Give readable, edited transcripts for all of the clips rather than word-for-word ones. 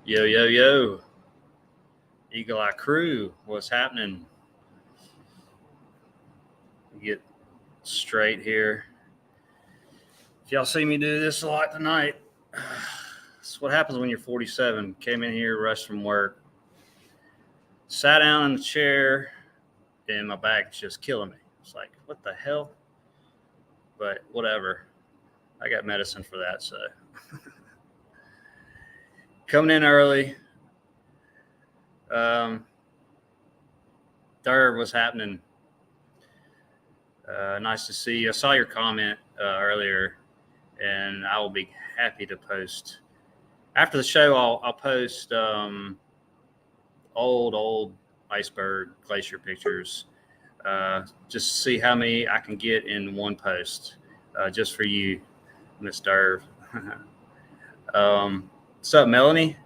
Yo, yo, yo. Eagle Eye Crew, what's happening? Get straight here. If y'all see me do this a lot tonight, it's what happens when you're 47. Came in here, rushed from work, sat down in the chair, and my back's just killing me. It's like, what the hell? But whatever. I got medicine for that, so. Coming in early. Third, what's happening? Nice to see you. I saw your comment earlier, and I will be happy to post after the show. I'll post old iceberg glacier pictures, just to see how many I can get in one post, just for you, Miss Derv. What's up, Melanie?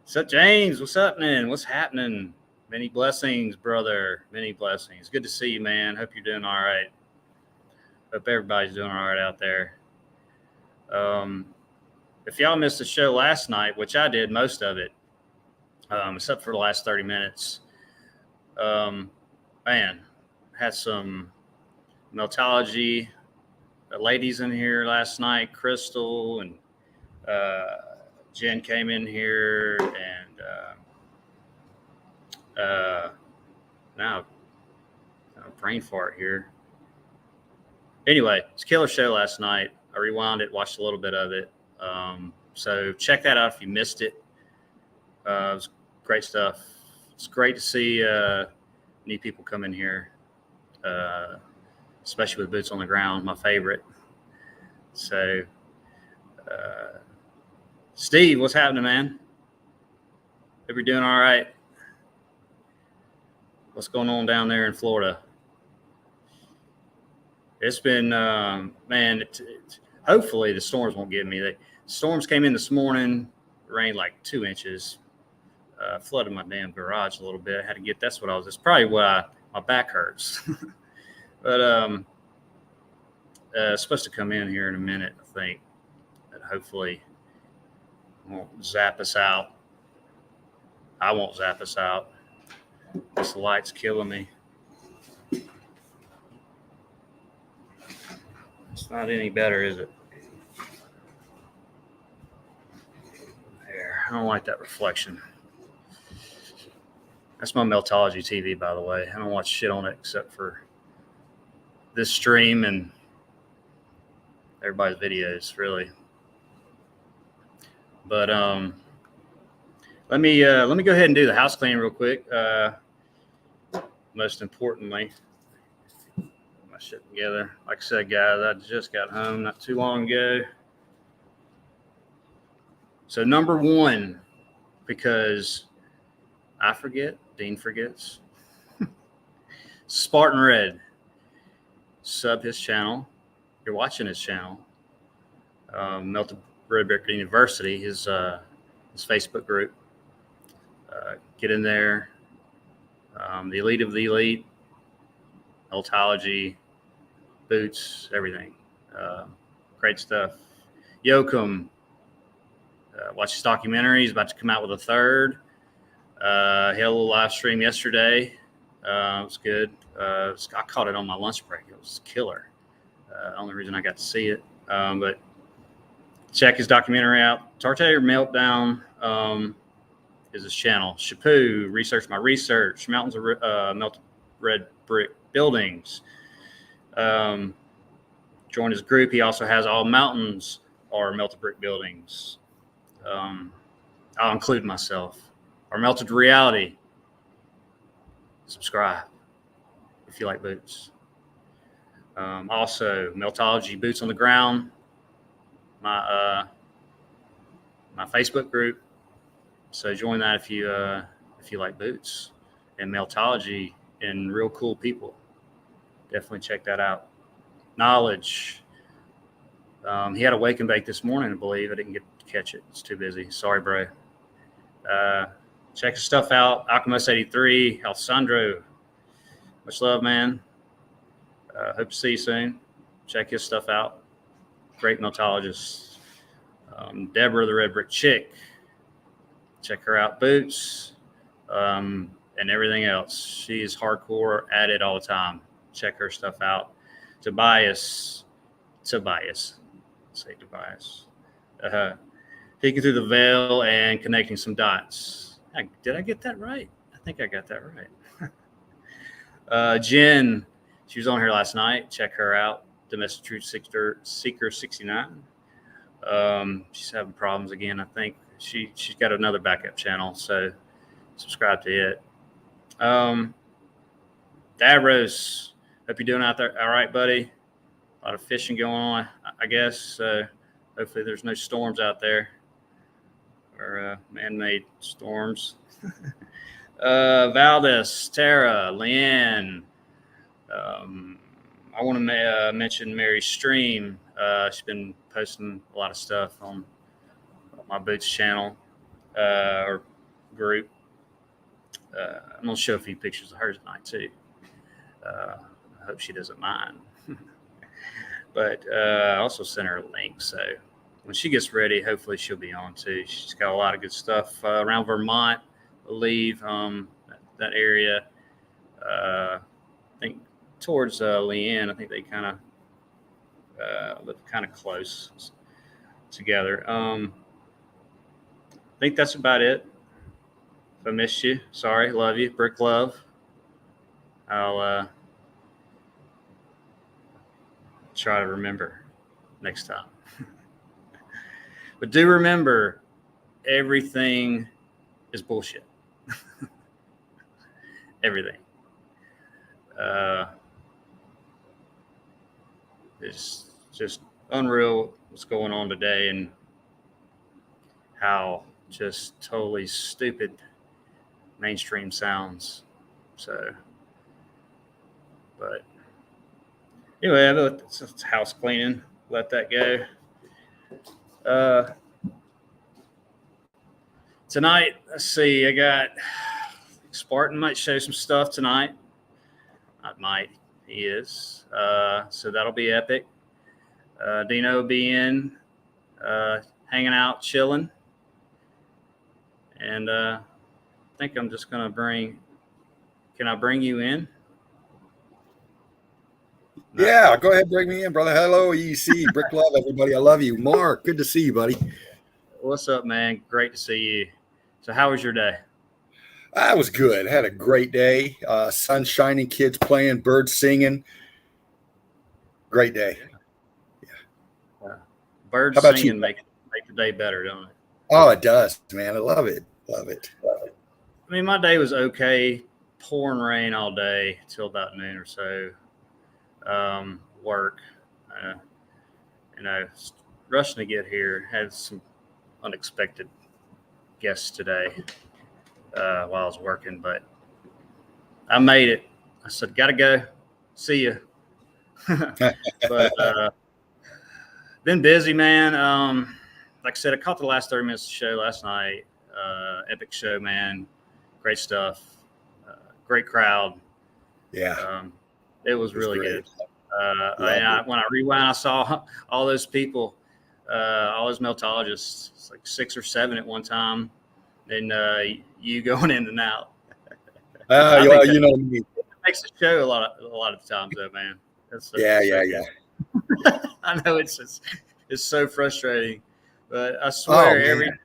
What's up, James? What's happening? What's happening? Many blessings, brother. Many blessings. Good to see you, man. Hope you're doing all right. Hope everybody's doing all right out there. If y'all missed the show last night, which I did most of it, except for the last 30 minutes, man, had some Meltology ladies in here last night. Crystal and Jen came in here, and now I'm brain fart here. Anyway, it's a killer show last night. I rewound it, watched a little bit of it. So check that out if you missed it. It was great stuff. It's great to see new people come in here, especially with boots on the ground, my favorite. So, Steve, what's happening, man? Hope you're doing all right. What's going on down there in Florida? It's been, man, hopefully the storms won't get me. The storms came in this morning, rained like 2 inches, flooded my damn garage a little bit. I had to get, that's probably why my back hurts. But it's supposed to come in here in a minute, I think. And hopefully won't zap us out. I won't zap us out. This light's killing me. It's not any better, is it? There, I don't like that reflection. That's my Meltology TV, by the way. I don't watch shit on it except for this stream and everybody's videos, really. But let me go ahead and do the house cleaning real quick. Most importantly, put my shit together. Like I said, guys, I just got home not too long ago. So number one, because I forget, Dean forgets. Spartan Red, sub his channel. You're watching his channel. Melted Red Brick University, his Facebook group. Get in there. The elite of the elite, Meltology, boots, everything. Great stuff. Yoakum, watch his documentary. He's about to come out with a third. He had a little live stream yesterday. It was good. I caught it on my lunch break. It was killer. Only reason I got to see it. But check his documentary out. Tartare Meltdown is his channel. Chapoo, Research My Research, Mountains of Melted Red Brick Buildings. Join his group. He also has All Mountains Are Melted Brick Buildings. I'll include myself. Our Melted Reality. Subscribe if you like boots. Also, Meltology Boots on the Ground. My Facebook group. So join that if you like boots and Meltology and real cool people. Definitely check that out. Knowledge. He had a wake and bake this morning, I believe. I didn't get to catch it. It's too busy. Sorry, bro. Check his stuff out. Alchemist 83, Alessandro. Much love, man. Hope to see you soon. Check his stuff out. Great Meltologist. Deborah, the Red Brick Chick. check her out. Boots, and everything else. She is hardcore at it all the time. Check her stuff out. Tobias, say Tobias. Peeking through the veil and connecting some dots. Did I get that right? I think I got that right. Jen, she was on here last night. Check her out. Domestic Truth Seeker 69. She's having problems again. I think she's got another backup channel, so subscribe to it. Davros, hope you're doing out there all right, buddy. A lot of fishing going on, I guess. So hopefully there's no storms out there, or man-made storms. Valdez, Tara, Leanne. I want to mention Mary's stream. She's been posting a lot of stuff on my Boots channel or group. I'm going to show a few pictures of hers tonight, too. I hope she doesn't mind. But I also sent her a link. So when she gets ready, hopefully she'll be on, too. She's got a lot of good stuff around Vermont, I believe, that area. I think towards Leanne, I think they kind of live kind of close together. I think that's about it. If I missed you, sorry. Love you. Brick love. I'll try to remember next time. But do remember, everything is bullshit. Everything. It's just unreal what's going on today and how just totally stupid mainstream sounds. So, but anyway, it's house cleaning. Let that go. Tonight, let's see. I got Spartan might show some stuff tonight. Not might. He is. So that'll be epic. Dino will be in, hanging out, chilling. And I think I'm just going to can I bring you in? No. Yeah, go ahead, bring me in, brother. Hello, EC. Brick love, everybody. I love you. Mark, good to see you, buddy. What's up, man? Great to see you. So how was your day? I was good. Had a great day. Sun shining, kids playing, birds singing. Great day. Yeah. Birds singing make the day better, don't it? Oh, it does, man. I love it. Love it. I mean, my day was okay. Pouring rain all day till about noon or so. Work. Rushing to get here. Had some unexpected guests today while I was working, but I made it. I said, gotta go. See you. But been busy, man. Like I said, I caught the last 30 minutes of the show last night. Epic show, man. Great stuff. Great crowd. Yeah. It was really good. When I rewound, I saw all those people, all those meltologists. It's like 6 or 7 at one time. And you going in and out. You know me. It makes the show a lot of the times, though, man. Yeah. I know it's so frustrating, but I swear every time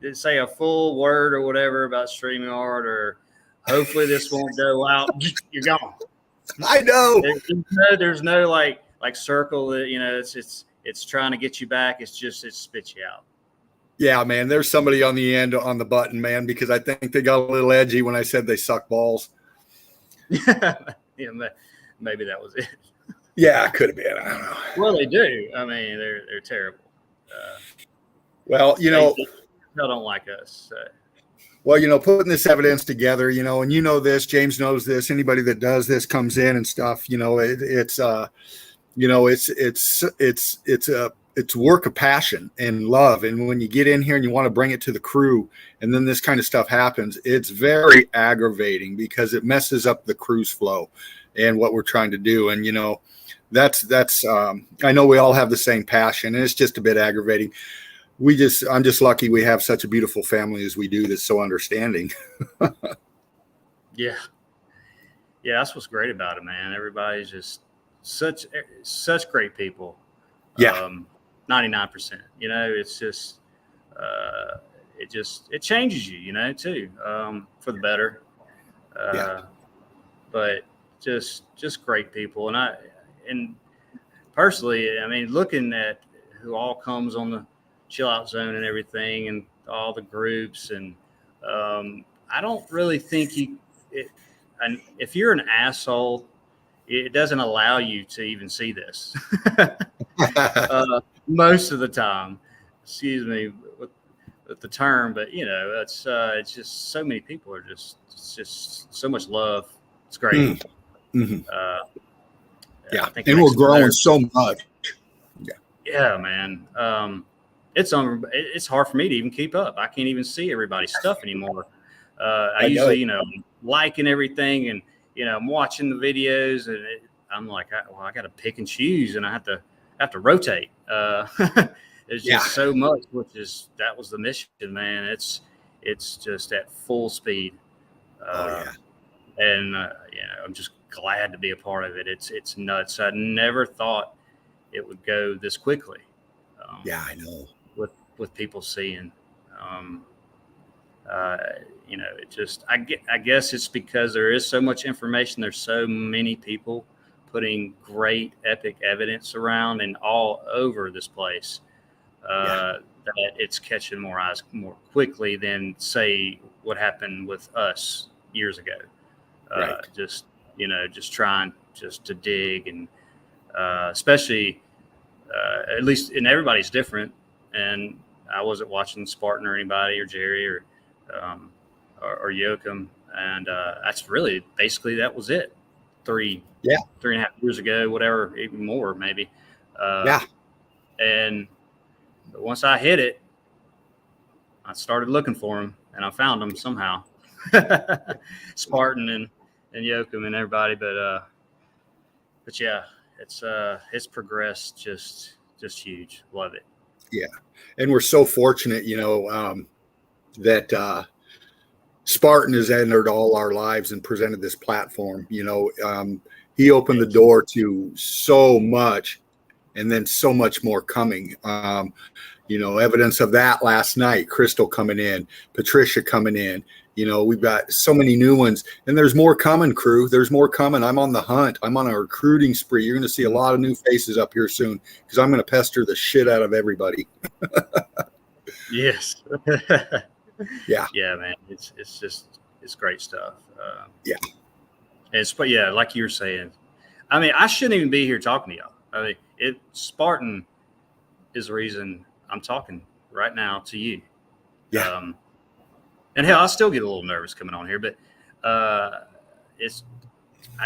you say a full word or whatever about StreamYard or hopefully this won't go out, you're gone. I know. There's no like circle that it's trying to get you back. It spits you out. Yeah, man. There's somebody on the end on the button, man, because I think they got a little edgy when I said they suck balls. Yeah, maybe that was it. Yeah, it could have been. I don't know. Well, they do. I mean, they're terrible. Well, they don't like us. So. Well, putting this evidence together, and this, James knows this. Anybody that does this comes in and stuff. It's work of passion and love. And when you get in here and you want to bring it to the crew, and then this kind of stuff happens, it's very aggravating because it messes up the crew's flow and what we're trying to do. And that's I know we all have the same passion, and it's just a bit aggravating. I'm just lucky we have such a beautiful family as we do that's so understanding. Yeah. Yeah, that's what's great about it, man. Everybody's just such great people. Yeah. 99%. It's just it changes you, too, for the better. Yeah. But just great people, and personally, I mean, looking at who all comes on the chill out zone and everything, and all the groups, and I don't really think and if you're an asshole, it doesn't allow you to even see this. Most of the time, excuse me with the term, but it's just so many people are it's just so much love. It's great. Mm-hmm. I think and we're growing so much. Yeah, man. It's hard for me to even keep up. I can't even see everybody's stuff anymore. I usually, liking everything, and I'm watching the videos, and I'm like, I got to pick and choose, and I have to rotate. It's just so much, that was the mission, man. It's just at full speed. And I'm just glad to be a part of it. It's nuts. I never thought it would go this quickly. I know. With people seeing, I guess it's because there is so much information. There's so many people putting great epic evidence around and all over this place, that it's catching more eyes more quickly than, say, what happened with us years ago. Just trying just to dig, and especially at least, and everybody's different, and I wasn't watching Spartan or anybody or Jerry or Joachim, and that's really basically that was it. 3.5 years ago, whatever, even more maybe. And once I hit it, I started looking for him, and I found him somehow. Spartan and Joachim and everybody, but yeah, it's progressed just huge. Love it. Yeah, and we're so fortunate, that Spartan has entered all our lives and presented this platform. He opened the door to so much, and then so much more coming. Evidence of that last night. Crystal coming in, Patricia coming in. We've got so many new ones, and there's more coming, crew. There's more coming. I'm on the hunt. I'm on a recruiting spree. You're going to see a lot of new faces up here soon, because I'm going to pester the shit out of everybody. Yes. Yeah, man. It's great stuff. But like you were saying, I mean, I shouldn't even be here talking to y'all. I mean, Spartan is the reason I'm talking right now to you. Yeah. And hell, I still get a little nervous coming on here, but I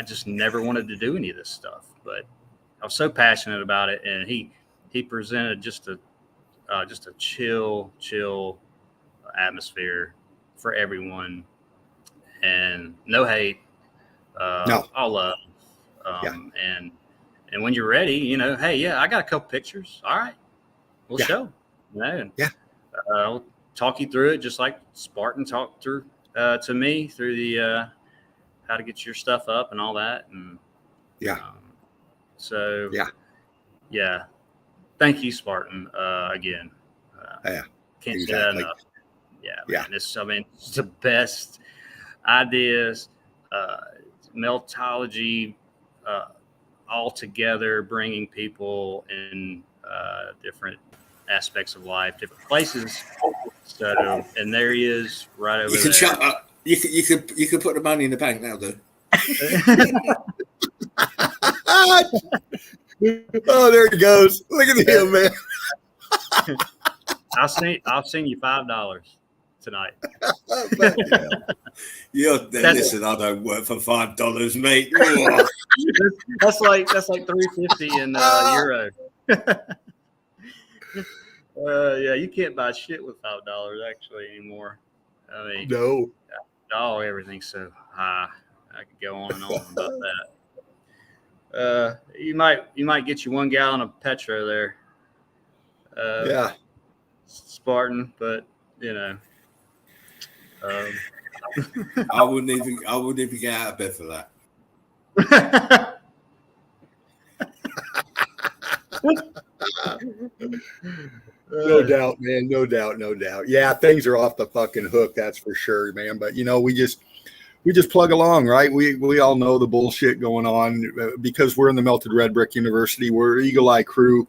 just never wanted to do any of this stuff, but I was so passionate about it, and he presented just a chill atmosphere for everyone, and no hate, all love, and when you're ready, hey, I got a couple pictures. All right, we'll show. I'll talk you through it, just like Spartan talked through to me through the how to get your stuff up and all that, and thank you, Spartan, again. Can't say that enough. Man, it's the best ideas, Meltology, all together, bringing people in different aspects of life, different places. So, and there he is, right over there. You can shut up. You can put the money in the bank now, though. Oh, there he goes. Look at him, man. I'll send you $5 tonight. Listen, I don't work for $5, mate. that's like $3.50 in euro. You can't buy shit with $5 actually anymore. I mean, no. Everything's so high. I could go on and on about that. You might get you 1 gallon of petro there. Spartan, but you know, um, I wouldn't even get out of bed for that. No doubt, man. No doubt. No doubt. Yeah, things are off the fucking hook. That's for sure, man. But you know, we just plug along, right? We all know the bullshit going on because we're in the Melted Red Brick University. We're Eagle Eye Crew.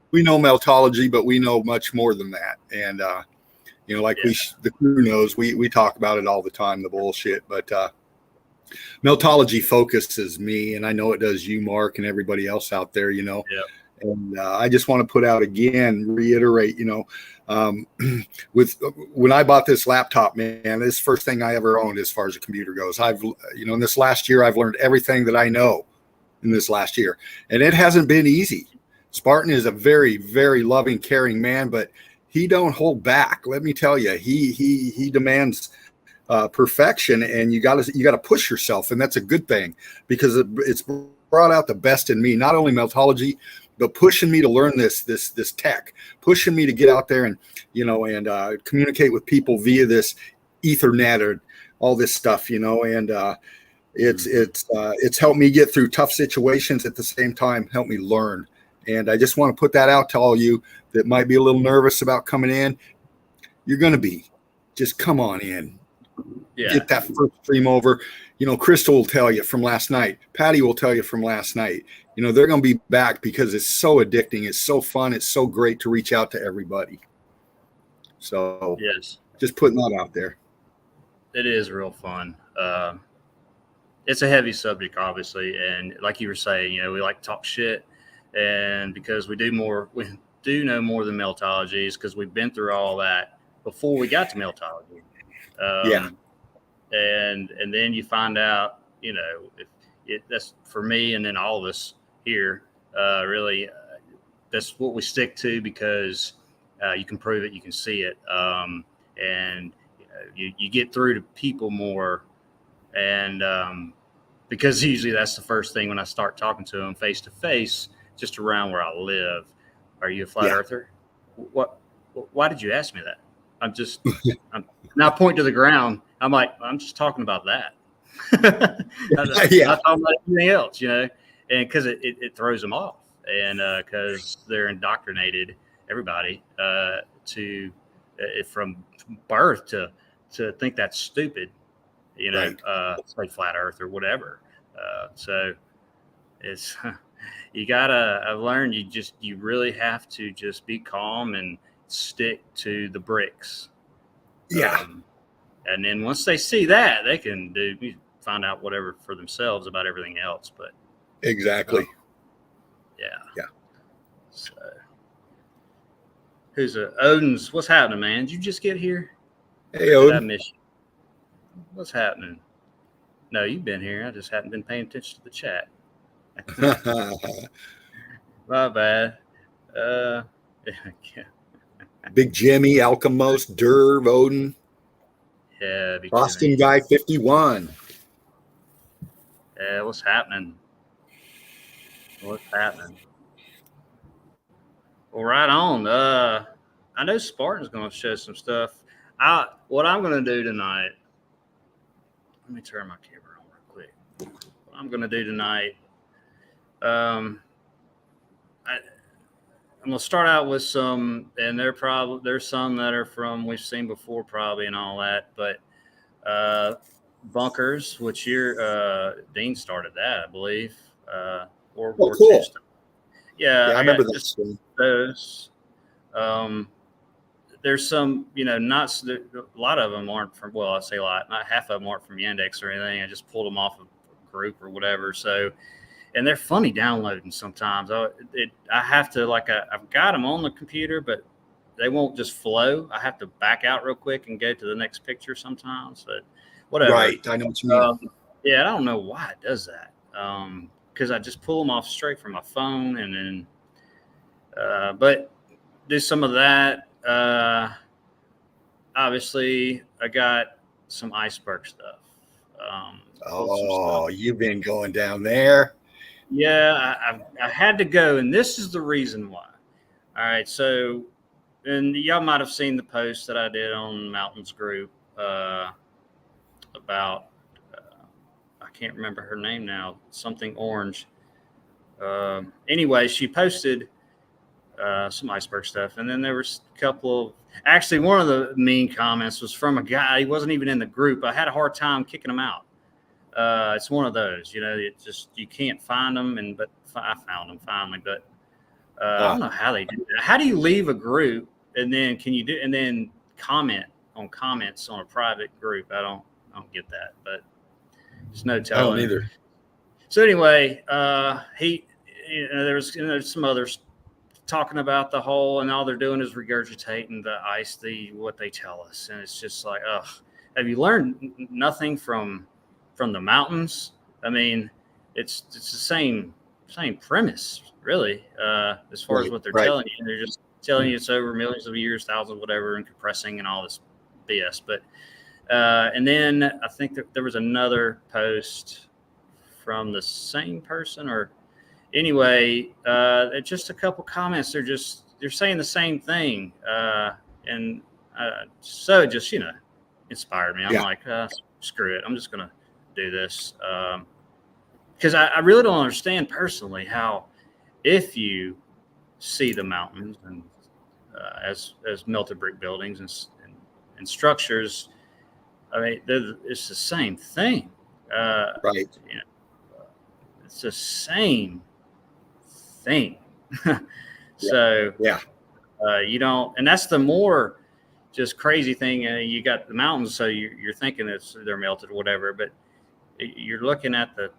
We know meltology, but we know much more than that. And you know, like the crew knows, we talk about it all the time, the bullshit. But meltology focuses me, and I know it does you, Mark, and everybody else out there. You know. Yeah. And I just want to put out again, reiterate, you know, with when I bought this laptop, man, this first thing I ever owned as far as a computer goes. You know, in this last year, I've learned everything that I know in this last year, and it hasn't been easy. Spartan is a very, very loving, caring man, but he don't hold back. Let me tell you, he demands perfection, and you got to push yourself, and that's a good thing because it's brought out the best in me. Not only meltology, but pushing me to learn this tech, pushing me to get out there and, you know, and communicate with people via this Ethernet or all this stuff, you know, and it's helped me get through tough situations at the same time, help me learn. And I just want to put that out to all you that might be a little nervous about coming in. You're going to be. Just come on in. Yeah. Get that first stream over. You know, Crystal will tell you from last night. Patty will tell you from last night. You know, they're going to be back because it's so addicting. It's so fun. It's so great to reach out to everybody. So, yes, just putting that out there. It is real fun. It's a heavy subject, obviously. And like you were saying, you know, we like to talk shit. And because we do know more than meltology, because we've been through all that before we got to meltology. And then you find out, you know, that's for me and then all of us here, really, that's what we stick to because you can prove it, you can see it, and you get through to people more, and because usually that's the first thing when I start talking to them face to face, just around where I live. Are you a flat earther? What? Why did you ask me that? I'm now point to the ground. I'm like, I'm just talking about that. Not talking about anything else, you know, and because it throws them off, and because they're indoctrinated, everybody, to from birth to think that's stupid, you know, say flat Earth or whatever. So it's you gotta. I've learned you really have to just be calm and stick to the bricks. Yeah. And then once they see that, they can find out whatever for themselves about everything else. But exactly. Yeah. So who's Odin's? What's happening, man? Did you just get here? Hey, Odin. Did I miss you? What's happening? No, you've been here. I just hadn't been paying attention to the chat. My bad. Big Jimmy, Alchemist, Derv, Odin. Yeah, Boston Guy 51. Yeah, what's happening? What's happening? Well, right on. I know Spartan's going to show some stuff. What I'm going to do tonight. Let me turn my camera on real quick. What I'm going to do tonight. I'm going to start out with some, and there's some that are from we've seen before probably and all that, but bunkers, which Dean started that, I believe. World War cool. II stuff. Yeah, I remember that. Those. There's some, you know, a lot of them aren't from, well, I say a lot, not half of them aren't from Yandex or anything. I just pulled them off of a group or whatever. So, and they're funny downloading sometimes. I have to, I've got them on the computer, but they won't just flow. I have to back out real quick and go to the next picture sometimes, but whatever. Right. I know what you mean. Yeah, I don't know why it does that. Because I just pull them off straight from my phone and then, but do some of that. Obviously, I got some iceberg stuff. You've been going down there. Yeah, I had to go, and this is the reason why. All right, so and y'all might have seen the post that I did on Mountains Group about, I can't remember her name now, something orange. Anyway, she posted some iceberg stuff, and then there was a couple of, actually one of the mean comments was from a guy. He wasn't even in the group. I had a hard time kicking him out. It's one of those, it just, you can't find them, but I found them finally. But I don't know how they do that. How do you leave a group and then comment on comments on a private group? I don't get that, but there's no telling. I don't either. So anyway, there's some others talking about the whole, and all they're doing is regurgitating what they tell us, and it's just like, ugh. Have you learned nothing from the mountains? I mean, it's the same premise, really, as far as what they're telling you. They're just telling you it's over millions of years, thousands, whatever, and compressing and all this BS. But and then I think that there was another post from the same person, or anyway, just a couple comments. They're saying the same thing, and so it just inspired me. I'm like, screw it, I'm just gonna do this, because I really don't understand personally how, if you see the mountains and as melted brick buildings and structures, I mean, it's the same thing, right? It's the same thing. So you don't, and that's the more just crazy thing. You got the mountains, so you're thinking they're melted or whatever, but you're looking at the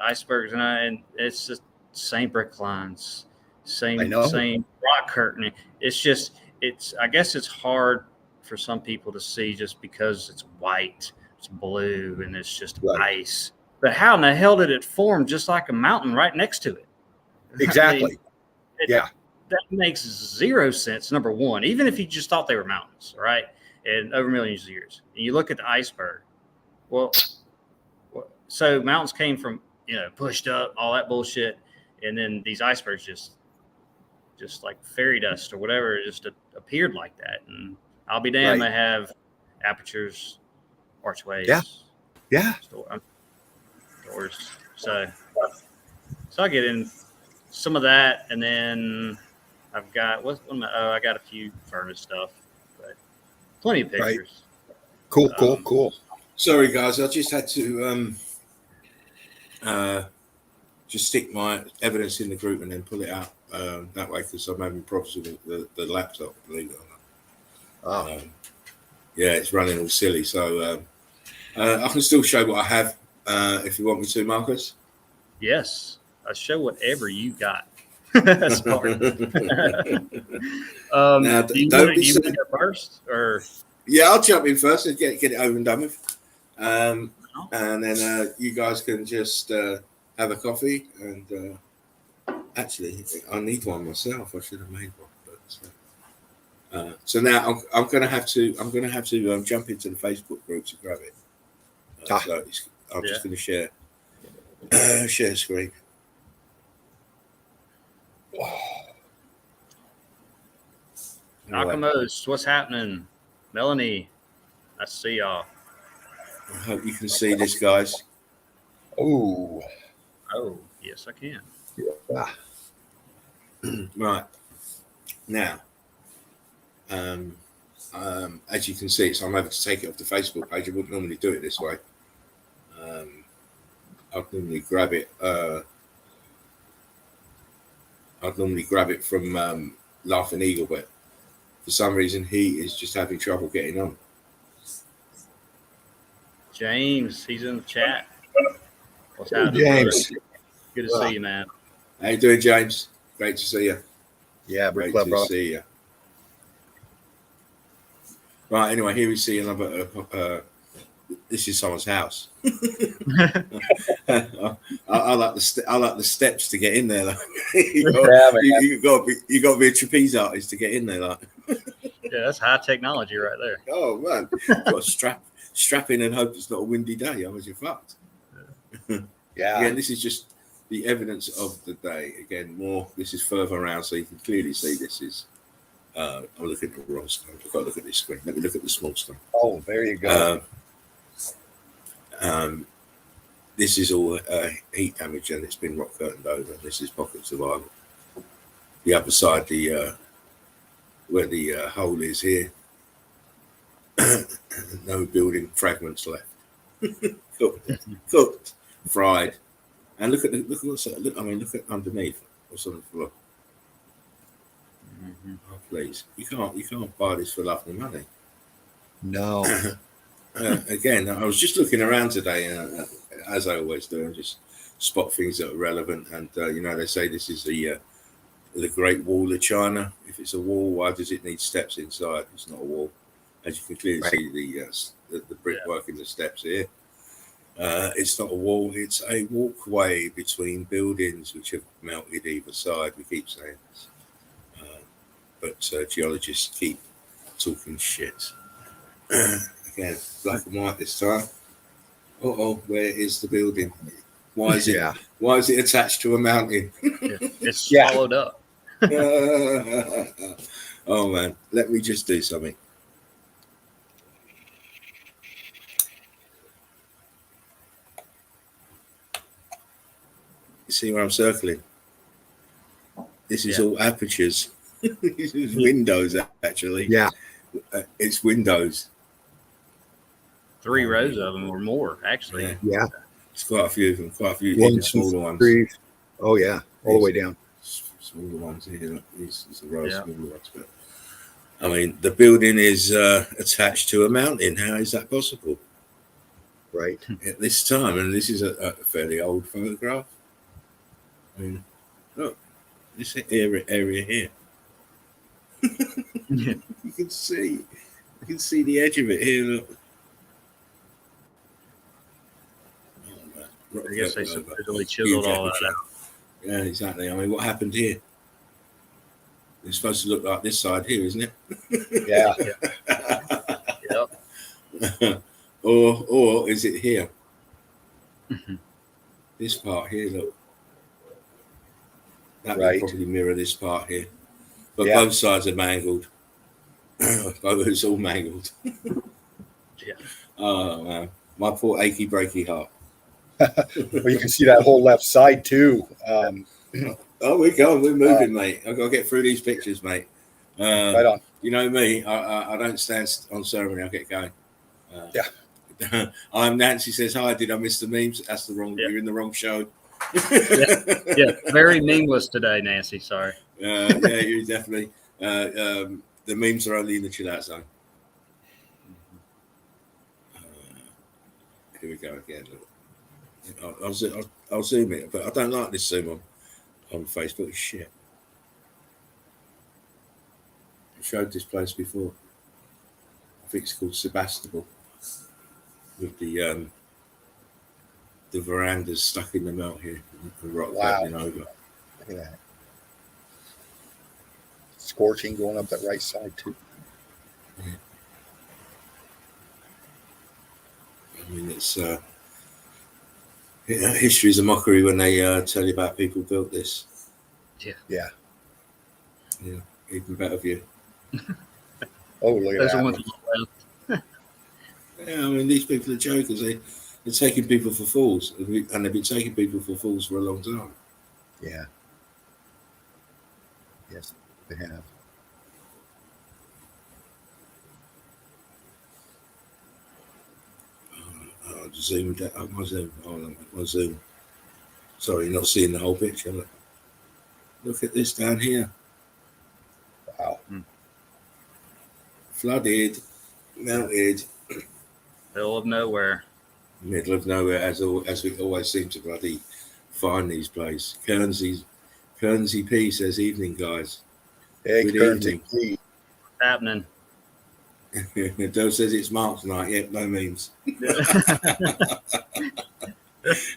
icebergs, and it's just same brick lines, same rock curtain. I guess it's hard for some people to see just because it's white, it's blue, and it's just ice. But how in the hell did it form just like a mountain right next to it? Exactly. I mean, that makes zero sense. Number one, even if you just thought they were mountains, right, and over millions of years, and you look at the iceberg, well, so mountains came from pushed up, all that bullshit, and then these icebergs just like fairy dust or whatever, just appeared like that. And I'll be damned, they have apertures, archways, doors. So I get in some of that, and then I've got I got a few furnace stuff, but plenty of pictures. Cool. Sorry guys, I just had to just stick my evidence in the group and then pull it out that way, because I'm having problems with the laptop, believe it or not. Yeah, it's running all silly. So I can still show what I have if you want me to, Marcus. Yes, I show whatever you got. That's hard. Now, do you want to go first, or? Yeah, I'll jump in first and get it over and done with. And then you guys can just have a coffee. And actually, I need one myself. I should have made one. But, so now I'm going to have to jump into the Facebook group to grab it. So I'm just going to share screen. Nakamos, what's happening? Melanie, I see y'all. I hope you can see this, guys. Oh, yes, I can. Right now, as you can see, so I'm able to take it off the Facebook page. I wouldn't normally do it this way. I'd normally grab it. I'd normally grab it from Laughing Eagle, but for some reason he is just having trouble getting on. James, he's in the chat. What's happening, James? Brother? Good to see you, man. How you doing, James? Great to see you. Yeah, great to see you. Right. Anyway, here we see another. This is someone's house. I like the steps to get in there. Like. you got to be a trapeze artist to get in there. Like. Yeah, that's high technology right there. Oh man, got to strap in and hope it's not a windy day. Otherwise you're fucked. Yeah. Again, this is just the evidence of the day. Again, more. This is further around, so you can clearly see this is I'm looking at the wrong screen. I've got to look at this screen. Let me look at the small screen. Oh, there you go. This is all heat damage, and it's been rock curtained over. This is pocket survival. The other side, where the hole is here, no building fragments left. Cooked, fried, and look at what's look. I mean, look at underneath. What's on the floor? Mm-hmm. Oh, please, you can't buy this for love nor money. No. Again, I was just looking around today, as I always do, and just spot things that are relevant. And they say this is the Great Wall of China. If it's a wall, why does it need steps inside? It's not a wall, as you can clearly see the brickwork in the steps here. It's not a wall; it's a walkway between buildings which have melted either side. We keep saying this, but geologists keep talking shit. Again, black and white this time. Where is the building? Why is it? Yeah. Why is it attached to a mountain? It's swallowed up. Oh man, let me just do something. You see where I'm circling? This is all apertures. This is windows, actually. Yeah. It's windows. 3 rows of them or more, actually. Yeah. It's quite a few of them. Quite a few smaller ones. 3. Oh yeah, all the way down. Smaller ones here. These are rows of smaller ones. But I mean, the building is attached to a mountain. How is that possible? Right. At this time, and this is a fairly old photograph. I mean, look, this area here. You can see the edge of it here. Look. I guess they supposedly chiseled all that out. Yeah, exactly. I mean, what happened here? It's supposed to look like this side here, isn't it? Yeah. Yep. Or is it here? This part here, look. That would probably mirror this part here. But both sides are mangled. It's all mangled. Yeah. Oh, man. My poor achy, breaky heart. Well, you can see that whole left side too. Oh, we're going. We're moving, mate. I've got to get through these pictures, mate. Right on. You know me. I don't stand on ceremony. I'll get going. I'm Nancy says hi. Did I miss the memes? That's the wrong. You're in the wrong show. Yeah. Very memeless today, Nancy. Sorry. Yeah, you definitely. The memes are only in the chill out zone. Here we go again. I'll zoom it, but I don't like this zoom on Facebook. It's shit. I showed this place before. I think it's called Sebastopol, with the verandas stuck in the melt here, the rock curtain over. Look at that. Scorching going up that right side too. Yeah. I mean, it's history is a mockery when they tell you about people built this. Yeah. Even better view. Oh, look at that. Yeah, I mean, these people are jokers. They're taking people for fools, and they've been taking people for fools for a long time. Yeah. Yes, they have. Zoom down. My zoom. Hold on, my zoom. Sorry, you're not seeing the whole picture. Look at this down here. Wow. Flooded, melted. Middle of nowhere. Middle of nowhere, as we always seem to bloody find these places. Kernsey P says, evening, guys. Hey, Good Kernsey evening. P. What's happening? Doe says it's Mark's night. Yep, no memes.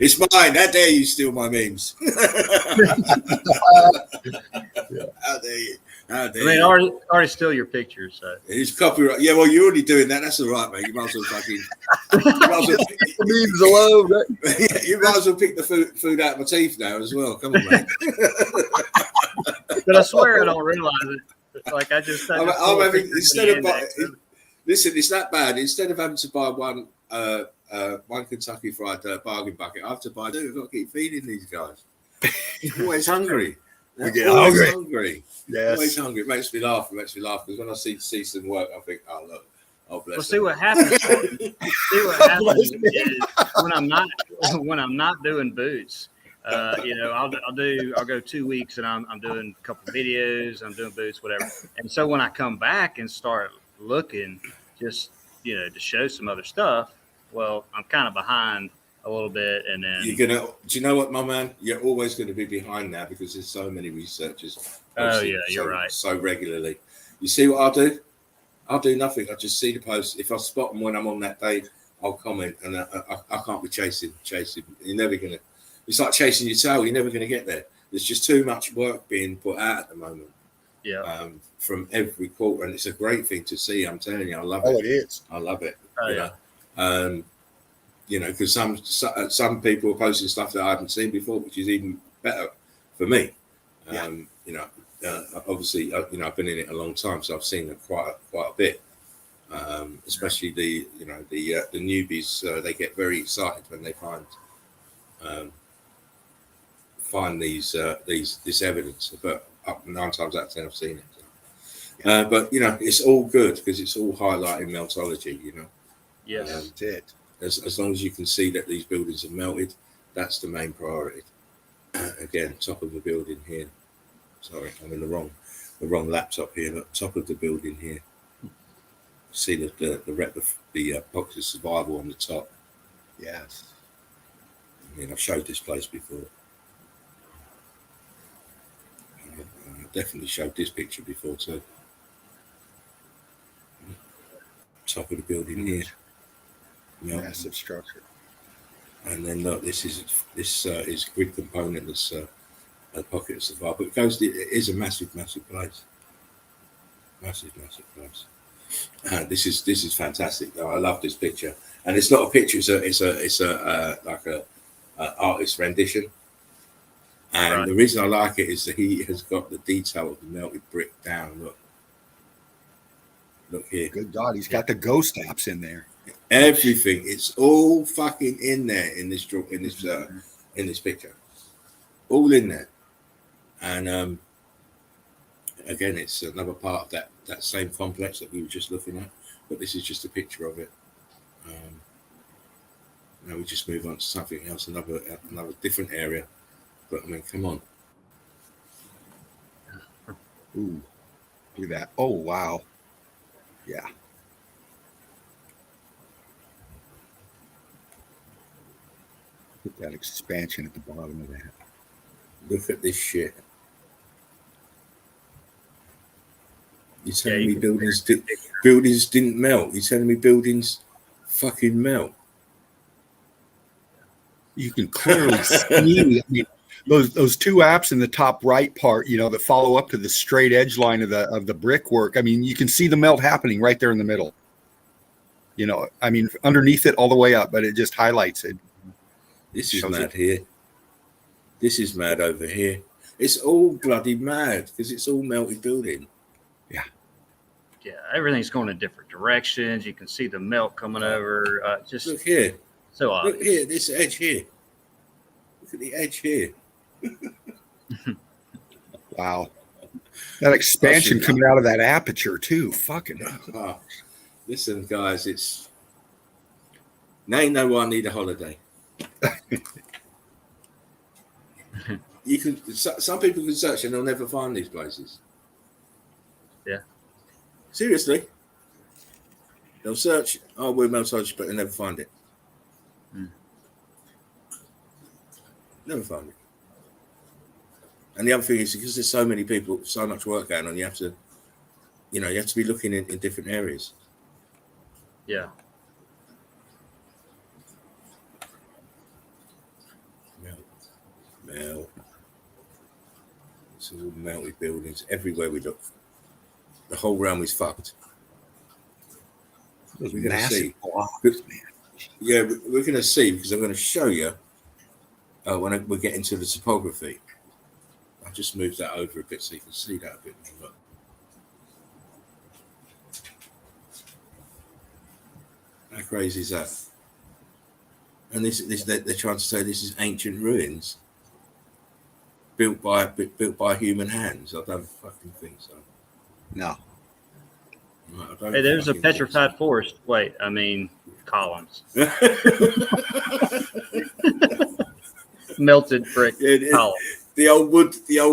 It's mine. How dare you steal my memes? How dare you? How dare I mean, you? already steal your pictures. So. It's copyright. Yeah, well, you're already doing that. That's all right, mate. You might as well fucking. Memes alone. Right? You might as well pick the food out of my teeth now as well. Come on, mate. But I swear I don't realize it. Like I just I'm having instead of listen, it's that bad. Instead of having to buy one Kentucky Fried bargain bucket, I have to buy two. I've got to keep feeding these guys. Always hungry. get always hungry. hungry. Yes. Always hungry. It makes me laugh. Because when I see some work, I think, oh look, oh bless. Well, see what happens. See what happens is when I'm not doing boots. I'll go 2 weeks and I'm doing a couple of videos, I'm doing boots, whatever. And so when I come back and start looking just, to show some other stuff, well, I'm kind of behind a little bit. And then do you know what, my man? You're always going to be behind now because there's so many researchers. Oh yeah, you're right. So regularly. You see what I'll do? I'll do nothing. I just see the post. If I spot them when I'm on that day, I'll comment, and I can't be chasing. You're never going to. It's like chasing your tail. You're never going to get there. There's just too much work being put out at the moment. Yeah. From every quarter, and it's a great thing to see. I'm telling you, I love it. Oh, it is. I love it. Oh, yeah. Because some people are posting stuff that I haven't seen before, which is even better for me. Obviously, I've been in it a long time, so I've seen it quite a bit. Especially the newbies, they get very excited when they find this evidence. But 9 times out of 10, I've seen it. But it's all good because it's all highlighting meltology. Yes, that's it. As long as you can see that these buildings have melted, that's the main priority. Again, top of the building here. Sorry, I'm in the wrong laptop here. But top of the building here. See the box of survival on the top. Yes. I mean, I've showed this place before. I definitely showed this picture before too. Top of the building here. Massive structure. And then look, this is grid component that's a pocket of survival. But it is a massive place. Massive place. This is fantastic. I love this picture, and it's not a picture. It's a like a artist rendition. And right. The reason I like it is that he has got the detail of the melted brick down. Look here. Good God, he's got the ghost apps in there. Everything. It's all fucking in there in this picture. All in there. And again, it's another part of that same complex that we were just looking at, but this is just a picture of it. Now we just move on to something else, another different area. But I mean, come on. Ooh, look at that. Oh, wow. Yeah. Look at that expansion at the bottom of that. Look at this shit. You're telling me buildings didn't melt? You're telling me buildings fucking melt? You can clearly see. I mean, those 2 apps in the top right part, that follow up to the straight edge line of the brickwork. I mean, you can see the melt happening right there in the middle. I mean, underneath it all the way up, but it just highlights it. This is mad here. This is mad over here. It's all bloody mad because it's all melted building. Yeah, everything's going in different directions. You can see the melt coming over. Just look here. So obvious. Look here, this edge here. Look at the edge here. Wow. That expansion coming out of that aperture too. Fucking hell. Listen, guys, it's now you know why I need a holiday. You can. Some people can search and they'll never find these places. Yeah. Seriously. They'll search. Oh, we're meltology, but they'll never find it. Never find it. And the other thing is because there's so many people, so much work going on, you have to be looking in different areas. Yeah. Melt. It's all melted buildings everywhere we look. The whole realm is fucked. Those we're going to see. Blocks, man. Yeah, we're going to see because I'm going to show you when we get into the topography. I'll just move that over a bit so you can see that a bit more. How crazy is that? And they're trying to say this is ancient ruins built by human hands. I don't fucking think so. No. Hey, there's a petrified forest. Wait, I mean columns. Melted brick columns. The old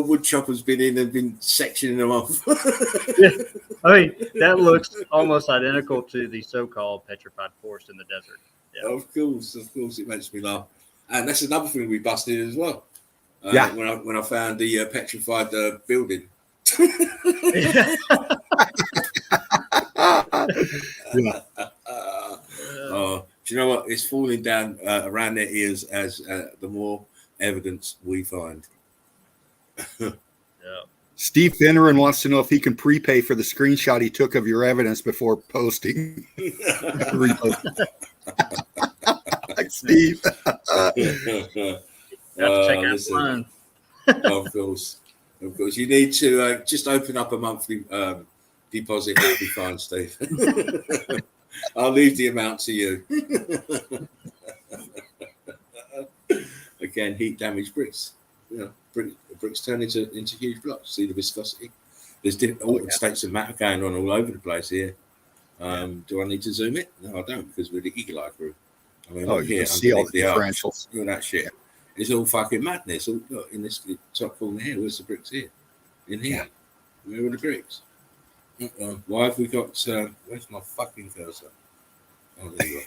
wood chopper's been in and been sectioning them off. I mean, that looks almost identical to the so-called petrified forest in the desert. Yeah. Of course, it makes me laugh. And that's another thing we busted as well. When I found the petrified building. Do you know what? It's falling down around their ears as the more evidence we find. Yeah. Steve Finneran wants to know if he can prepay for the screenshot he took of your evidence before posting. Steve. Listen, of course. You need to just open up a monthly deposit. That'll be fine, Steve. I'll leave the amount to you. Again, heat damaged bricks. Bricks turn into huge blocks. See the viscosity? There's different states of matter going on all over the place here. Do I need to zoom it? No, I don't, because we're the eagle eye crew. I mean, you can see all the differentials. All that shit. It's all fucking madness. Look, in this top corner here, where's the bricks here? In here. Where are the bricks? Why have we got? Where's my fucking cursor? Oh, there you go.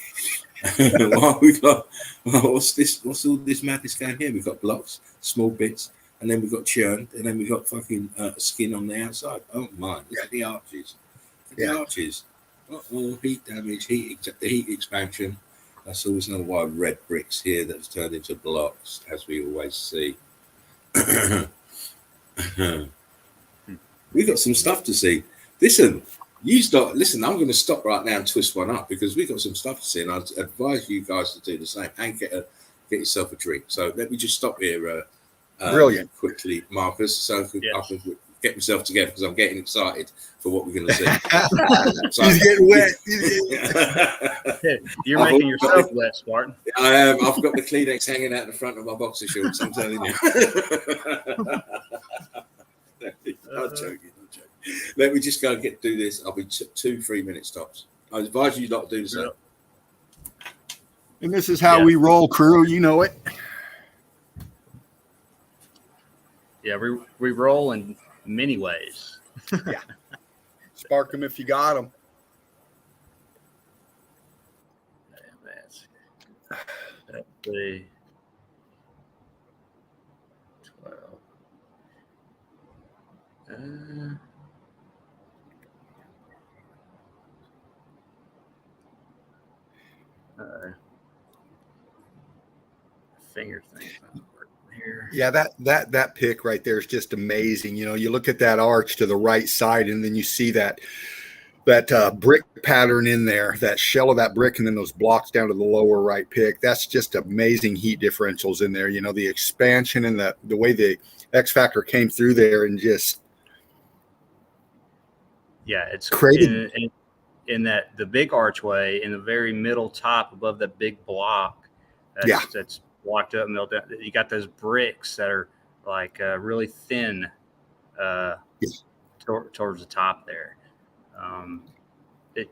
Why have we got? What's this? What's all this madness going here? We've got blocks, small bits, and then we've got churned, and then we've got fucking skin on the outside. Oh my! Look at the arches. The arches. Heat damage, the heat expansion. That's always another why red bricks here that's turned into blocks, as we always see. We got some stuff to see. Listen, I'm going to stop right now and twist one up because we got some stuff to see, and I'd advise you guys to do the same and get yourself a drink. So let me just stop here, brilliant, quickly, Marcus, so I can get myself together because I'm getting excited for what we're going to see. He's getting wet. You're making yourself wet, Spartan. I am. I've got the Kleenex hanging out the front of my boxer shorts. I'm telling you. I'm joking. Let me just go and do this. I'll be 2-3 minutes tops. I advise you not to do the same. And this is how we roll, crew. You know it. Yeah, we roll in many ways. Yeah. Spark them if you got them. That's the 12. Finger thing here. Yeah, that pick right there is just amazing. You know, you look at that arch to the right side, and then you see that brick pattern in there, that shell of that brick, and then those blocks down to the lower right pick. That's just amazing heat differentials in there. You know, the expansion and the way the X factor came through there, and just it's created in that the big archway in the very middle top above the big block. That's blocked up, milled down. You got those bricks that are like really thin towards the top there. There's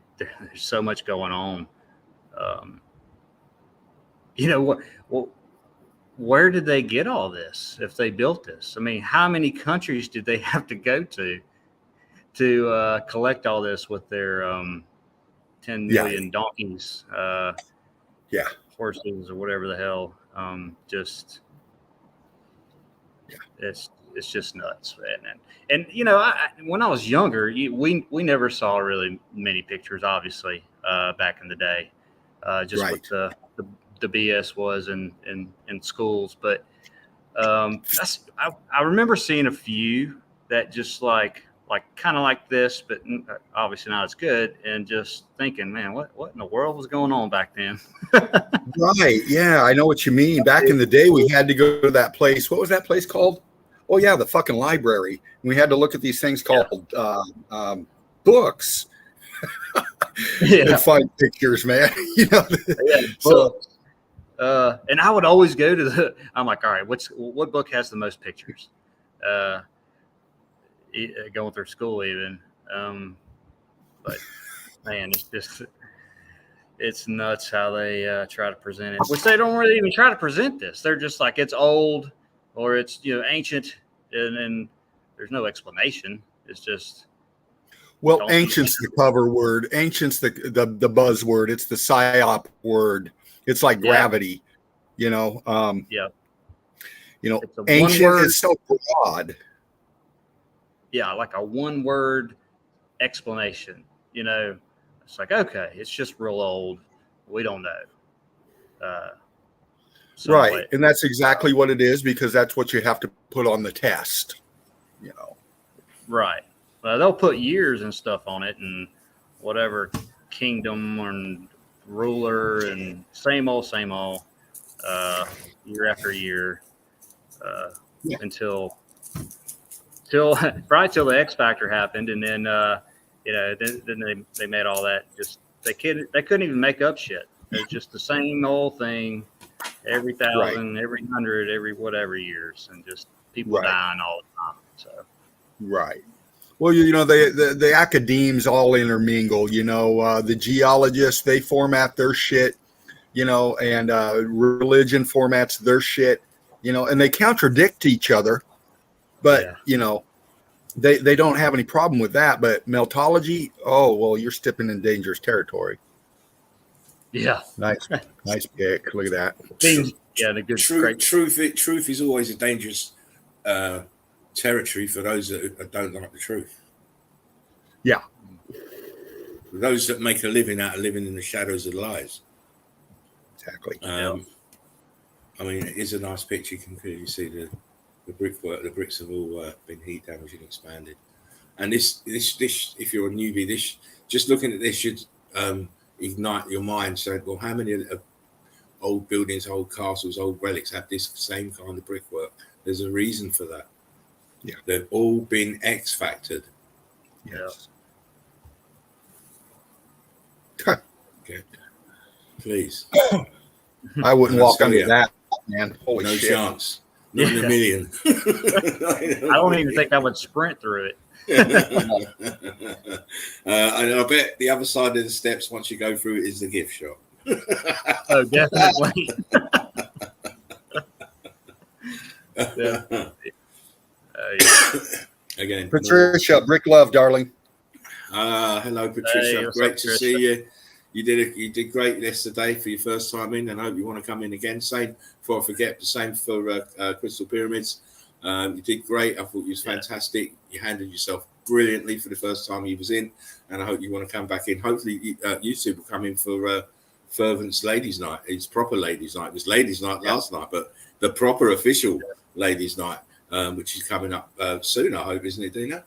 so much going on. You know what? Well, where did they get all this? If they built this, I mean, how many countries did they have to go to collect all this with their 10 million donkeys? Horses or whatever the hell. It's just nuts, man. And you know, when I was younger, we never saw really many pictures, obviously, back in the day, what the BS was in schools. But I remember seeing a few that just like kind of like this, but obviously not as good, and just thinking, man, what in the world was going on back then? Right. Yeah, I know what you mean. Back in the day, we had to go to that place. What was that place called? Oh, yeah, the fucking library. We had to look at these things called books. and find pictures, man. You know, so and I would always go to I'm like, all right, what book has the most pictures? Going through school even, but man, it's nuts how they try to present it, which they don't really even try to present this. They're just like, it's old or it's ancient, and then there's no explanation. It's just ancient's the cover word. Ancient's the buzzword. It's the psyop word. It's like gravity, ancient is so broad. Yeah, like a one-word explanation. It's like, okay, it's just real old. We don't know. Right, and that's exactly what it is, because that's what you have to put on the test. Right. Well, they'll put years and stuff on it, and whatever kingdom and ruler, and same old, year after year, until probably till the X Factor happened, and then then they made all that. Just they couldn't even make up shit. It's just the same old thing every 1,000, every 100, every whatever years, and just people dying all the time. So well, the academes all intermingle. The geologists, they format their shit, and religion formats their shit, and they contradict each other. But, they don't have any problem with that. But meltology, oh, well, you're stepping in dangerous territory. Yeah. Nice pick. Look at that. The good truth is always a dangerous territory for those that don't like the truth. Yeah. For those that make a living out of living in the shadows of lies. Exactly. I mean, it is a nice picture. You can clearly see the brickwork. The bricks have all been heat damaged and expanded. And this, if you're a newbie, just looking at this should ignite your mind. So, well, how many of old buildings, old castles, old relics have this same kind of brickwork? There's a reason for that. Yeah, they've all been X-factored. Yes. Okay. Please. I wouldn't walk under that, man. Holy no shit. Chance. Not in a million. I don't even think I would sprint through it. And I bet the other side of the steps, once you go through it, is the gift shop. Oh, definitely. Again, Patricia, brick love, darling. Hello, Patricia. Hey, Great to see you. You did great yesterday for your first time in, and I hope you want to come in again. Same, before I forget, the same for Crystal Pyramids. You did great. I thought you was fantastic. You handled yourself brilliantly for the first time you was in, and I hope you want to come back in. Hopefully, you two will come in for Fervent's Ladies' Night. It's proper Ladies' Night. It was Ladies' Night last night, but the proper official Ladies' Night, which is coming up soon, I hope, isn't it, Dina?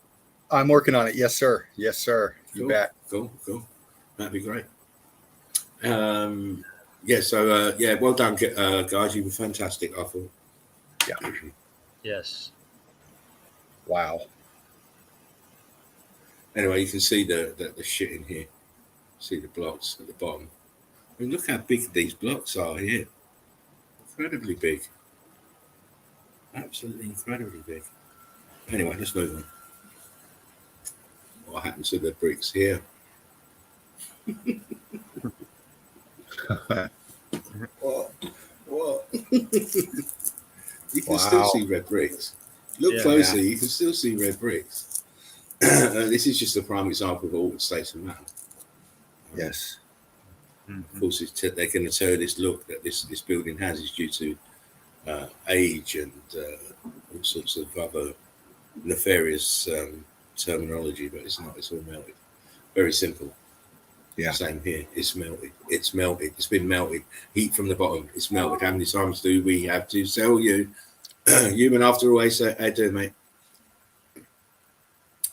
I'm working on it. Yes, sir. Yes, sir. You bet. Cool. That'd be great. Well done, guys. You were fantastic, I thought. Yeah. Yes. Wow. Anyway, you can see the shit in here. See the blocks at the bottom. I mean, look how big these blocks are here. Incredibly big. Absolutely incredibly big. Anyway, let's move on. What happened to the bricks here? What? You can still see red bricks. Look closely, you can still see red bricks. This is just a prime example of altered states of matter. Yes. Of course, they're going to tell you this look that this building has is due to age and all sorts of other nefarious terminology, but it's not. It's all melted. Very simple. Yeah. Same here. It's melted. It's melted. It's been melted. Heat from the bottom. It's melted. How many times do we have to tell you? Human after all, say, how you doing, mate?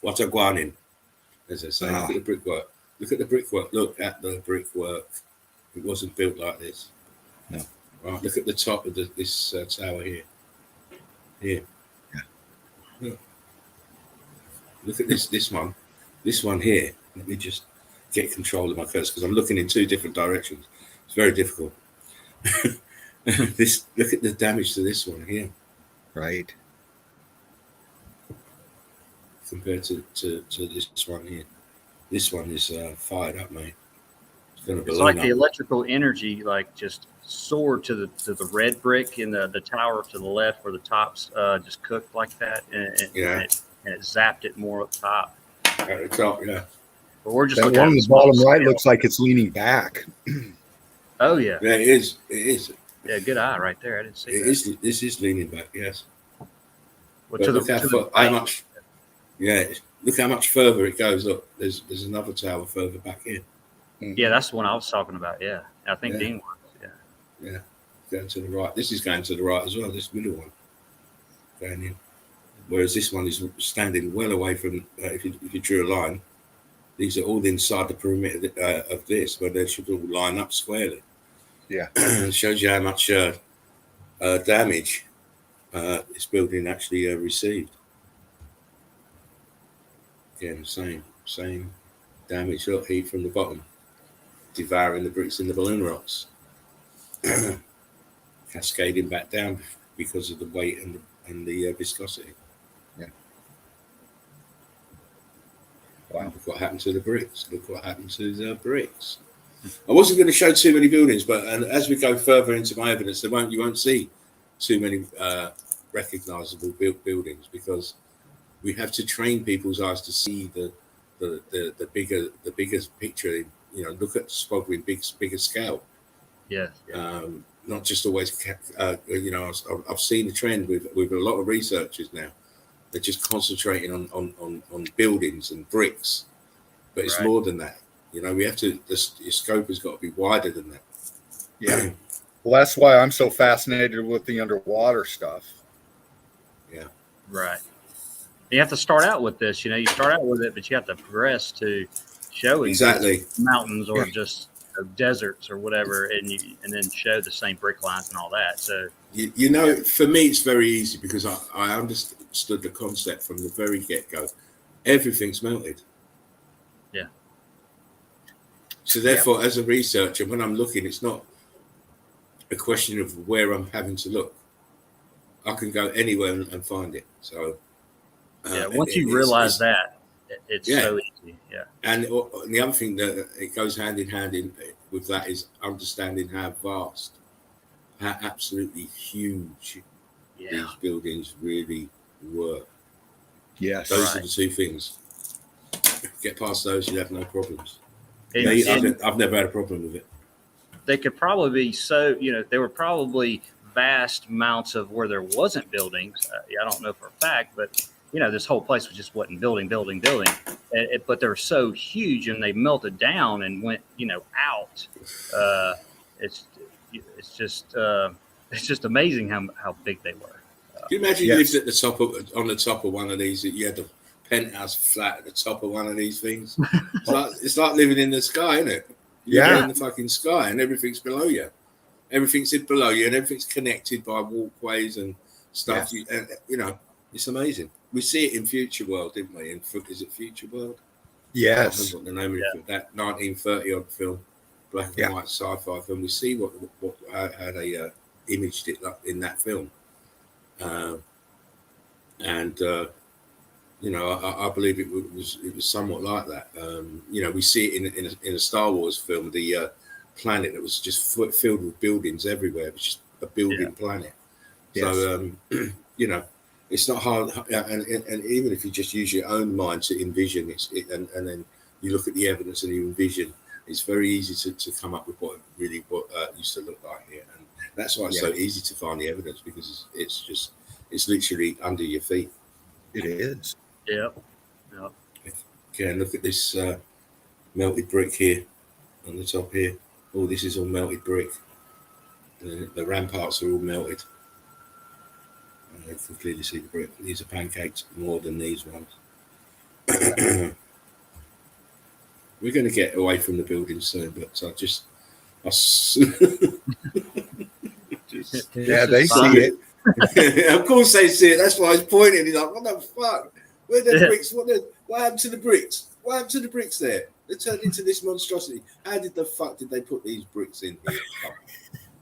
What a guanin. As I say, look at the brickwork. Look at the brickwork. Look at the brickwork. It wasn't built like this. No. Right. Look at the top of this tower here. Here. Yeah. Look at this one. This one here. Let me just get control of my cursor because I'm looking in two different directions. It's very difficult. Look at the damage to this one here. Right. Compared to this one here. This one is fired up, mate. It's like the electrical energy, like just soared to the red brick in the tower to the left, where the tops just cooked like that, and it zapped it more up top. At the top, yeah. But we're just that looking one at on the bottom right looks like it's leaning back. Oh yeah. Yeah, it is. It is. Yeah, good eye right there. I didn't see that. This is leaning back, yes. Well, look how much. Yeah, look how much further it goes up. There's another tower further back here. Yeah, that's the one I was talking about. Yeah, I think Dean was. Yeah, going to the right. This is going to the right as well. This middle one going in, whereas this one is standing well away from. If you drew a line, these are all inside the perimeter of this, where they should all line up squarely. Yeah, it shows you how much damage this building actually received. Again, same damage. Look, heat from the bottom, devouring the bricks in the balloon rocks, cascading back down because of the weight and the viscosity. Yeah. Wow. Look what happened to the bricks. Look what happened to the bricks. I wasn't going to show too many buildings, but as we go further into my evidence, you won't see too many recognizable buildings, because we have to train people's eyes to see the bigger picture. You know, look at Spog in bigger scale. Yeah. Not just always. You know, I've seen the trend with a lot of researchers now. They're just concentrating on buildings and bricks, but it's more than that. You know, we have to. Your scope has got to be wider than that. Yeah. Well, that's why I'm so fascinated with the underwater stuff. Yeah. Right. You have to start out with this. You know, you start out with it, but you have to progress to showing exactly mountains or just deserts or whatever, and then show the same brick lines and all that. So you know, for me, it's very easy because I understood the concept from the very get-go. Everything's melted. Yeah. So therefore, as a researcher, when I'm looking, it's not a question of where I'm having to look. I can go anywhere and find it. So once you realize that, it's so easy. Yeah. And the other thing that it goes hand in hand with that is understanding how vast, how absolutely huge these buildings really were. Yes. Those are the two things. Get past those, you have no problems. I've never had a problem with it. They could probably be there were probably vast amounts of where there wasn't buildings. I don't know for a fact, but this whole place was just wasn't building. But they're so huge and they melted down and went, out. It's just amazing how big they were. Can you imagine you lived at on the top of one of these? You had the penthouse flat at the top of one of these things. It's like living in the sky, isn't it? You're in the fucking sky, and everything's below you. Everything's below you, and everything's connected by walkways and stuff. Yes. It's amazing. We see it in Future World, didn't we? Is it Future World? Yes. I don't know what the name of that 1930 odd film, black and white sci-fi film. We see how they imaged it in that film, I believe it was somewhat like that. We see it in a Star Wars film, the planet that was just filled with buildings everywhere. It was just a building planet. Yes. So it's not hard, and even if you just use your own mind to envision it, and then you look at the evidence and you envision, it's very easy to come up with what used to look like here, and that's why it's so easy to find the evidence, because it's literally under your feet. It is. Yeah. Okay, and look at this melted brick here on the top here. Oh, this is all melted brick. The ramparts are all melted. You can clearly see the brick. These are pancaked more than these ones. We're going to get away from the building soon, but they see it. Of course they see it. That's why I was pointing. He's like, what the fuck? Where the bricks? What happened to the bricks? What happened to the bricks there? They turned into this monstrosity. How did the fuck did they put these bricks in here?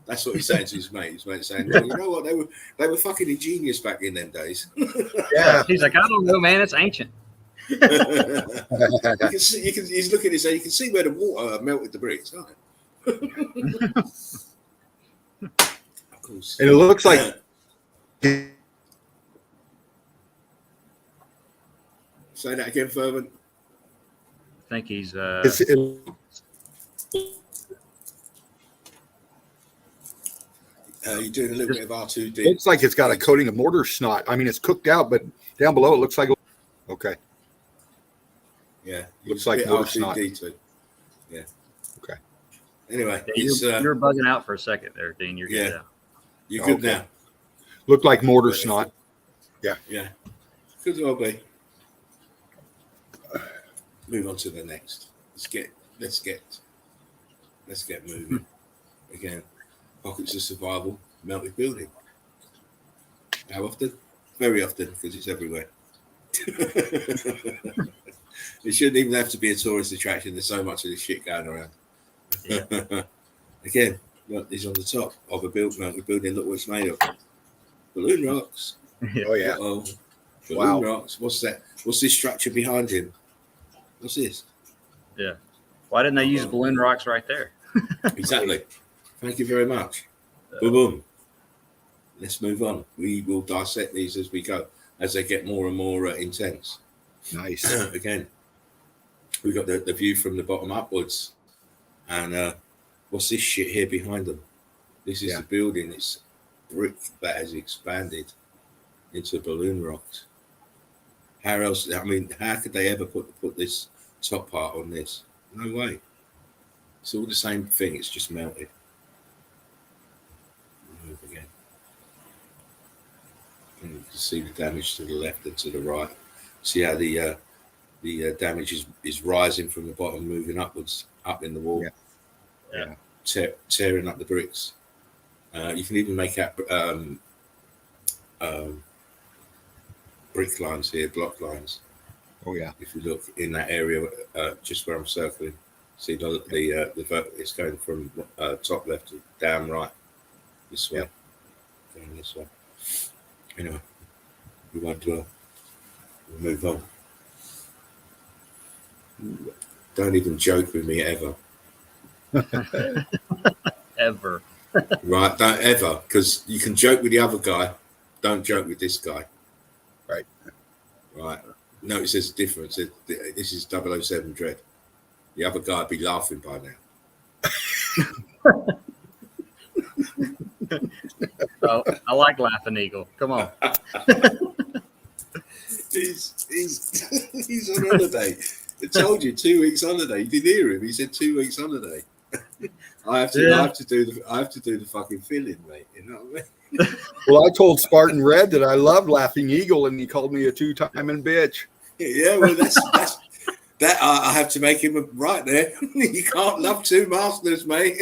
That's what he's saying to his mate. His mate's saying, well, you know what? They were fucking ingenious back in them days. Yeah. He's like, I don't know, man. It's ancient. You can see, he's looking at his, you can see where the water melted the bricks, can't it? Of course. And it looks like say that again, Fervent. I think he's You're doing a little bit of R2D. looks like it's got a coating of mortar snot. I mean, it's cooked out, but down below it looks like okay. Yeah, Looks like mortar snot. too. Yeah. Okay. Anyway, you're bugging out for a second there, Dean. You're good now. You're good Okay. now. Looked like mortar snot. Yeah. Could well be. Move on to the next. Let's get moving. Again, pockets of survival, melted building. How often? Very often, because it's everywhere. It shouldn't even have to be a tourist attraction. There's so much of this shit going around. Yeah. Again, look, he's on the top of a melted building. Look what it's made of. Balloon rocks. Oh yeah. Oh, Wow. balloon rocks. What's that? What's this structure behind him? What's this? Yeah. Why didn't they use balloon rocks right there? Exactly. Thank you very much. Boom, boom. Let's move on. We will dissect these as we go, as they get more and more intense. Nice. Again, we got the view from the bottom upwards. And what's this shit here behind them? This is the building. It's brick that has expanded into balloon rocks. How else? I mean, how could they ever put this top part on this? No way. It's all the same thing. It's just melted. Move again. And you can see the damage to the left and to the right. See how the damage is rising from the bottom, moving upwards, up in the wall. Yeah. Tearing up the bricks. You can even make out brick lines here, block lines. Oh yeah. If you look in that area, just where I'm circling, see the it's going from top left to down right, this way, going this way. Anyway, we won't dwell. We'll move on. Don't even joke with me ever. Ever. Right, don't ever, because you can joke with the other guy. Don't joke with this guy. Right. Notice there's a difference. This is 007 Dread. The other guy would be laughing by now. Oh, I like Laughing Eagle. Come on. He's on holiday. I told you 2 weeks holiday. You didn't hear him. He said 2 weeks holiday. I have to do the fucking filling, mate. You know what I mean? Well, I told Spartan Red that I loved Laughing Eagle, and he called me a two-timing bitch. Yeah, well, that's that. I have to make him right there. You can't love two masters, mate.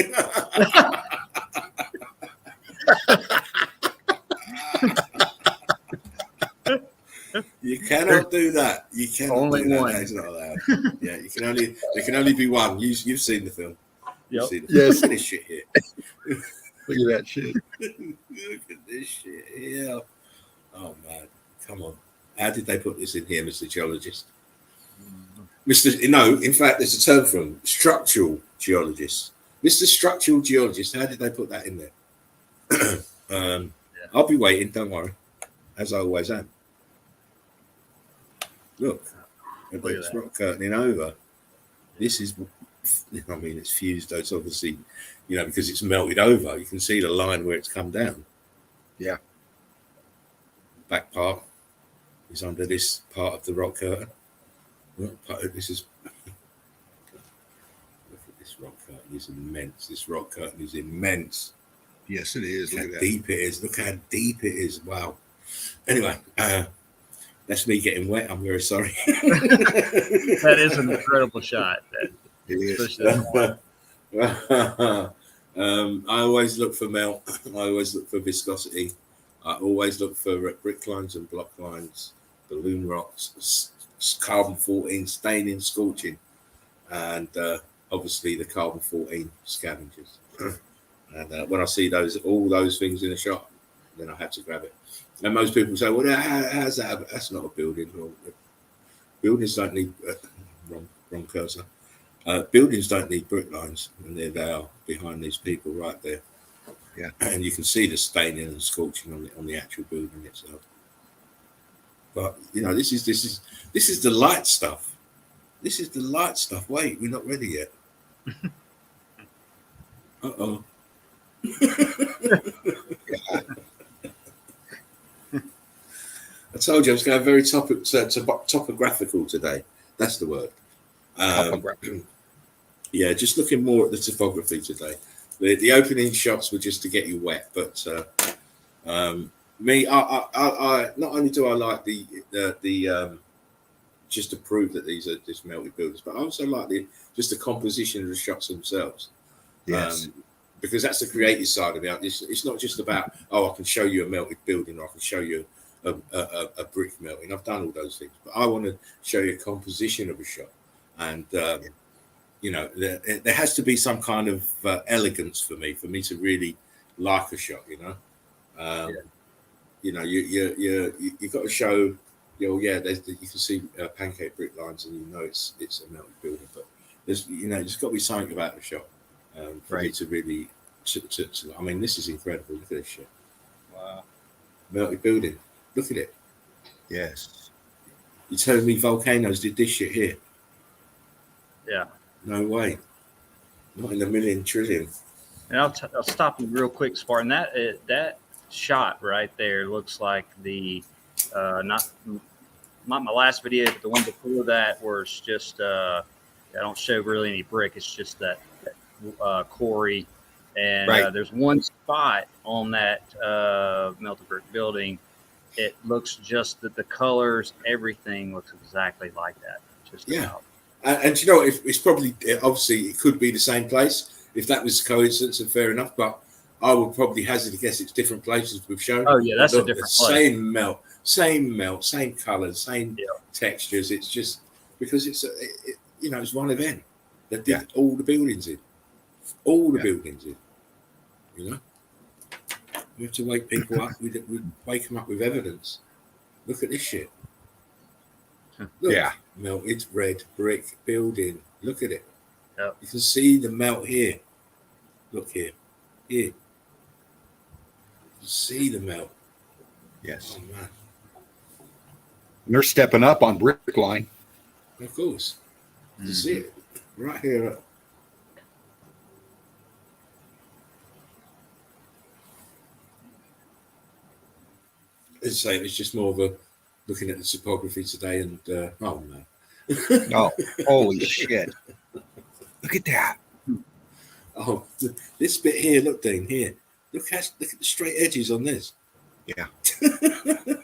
You cannot do that. You cannot only do that. one. That is not allowed. Yeah, there can only be one. You've seen the film. Yep. Yes. Look at this shit here. Look at that shit. Look at this shit here. Oh man, come on. How did they put this in here, Mr. Geologist? No, in fact, there's a term for them, structural geologist. Mr. Structural Geologist, how did they put that in there? I'll be waiting, don't worry, as I always am. Look, it's rock curtaining over. This is, I mean, it's fused, though. It's obviously, because it's melted over. You can see the line where it's come down. Yeah. Back part is under this part of the rock curtain. Look at this rock curtain is immense. This rock curtain is immense. Yes, it is. Look how deep it is. Look how deep it is. Wow. Anyway, that's me getting wet. I'm very sorry. That is an incredible shot. It is. I always look for melt. I always look for viscosity. I always look for brick lines and block lines, balloon rocks, carbon 14, staining, scorching. and obviously the carbon-14 scavengers. And when I see all those things in a shop, then I have to grab it. And most people say, "Well, how's that? That's not a building." Well, buildings don't need wrong cursor. Buildings don't need brick lines, and there they are behind these people right there. Yeah, and you can see the staining and scorching on the actual building itself. But this is the light stuff. This is the light stuff. Wait, we're not ready yet. Uh-oh. I told you I was going very topographical today. That's the word. Yeah, just looking more at the topography today. The opening shots were just to get you wet, but me, I not only do I like the just to prove that these are just melted buildings, but I also like the composition of the shots themselves. Yes. Because that's the creative side of it. It's not just about, I can show you a melted building, or I can show you a brick melting. I've done all those things, but I want to show you a composition of a shot. And, there has to be some kind of elegance for me to really like a shot, You've got to show, you can see pancake brick lines and it's a melted building, but there's got to be something about the shot. For me to really, I mean, this is incredible. Look at this shit. Wow. Melted building. Look at it. Yes. You're telling me volcanoes did this shit here? Yeah. No way. Not in a million trillion. And I'll stop you real quick, Spartan. That shot right there looks like the not my last video, but the one before that was just I don't show really any brick. It's just that quarry, and there's one spot on that melted brick building. It looks just that the colors, everything looks exactly like that. Just about. And it's probably, obviously it could be the same place. If that was a coincidence, and fair enough, but I would probably hazard to guess it's different places we've shown. Oh yeah, that's a different place. Same melt, same colors, same textures. It's just because it's one event that did all the buildings in. All the buildings in, We have to wake people up. We wake them up with evidence. Look at this shit. Look, melted red brick building. Look at it. Yep. You can see the melt here. Look here. Here. You can see the melt. Yes. Oh, man. And they're stepping up on brick line. Of course. You can see it right here. As I say, it's just more of a looking at the topography today, and oh man, oh holy shit! Look at that. Oh, this bit here. Look, Dean. Here, look at the straight edges on this. Yeah,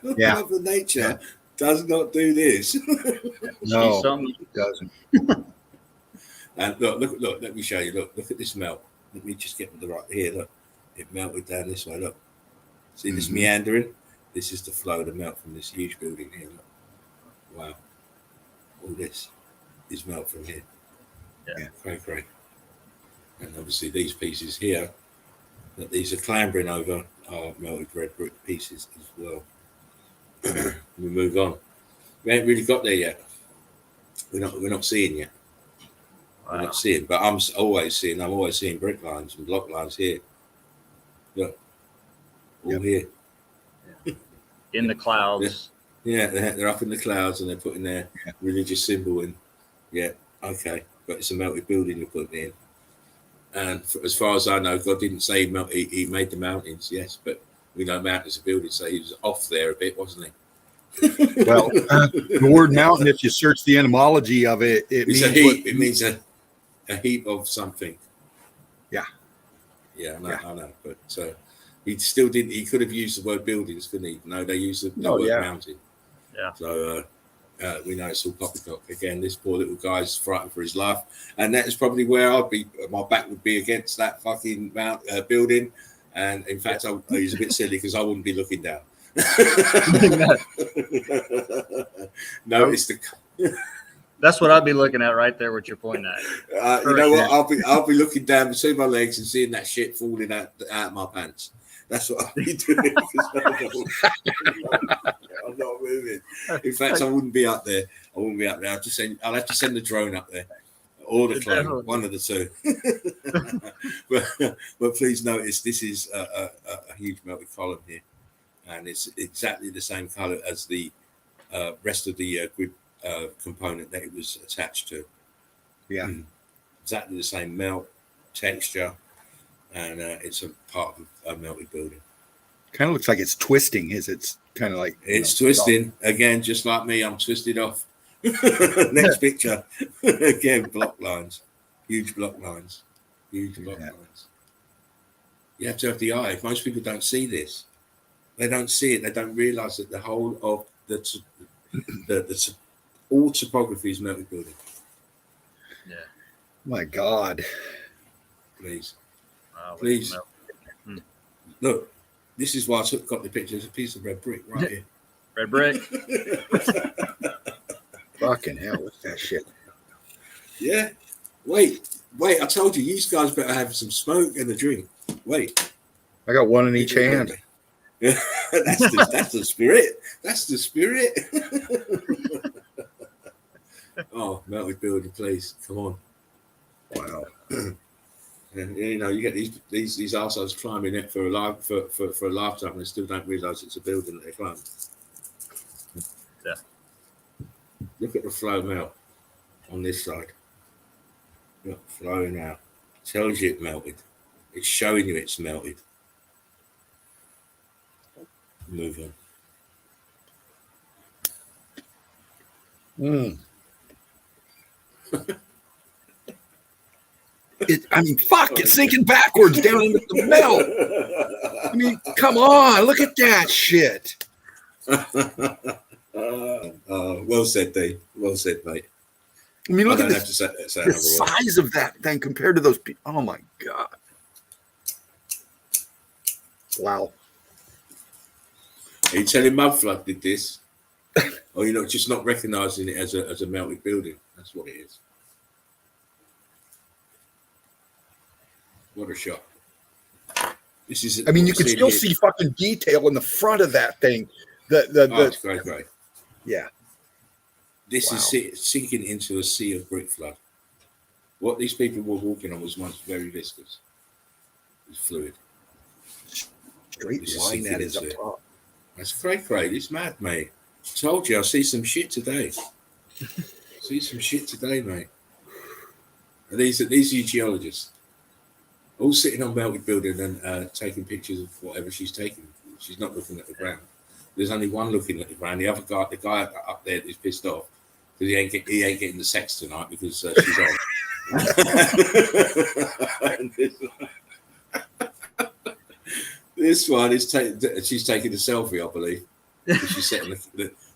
Mother Nature does not do this. No, it doesn't. And look. Let me show you. Look at this melt. Let me just get the right here. Look, it melted down this way. Look, see this meandering. This is the flow of the melt from this huge building here. Look. Wow. All this is melt from here. Yeah. Great. And obviously these pieces here, that these are clambering over, are melted red brick pieces as well. We move on. We ain't really got there yet. We're not seeing yet. Wow. We're not seeing, but I'm always seeing brick lines and block lines here. Look. All here. In the clouds. Yeah, they're up in the clouds and they're putting their religious symbol in. Yeah, okay. But it's a melted building you're putting in. And as far as I know, God didn't say he made the mountains, yes, but we know mountains are buildings, so he was off there a bit, wasn't he? Well, the word mountain, if you search the etymology of it, it's a heap. It means a heap of something. Yeah. Yeah, I know. But he still didn't. He could have used the word buildings, couldn't he? No, they used the word mountain. Yeah. So we know it's all poppycock. Again, this poor little guy's frightened for his life, and that is probably where I'd be. My back would be against that fucking building, and in fact, he's a bit silly because I wouldn't be looking down. No, it's the. That's what I'd be looking at right there. What you're pointing at. You know what? I'll be looking down between my legs and seeing that shit falling out of my pants. That's what I'll be doing. I'm not moving. In fact, I wouldn't be up there. I'll have to send the drone up there, or the clone, one of the two. but please notice this is a huge melted column here, and it's exactly the same color as the rest of the grid component that it was attached to. Yeah, exactly the same melt texture, and it's a part of a melted building. Kind of looks like it's twisting. It's kind of like it's twisting again, just like me. I'm twisted off. Next picture again. Block lines, huge block lines, huge block lines. You have to have the eye. Most people don't see this. They don't see it. They don't realize that the whole of the all topography is melted building. Yeah. My God. Please. Wow, Please. Look, this is why I got the picture. There's a piece of red brick right here. Red brick. Fucking hell, what's that shit? Yeah. Wait. I told you, you guys better have some smoke and a drink. Wait. I got one in each hand. Yeah, that's the spirit. That's the spirit. Oh, melted building, please. Come on. Wow. And you know, you get these arseholes climbing it for a lifetime and they still don't realise it's a building that they climbed. Yeah. Look at the flow melt on this side. Look, flowing out. Tells you it melted. It's showing you it's melted. Move on. Fuck, it's sinking backwards down into the melt. I mean, come on, look at that shit. Well said, Dave. Well said, mate. I mean, look at the size of that thing compared to those people. Oh my God. Wow. Are you telling Mudflood did this? Or you're just not recognizing it as a melted building? That's what it is. What a shot. This is. I mean, you can still see fucking detail in the front of that thing. It's great. Yeah. This is sinking into a sea of brick flood. What these people were walking on was once very viscous. It was fluid. Straight line that is up top. That's cray. It's mad, mate. Told you, I see some shit today. Mate. And these are geologists. All sitting on melted building and taking pictures of whatever she's taking. She's not looking at the ground. There's only one looking at the ground. The other guy, the guy up there is pissed off because he ain't getting the sex tonight because she's on. This one is she's taking a selfie, I believe.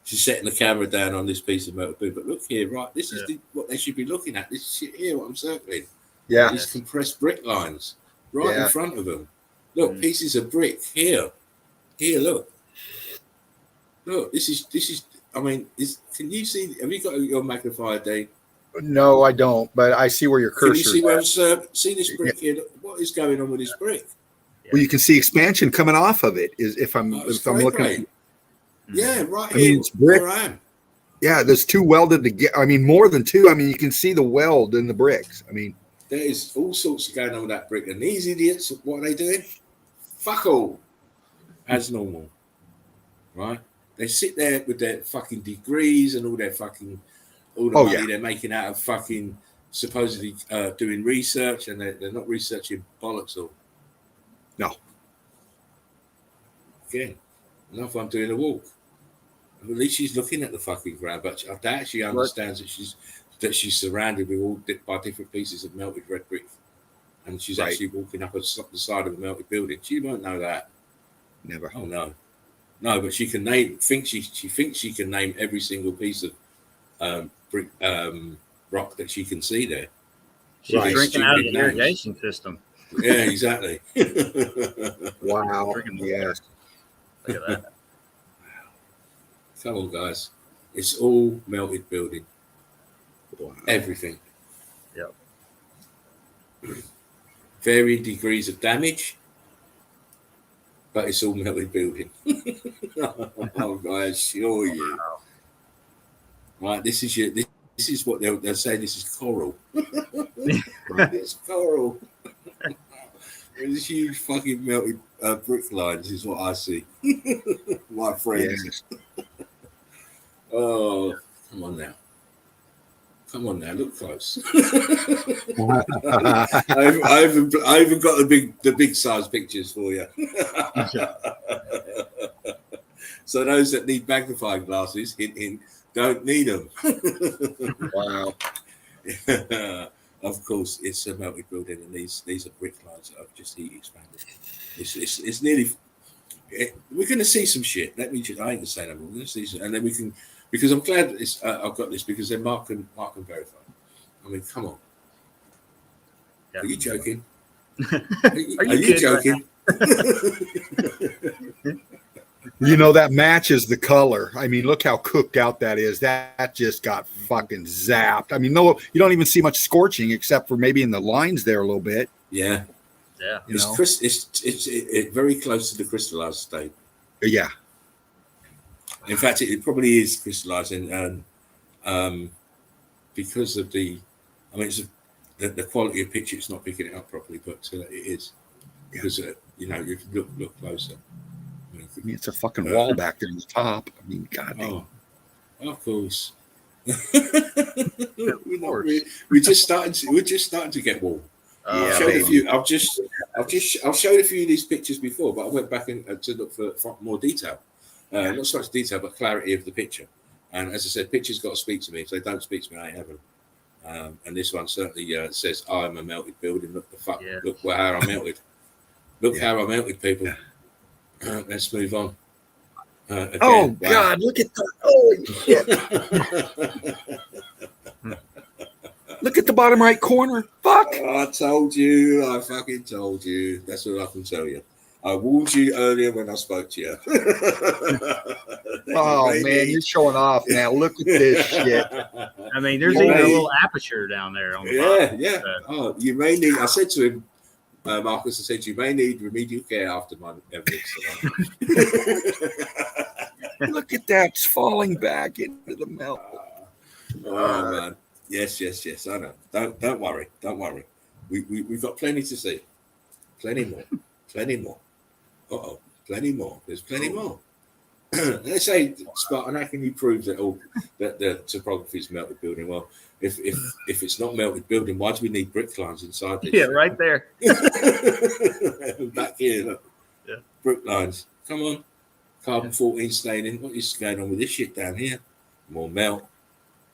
She's setting the camera down on this piece of melted building. But look here, right? This is what they should be looking at. This shit here, what I'm circling. Yeah. These compressed brick lines right in front of them. Look, pieces of brick here. Here, look. Look, this is. I mean, can you see? Have you got your magnifier, Dave? No, I don't. But I see where your cursor. Can you see where I'm see this brick here? Look, what is going on with this brick? Well, you can see expansion coming off of it. Is if I'm looking. At, yeah, right here. It's brick. Where I am. Yeah, there's two welded together. I mean, more than two. I mean, you can see the weld in the bricks. I mean, there is all sorts of going on with that brick, and these idiots, what are they doing? Fuck all, as normal, right? They sit there with their fucking degrees and all their fucking money they're making out of fucking supposedly doing research, and they're not researching bollocks all. No. Again, enough I'm doing a walk. At least she's looking at the fucking ground, but I doubt she understands that she's surrounded with by different pieces of melted red brick, and she's actually walking up the side of a melted building. She won't know that. Never. Oh no, but she can name. She thinks she can name every single piece of brick rock that she can see there. She's drinking out of the irrigation system. Yeah, exactly. Wow. Yes. Look at that. Come on, guys. It's all melted building. Wow. Everything. Yep. Varying degrees of damage, but it's all melted building. I assure you. Wow. Right, this is what they'll say. This is coral. Right, it's coral. There's huge fucking melted brick lines. Is what I see. My friends. Yes. Oh, come on now. Come on now, look close. I even got the big size pictures for you. So those that need magnifying glasses, hint, hint, don't need them. Wow. Of course, it's a melted building, and these are brick lines that have just heat expanded. It's nearly. We're going to see some shit. Let me just. I ain't gonna say that. We're going to see some, and then we can. Because I'm glad I've got this because then Mark can verify. I mean, come on. Yeah. Are you joking? Are you joking? You know, that matches the color. I mean, look how cooked out that is. That just got fucking zapped. I mean, no, you don't even see much scorching except for maybe in the lines there a little bit. Yeah. Yeah. It's very close to the crystallized state. Yeah. In fact, it probably is crystallizing, and because of the quality of picture, it's not picking it up properly, but it is because you can look closer. I mean, it's a fucking wall back there in the top. I mean, God damn. Oh, of course. Of course. We're just starting to get wall. Yeah, I've showed a few of these pictures before, but I went back to look for more detail. Not so much detail, but clarity of the picture. And as I said, pictures got to speak to me. If they don't speak to me, I ain't having them. And this one certainly says, "I'm a melted building. Look the fuck! Yeah. Look how I melted. Look how I melted, people." Let's move on. Again, wow. God! Look at that! Holy shit! Look at the bottom right corner. Fuck! I told you. I fucking told you. That's what I can tell you. I warned you earlier when I spoke to you. Oh man, you're showing off now. Look at this shit. I mean, there's even a little aperture down there on the bottom. Yeah. Oh, you may need. I said to him, Marcus, I said you may need remedial care after my evidence. Look at that, it's falling back into the melt. Oh man, yes. I know. Don't worry. We've got plenty to see. Plenty more. Plenty more. There's plenty more. They say, Spartan, how can you prove that the topography is melted building? Well, if it's not melted building, why do we need brick lines inside this? Yeah, right there. Back here, look. Yeah. Brick lines. Come on. Carbon 14 staining. What is going on with this shit down here? More melt.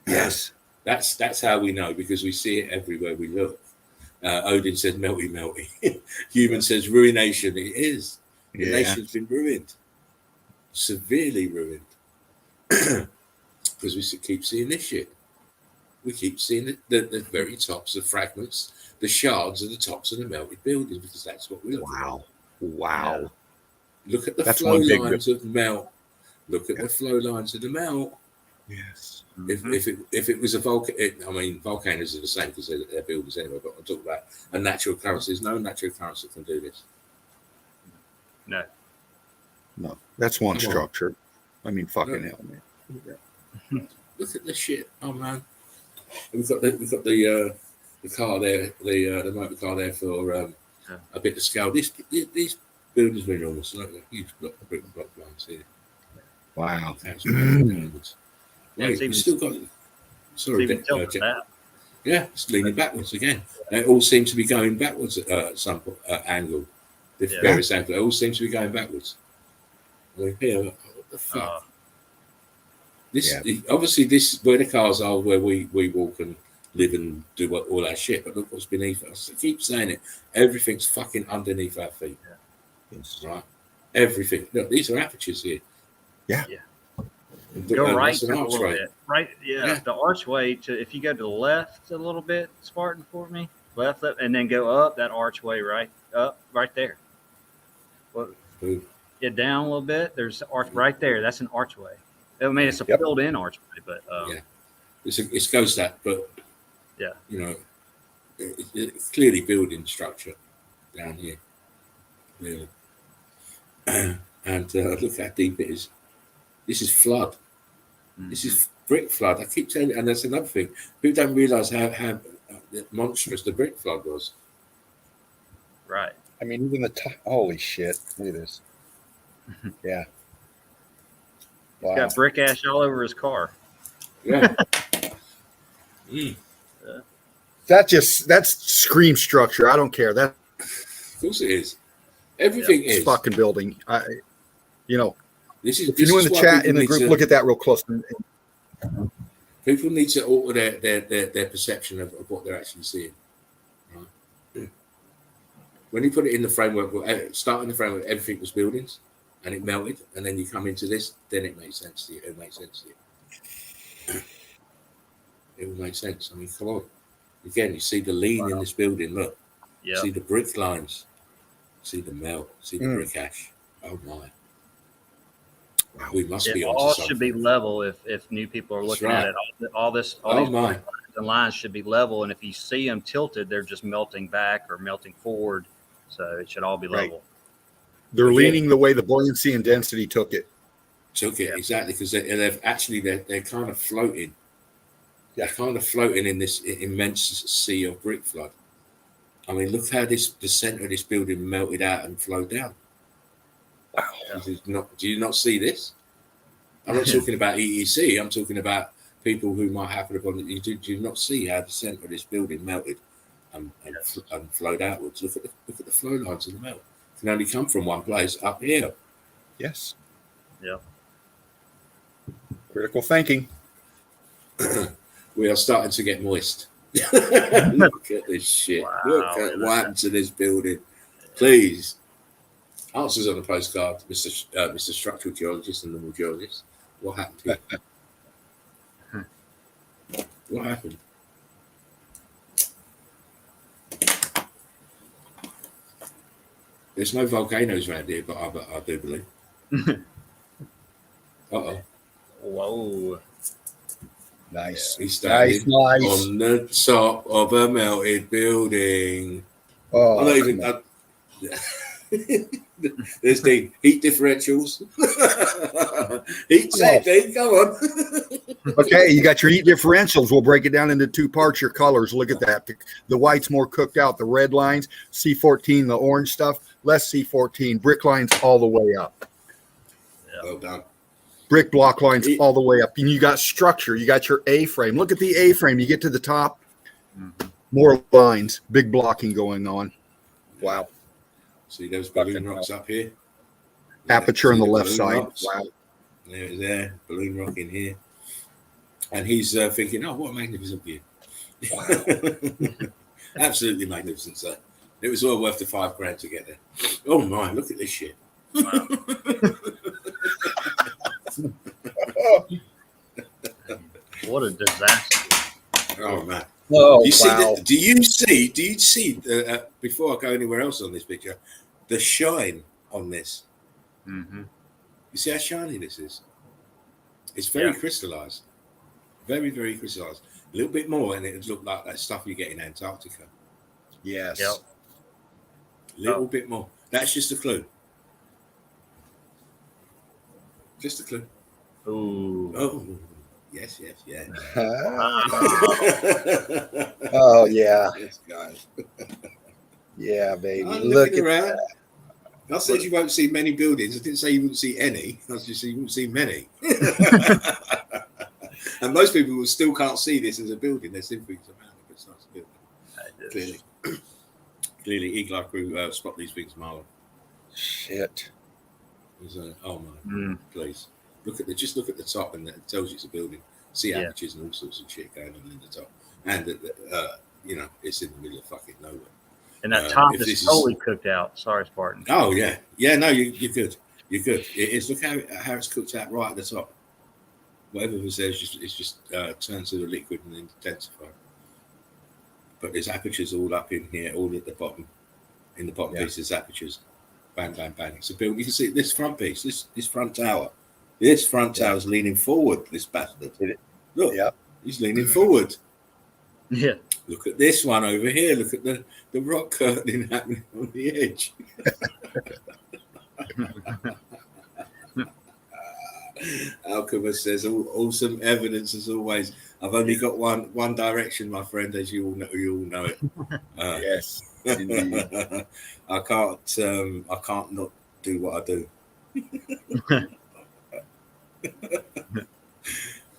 Yes. That's how we know, because we see it everywhere we look. Odin says melty. Human says ruination. It is. The nation's been ruined. Severely ruined. Because we keep seeing this shit. We keep seeing the very tops of fragments, the shards of the tops of the melted buildings, because that's what we look at. Wow. Yeah. Look at the flow lines of melt. Look at the flow lines of the melt. Yes. If it was a volcano, volcanoes are the same because they're buildings anyway, but I'm talking about a natural occurrence. There's no natural occurrence that can do this. No. That's one structure. I mean, fucking hell, man. Yeah. Look at this shit. Oh man. We've got the car there, the motor car there for a bit of scale. These buildings are enormous. Like a huge block lines here. Wow. We've still got. Sorry, that. Yeah, it's leaning backwards again. It all seems to be going backwards at some angle. The various angles, it all seems to be going backwards. Here, what the fuck? Obviously, this where the cars are, where we walk and live and do all that shit. But look what's beneath us. I keep saying it. Everything's fucking underneath our feet. Yes. Right. Everything. Look, these are apertures here. Yeah. Go right a little bit. Right. Yeah. The archway if you go to the left a little bit, Spartan, for me, left, and then go up that archway right there. Well, get down a little bit. There's arch right there. That's an archway. I mean, it's a filled-in archway, but It's ghost that, but Yeah. you know, it's clearly building structure down here. Really. And look how deep it is. This is flood. This is brick flood. I keep telling you, and that's another thing. People don't realise how monstrous the brick flood was. Right. I mean, even the top. Holy shit! Look at this. Yeah. He's got brick ash all over his car. Yeah. That's scream structure. I don't care. That Of course it is. Everything is fucking building. This is. If you're in the chat in the group, look at that real close. People need to alter their perception of what they're actually seeing. Right? When you put it in the framework, start in the framework, everything was buildings, and it melted, and then you come into this, then it makes sense to you. It makes sense to you. It will make sense. I mean, come on. Again, you see the lean in this building. Look. Yeah. See the brick lines. See the melt. See the brick ash. Oh my. Wow, we must be onto all something. should be level if new people are looking at it. All these lines should be level, and if you see them tilted, they're just melting back or melting forward. So it should all be level. They're leaning the way the buoyancy and density took it. Exactly, because they're kind of floating. They're kind of floating in this immense sea of brick flood. I mean, look how the center of this building melted out and flowed down. Wow. Do you not see this? I'm not talking about EEC. I'm talking about people who might happen upon it. Do you not see how the center of this building melted and flowed outwards? Look at the flow lines of the melt. It can only come from one place up here. Yes. Yeah. Critical thinking. We are starting to get moist. Look at this shit. Wow, look at what happened to this building. Please. Answers on the postcard, Mr. Structural Geologist and Normal Geologist. What happened here? What happened? There's no volcanoes around here, but I do believe. Uh-oh. Whoa. Nice. He's standing nice. on the top of a melted building. Oh, I'm not even... There's the heat differentials. Heat safety, come on. Okay, you got your heat differentials. We'll break it down into two parts. Your colors. Look at that. The white's more cooked out. The red lines, C14, the orange stuff, less C14. Brick lines all the way up. Yeah. Well done. Brick block lines all the way up. And you got structure. You got your A-frame. Look at the A-frame. You get to the top, more lines, big blocking going on. Wow. See those balloon rocks up here? Aperture on the left side. Rocks. Wow. There, balloon rock in here. And he's thinking, oh, what a magnificent view. Wow. Absolutely magnificent, sir. It was all worth the $5,000 to get there. Oh my, look at this shit. Wow. What a disaster. Oh man. Oh, Do you see before I go anywhere else on this picture, the shine on this? Mm-hmm. You see how shiny this is? It's very crystallized. Very, very crystallized. A little bit more and it would look like that stuff you get in Antarctica. Yes. Yep. A little bit more. That's just a clue. Just a clue. Ooh. Oh, yes. Oh, yeah. Yes, guys. Yeah, baby. I'm Look looking at around. that. I said you won't see many buildings. I didn't say you wouldn't see any. I just said you wouldn't see many. And most people still can't see this as a building. They're simply around it, but it's not a building. Clearly, Eagle Eye Crew spot these things a mile. Shit. Oh my! Please look at the top, and it tells you it's a building. See apertures and all sorts of shit going on in the top, and it's in the middle of fucking nowhere. And that top is totally cooked out. Sorry, Spartan. Oh yeah. No, you're good. You're good. It is. Look how it's cooked out right at the top. Whatever was there is just turned to the liquid and intensified. But there's apertures all up in here, all at the bottom. In the bottom piece, there's apertures. Bang, bang, bang. It's a building. You can see this front piece, this front tower. This front tower is leaning forward. This bastard. Look. Yep. He's leaning forward. Yeah. Look at this one over here. Look at the rock curtain happening on the edge. Alchemist says, awesome evidence as always. I've only got one direction, my friend, as you all know it. Yes, indeed. I can't not do what I do.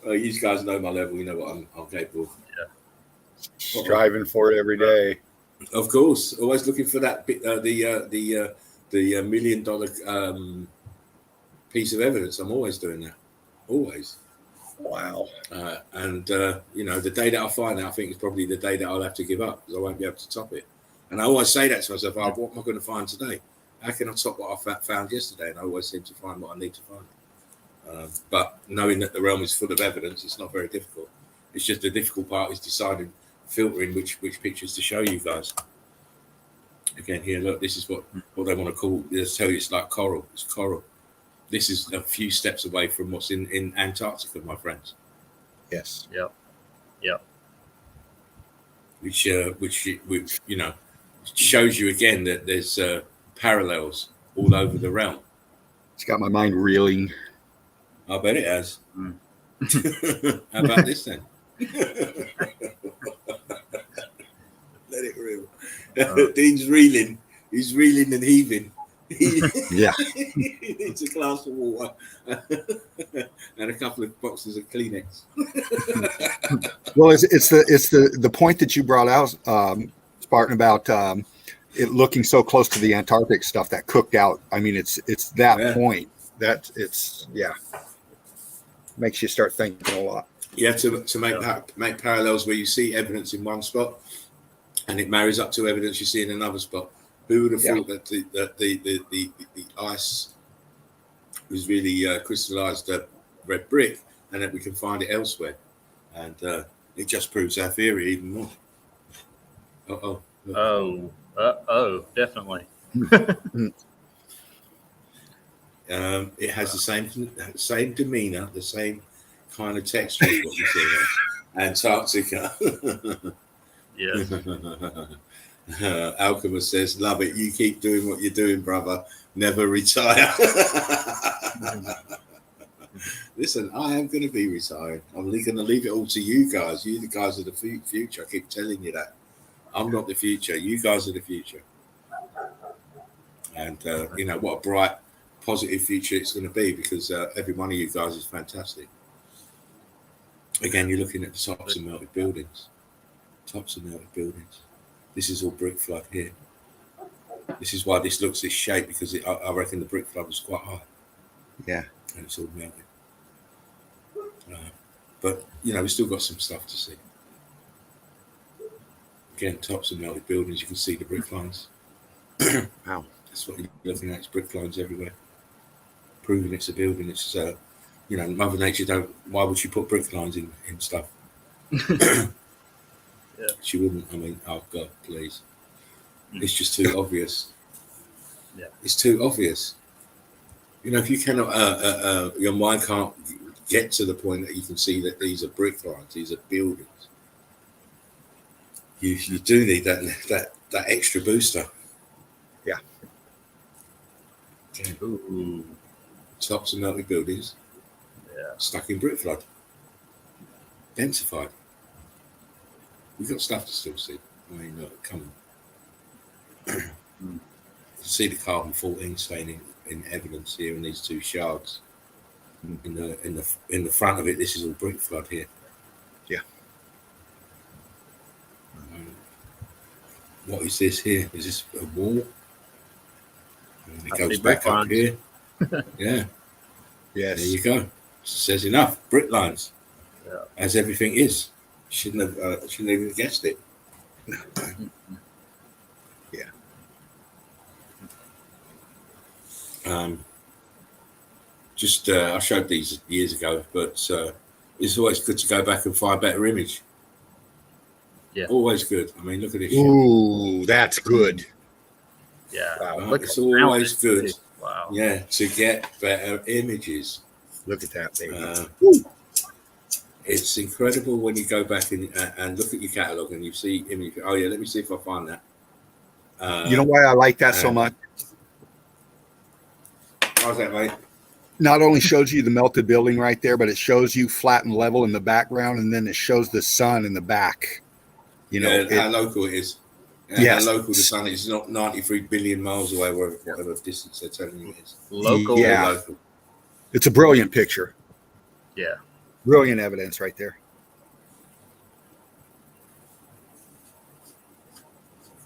Well, you guys know my level. You know what I'm capable of. Yeah. Striving for it every day. Of course, always looking for that the $1 million piece of evidence. I'm always doing that. Always. Wow. And the day that I find that, I think it's probably the day that I'll have to give up because I won't be able to top it. And I always say that to myself, what am I going to find today? How can I top what I found yesterday? And I always seem to find what I need to find. But knowing that the realm is full of evidence, it's not very difficult. It's just the difficult part is deciding, filtering which pictures to show you guys. Again, here, look, this is what they want to call. They'll tell you it's like coral. It's coral. This is a few steps away from what's in Antarctica, my friends. Yes. Yep. Which shows you again that there's parallels all over the realm. It's got my mind reeling. I bet it has. How about this then? Let it reel. Dean's reeling. He's reeling and heaving. Yeah. He needs a glass of water and a couple of boxes of Kleenex. Well, it's the point that you brought out, Spartan, about it looking so close to the Antarctic stuff that cooked out. I mean, it's that point that makes you start thinking a lot. You have to make parallels where you see evidence in one spot and it marries up to evidence you see in another spot. Who would have thought that the ice was really crystallized red brick, and that we can find it elsewhere, and it just proves our theory even more. Definitely. It has the same demeanor, the same kind of texture as what you see there. Antarctica. Yes. Alchemist says, love it. You keep doing what you're doing, brother. Never retire. Listen, I am going to be retired. I'm going to leave it all to you guys. You the guys of the future. I keep telling you that. I'm not the future. You guys are the future. And, what a bright, positive future it's going to be because every one of you guys is fantastic. Again, you're looking at the tops of melted buildings. This is all brick flood here. This is why this looks this shape because I reckon the brick flood was quite high. Yeah. And it's all melted. But, we've still got some stuff to see. Again, tops of melted buildings, you can see the brick lines. Wow. That's what you're looking at, it's brick lines everywhere. Proving it's a building. It's, Mother Nature why would she put brick lines in stuff? Yeah. She wouldn't. I mean, oh God, please. It's just too obvious. Yeah. It's too obvious. If you cannot, your mind can't get to the point that you can see that these are brick lines, these are buildings. You do need that extra booster. Yeah. Okay. Ooh. Tops of melted buildings. Yeah. Stuck in brick flood. Densified. We've got stuff to still see. I mean, look, come on. You see the carbon-14 staining in evidence here in these two shards. In the front of it, this is all brick flood here. Yeah. What is this here? Is this a wall? And it goes back up here. Yeah. Yes. There you go. Says enough. Brick lines. Yeah. As everything is. Shouldn't even guessed it. Yeah. I showed these years ago, but it's always good to go back and find a better image. Yeah. Always good. I mean, look at this. Ooh, that's good. Yeah. Wow. It's always good. Wow. Yeah, to get better images. Look at that, baby. It's incredible when you go back and look at your catalogue and you see image. Oh yeah, let me see if I find that. You know why I like that so much? How's that, mate? Not only shows you the melted building right there, but it shows you flat and level in the background, and then it shows the sun in the back. You know, how local it is. Yes. How local the sun is, not 93 billion miles away, whatever distance they're telling you it is. Local. Yeah. Local. It's a brilliant picture. Yeah. Brilliant evidence right there.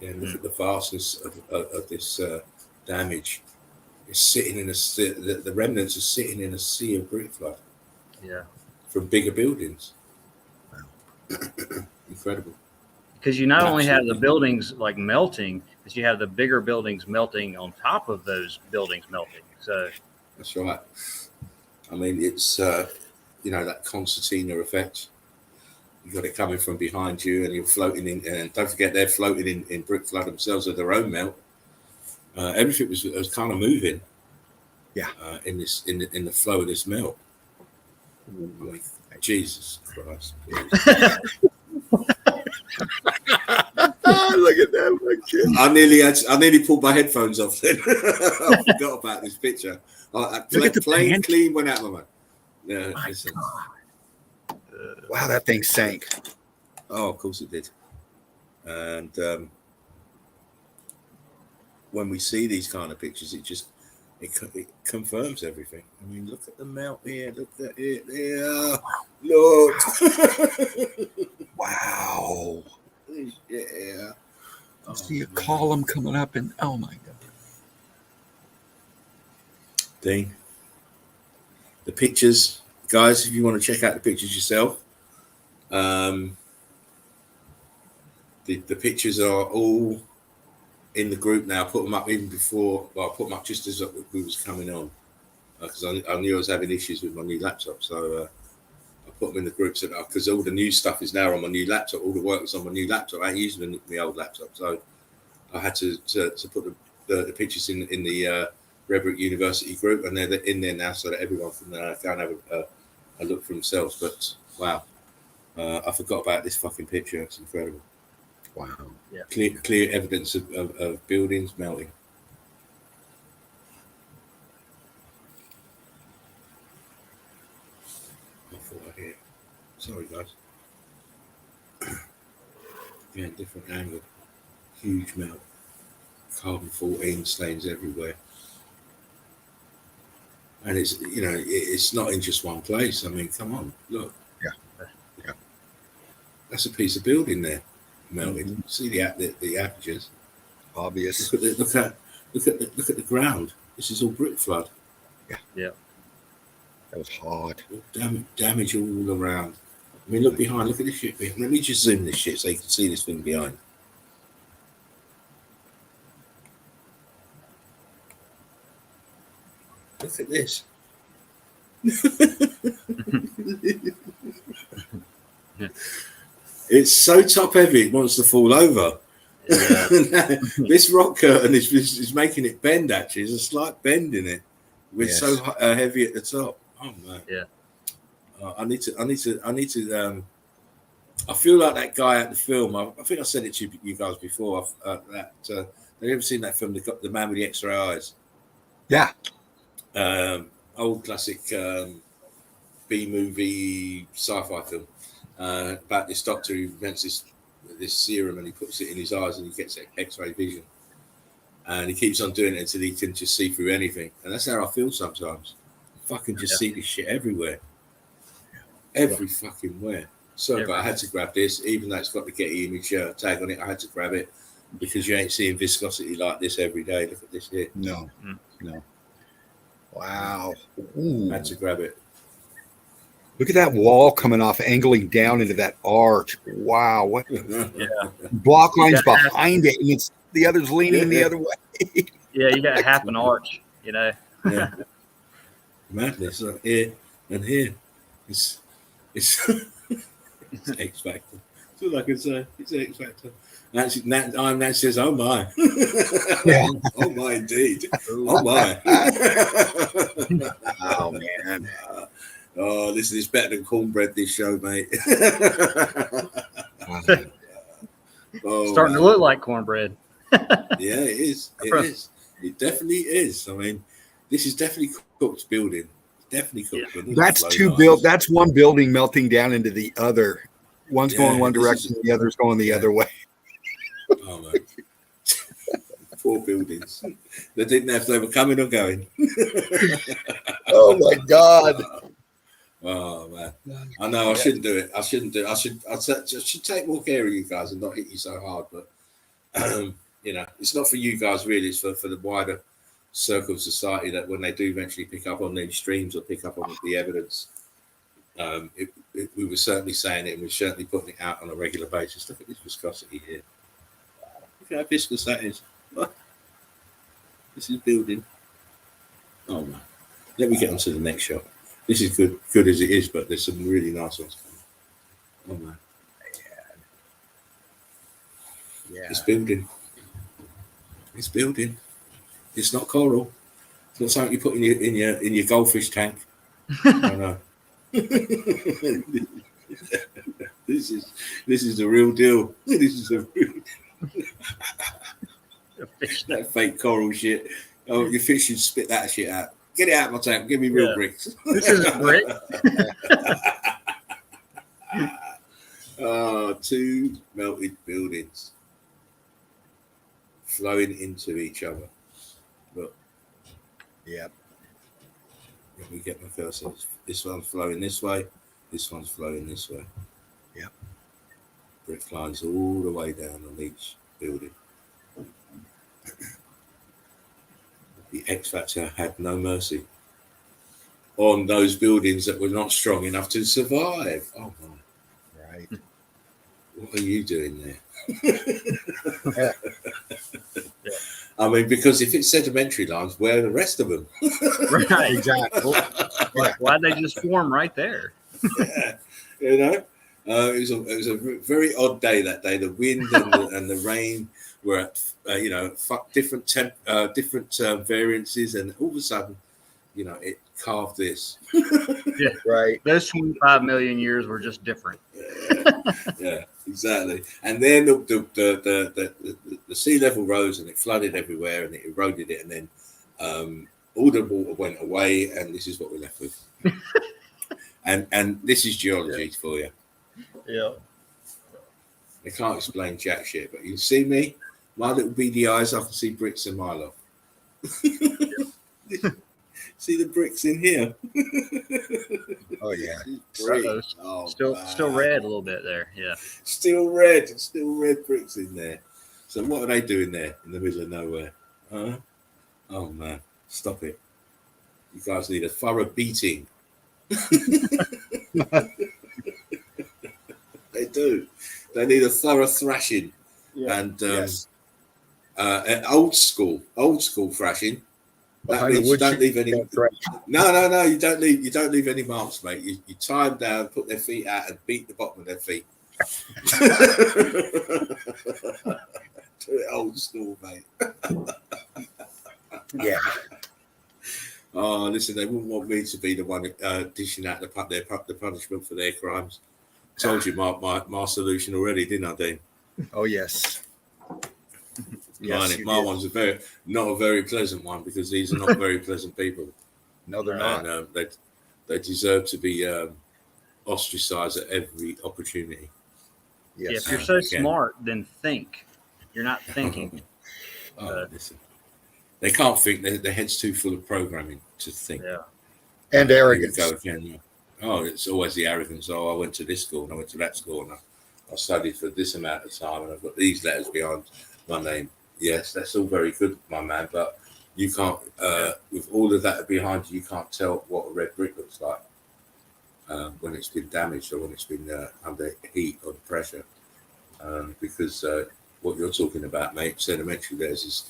Yeah, look at the vastness of this damage. It's sitting in the remnants are sitting in a sea of brick flood. Yeah. From bigger buildings. Wow. Incredible. Because you not only have the buildings like melting, but you have the bigger buildings melting on top of those buildings melting. So that's right. I mean, it's that concertina effect. You got it coming from behind you, and you're floating in. And don't forget, they're floating in brick flood themselves with their own melt. Everything was kind of moving. Yeah. In the flow of this melt. I mean, Jesus Christ. Look at that. I nearly pulled my headphones off then. I forgot about this picture. Plain clean went out, man. Yeah, wow, that thing sank. Oh, of course it did. And when we see these kind of pictures, it confirms everything. I mean, look at the melt here. Look at it there. Look. Wow. Yeah. I see a column coming up, and oh my God. Dean, the pictures, guys, if you want to check out the pictures yourself, the pictures are all in the group now. I put them up even before. Well, I put them up just as we was coming on, because I knew I was having issues with my new laptop. So I put them in the groups because all the new stuff is now on my new laptop. All the work is on my new laptop. I ain't using my old laptop, so I had to put the pictures in the Redbrick University group, and they're in there now, so that everyone can go and have a look for themselves. But wow, I forgot about this fucking picture. It's incredible. Wow. Yeah. Clear evidence of buildings melting. I thought I hear. Sorry, guys. Yeah, different angle. Huge melt. Carbon-14 stains everywhere. And it's not in just one place. I mean, come on, look. Yeah. That's a piece of building there. Melted. Mm-hmm. See the apertures. Obvious. Look at the ground. This is all brick flood. Yeah. That was hard. Damage all around. I mean, look behind. Look at this shit. Let me just zoom this shit so you can see this thing behind. Look at this. It's so top heavy it wants to fall over. Yeah. This rock curtain is making it bend. Actually, there's a slight bend in it. It's so heavy at the top. Oh man. Yeah. I need to. I feel like that guy at the film. I think I said it to you guys before. Have you ever seen that film? The Man with the X-Ray Eyes. Yeah. Old classic B-movie sci-fi film about this doctor who invents this serum and he puts it in his eyes and he gets X-ray vision, and he keeps on doing it until he can just see through anything. And that's how I feel sometimes. I fucking just see this shit everywhere, every fucking where. So, but I had to grab this, even though it's got the Getty image tag on it. I had to grab it because you ain't seeing viscosity like this every day. Look at this here. No. Wow. Ooh. I had to grab it. Look at that wall coming off, angling down into that arch. Wow. What? Block lines behind it, and it's the other's leaning the other way. Yeah, you got half an arch, Yeah. Madness here and here. It's X Factor. That's all I can say. It's X Factor. That says, oh my. Yeah. Oh my, indeed. Oh my. Oh man. Oh, this is better than cornbread, this show, mate. Oh, Starting to look like cornbread. Yeah, it is. It is. It definitely is. I mean, this is definitely cooked building. Definitely cooked building. That's That's one building melting down into the other. One's going one direction, the other's going the other way. Oh man. 4 buildings. They didn't know if they were coming or going. Oh my God. Oh man. I know I shouldn't do it. I shouldn't do it. I should take more care of you guys and not hit you so hard, but you know, it's not for you guys really, it's for the wider circle of society, that when they do eventually pick up on these streams or pick up on the evidence, we were certainly saying it, and we're certainly putting it out on a regular basis. Look at this viscosity here. Look how viscous that is. This is building. Oh man. Let me get on to the next shot. This is good as it is, but there's some really nice ones coming. Oh man. Yeah. It's building. It's building. It's not coral. It's not something you put in your goldfish tank. I know. This is the real deal. This is a real that fake coral shit. Oh, your fish should spit that shit out. Get it out of my tank. Give me real bricks. This is a brick. 2 melted buildings flowing into each other. Look. Yep. Let me get my first. This one's flowing this way. This one's flowing this way. Yep. Brick lines all the way down on each building. The X Factor had no mercy on those buildings that were not strong enough to survive. Oh my. Right. What are you doing there? Yeah. I mean, because if it's sedimentary lines, where are the rest of them? Right, exactly. Why'd they just form right there? Yeah, you know, it was a very odd day that day. The wind and the rain were at different variances, and all of a sudden, you know, it carved this. Yeah, right. Those 25 million years were just different. Yeah, exactly. And then the sea level rose and it flooded everywhere and it eroded it, and then all the water went away, and this is what we're left with. and this is geology for you. Yeah. They can't explain jack shit, but you can see me, my little beady eyes, I can see bricks a mile off. See the bricks in here. Oh yeah. Oh, still red a little bit there. Yeah. Still red bricks in there. So what are they doing there in the middle of nowhere? Huh? Oh man, stop it. You guys need a thorough beating. They do. They need a thorough thrashing. Yeah. And an old school thrashing. That means you don't leave any. No. You don't leave any marks, mate. You tie them down, put their feet out, and beat the bottom of their feet. Do it old school, mate. Yeah. Oh, listen, they wouldn't want me to be the one dishing out the punishment for their crimes. Told you my solution already, didn't I, Dean? Oh yes. Yes, my one's not a very pleasant one, because these are not very pleasant people. No, they're not. And they deserve to be ostracized at every opportunity. Yes. Yeah, if you're so smart, then think. You're not thinking. Listen. They can't think. Their head's too full of programming to think. Yeah. And arrogance. Oh, it's always the arrogance. Oh, I went to this school and I went to that school and I studied for this amount of time and I've got these letters behind my name. Yes, that's all very good, my man, but you can't, with all of that behind you, you can't tell what a red brick looks like when it's been damaged or when it's been under heat or pressure. Because what you're talking about, mate, sedimentary layers is,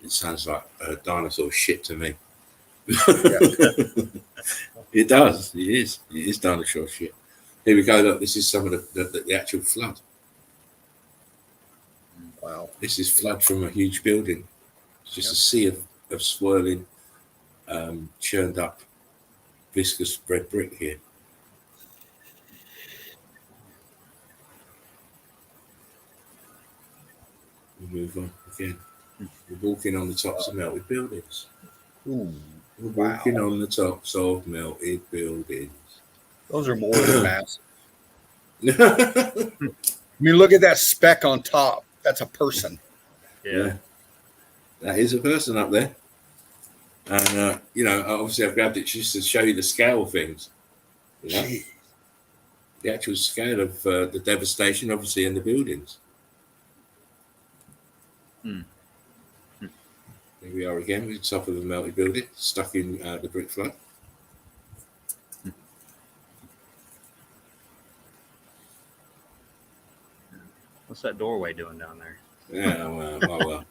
it sounds like dinosaur shit to me. It does. It is dinosaur shit. Here we go. Look, this is some of the actual flood. Wow. This is flood from a huge building. It's just a sea of swirling, churned up viscous red brick here. We move on again. We're walking on the tops of melted buildings. Ooh, We're wow. walking on the tops of melted buildings. Those are more than massive. I mean, look at that speck on top. That's a person. Yeah. That is a person up there. And, obviously I've grabbed it just to show you the scale of things. You know? The actual scale of the devastation, obviously, in the buildings. Here we are again, we're top of the melted building, stuck in the brick flood. What's that doorway doing down there? Yeah, well.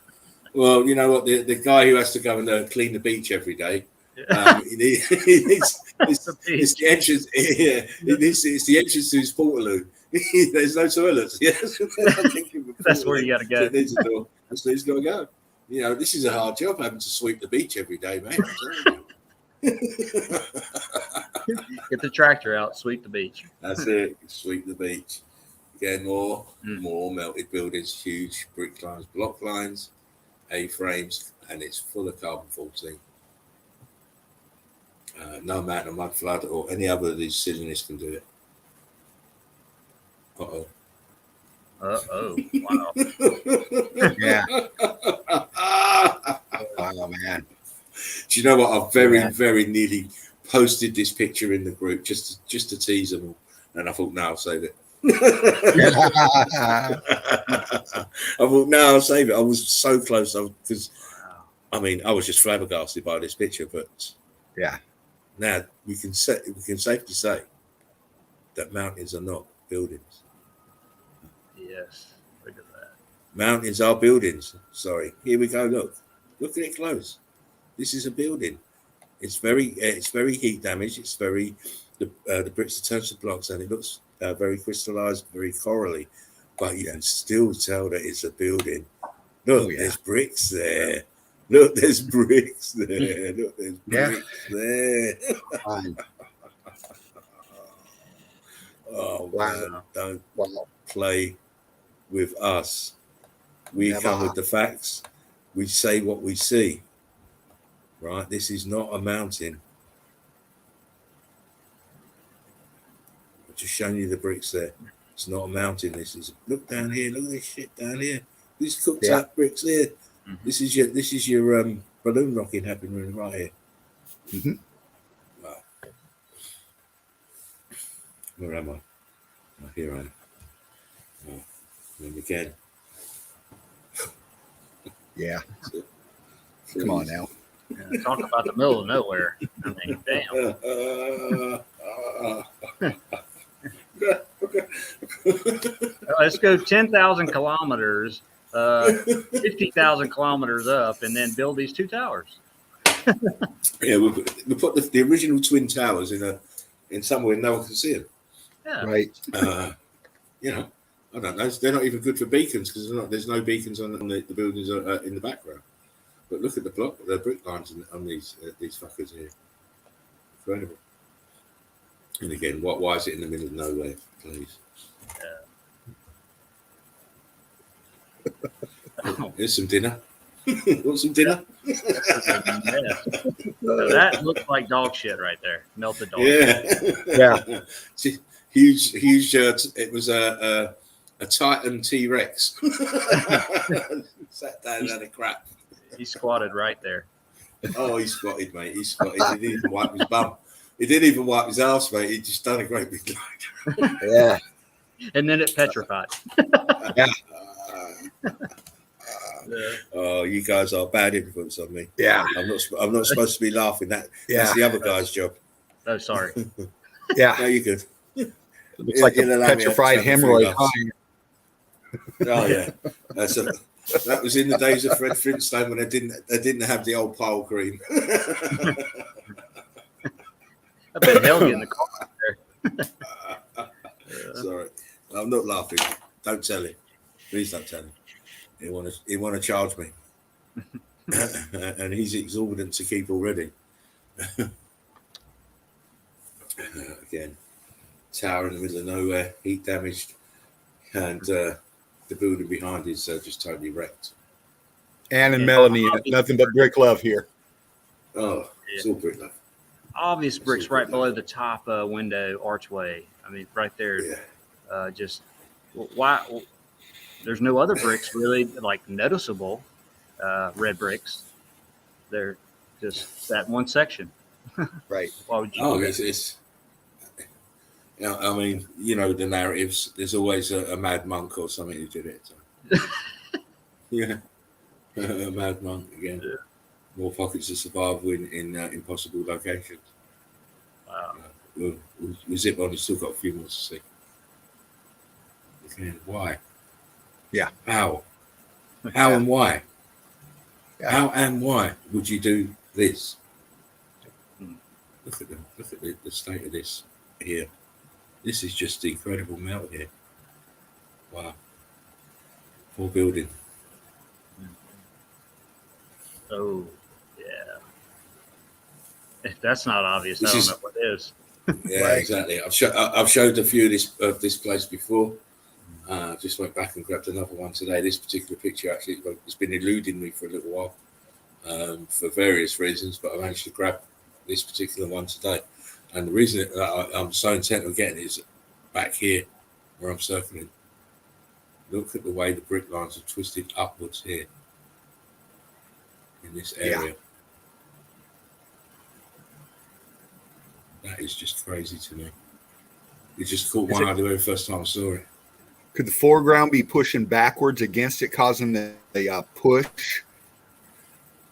Well, you know what? The guy who has to go and clean the beach every day, it's the entrance. Yeah, it's the entrance to his portaloo. There's no toilets. Yes, that's where you got to go. There's a door. That's where he's got to go. You know, this is a hard job having to sweep the beach every day, mate. Get the tractor out, sweep the beach. That's it. Sweep the beach. Again, more melted buildings, huge brick lines, block lines, A-frames, and it's full of carbon-14. No amount of mud flood or any other of these silliness can do it. Uh-oh. Wow. Yeah. Oh, man. Do you know what? I very nearly posted this picture in the group just to tease them all. And I thought, no, I'll save it. I thought, no, I'll save it. I was so close because, I was just flabbergasted by this picture. But yeah, now we can safely say that mountains are not buildings. Yes, look at that. Mountains are buildings. Sorry, here we go. Look at it close. This is a building. It's very heat damaged. It's very the bricks are turned to blocks, and it looks very crystallized, very corally, but you can still tell that it's a building. Look, there's bricks there. Look, there's bricks there. Look, there's bricks there. Oh, wow. Man, don't play with us. We come with the facts. We say what we see. Right? This is not a mountain. I've just shown you the bricks there. It's not a mountain. This is look down here. Look at this shit down here. These cooked up bricks here. Mm-hmm. This is your balloon rocking happening right here. Mm-hmm. Wow. Where am I? Oh, here I am. Oh, and again. Yeah. Come on now. Yeah, talk about the middle of nowhere. I mean, damn. Let's go 10,000 kilometers, 50,000 kilometers up, and then build these two towers. Yeah, we put the original twin towers in somewhere no one can see them. Yeah. Right. You know, I don't know. They're not even good for beacons because there's no beacons on the buildings in the background. But look at the brick lines on these fuckers here. Incredible. And again, why is it in the middle of nowhere, please? Here's some dinner. Want some dinner? That looks like dog shit right there. Melted dog. Yeah. Huge. It was a Titan T-Rex. Sat down and had a crap. He squatted right there. Oh, he squatted, mate. He squatted. He didn't even wipe his bum. He didn't even wipe his ass, mate. He just done a great big line. Yeah. And then it petrified. Yeah. Oh, you guys are a bad influence on me. Yeah. I'm not supposed to be laughing. That's the other guy's job. Oh, sorry. Yeah. No, you're good. It looks like a petrified hemorrhoid. Oh yeah. That was in the days of Fred Flintstone when they didn't have the old pile cream. I bet hell get in the car there. Sorry, I'm not laughing. Don't tell him. Please don't tell him. He want to charge me, and he's exorbitant to keep already. Again, tower in the middle of nowhere, heat damaged, and the building behind is just totally wrecked. Ann and Yeah. Melanie, nothing but brick love here. Oh, it's all brick love. Obvious bricks right below the top window archway. I mean, right there. Yeah. Just why? There's no other bricks really like noticeable red bricks. They're just that one section. Right. Why would you? Oh, do that? it's yeah. I mean, you know the narratives. There's always a mad monk or something who did it. So. Yeah, a mad monk again. Yeah. More pockets of survival in impossible locations. Wow. We'll zip on. We've still got a few more to see. Again, why? Yeah. How and why? Yeah. How and why would you do this? Hmm. Look at the state of this here. This is just incredible melt here. Wow. Full building. Oh, yeah. If that's not obvious, This I don't is- know what is. Yeah, Right. exactly. I've showed a few of this place before. Just went back and grabbed another one today. This particular picture actually has been eluding me for a little while for various reasons, but I managed to grab this particular one today. And the reason that I'm so intent on getting it is back here where I'm circling. Look at the way the brick lines are twisted upwards here in this area. That is just crazy to me. It just caught my eye the very first time I saw it. Could the foreground be pushing backwards against it, causing the push?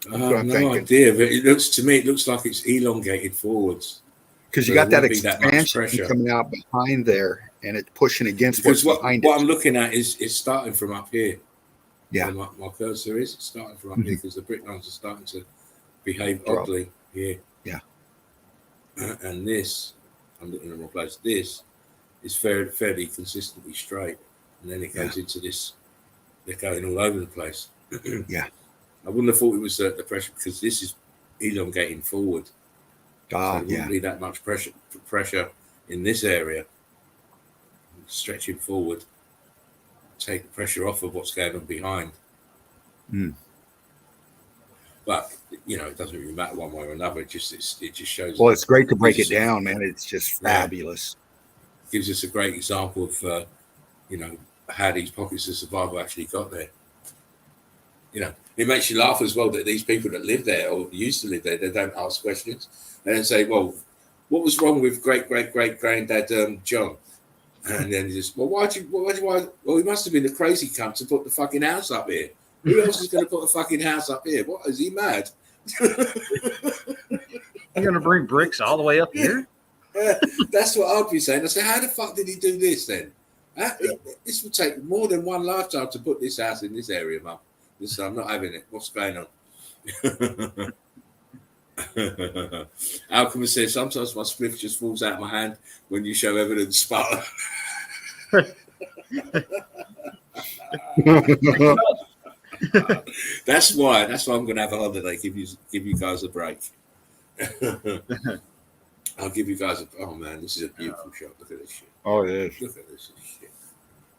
I what have I'm no thinking. idea, but it looks like it's elongated forwards. Because you So got there that wouldn't be that much expansion pressure. coming out behind there, and it's pushing against Because what's behind what it. I'm looking at is it's starting from up here. Yeah. Where my cursor is it's starting from up here because the brick lines are starting to behave Drop. oddly here. Yeah. And this, I'm looking in the wrong place. This is fairly consistently straight, and then it goes into this. They're going all over the place. Yeah. I wouldn't have thought it was the pressure because this is elongating forward. So there wouldn't be that much pressure in this area. Stretching forward, take the pressure off of what's going on behind. Mm. But you know, it doesn't really matter one way or another. It just shows. Well, it's great to break it gives us down, man. It's just fabulous. gives us a great example of you know, how these pockets of survival actually got there. You know, it makes you laugh as well that these people that live there or used to live there, they don't ask questions. They don't say, well, what was wrong with great granddad John? And then you just, well, he must have been a crazy cunt to put the fucking house up here. Who else is going to put a fucking house up here? What, is he mad? You're going to bring bricks all the way up here? That's what I'd be saying. I say, how the fuck did he do this then? This would take more than one lifetime to put this house in this area, Mum. Listen, I'm not having it. What's going on? Alchemist says, sometimes my spliff just falls out of my hand when you show evidence sputter. That's why I'm going to have a holiday. Give you guys a break. I'll give you guys oh man, this is a beautiful shot. Look at this shit. Oh, it is. Look at this shit.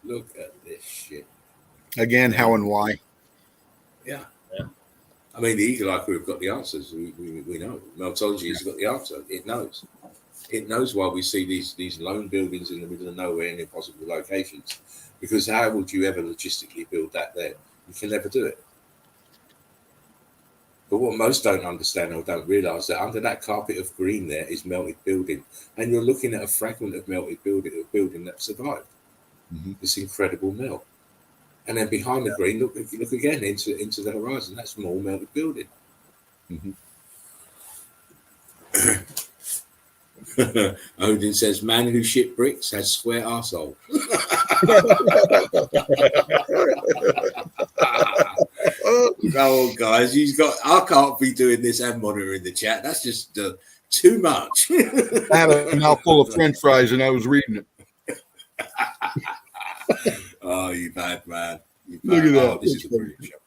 Look at this shit. Again, how and why? Yeah. I mean, the Eagle Eye Crew have got the answers. We know. Meltology has got the answer. It knows. It knows why we see these lone buildings in the middle of nowhere in impossible locations. Because how would you ever logistically build that there? You can never do it. But what most don't understand or don't realise that under that carpet of green there is melted building, and you're looking at a fragment of melted building that survived. Mm-hmm. This incredible melt. And then behind the green, look again into the horizon. That's more melted building. Mm-hmm. Odin says, "Man who shit bricks has square arsehole." Oh, guys, I can't be doing this and monitoring the chat. That's just too much. I had a mouthful of French fries and I was reading it. Oh, you bad man. Look at that. Oh, this is a brilliant show.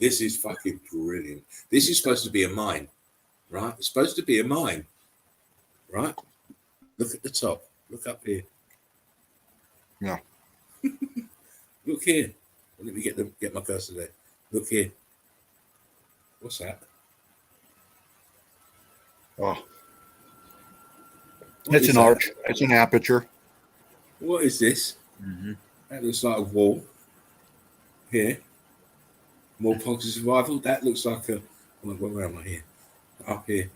This is fucking brilliant. This is supposed to be a mine, right? It's supposed to be a mine, right? Look at the top. Look up here. Yeah. Look here. Let me get my cursor there. Look here. What's that? Oh, What it's is an that? arch. It's an aperture. What is this? Mm-hmm. That looks like a wall. Here. More pockets of survival. That looks like a. Where am I here? Up here.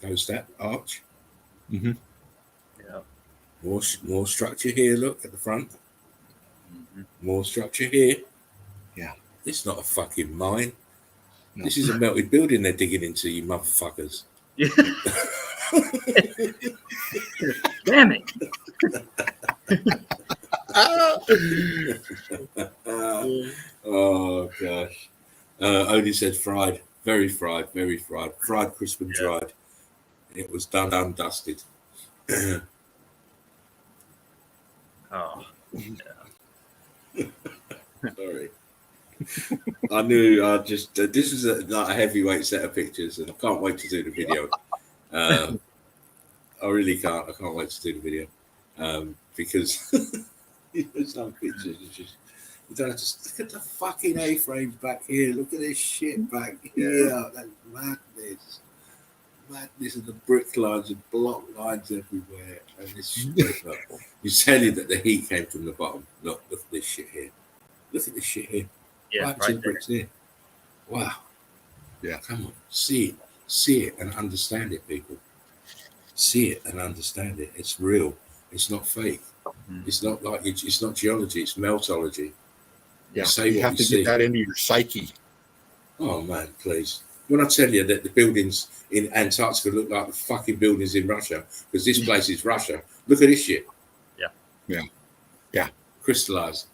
Goes that arch. Mm-hmm. Yeah. More structure here. Look at the front. Mm-hmm. More structure here. Yeah. It's not a fucking mine. No. This is a melted building they're digging into, you motherfuckers. Yeah. Damn it. Oh gosh. Odie said fried, very fried, very fried, fried, crisp and dried. It was done dusted. Oh, Sorry. I knew I just this is like a heavyweight set of pictures, and I can't wait to do the video. I really can't. I can't wait to do the video because some pictures are just. You don't have to look at the fucking A-frames back here. Look at this shit back here. That's madness. Madness and the brick lines and block lines everywhere. And this you tell you that the heat came from the bottom. Look at this shit here. Look at this shit here. yeah, Right right there. bricks here. Wow. Yeah. Come on. See it and understand it, people. See it and understand it. It's real. It's not fake. Mm. It's not like it's not geology. It's meltology. Yeah. Say You what have to see. get that into your psyche. Oh man, please. When I tell you that the buildings in Antarctica look like the fucking buildings in Russia, because this place is Russia. Look at this shit. Yeah. Yeah. Yeah. Crystallized.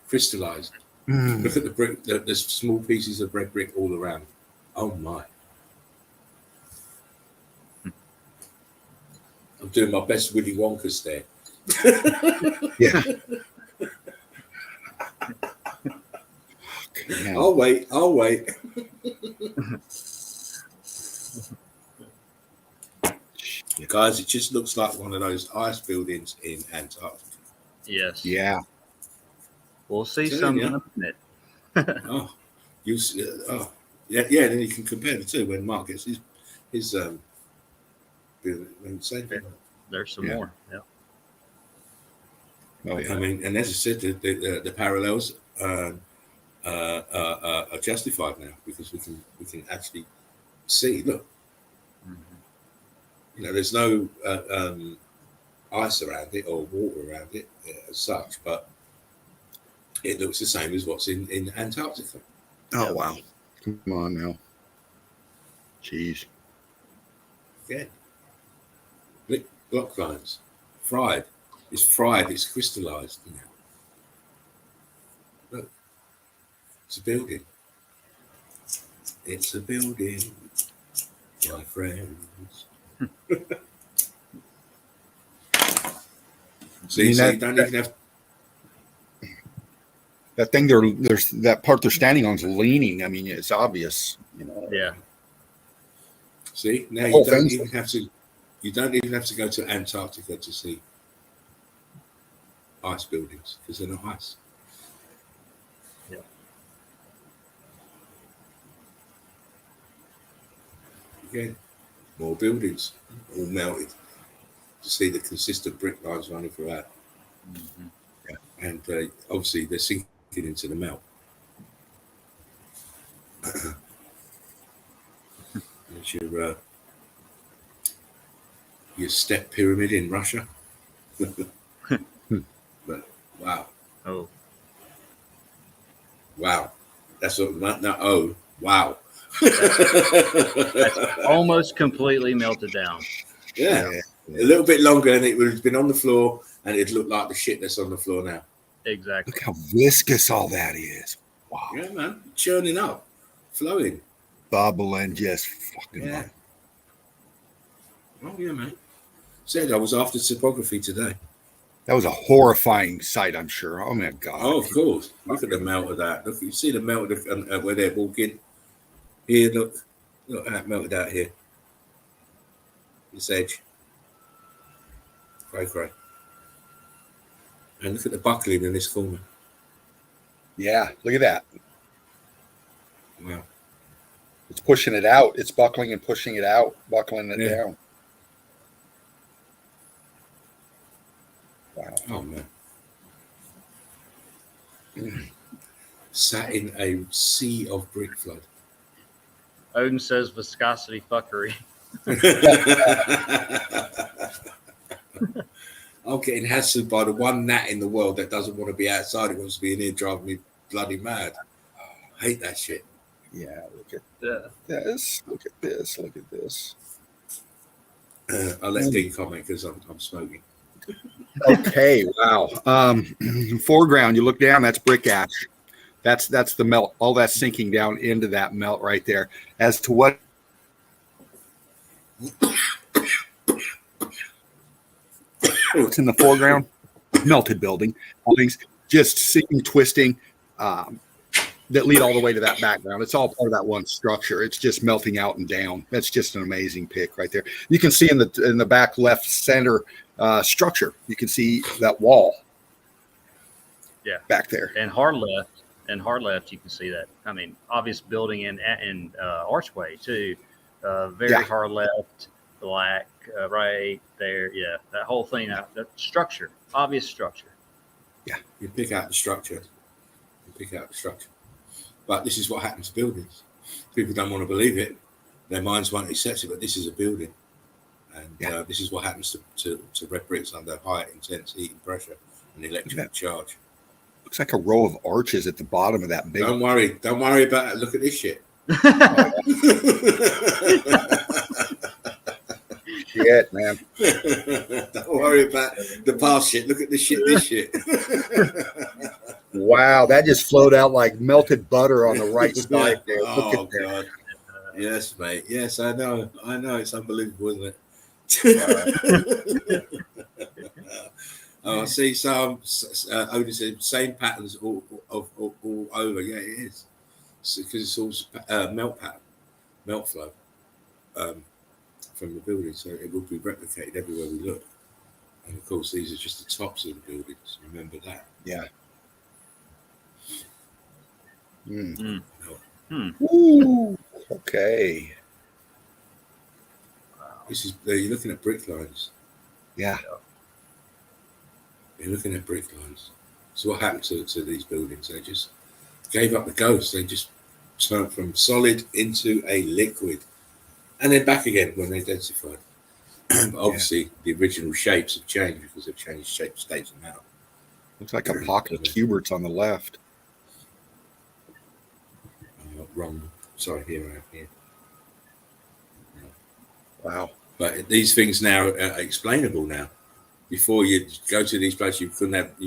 Mm. Look at the brick. There's small pieces of red brick all around. Oh my. I'm doing my best Willy Wonka stare. Yeah. Yeah. I'll wait. Guys, it just looks like one of those ice buildings in Antarctica. Yes. Yeah. We'll see Telling some you. in a minute. Oh, you see, yeah. Then you can compare the two when Mark gets his building. Same thing. There's some Yeah. more. Yeah. Oh yeah. I mean, and as I said, the parallels are justified now because we can actually see. Look, Mm-hmm. you know, there's no ice around it or water around it as such, but it looks the same as what's in Antarctica. Oh wow. Come on now. Jeez. Again, block lines, fried. It's fried. It's crystallized. You know. Look, it's a building. It's a building, my friends. See, mean, so that- you don't even have. That thing there's that part they're standing on is leaning. I mean, it's obvious. You know. Yeah. See, now The you whole don't thing's- even have to. You don't even have to go to Antarctica to see ice buildings because they're not ice. Yeah. Again, more buildings, all melted. To see the consistent brick lines running throughout, Mm-hmm. and obviously they're sinking into the melt. There's your step pyramid in Russia. But wow. Oh. Wow. That's what not oh wow. That's almost completely melted down. Yeah. A little bit longer and it would have been on the floor and it'd look like the shit that's on the floor now. Exactly. Look how viscous all that is. Wow. Yeah, man. Churning up. Flowing. Bubbling, just fucking. Yeah. Oh yeah, man. Said I was after topography today. That was a horrifying sight, I'm sure. Oh my God. Oh, of course. Look at the melt of that. Look, you see the melt of where they're walking. Here, look at that melted out here. This edge. Cray. And look at the buckling in this corner. Yeah, look at that. Wow. It's pushing it out. It's buckling and pushing it out, buckling it down. Wow. Oh, man. Sat in a sea of brick flood. Odin says viscosity fuckery. I'm getting hassled by the one gnat in the world that doesn't want to be outside. It wants to be in here, driving me bloody mad. I hate that shit. Yeah, look at this. Look at this. Look at this. I'll let Dean comment because I'm smoking. Okay, wow. Foreground, you look down, that's brick ash. That's the melt. All that's sinking down into that melt right there. As to what what's in the foreground, melted buildings, just sinking, twisting, that lead all the way to that background. It's all part of that one structure. It's just melting out and down. That's just an amazing pic right there. You can see in the back left center structure, you can see that wall. Yeah, back there. And hard left, you can see that. I mean, obvious building and archway too. Very hard left, black right there. Yeah, that whole thing. That structure, obvious structure. Yeah, you pick out the structure. But this is what happens to buildings. People don't want to believe it. Their minds won't accept it, but this is a building. And this is what happens to red bricks under high intense heat and pressure and electric charge. Looks like a row of arches at the bottom of that big. Don't worry about it. Look at this shit. Shit, man. Don't worry about the past shit. Look at this shit. Wow, that just flowed out like melted butter on the right side there. Oh, God. Yes, mate. Yes, I know. It's unbelievable, isn't it? I see some. Odin said same patterns all over. Yeah, it is. Because it's all melt flow from the building, so it will be replicated everywhere we look. And of course, these are just the tops of the buildings. Remember that. Yeah. Ooh, okay. This is you're looking at brick lines. Yeah. You're looking at brick lines. So what happened to these buildings? They just gave up the ghost. They just turned from solid into a liquid, and then back again when they densified. But obviously, the original shapes have changed because they've changed shape, states, and amount. Looks like a pocket of Cuberts on the left. Wrong. Sorry, here I am here. Wow. But these things now are explainable now. Before you go to these places, you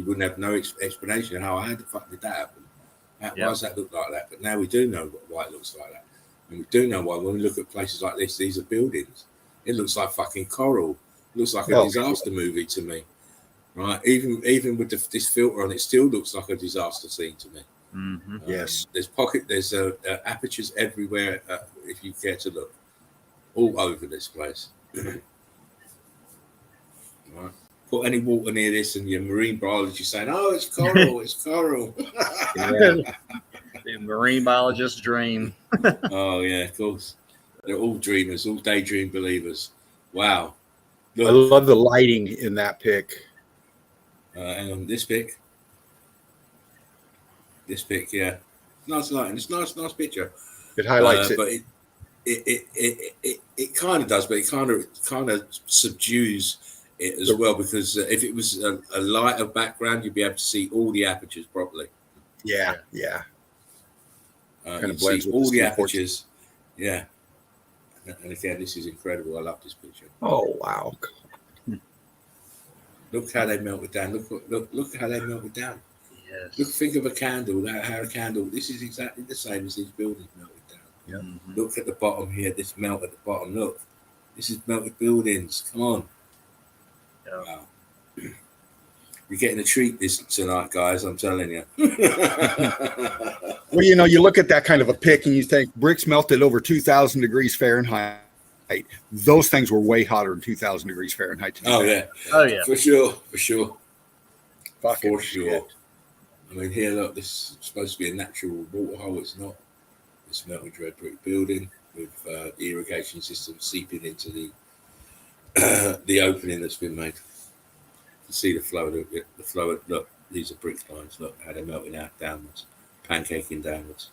wouldn't have no explanation of how the fuck did that happen? Why does that look like that? But now we do know why it looks like that. And we do know why when we look at places like this, these are buildings. It looks like fucking coral. It looks like a disaster movie to me. Right? Even with this filter on, it still looks like a disaster scene to me. Mm-hmm. Yes. There's apertures everywhere if you care to look. All over this place. Right. Put any water near this and your marine biology saying, oh, it's coral, it's coral. The marine biologist's dream. Oh, yeah, of course. They're all dreamers, all daydream believers. Wow. Look. I love the lighting in that pic. Hang on, this pic. Yeah. Nice lighting. It's nice picture. It highlights it. But it kind of does, but it kind of subdues it as well, because if it was a lighter background, you'd be able to see all the apertures properly. Yeah. Kind of blends with all the apertures. Yeah. And again, this is incredible. I love this picture. Oh wow! Look how they melted down. Look how they melted down. Yes. Look, think of a candle. How a candle. This is exactly the same as these buildings melted down. Yeah. Mm-hmm. Look at the bottom here. This melt at the bottom. Look, this is melted buildings. Come on. Yeah. Wow. You're getting a treat this tonight, guys. I'm telling you. Well, you look at that kind of a pic and you think bricks melted over 2,000 degrees Fahrenheit. those things were way hotter than 2,000 degrees Fahrenheit. Oh yeah, for sure. Fucking For sure. shit. I mean, here, look, this is supposed to be a natural water hole. It's not. It's a melted red brick building with the irrigation system seeping into the opening that's been made. You can see the flow. The flow. Look, these are brick lines. Look how they're melting out downwards, pancaking downwards.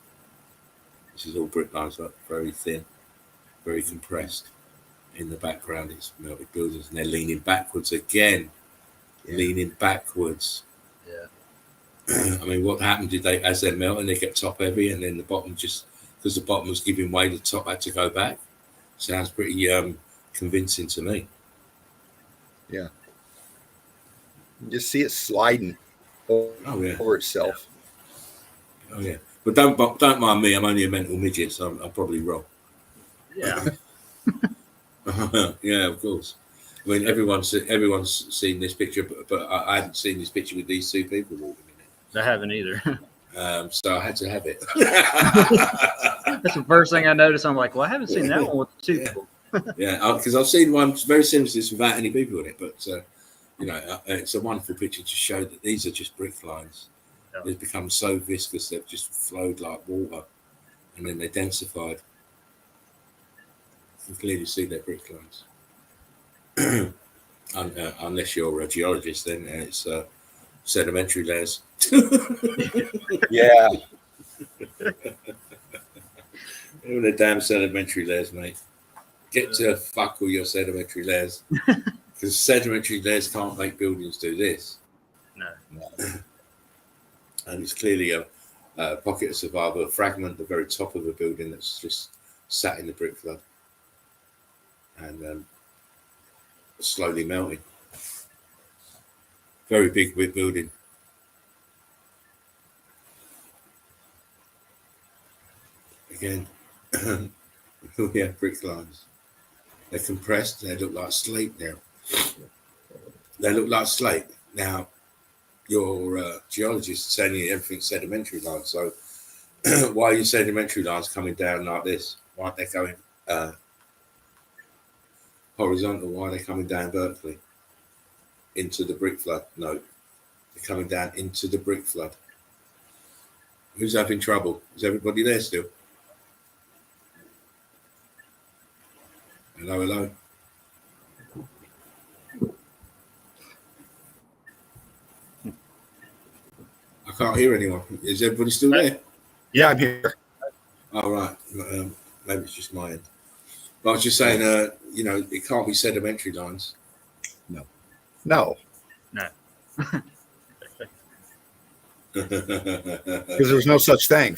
This is all brick lines. Look, very thin, very compressed. In the background, it's melted buildings, and they're leaning backwards again. Yeah. Leaning backwards. Yeah. I mean, what happened? Did they, as they're melting, they get top heavy, and then the bottom just, because the bottom was giving way, the top had to go back. Sounds pretty convincing to me. Yeah. You just see it sliding over itself. Oh yeah, but don't mind me. I'm only a mental midget, so I'm probably wrong. Yeah. Yeah, of course. I mean, everyone's seen this picture, but I hadn't seen this picture with these two people walking in it. I haven't either. So I had to have it. That's the first thing I noticed. I'm like, well, I haven't seen that one with two people. Yeah, because I've seen one very similar to this without any people in it, but you know, it's a wonderful picture to show that these are just brick lines. Yeah. They've become so viscous they've just flowed like water, and then they densified. You can clearly see their brick lines. Unless you're a geologist, then it's sedimentary layers. Yeah. All the damn sedimentary layers, mate. Get to fuck all your sedimentary layers. Because sedimentary layers can't make buildings do this. No. And it's clearly a pocket of survival, a fragment at the very top of a building that's just sat in the brick flood. And slowly melting. Very big wood building. Again, we have brick lines. They're compressed. They look like slate now. They look like slate. Now, your geologist is saying everything's sedimentary lines. So why are your sedimentary lines coming down like this? Why aren't they going horizontal? Why are they coming down vertically into the brick flood? No, they're coming down into the brick flood. Who's having trouble? Is everybody there still? Hello. I can't hear anyone. Is everybody still there? Yeah, I'm here. All right. Maybe it's just my end. But I was just saying, you know, it can't be sedimentary lines. No. Because there's no such thing.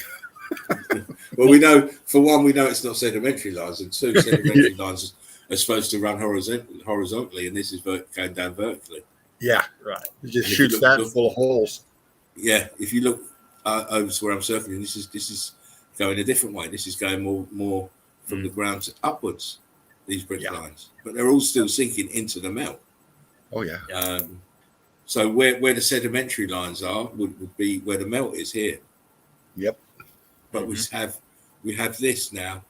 Well, we know, for one, we know it's not sedimentary lines, and two, sedimentary lines are supposed to run horizontally, and this is going down vertically. Yeah, right. It just shoots that full of holes. Yeah, if you look over to where I'm circling, this is going a different way. This is going more from the ground to upwards. These brick lines, but they're all still sinking into the melt. Oh yeah. So where the sedimentary lines are would be where the melt is here. Yep. But we have this now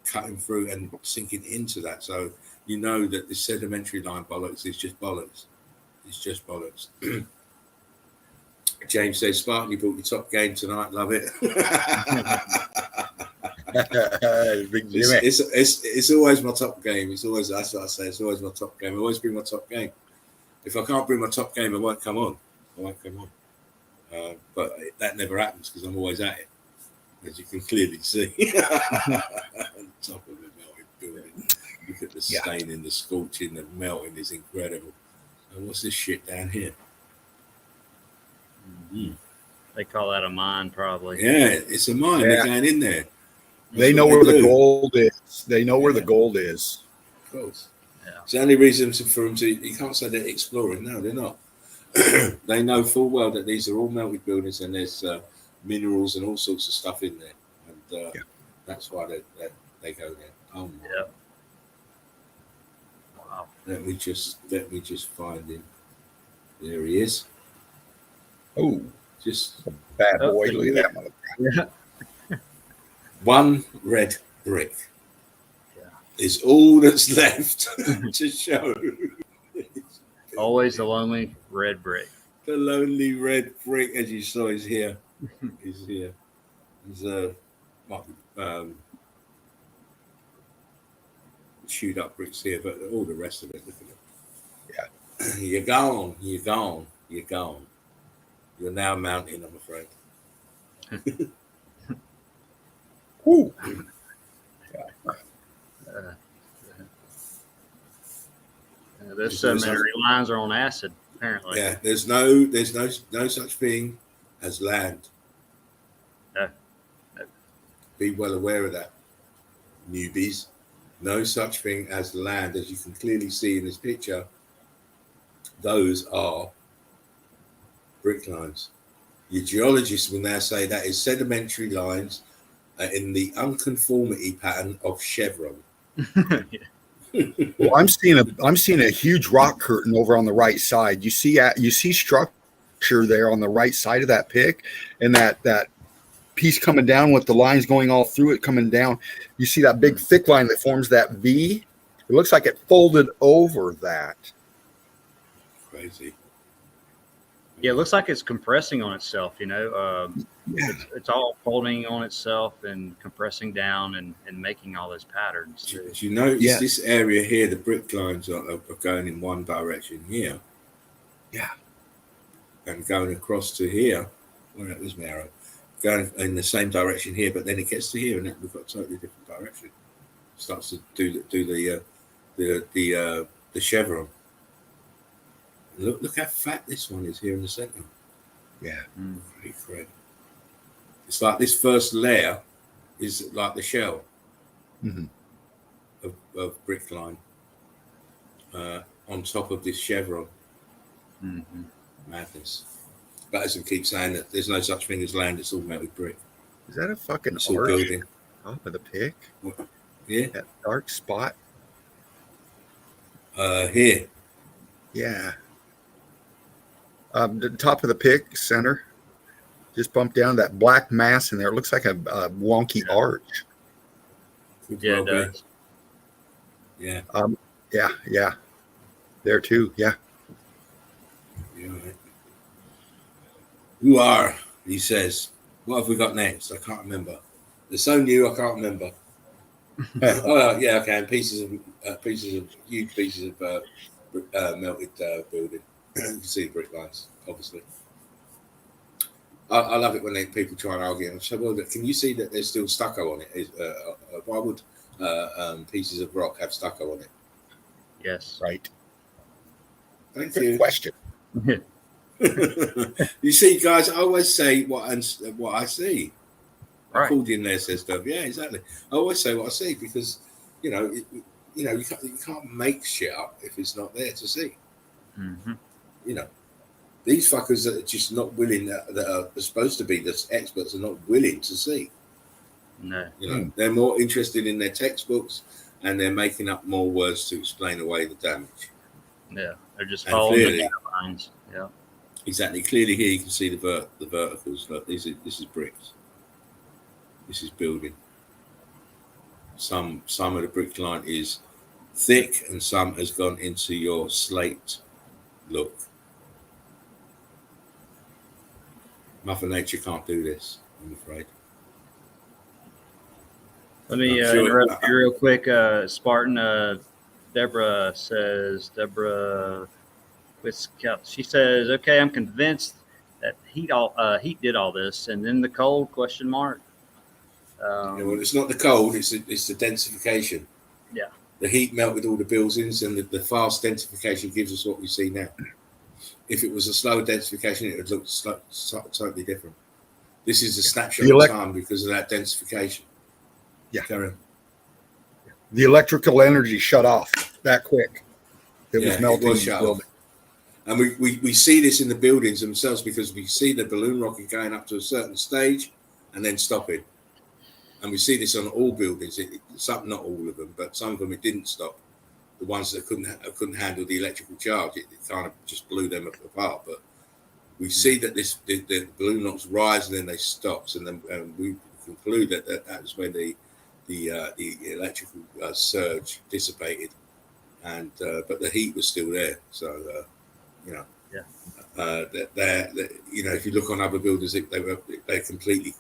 cutting through and sinking into that. So you know that the sedimentary line bollocks is just bollocks. It's just bollocks. James says, Spartan, you brought your top game tonight. Love it. It's always my top game. It's always, that's what I say. It's always my top game. I always bring my top game. If I can't bring my top game, I won't come on. But that never happens because I'm always at it, as you can clearly see. Top of the melted building. Look at the staining, the scorching, the melting is incredible. And what's this shit down here? Mm-hmm. They call that a mine, probably. Yeah, it's a mine. They're going in there. They know where the gold is. They know where the gold is. Of course. Yeah. It's the only reason for them to. You can't say they're exploring. No, they're not. They know full well that these are all melted buildings and there's minerals and all sorts of stuff in there, and that's why they go there. Oh my. Yeah. Wow. Let me just find him. There he is. Oh, just bad boy. Look at that motherfucker. One red brick. Yeah. is all that's left to show. Always the lonely red brick. The lonely red brick, as you saw, is here. Is here. There's chewed up bricks here, but all the rest of it, look at it. Yeah. You're gone. You're gone. You're gone. You're now mountain, I'm afraid. Woo. Those sedimentary lines are on acid, apparently. Yeah, there's no such thing as land. No. Be well aware of that, newbies. No such thing as land, as you can clearly see in this picture. Those are brick lines. Your geologists will now say that is sedimentary lines in the unconformity pattern of chevron. Well, I'm seeing a huge rock curtain over on the right side. You see structure there on the right side of that pick, and that piece coming down with the lines going all through it coming down. You see that big thick line that forms that V. It looks like it folded over that. Crazy. Yeah, it looks like it's compressing on itself, Yeah. It's all folding on itself and compressing down and making all those patterns. Do you notice this area here, the brick lines are going in one direction here? Yeah. And going across to here. Well, that was my arrow. Going in the same direction here, but then it gets to here and we've got a totally different direction. Starts to do the chevron. Look how fat this one is here in the center. Yeah. Pretty. It's like this first layer is like the shell of brick line on top of this chevron. Madness. But as we keep saying, that there's no such thing as land, it's all melted brick. Is that a fucking it's all arch building. top of the pick? Yeah. That dark spot? Here. Yeah. The top of the pick, center. Just bump down that black mass in there. It looks like a wonky arch. Yeah, it does. Yeah. Yeah. There too. Yeah. Yeah. Right. Who are? He says. What have we got next? I can't remember. They're so new, I can't remember. Oh yeah, okay. And huge pieces of melted building. You can see the brick lines, obviously. I love it when people try and argue. And say, well, can you see that there's still stucco on it? Why would pieces of rock have stucco on it? Yes. Right. Thank Good you. question. You see, guys, I always say what I see. Right. Accordion there says stuff. Yeah, exactly. I always say what I see because, you can't make shit up if it's not there to see. These fuckers that are just not willing, that are supposed to be the experts, are not willing to see. No. They're more interested in their textbooks and they're making up more words to explain away the damage. Yeah, they're just following the guidelines. Yeah. Exactly. Clearly here you can see the verticals. Look, this is bricks. This is building. Some of the brick line is thick and some has gone into your slate look. Mother Nature can't do this, I'm afraid. Let me interrupt you real quick. Spartan, Deborah she says, okay, I'm convinced that heat did all this, and then the cold ? Well, it's not the cold, it's the densification. Yeah. The heat melted all the buildings, and the fast densification gives us what we see now. If it was a slow densification, it would look totally different. This is a snapshot of time because of that densification. Yeah. Karen. The electrical energy shut off that quick. It was melting in the building. And we see this in the buildings themselves because we see the balloon rocket going up to a certain stage and then stopping. And we see this on all buildings. Not all of them, but some of them it didn't stop. The ones that couldn't handle the electrical charge, it kind of just blew them apart. But we see that the balloon rocks rise and then they stop, and then we conclude that was when the the electrical surge dissipated, and but the heat was still there. So you know, you know, if you look on other buildings, they completely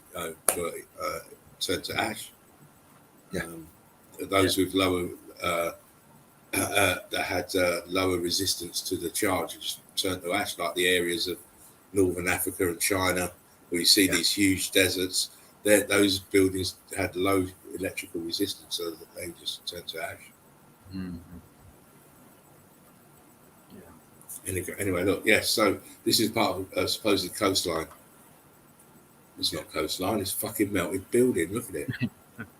turned to ash. Yeah. Those with lower that had lower resistance to the charge just turned to ash, like the areas of northern Africa and China, where you see these huge deserts. Those buildings had low electrical resistance, so that they just turned to ash. Mm-hmm. Anyway, look, yes. So this is part of a supposed coastline. It's not coastline. It's fucking melted building. Look at it.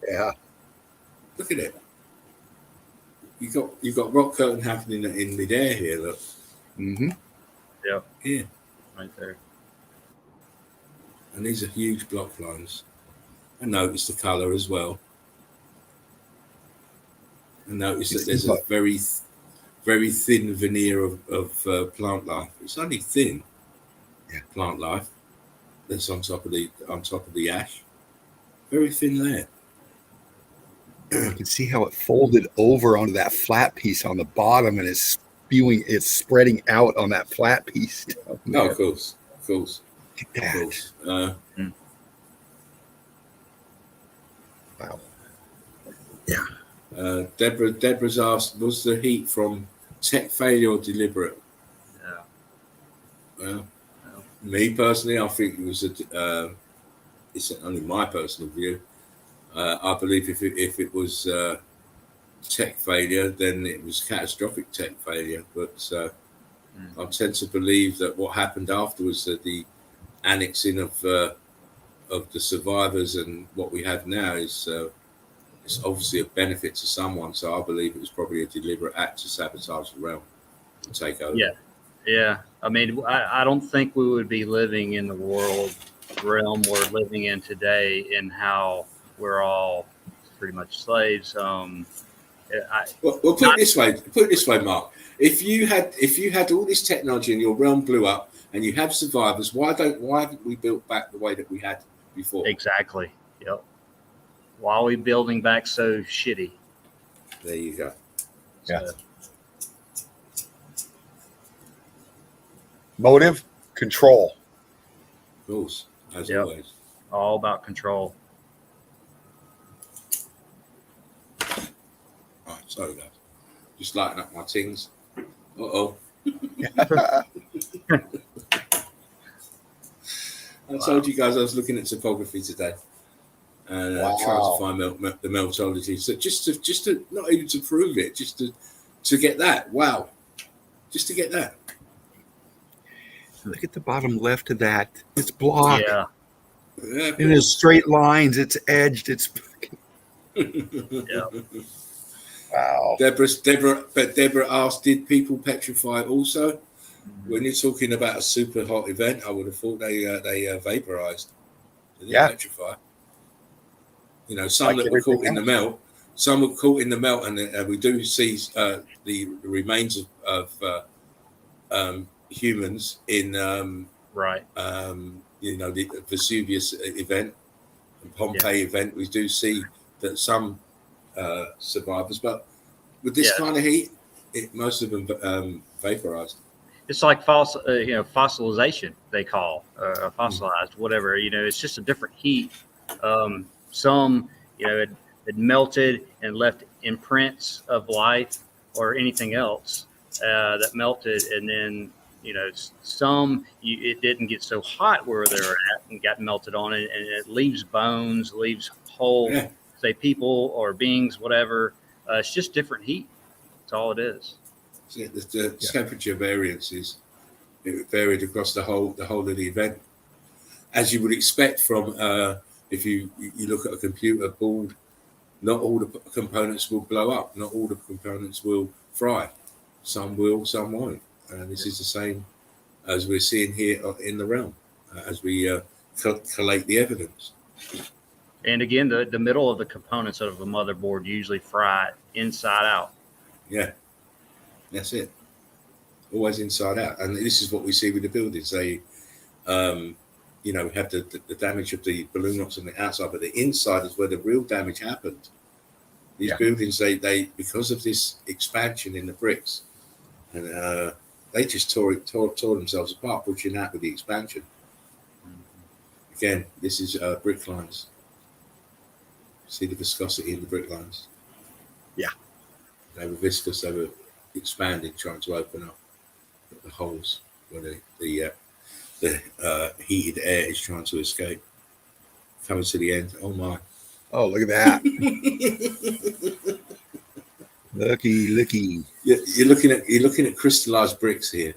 Yeah. Look at it. You've got rock curtain happening in midair here. Look. Mm-hmm. Yep. Yeah. Right there. And these are huge block lines. And notice the colour as well. And notice that there's a very, very thin veneer of plant life. It's only thin plant life that's on top of the ash. Very thin layer. You can see how it folded over onto that flat piece on the bottom, and it's spreading out on that flat piece. No, of course. Wow. Yeah. Deborah's asked, was the heat from tech failure or deliberate? Yeah. Well, me personally, I think it was it's only my personal view. I believe if it was tech failure, then it was catastrophic tech failure. But I tend to believe that what happened afterwards, that the annexing of the survivors and what we have now is it's obviously a benefit to someone. So I believe it was probably a deliberate act to sabotage the realm and take over. Yeah. I mean, I don't think we would be living in the realm we're living in today, in how we're all pretty much slaves. Well, put it this way, Mark. If you had all this technology and your realm blew up and you have survivors, why haven't we built back the way that we had before? Exactly. Yep. Why are we building back so shitty? There you go. Yeah. Motive, control. Of course, as always. All about control. All right, sorry guys. Just lighting up my tings. Uh-oh. I told you guys I was looking at topography today. And trying to find the meltology. So just to not even to prove it, just to get that. Wow. Just to get that. Look at the bottom left of that. It's blocked. Yeah. And it's straight lines. It's edged. It's Yeah. Wow. Deborah asked, did people petrify also? When you're talking about a super hot event, I would have thought they vaporized. They didn't petrify. You know, some that were caught in the melt. Some were caught in the melt, and we do see the remains of humans in you know, the Vesuvius event and Pompeii event. We do see that some survivors, but with this kind of heat, most of them vaporized. It's like fossilization, they call fossilized, whatever. You know, it's just a different heat. Some, you know, it melted and left imprints of life or anything else that melted, and then, you know, some it didn't get so hot where they were at and got melted on it, and it leaves bones, leaves whole, say, people or beings, whatever. It's just different heat. That's all it is. The temperature variances, it varied across the whole of the event, as you would expect from if you look at a computer board. Not all the components will blow up. Not all the components will fry. Some will, some won't. And this is the same as we're seeing here in the realm as we collate the evidence. And again, the middle of the components of a motherboard usually fry inside out. Yeah, that's it. Always inside out. And this is what we see with the buildings. we have the damage of the balloon rocks on the outside, but the inside is where the real damage happened. These buildings, they because of this expansion in the bricks, and they just tore themselves apart, pushing out with the expansion. Again, this is brick lines. See the viscosity in the brick lines? Yeah. They were viscous, they were expanding, trying to open up the holes where the heated air is trying to escape. Coming to the end. Oh my. Oh, look at that. Looky. You're looking at crystallized bricks here.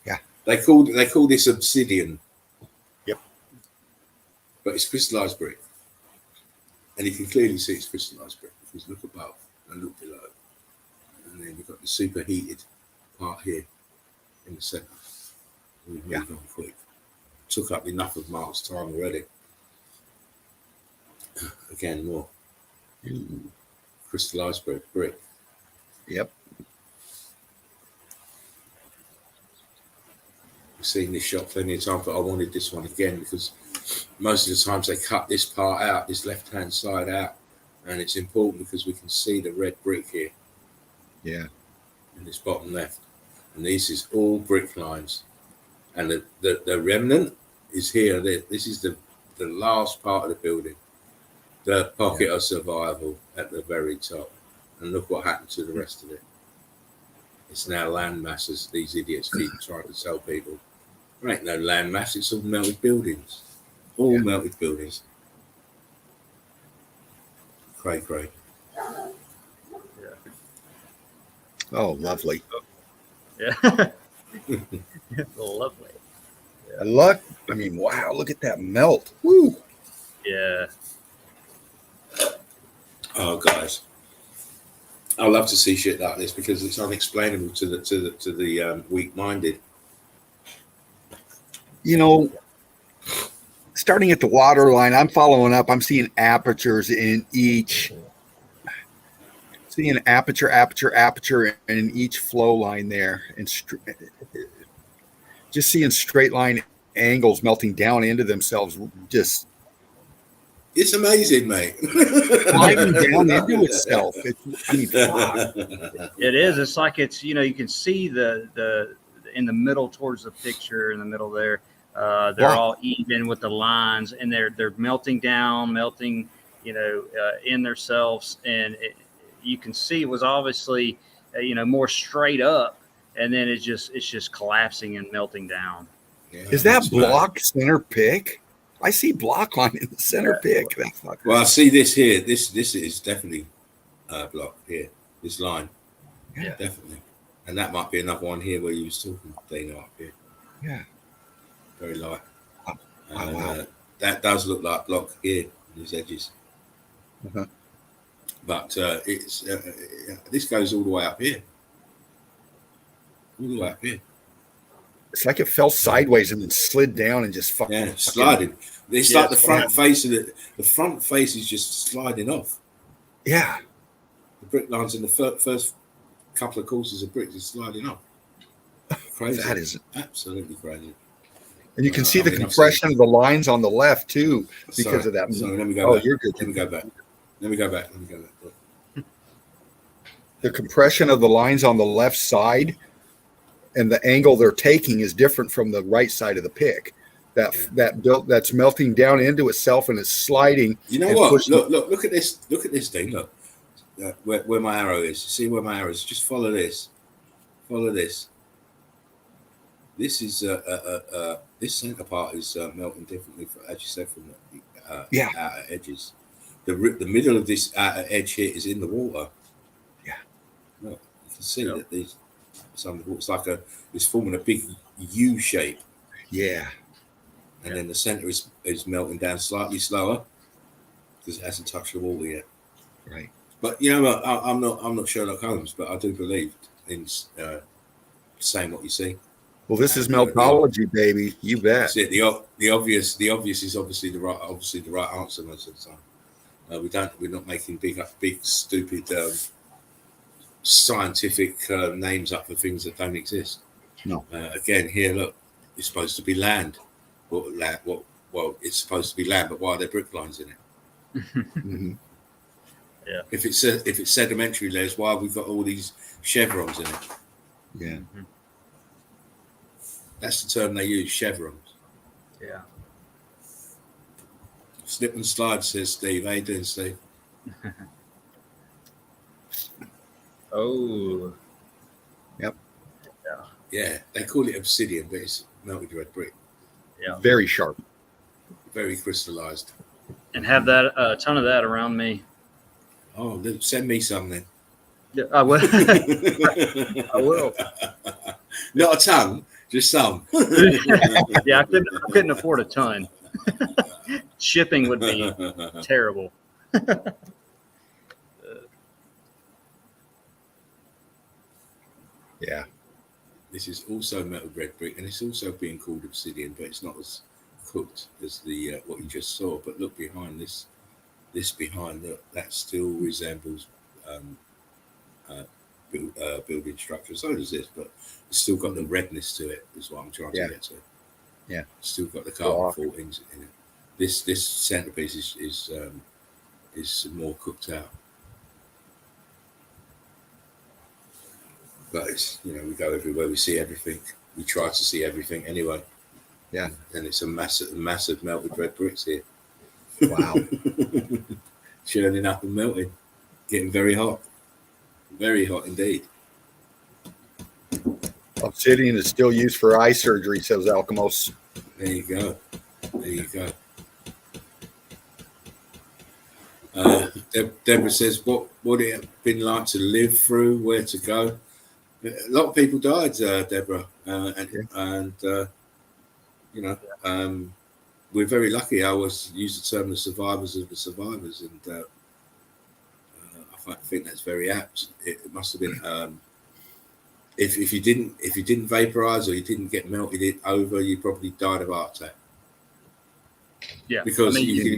Yeah. They call this obsidian. Yep. But it's crystallized brick. And you can clearly see it's crystallized brick if you look above and look below. And then you've got the superheated part here in the center. We move on quick. Took up enough of Mark's time already. Again, more. Crystallized brick. Yep. I've seen this shot plenty of times, but I wanted this one again because most of the times they cut this part out, this left-hand side out, and it's important because we can see the red brick here. Yeah. In this bottom left. And this is all brick lines. And the remnant is here. This is the last part of the building. The pocket of survival at the very top. And look what happened to the rest of it. It's now land masses. These idiots keep trying to tell people. There ain't no land mass. It's all melted buildings. All melted buildings. Cray. Yeah. Oh, lovely. Yeah. Lovely. Yeah. Wow, look at that melt. Woo. Yeah. Oh, guys. I love to see shit like this because it's unexplainable to the weak-minded. Starting at the water line, I'm following up. I'm seeing apertures in each. Seeing aperture in each flow line there, and just seeing straight line angles melting down into themselves. Just it's amazing, mate. sliding down into itself. It is. It's like you can see the in the middle towards the picture in the middle there. They're all even with the lines, and they're melting down, in themselves, and you can see it was obviously more straight up, and then it's just collapsing and melting down. Yeah, is that block center pick? I see block line in the center pick. Well, I see this here. This is definitely block here. This line, definitely, and that might be another one here where you was talking, Dana, up here. Yeah. Very light. Wow. That does look like block here, these edges. Uh-huh. But it's this goes all the way up here. All the way up here. It's like it fell sideways and then slid down and just fucking sliding. It's like the front face of it. The front face is just sliding off. Yeah. The brick lines in the first couple of courses of bricks is sliding off. Crazy. That is absolutely crazy. And you can see the compression of the lines on the left too because of that. So let me go back. You're good. Let me go back. The compression of the lines on the left side and the angle they're taking is different from the right side of the pick. That's melting down into itself and it's sliding. You know what? Look at this. Look at this thing. Look, where my arrow is. See where my arrow is. Just follow this. Follow this. This is this center part is melting differently, as you said, from the outer edges. The middle of this outer edge here is in the water. Yeah, look, you can see that it's like it's forming a big U shape. Yeah, and then the center is melting down slightly slower because it hasn't touched the water yet. Right. But I'm not Sherlock Holmes, but I do believe in saying what you see. Well, this is meltology, baby. You bet. That's it. The obvious is obviously the right answer most of the time. We're not making big stupid scientific names up for things that don't exist. No. Again, here, look, it's supposed to be land. Well, it's supposed to be land, but why are there brick lines in it? Mm-hmm. Yeah. If it's sedimentary layers, why have we got all these chevrons in it? Yeah. Mm-hmm. That's the term they use, chevrons. Yeah. Slip and slide, says Steve. How you doing, Steve? Oh. Yep. Yeah. Yeah, they call it obsidian, but it's melted red brick. Yeah. Very sharp. Very crystallized. And have that a ton of that around me. Oh, send me some then. Yeah, I will. I will. Not a ton, just some. Yeah, I couldn't afford a ton. Shipping would be terrible. Yeah. This is also melted red brick, and it's also being called obsidian, but it's not as cooked as the what you just saw. But look behind this behind that still resembles building structure. So does this, but it's still got the redness to it. Is what I'm trying to get to. Yeah. Still got the carbon footings in it. This centerpiece is more cooked out. But it's, we go everywhere, we see everything. We try to see everything anyway. Yeah. And it's a massive melted red bricks here. Wow. Churning up and melting. Getting very hot. Very hot indeed. Obsidian is still used for eye surgery, says Alchemos. There you go. Deborah says, what would it have been like to live through, where to go? A lot of people died, Deborah, we're very lucky. I always use the term the survivors of the survivors, and I think that's very apt. It must have been if you didn't vaporize or you didn't get melted over, you probably died of a heart attack. Yeah, because you can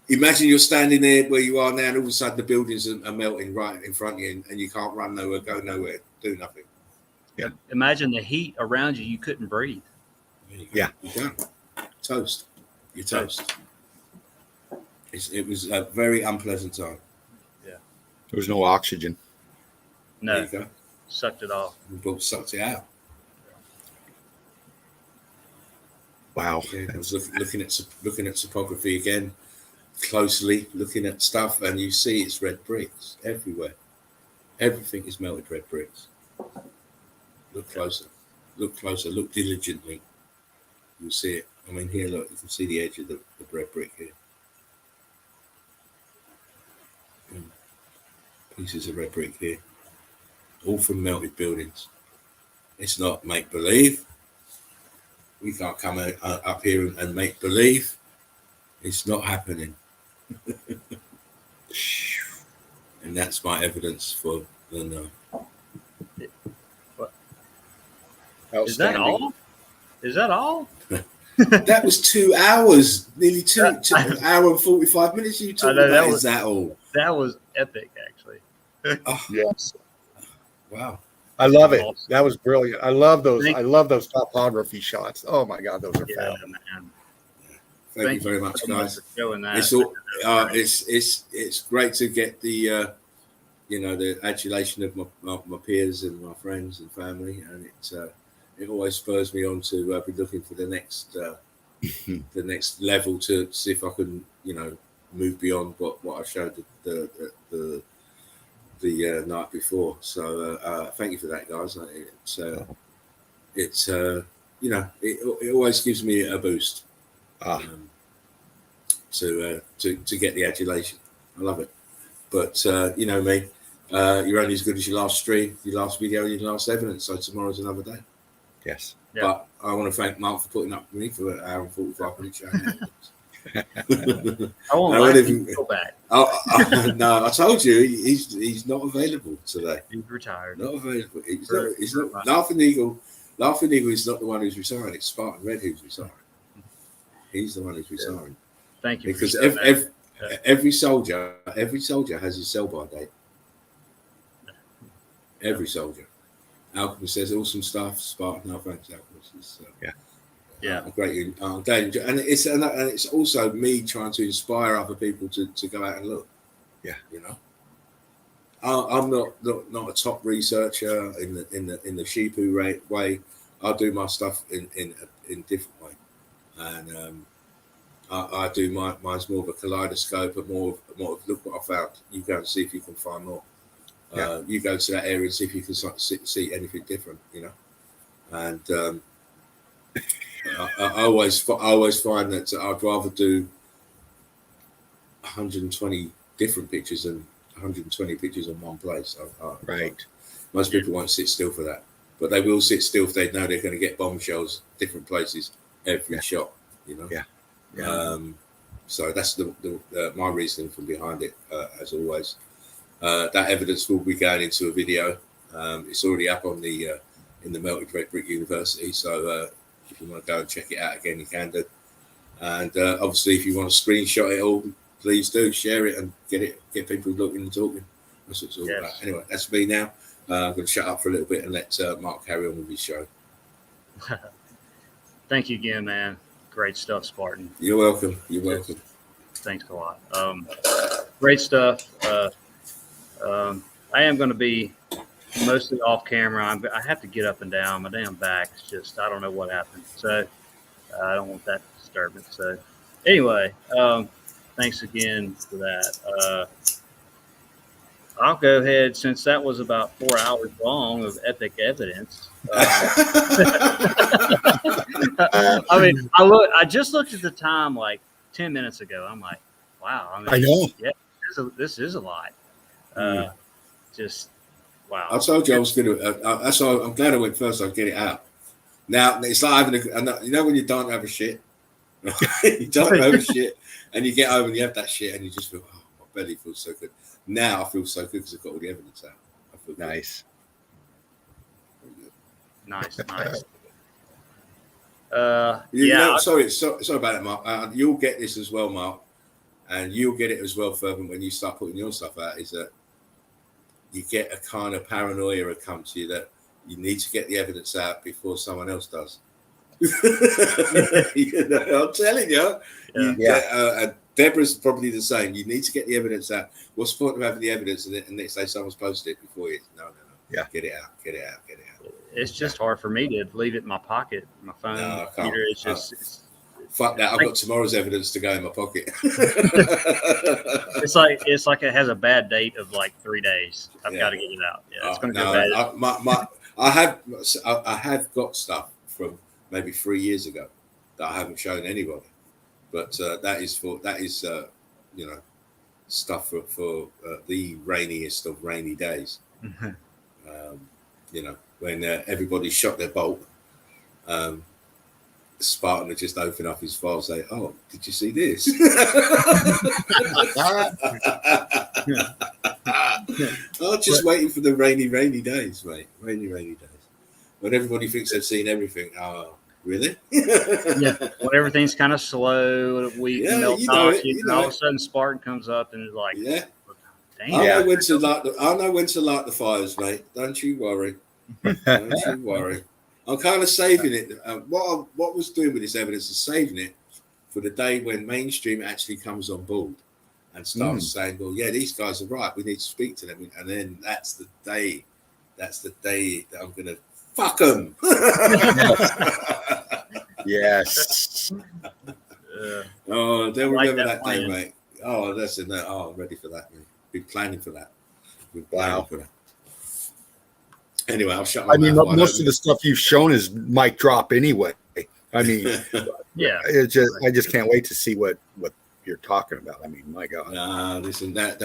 imagine you're standing there where you are now, and all of a sudden the buildings are melting right in front of you, and you can't run nowhere, go nowhere, do nothing. Yeah. Imagine the heat around you. You couldn't breathe. Yeah. You're done. Toast. You're toast. It was a very unpleasant time. Yeah. There was no oxygen. No. There you go. Sucked it off. We sucked it out. Wow. Yeah, I was looking at topography again closely, looking at stuff, and you see it's red bricks everywhere. Everything is melted red bricks. Look closer. Look diligently. You'll see it. I mean, here, look, you can see the edge of the red brick here. Pieces of red brick here. All from melted buildings. It's not make-believe. We can't come up here and make believe. It's not happening. And that's my evidence for the no. Is that all? Is that all? That was 2 hours, nearly two hour and 45 minutes. You talking about? Is that all? That was epic, actually. Oh, yes. Wow. I love it. That was brilliant. I love those. I love those topography shots. Oh my God, those are fun. Man. Thank you very much, guys. For showing that. It's great to get the the adulation of my peers and my friends and family, and it always spurs me on to be looking for the next the next level to see if I can move beyond what I showed the night before. So thank you for that, guys. It always gives me a boost to get the adulation. I love it. But you know me, you're only as good as your last stream, your last video, your last evidence. So tomorrow's another day. Yes. Yeah. But I want to thank Mark for putting up with me for an hour and 45 minutes. I won't let him go back. No, I told you he's not available today. He's retired. Not available. He's not. Laughing Eagle is not the one who's retiring. It's Spartan Red who's retiring. He's the one who's retiring. Thank you. Because every soldier has his sell-by date. Every soldier. Alchemist says awesome stuff. Spartan, no thanks, Alchemist. Yeah. I'm glad you enjoy, and it's also me trying to inspire other people to go out and look. Yeah. You know, I'm not a top researcher in the sheepoo way. I do my stuff in a different way, and I do mine's more of a kaleidoscope, and more of look what I found. You go and see if you can find more. Yeah. You go to that area and see if you can see anything different. You know, and I always find that I'd rather do 120 different pictures than 120 pictures in one place. Right. Most people won't sit still for that, but they will sit still if they know they're going to get bombshells different places every shot. You know. Yeah. Yeah. So that's my reasoning from behind it, as always. That evidence will be going into a video. It's already up on the in the Melted Red Brick University. So if you want to go and check it out again, you can do. And obviously, if you want to screenshot it all, please do share it and get people looking and talking. That's what it's all about. Anyway, that's me now. I'm going to shut up for a little bit and let Mark carry on with his show. Thank you again, man. Great stuff, Spartan. You're welcome. You're welcome. Thanks a lot. Great stuff. I am going to be mostly off camera. I have to get up and down. My damn back's just, I don't know what happened. So I don't want that disturbance. So anyway, thanks again for that. I'll go ahead, since that was about 4 hours long of epic evidence. I mean, I just looked at the time like 10 minutes ago. I'm like, wow. I mean, I know. Yeah, this is a lot. Just wow. I told you I was going to. That's why I'm glad I went first. I'll get it out. Now it's like having you know when you don't have a shit, you don't have a shit, and you get home and you have that shit, and you just feel, oh, my belly feels so good. Now I feel so good because I've got all the evidence out. I feel nice. Nice. Sorry about that, Mark. You'll get this as well, Mark, and you'll get it as well, Fervent, when you start putting your stuff out. Is that you get a kind of paranoia that comes to you that you need to get the evidence out before someone else does. You know, I'm telling you. And Deborah's probably the same. You need to get the evidence out. What's the point of having the evidence and they say someone's posted it before you? No. Yeah. Get it out. It's just hard for me to leave it in my pocket. My phone, computer. It's just. Fuck that! I've got tomorrow's evidence to go in my pocket. It's like it has a bad date of like 3 days. I've got to get it out. Yeah, it's going to go bad. I have got stuff from maybe 3 years ago that I haven't shown anybody, but that is stuff for the rainiest of rainy days. When everybody shot their bolt. Spartan would just open up his file and say, oh, did you see this? I'm just waiting for the rainy days, mate. Rainy days. When everybody thinks they've seen everything. Oh, really? Yeah. When everything's kind of slow, we melt off, and all of a sudden Spartan comes up and is like, yeah. Damn. I know when to light the fires, mate. Don't you worry. Don't you worry. I'm kind of saving it. What I was doing with this evidence is saving it for the day when mainstream actually comes on board and starts saying, well, yeah, these guys are right. We need to speak to them. And then that's the day that I'm going to fuck them. Yes. Oh, they'll remember that day, mate. Oh, that's in there. Oh, I'm ready for that, mate. Been planning for that. For that. Anyway, I'll shut my mouth. Most of the stuff you've shown is mic drop anyway. I mean, yeah. I just can't wait to see what you're talking about. I mean, my God. Listen, that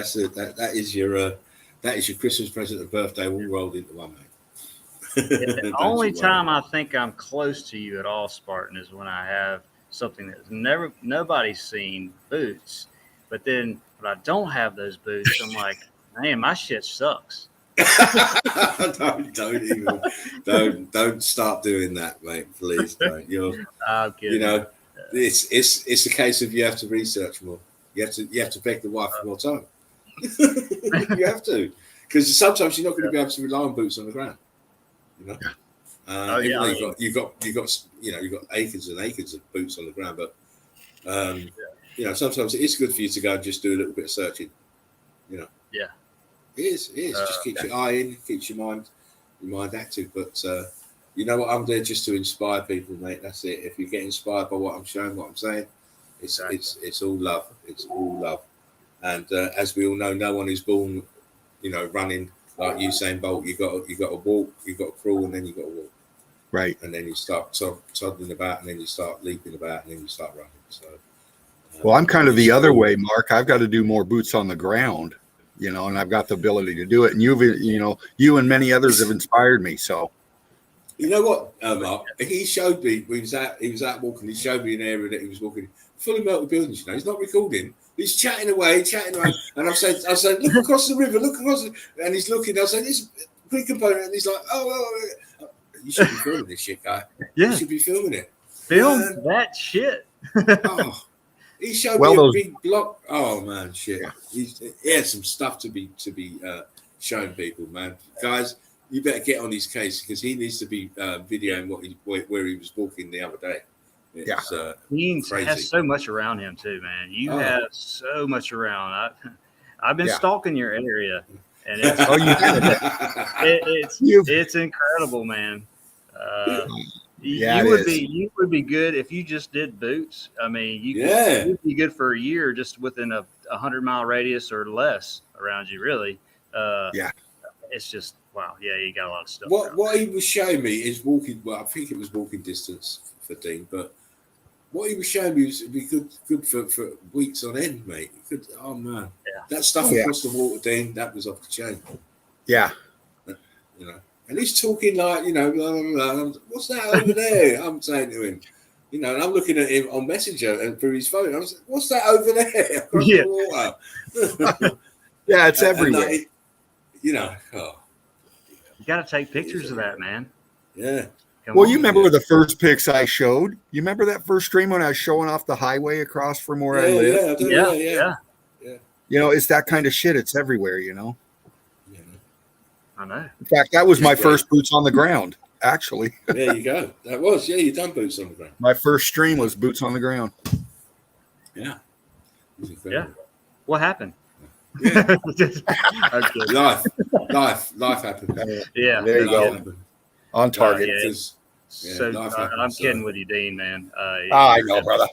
is your Christmas present and birthday all rolled into one, mate. The only time I think I'm close to you at all, Spartan, is when I have something that nobody's seen, boots. But then when I don't have those boots, I'm like, man, my shit sucks. don't start doing that, mate. Please don't. It's a case of you have to research more. You have to beg the wife for more time. You have to, because sometimes you're not going to be able to rely on boots on the ground. You know. Oh Even yeah, though I you've got you've got acres and acres of boots on the ground, but sometimes it is good for you to go and just do a little bit of searching. yeah. It is. It is. Just keeps your eye in, keeps your mind active. But you know what? I'm there just to inspire people, mate. That's it. If you get inspired by what I'm showing, what I'm saying, it's all love. It's all love. And as we all know, no one is born, running like Usain Bolt. You got to walk, you got to crawl, and then you got to walk. Right. And then you start toddling about, and then you start leaping about, and then you start running. So. Well, I'm kind of the other way, Mark. I've got to do more boots on the ground, and I've got the ability to do it. And you and many others have inspired me. So, you know what, Mark? He showed me. He was out walking. He showed me an area that he was walking full of metal buildings. He's not recording. He's chatting away, and I said, look across the river, and he's looking. I said, this Greek component, and he's like, oh, you should be filming this shit, guy. Yeah, you should be filming it. Film that shit. Oh. He showed me a big block. Oh man, shit! Yeah. He had some stuff to be showing people, man. Guys, you better get on his case because he needs to be videoing where he was walking the other day. It's, he has so much around him too, man. You have so much around. I've been stalking your area, and it's incredible, man. You would be good if you just did boots. I mean, you'd be good for a year just within a 100-mile radius or less around you. Really, it's just wow. Yeah, you got a lot of stuff. What he was showing me is walking. Well, I think it was walking distance for Dean, but what he was showing me would be good for weeks on end, mate. Oh man, that stuff across the water, Dean, that was off the chain. Yeah, And he's talking like, blah, blah, blah. What's that over there? I'm saying to him, and I'm looking at him on Messenger and through his phone. I was like, what's that over there across the water? Yeah, it's everywhere. You got to take pictures of that, man. Yeah. You remember the first pics I showed? You remember that first stream when I was showing off the highway across from where I live? Yeah. It's that kind of shit. It's everywhere, I know. In fact, that was my first boots on the ground, actually. There you go. That was, you done boots on the ground. My first stream was boots on the ground. Yeah. Yeah. What happened? Yeah. Life happened. Yeah. There you go. On target. I'm kidding with you, Dean, man. I know, brother.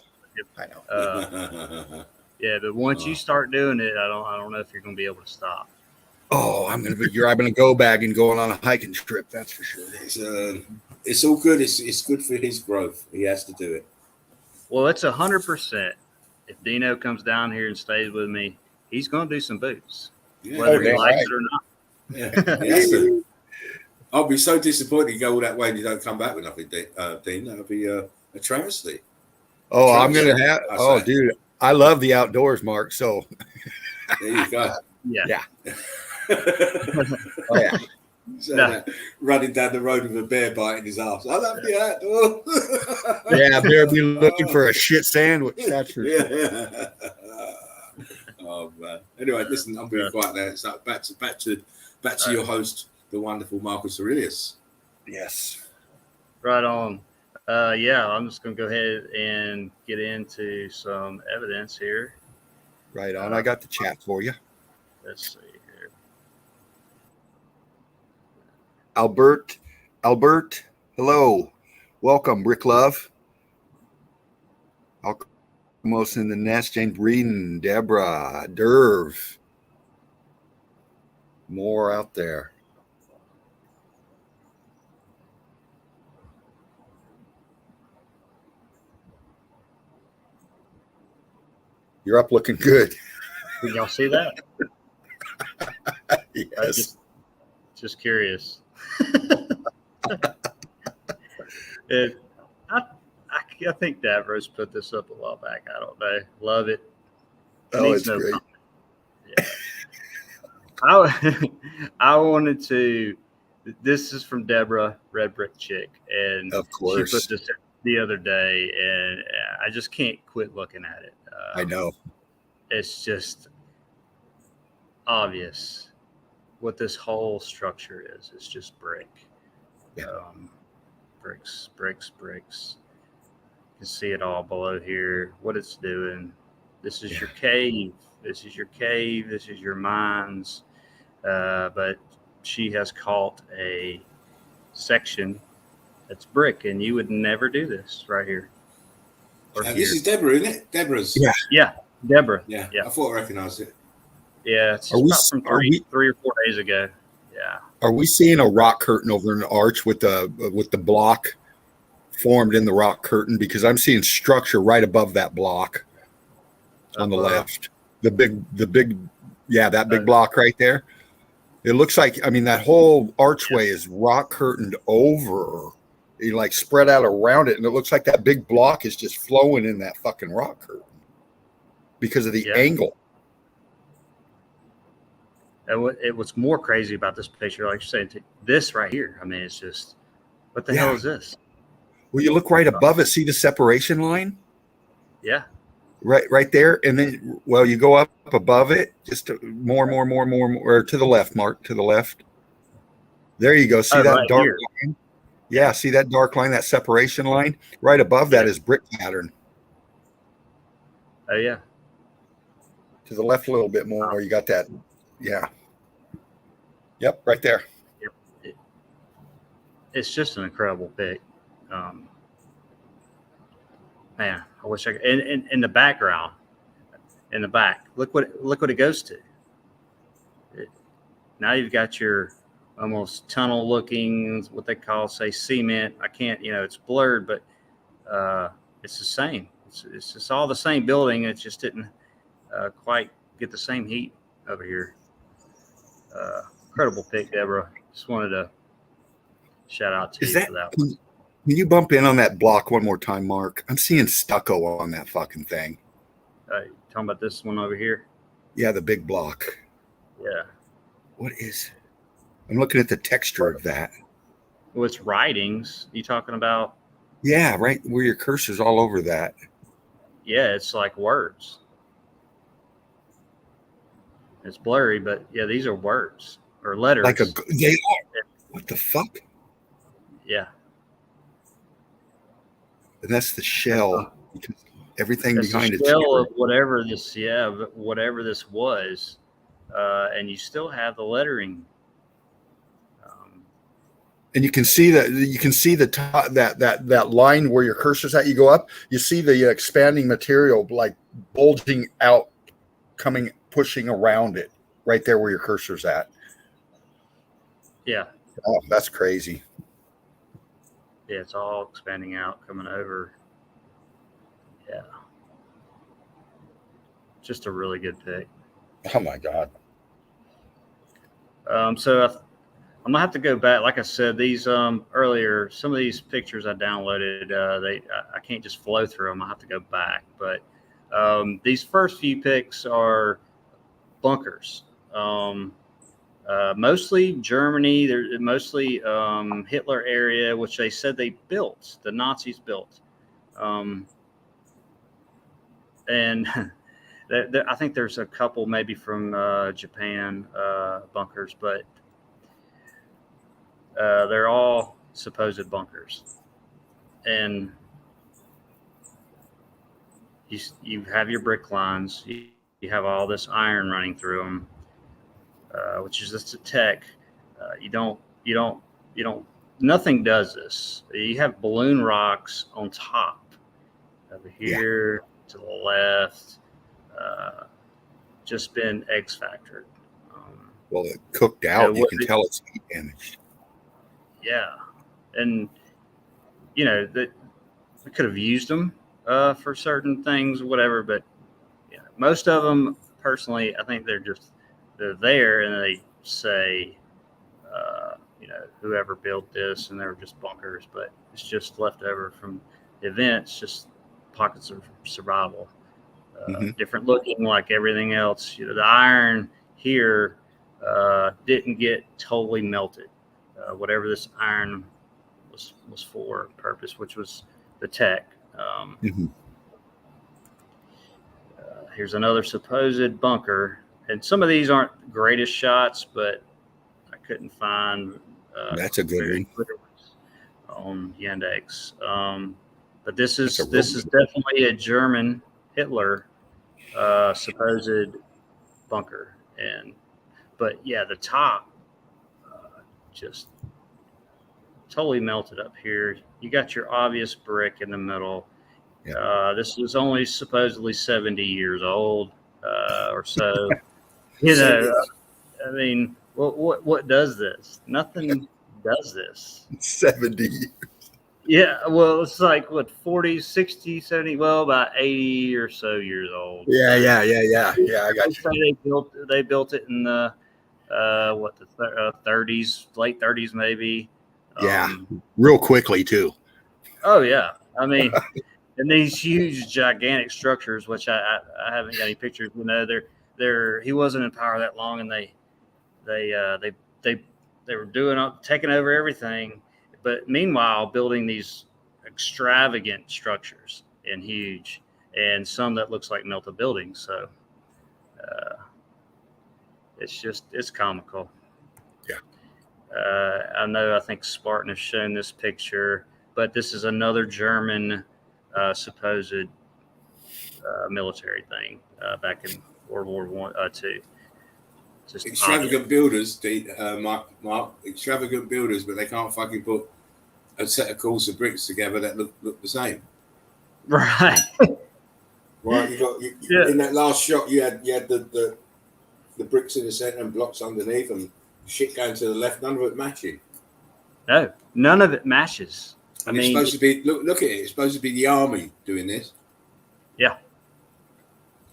I know. But once you start doing it, I don't know if you're going to be able to stop. Oh, I'm gonna be grabbing a go bag and going on a hiking trip. That's for sure. It's all good. It's good for his growth. He has to do it. Well, it's 100%. If Dino comes down here and stays with me, he's going to do some boots, whether he likes it or not. Yeah, I'll be so disappointed you go all that way and you don't come back with nothing, Dean. That'll be a travesty. Oh, I'm gonna have. Oh, dude, I love the outdoors, Mark. So there you go. Yeah. Oh yeah. Running down the road with a bear biting his ass. I love the outdoors. Yeah, bear be looking for a shit sandwich. That's for sure. Yeah. Oh man. Anyway, listen, I'm being quiet now. It's like back to your host, the wonderful Marcus Aurelius. Yes. Right on. I'm just gonna go ahead and get into some evidence here. Right on. I got the chat for you. Let's see here. Albert, hello. Welcome, Brick Love. Almost in the nest, James Breeden, Deborah, Derv. More out there. You're up looking good. Did y'all see that? Yes. Just curious. I think Davros put this up a while back. I don't know. Love it. Oh, it's great. Yeah. I wanted to. This is from Deborah, Red Brick Chick, and of course she put this the other day, and I just can't quit looking at it. I know. It's just obvious what this whole structure is. It's just brick. Yeah. bricks, bricks, bricks. You can see it all below here, what it's doing. This is your cave. This is your cave. This is your mines. But she has caught a section that's brick, and you would never do this right here. Or here. This is Deborah, isn't it? Deborah's. Yeah, Deborah. Yeah. Yeah. I thought I recognised it. Yeah, it's about from 3 or 4 days ago. Yeah. Are we seeing a rock curtain over an arch with the block formed in the rock curtain? Because I'm seeing structure right above that block on the left. The big that big block right there. It looks like, I mean, that whole archway is rock curtained over. You like spread out around it, and it looks like that big block is just flowing in that fucking rock curtain because of the angle. And what's more crazy about this picture, like you're saying, this right here, I mean, it's just, what the hell is this? Well, you look right above it, see the separation line? Yeah. Right there. And then, well, you go up above it, just more, or to the left, Mark, to the left. There you go. See that right dark here. line? Yeah, see that dark line, that separation line? Right above that is brick pattern. Oh, yeah. To the left a little bit more, you got that. Yeah. Yep, right there. Yep. It's just an incredible pic. Man, I wish I could. In the background, in the back, look what it goes to. Now you've got your almost tunnel looking, what they call, say, cement. I can't, it's blurred, but it's the same. It's just all the same building. It just didn't quite get the same heat over here. Incredible pic, Deborah. Just wanted to shout out to you for that one. Can you bump in on that block one more time, Mark? I'm seeing stucco on that fucking thing. Talking about this one over here? Yeah, the big block. Yeah. What is... I'm looking at the texture of that. Well, it's writings. You talking about? Yeah, right where your cursor's all over that. Yeah, it's like words. It's blurry, but yeah, these are words or letters. They are. What the fuck? Yeah. And that's the shell. Because everything that's behind the it. Shell of whatever this was, and you still have the lettering. And you can see the top, that line where your cursor's at. You go up, you see the expanding material like bulging out, pushing around it, right there where your cursor's at. Yeah. Oh, that's crazy. Yeah, it's all expanding out, coming over. Yeah. Just a really good pic. Oh my God. So I'm gonna have to go back. Like I said, these earlier, some of these pictures I downloaded, I can't just flow through them. I have to go back. But these first few pics are bunkers. Mostly Germany. They're mostly Hitler area, which they said the Nazis built. And I think there's a couple maybe from Japan bunkers, but they're all supposed bunkers. And you have your brick lines. You have all this iron running through them. Which is just a tech. Nothing does this. You have balloon rocks on top over here to the left, just been X factored. Well, it cooked out. You can tell it's heat damaged. Yeah. And, that we could have used them for certain things, whatever, but most of them, personally, I think they're there and they say, whoever built this, and they were just bunkers, but it's just left over from the events, just pockets of survival. Different looking like everything else. The iron here didn't get totally melted. Whatever this iron was for purpose, which was the tech. Here's another supposed bunker. And some of these aren't the greatest shots, but I couldn't find. That's a good one. on Yandex. But this is definitely a German Hitler supposed bunker. But yeah, the top just totally melted up here. You got your obvious brick in the middle. Yeah. This was only supposedly 70 years old or so. You know, I mean, what does this? Nothing does this. 70. Yeah, well, it's like what 40, 60, 70, well, about 80 or so years old. Yeah. I got you. They built it in the 30s, late 30s maybe. Yeah, real quickly too. Oh yeah, I mean, and these huge, gigantic structures, which I haven't got any pictures. You know, he wasn't in power that long, and they were taking over everything, but meanwhile building these extravagant structures and huge, and some that looks like melted buildings. So it's comical. Yeah. I think Spartan has shown this picture, but this is another German supposed military thing back in World War II. Just extravagant builders, Mark, extravagant builders, but they can't fucking put a set of course of bricks together that look the same. Right. Right. In that last shot, you had the bricks in the center and blocks underneath, and shit going to the left. None of it matching. No, none of it matches. And it's supposed to be look at it. It's supposed to be the army doing this. Yeah.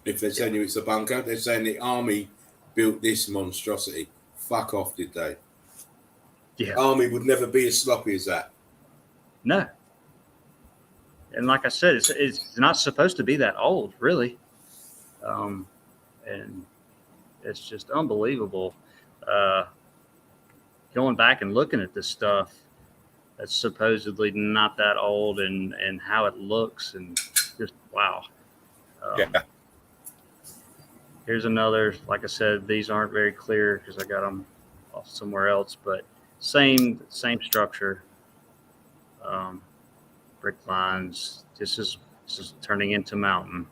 If they're telling you it's a bunker, they're saying the army built this monstrosity. Fuck off, did they? Yeah. The army would never be as sloppy as that. No. And like I said, it's not supposed to be that old, really. And it's just unbelievable. Going back and looking at this stuff that's supposedly not that old, and how it looks, and just wow. Yeah. Here's another. Like I said, these aren't very clear because I got them off somewhere else, but same structure. Brick lines. This is turning into mountain,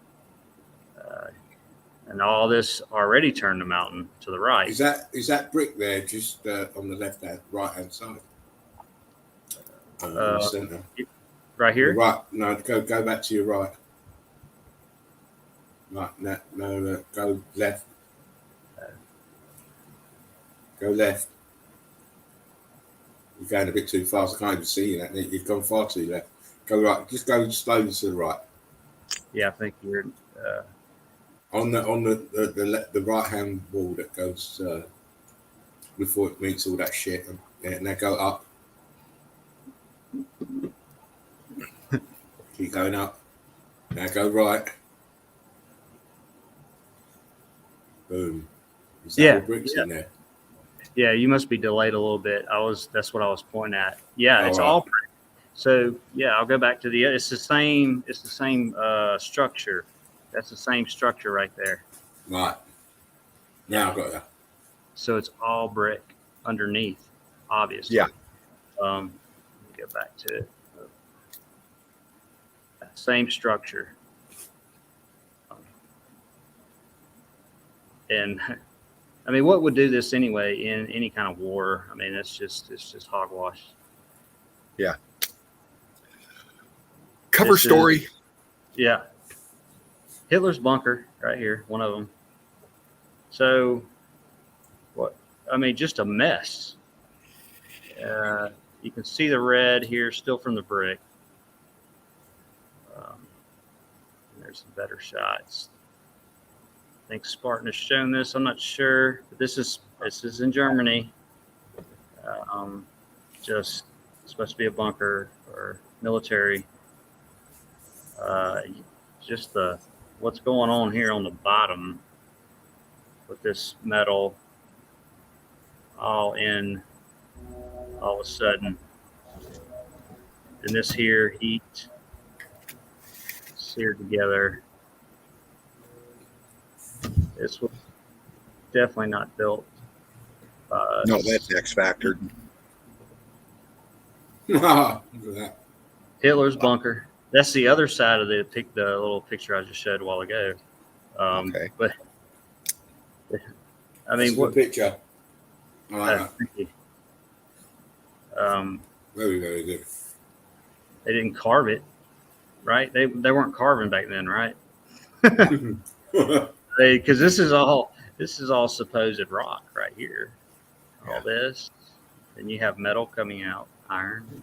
and all this already turned to mountain to the right. Is that brick there just on the left hand, right hand side? Center. Right here. Right. No, go back to your right. Right. No. Go left. Go left. You're going a bit too fast. I can't even see you. You've gone far too left. Go right. Just go slowly to the right. Yeah, I think you're on the right hand wall that goes before it meets all that shit. And now go up. Keep going up. Now go right. Boom. Is that all bricks in there? Yeah, you must be delayed a little bit. That's what I was pointing at. Yeah, it's right. all brick. So yeah, I'll go back to it's the same structure. That's the same structure right there. Right. Now I've got that. So it's all brick underneath, obviously. Yeah. Let me get back to it. Same structure. And I mean, what would do this anyway in any kind of war? I mean, it's just hogwash. Yeah. Cover story. Yeah. Hitler's bunker right here, one of them. So, just a mess. You can see the red here still from the brick. There's some better shots. I think Spartan has shown this. I'm not sure, but this is in Germany. Just supposed to be a bunker or military. Just what's going on here on the bottom with this metal all of a sudden, and this here heat seared together. This was definitely not built by us. No, that's X factor. Look at that. Hitler's bunker. That's the other side of the little picture I just showed a while ago. Okay. But I That's mean, a good picture. I like that. thank you. Very, very good. They didn't carve it, right? They weren't carving back then, right? Because this is all supposed rock right here. All this, and you have metal coming out, iron.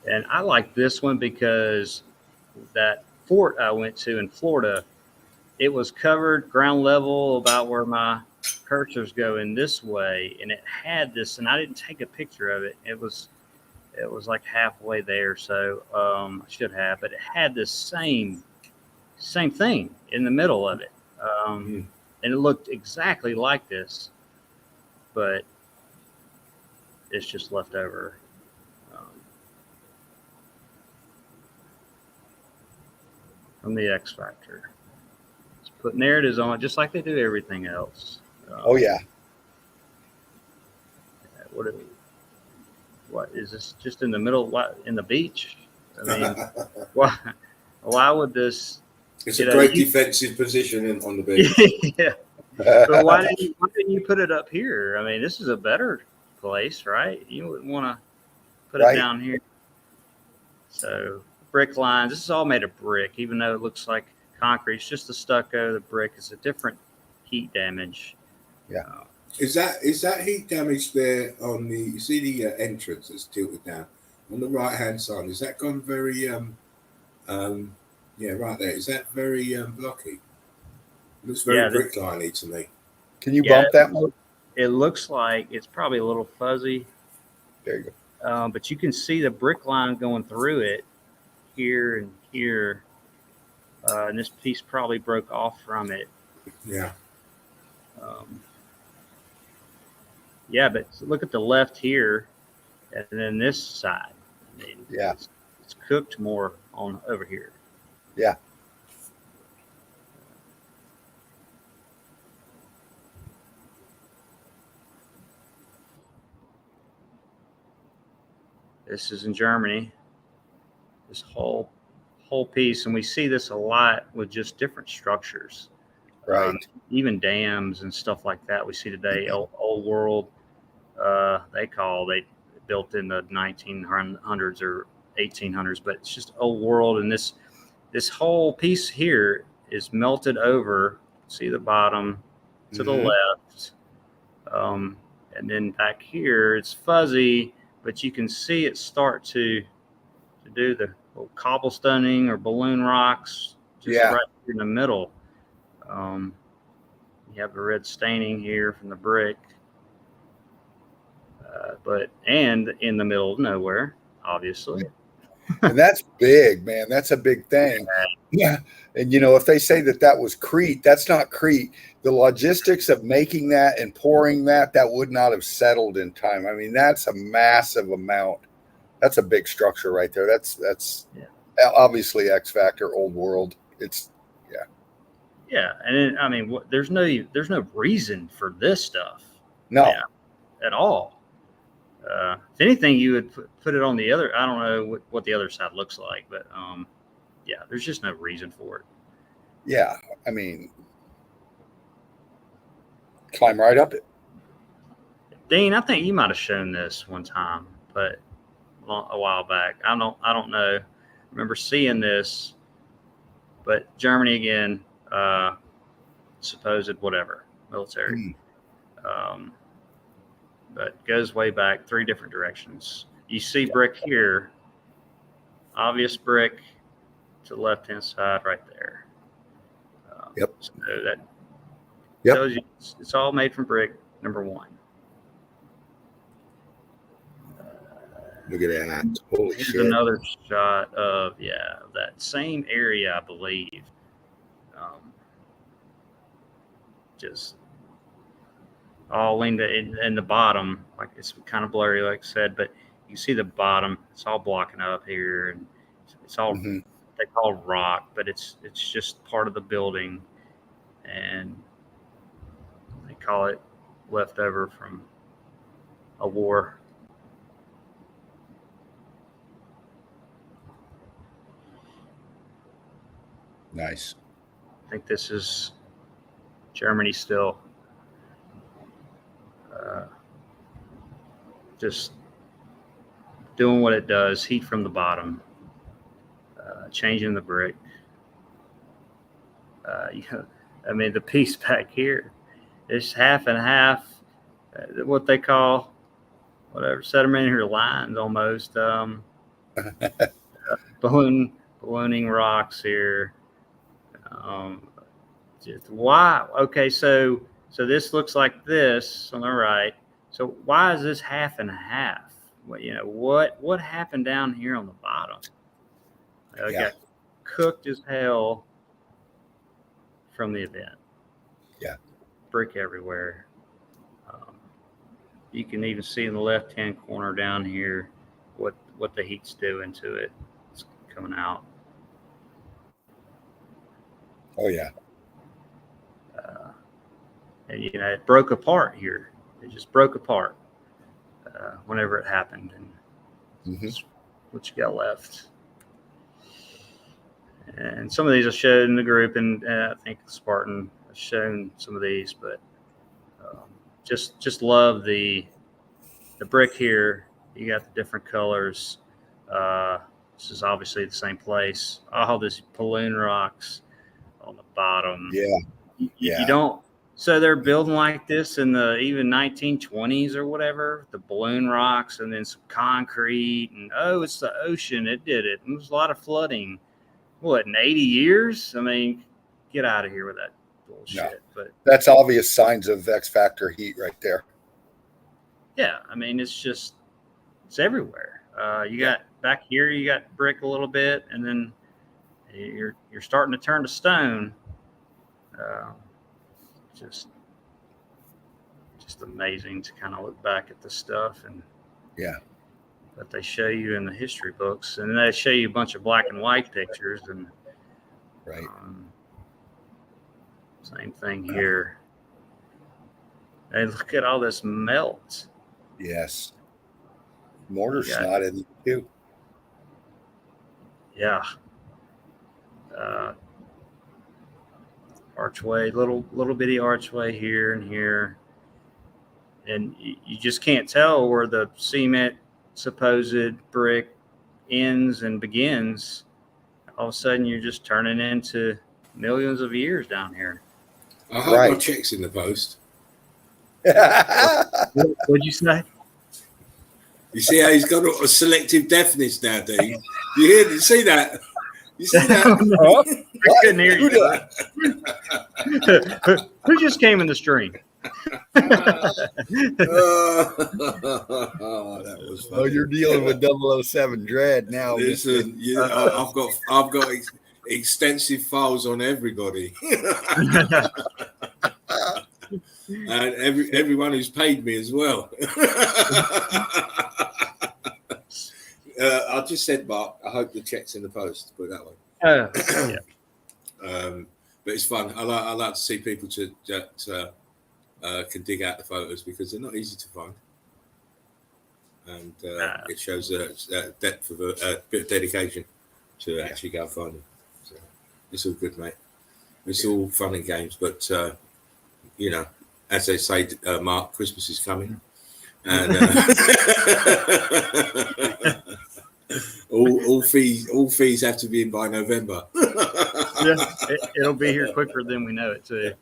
And I like this one because that fort I went to in Florida, it was covered ground level about where my cursor's going this way, and it had this, and I didn't take a picture of it. It was like halfway there, so I should have, but it had this same thing in the middle of it, and it looked exactly like this, but it's just left over. From the X Factor. Just put narratives on it just like they do everything else. Oh yeah. What is this? Just in the middle, in the beach? I mean, why would this? It's a great defensive position on the beach. Yeah. But why didn't you put it up here? I mean, this is a better place, right? You wouldn't want to put it down here. So brick lines. This is all made of brick, even though it looks like concrete. It's just the stucco. The brick is a different heat damage. Yeah. Is that heat damage there on the? You see the entrance that's tilted down on the right hand side. Is that gone very yeah, right there? Is that very blocky? It looks very brick-liney to me. Can you bump that one? It looks like it's probably a little fuzzy. There you go. But you can see the brick line going through it here and here. And this piece probably broke off from it. Yeah. Yeah, but look at the left here, and then this side. I mean, it's cooked more on over here. Yeah. This is in Germany. This whole piece, and we see this a lot with just different structures, right? Even dams and stuff like that we see today. Old world, they built in the 1900s or 1800s, but it's just old world. And this whole piece here is melted over. See the bottom to the left, and then back here it's fuzzy, but you can see it start to do the cobblestoning or balloon rocks just right in the middle. You have the red staining here from the brick, and in the middle of nowhere, obviously. And that's big, man. That's a big thing. Yeah. And if they say that was Crete, that's not Crete. The logistics of making that and pouring that would not have settled in time. I mean, that's a massive amount. That's a big structure right there. That's obviously X Factor, old world. It's yeah, and I mean, there's no reason for this stuff. No, at all. If anything, you would put it on the other. I don't know what the other side looks like, but there's just no reason for it. Yeah, I mean, climb right up it. Dean, I think you might have shown this one time, but a while back. I don't know. I remember seeing this, but Germany again, supposed whatever military, but goes way back 3 different directions. You see brick here, obvious brick to the left hand side right there. So that tells you it's all made from brick. Number 1. Look at that. Holy Here's shit. another shot of that same area, I believe. Just all leaned in the bottom, like it's kind of blurry, like I said, but you see the bottom. It's all blocking up here, and it's all they call rock, but it's just part of the building. and they call it leftover from a war. Nice. I think this is Germany still. Just doing what it does, heat from the bottom, changing the brick. I mean, the piece back here is half and half, what they call sedimentary lines almost. Ballooning rocks here. Just why? Okay, so this looks like this on the right. So why is this half and half? Well, what happened down here on the bottom? It got cooked as hell from the event. Yeah, brick everywhere. You can even see in the left-hand corner down here what the heat's doing to it. It's coming out. Oh yeah. And it broke apart here. It just broke apart whenever it happened, and that's what you got left. And some of these I showed in the group, and I think Spartan has shown some of these, but just love the brick here. You got the different colors. This is obviously the same place. All these balloon rocks on the bottom. Yeah. You don't. So they're building like this in the even 1920s or whatever, the balloon rocks, and then some concrete, and it's the ocean. It did it. And there's a lot of flooding. What, in 80 years? I mean, get out of here with that bullshit. No. But that's obvious signs of X factor heat right there. Yeah, I mean, it's everywhere. You got back here, you got brick a little bit, and then you're starting to turn to stone. Just amazing to kind of look back at the stuff and that they show you in the history books, and they show you a bunch of black and white pictures, and same thing here. Hey, look at all this melt. Yes, mortar snot in it too. Yeah. Archway, little bitty archway here and here, and you just can't tell where the cement supposed brick ends and begins. All of a sudden, you're just turning into millions of years down here. I hope my check's in the post. What'd you say? You see how he's got a selective deafness now, Dean? You see that? You see that? I couldn't hear you. Who just came in the stream? That was funny. Oh, you're dealing with 007 Dread now. Listen, I've got extensive files on everybody, and everyone who's paid me as well. I just said, Mark, I hope the check's in the post. Put it that way. Yeah. But it's fun. I like to see people that can dig out the photos because they're not easy to find, and it shows a depth of a bit of dedication to actually go and find them. So it's all good, mate. It's all fun and games, but as they say, Mark, Christmas is coming. And all fees have to be in by November. It'll be here quicker than we know it too.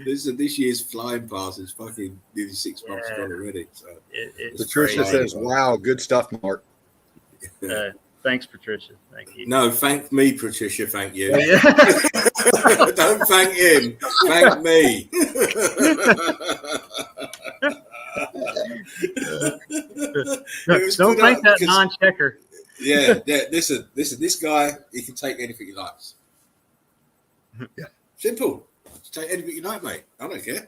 This year's flying past is fucking nearly 6 months gone already. So Patricia says, "Wow, good stuff, Mark." Thanks, Patricia. Thank you. No, thank me, Patricia. Thank you. Don't thank him. Thank me. Don't thank that non-checker. Yeah. Listen. This guy, he can take anything he likes. Yeah. Simple. Take anything you like, mate. I don't care.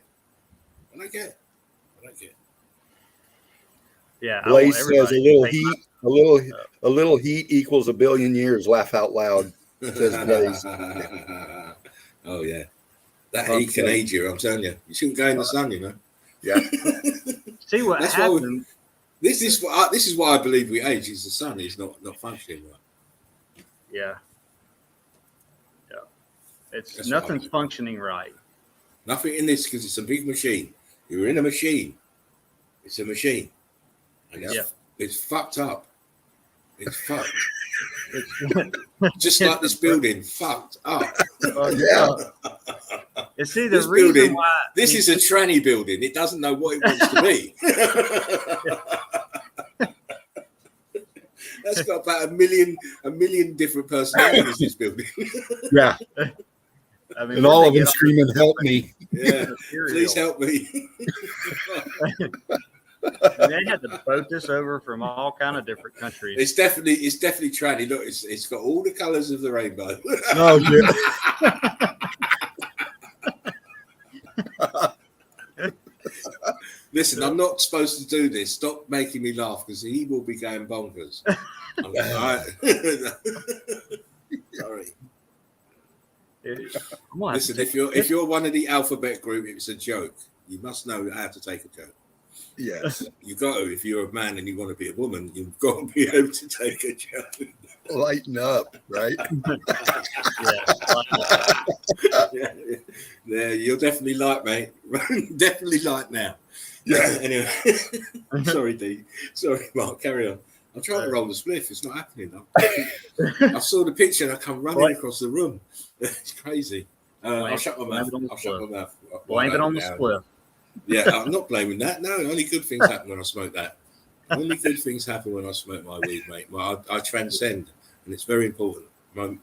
Yeah. Blaze says a little heat equals a billion years. Laugh out loud. Says Blaze. Oh yeah. That heat can age you. I'm telling you. You shouldn't go in the sun. You know. Yeah. See what That's happened. This is why I believe we age. Is the sun is not functioning right. Yeah. It's That's nothing's functioning right. Nothing in this because it's a big machine. You're in a machine. It's a machine. And it's fucked up. It's fucked. Just like this building, fucked up. Yeah. You see, the reason building, why this is a tranny building. It doesn't know what it wants to be. That's got about a million different personalities. This building. Yeah. I mean, And all of them screaming, "Help me!" Yeah, please help me. And they had to boat this over from all kind of different countries. It's definitely tranny. Look, it's got all the colours of the rainbow. Oh yeah. Listen, I'm not supposed to do this. Stop making me laugh because he will be going bonkers. Sorry. Listen, if you're one of the alphabet group, it's a joke. You must know how to take a joke. Yes. You got to. If you're a man and you want to be a woman, you've got to be able to take a joke. Lighten up, right? Yeah, you're definitely light, mate. Definitely light now. Yeah. Anyway, sorry, D. Sorry, Mark. Carry on. I'm trying to roll the spliff. It's not happening. I saw the picture and I come running across the room. It's crazy. I'll shut my mouth. Blame it on the spliff. Yeah, I'm not blaming that. No, only good things happen when I smoke that. Only good things happen when I smoke my weed, mate. Well, I transcend, and it's very important.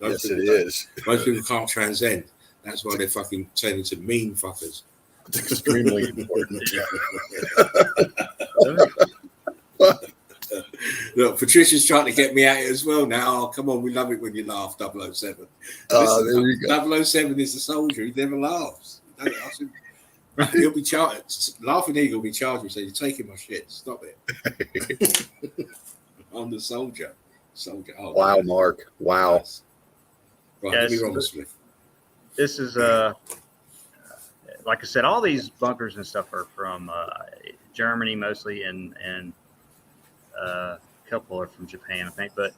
Yes, it is. Most people can't transcend. That's why they're fucking turning into mean fuckers. It's extremely important. Look, Patricia's trying to get me at it as well now. Oh, come on, we love it when you laugh, 007. There you go. 007 is the soldier. He never laughs. He'll be charged. Laughing Eagle will be charged with saying, "You're taking my shit. Stop it." I'm the soldier. Oh, wow, man. Mark. Wow. Right, let me roll the spliff. This is like I said, all these bunkers and stuff are from Germany mostly, and a couple are from Japan, I think. But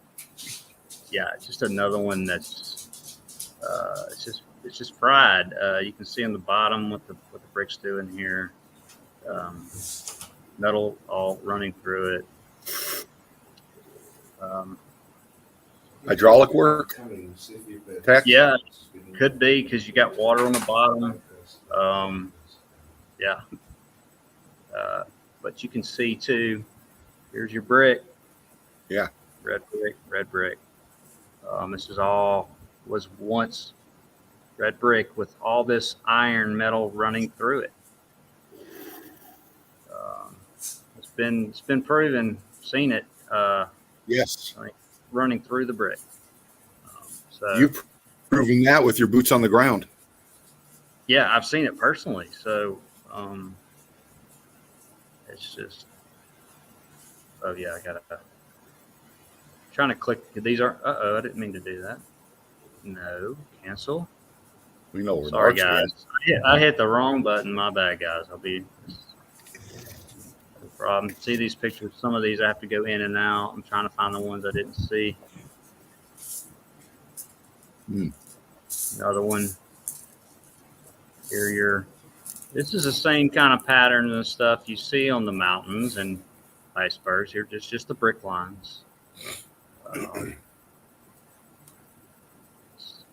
yeah, it's just another one that's it's just fried. You can see on the bottom what the bricks doing here. Metal all running through it. Hydraulic work. Yeah, could be because you got water on the bottom. Yeah, but you can see too. Here's your brick. Yeah, red brick. This is all was once red brick with all this iron metal running through it. It's been proven. Seen it. Yes. Running through the brick. So you've proving that with your boots on the ground. Yeah, I've seen it personally. So it's just. Oh yeah, I gotta. Trying to click. These are. I didn't mean to do that. No, cancel. We know we're sorry, guys. I hit the wrong button. My bad, guys. I'll be. No problem. See these pictures. Some of these I have to go in and out. I'm trying to find the ones I didn't see. Another one. Here, this is the same kind of pattern and stuff you see on the mountains and icebergs. Here, it's just the brick lines.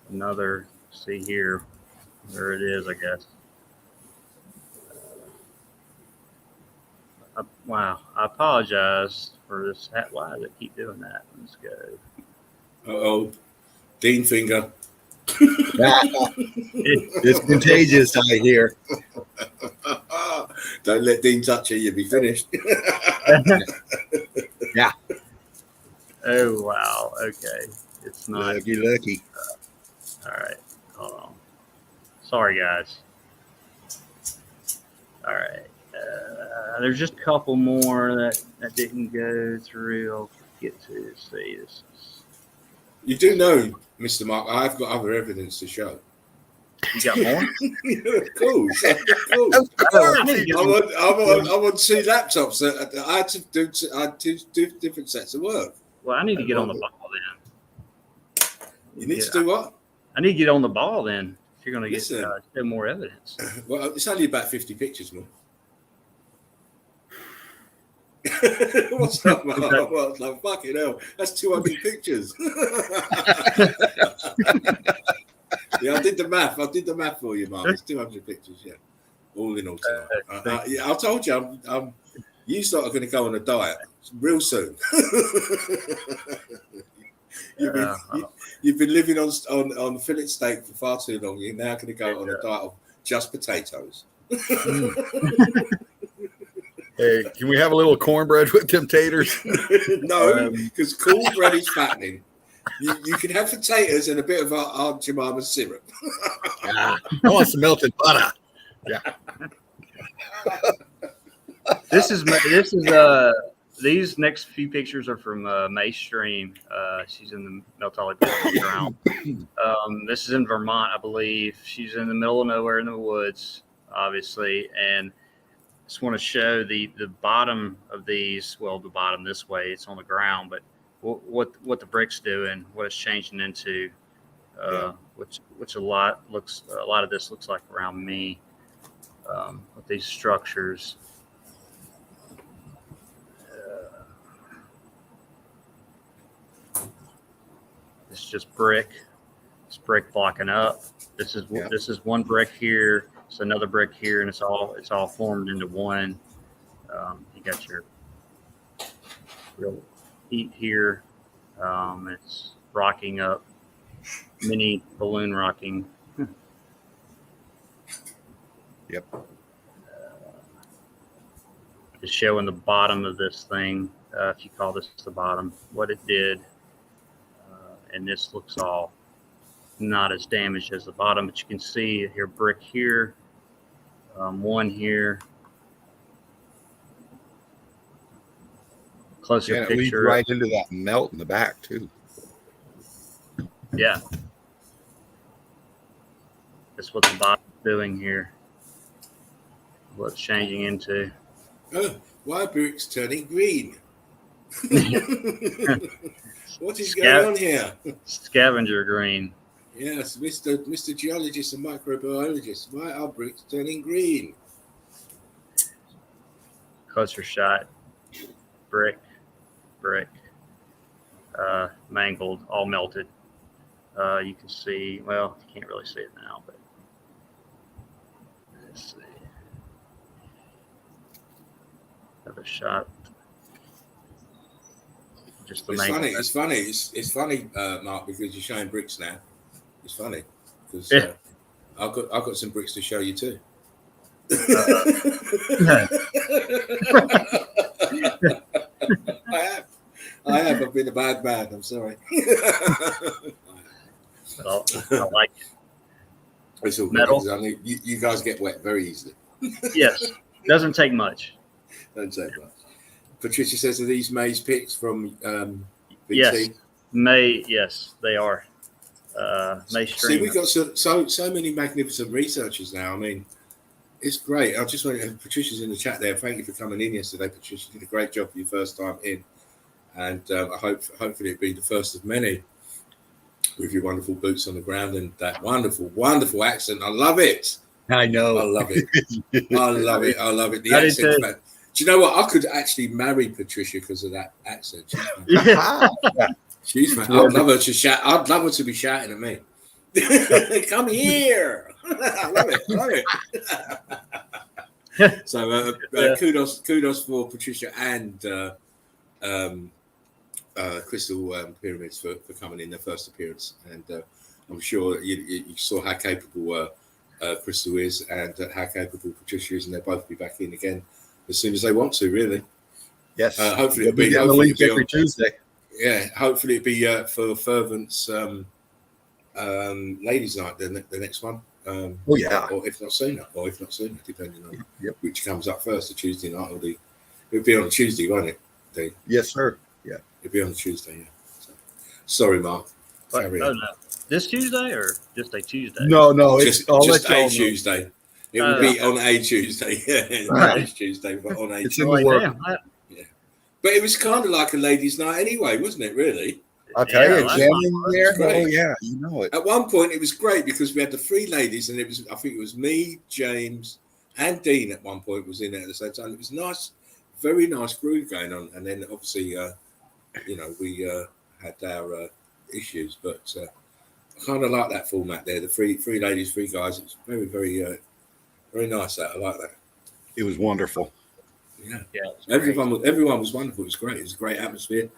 Another, see here, there it is, I guess. Wow, I apologize for this. Why does it keep doing that? Let's go. Dean finger. It's contagious, I hear. Don't let Dean touch you, you'll be finished. Yeah. Oh, wow. Okay. It's not. Lucky. All right. Hold on. Sorry, guys. All right. There's just a couple more that didn't go through. I'll get to see this. You do know, Mr. Mark, I've got other evidence to show. You got more? Cool. Cool. Of course. I want 2 laptops. I had to do different sets of work. Well, I need to get on the ball then. You need to do what? I need to get on the ball then. If you're going to get Listen. show more evidence. Well, it's only about 50 pictures more. What's that, man? Well, it's like, fucking hell. That's 200 pictures. Yeah, I did the math for you, Mark. It's 200 pictures, yeah. All in all tonight. Yeah, I told you, you start going to go on a diet real soon. You've been living on fillet steak for far too long. You're now going to go on a diet of just potatoes. Hey, can we have a little cornbread with them taters? No, because cornbread is fattening. You can have potatoes and a bit of Aunt Jemima's syrup. I want some melted butter. Yeah. These next few pictures are from May Stream. She's in the Meltology ground. This is in Vermont, I believe. She's in the middle of nowhere in the woods, obviously, and just want to show the bottom of these. Well, the bottom this way, it's on the ground, but what the brick's doing, what it's changing into, which a lot of this looks like around me, with these structures. It's just brick. It's brick blocking up. This is one brick here. It's another brick here, and it's all formed into one. You got your real heat here. It's rocking up, mini balloon rocking. Yep. Just showing the bottom of this thing, if you call this the bottom, what it did. And this looks all not as damaged as the bottom, but you can see here brick here, one here. Closer It leads picture. right into that melt in the back too. Yeah. That's what the bottom's doing here. What it's changing into. Oh, why brick's turning green? What is going on here? Scavenger green. Yes, Mr. Geologist and microbiologist. Why are bricks turning green? Closer shot. Brick. Mangled, all melted. You can see, well, you can't really see it now, but let's see. Another shot. Just the It's funny, Mark, because you're showing bricks now. It's funny because I've got some bricks to show you too. I have. I've been a bad man. I'm sorry. Well, I like it. It's all Metal. good. I mean, you guys get wet very easily. Yes, doesn't take much. Don't say much. Patricia says, are these May's pics from BT? Yes, May. Yes, they are. May Stream. See, we've got so many magnificent researchers now. I mean, it's great. I just want to, Patricia's in the chat there. Thank you for coming in yesterday, Patricia. You did a great job for your first time in, and I hopefully it'll be the first of many with your wonderful boots on the ground and that wonderful accent. I love it. I know. I love it. I love it. The accent. Do you know what? I could actually marry Patricia because of that accent. She's I'd love her to shout. I'd love her to be shouting at me. Come here. I love it. So kudos for Patricia and Crystal Pyramids for coming in their first appearance. And I'm sure you saw how capable Crystal is and how capable Patricia is, and they'll both be back in again as soon as they want to, really. Yes. Hopefully it'll be every Tuesday. Yeah, hopefully it'll be for Fervent's ladies' night, the next one. Or if not sooner, depending on which comes up first, the Tuesday night or it'll be on Tuesday, won't it? Yes, sir. Yeah, it'll be on Tuesday. Yeah. So, sorry, Mark. No. This Tuesday or just a Tuesday? No, it's Just I'll let a y'all know. Tuesday. It will be on a Tuesday. Yeah, not this Tuesday, but on a It's Tuesday. in the work. Damn, But it was kind of like a ladies' night anyway, wasn't it? Really. I'll tell you, last Jen time in was there. great. Oh yeah, you know it. At one point, it was great because we had the three ladies, and I think it was me, James, and Dean. At one point, was in there at the same time. It was nice, very nice groove going on. And then obviously, we had our issues, but I kind of like that format there. The three ladies, three guys. It was very, very, very nice. That I like that. It was wonderful. Yeah, Yeah. everyone was wonderful. It was great. It was a great atmosphere,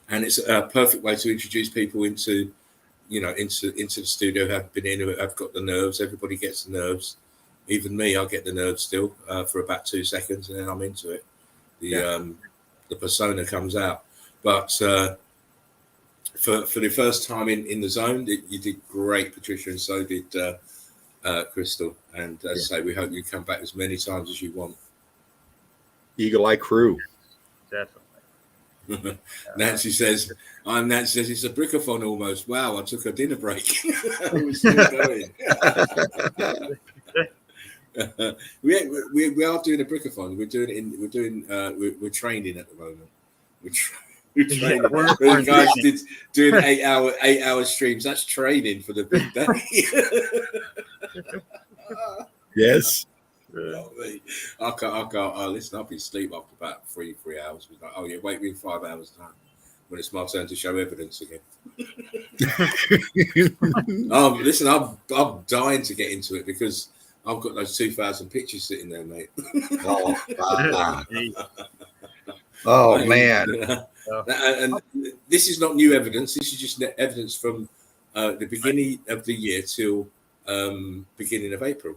and it's a perfect way to introduce people into the studio who haven't been in, who have got the nerves. Everybody gets the nerves. Even me, I get the nerves still for about 2 seconds, and then I'm into it. The persona comes out. But for the first time in the zone, you did great, Patricia, and so did Crystal. And as I say, we hope you come back as many times as you want. Eagle Eye Crew. Definitely. Nancy says it's a brickathon almost. Wow, I took a dinner break. We're still going. we are doing a brickathon. We're training at the moment. We're training. We're guys doing 8 hour streams. That's training for the big day. Yes. I can't. Listen, I'll be asleep after about 3 hours. Like, oh yeah, wait me in 5 hours time when it's my turn to show evidence again. Listen, I'm dying to get into it because I've got those 2,000 pictures sitting there, mate. Oh man! And this is not new evidence. This is just evidence from the beginning of the year till beginning of April.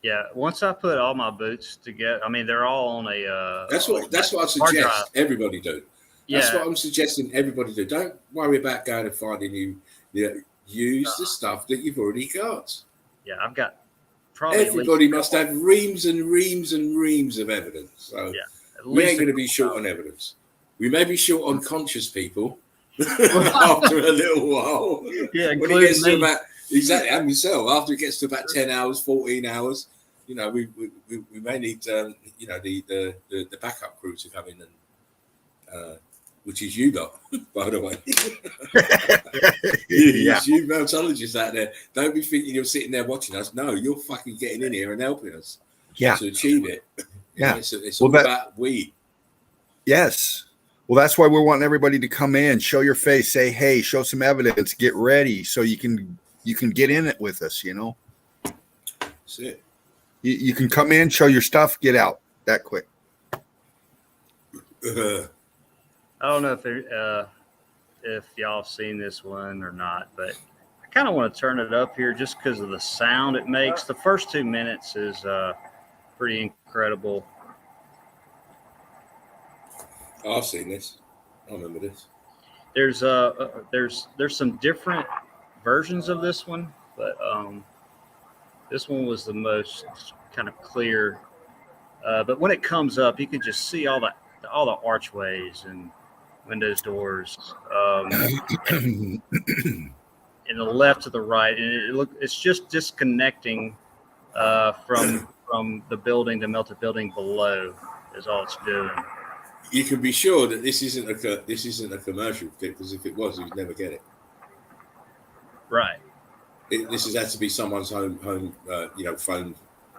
Yeah, once I put all my boots together, I mean they're all on a. That's what I suggest everybody do. That's what I'm suggesting everybody do. Don't worry about going and finding use the stuff that you've already got. Yeah, I've got probably. Everybody must have reams and reams and reams of evidence. So we ain't going to be short on evidence. We may be short on conscious people after a little while. Yeah, when it gets to about exactly, and myself. After it gets to about 10 hours, 14 hours, we may need the backup crew to come in and which is you lot, by the way. You meltologists out there, don't be thinking you're sitting there watching us. No, you're fucking getting in here and helping us to achieve it. Yeah, it's all about we. Yes. Well, that's why we're wanting everybody to come in, show your face, say, hey, show some evidence, get ready so you can get in it with us, That's it. You can come in, show your stuff, get out that quick. I don't know if y'all have seen this one or not, but I kind of want to turn it up here just because of the sound it makes. The first 2 minutes is pretty incredible. I've seen this. I remember this. There's some different versions of this one, but this one was the most kind of clear. But when it comes up, you can just see all the archways and windows, doors, in the left to the right, and it's just disconnecting from the building, the melted building below is all it's doing. You can be sure that this isn't a commercial clip, because if it was, you'd never get it. Right. This has had to be someone's home phone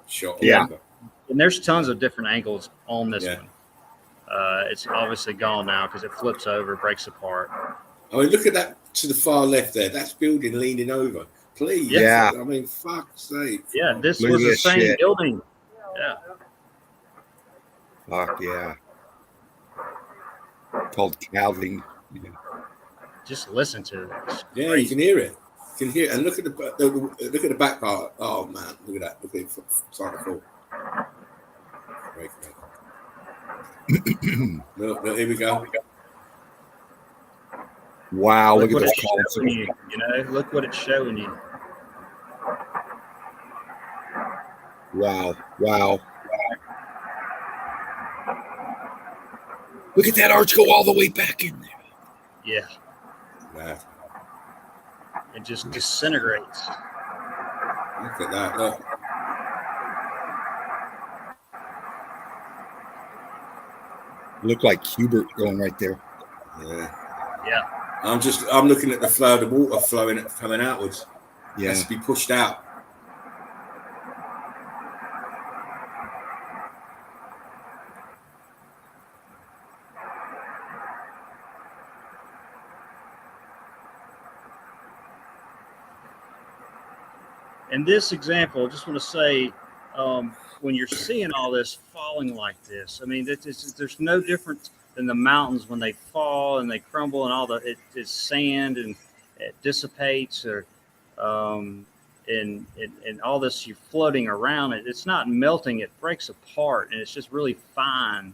shot. Yeah. And there's tons of different angles on this one. It's obviously gone now because it flips over, breaks apart. I mean, look at that to the far left there. That's building leaning over. Please. Yeah. I mean, fuck's sake. Yeah, this was the same building. Yeah. Fuck yeah. Called calving. Yeah. Just listen to it. Yeah, crazy. You can hear it. You can hear it. And look at the back part. Oh man, look at that. Look at it starting to fall. Great. Look, here we go. Wow, look at this columns. Look what it's showing you. Wow. Look at that arch go all the way back in there. Yeah. Nah. It just disintegrates. Look at that. Look. Look like Hubert going right there. Yeah. Yeah. I'm looking at the flow of the water coming outwards. Yeah. It has to be pushed out. In this example, I just want to say, when you're seeing all this falling like this, I mean, there's no difference than the mountains when they fall and they crumble and all it's sand and it dissipates, or and all this, you're floating around it. It's not melting; it breaks apart, and it's just really fine.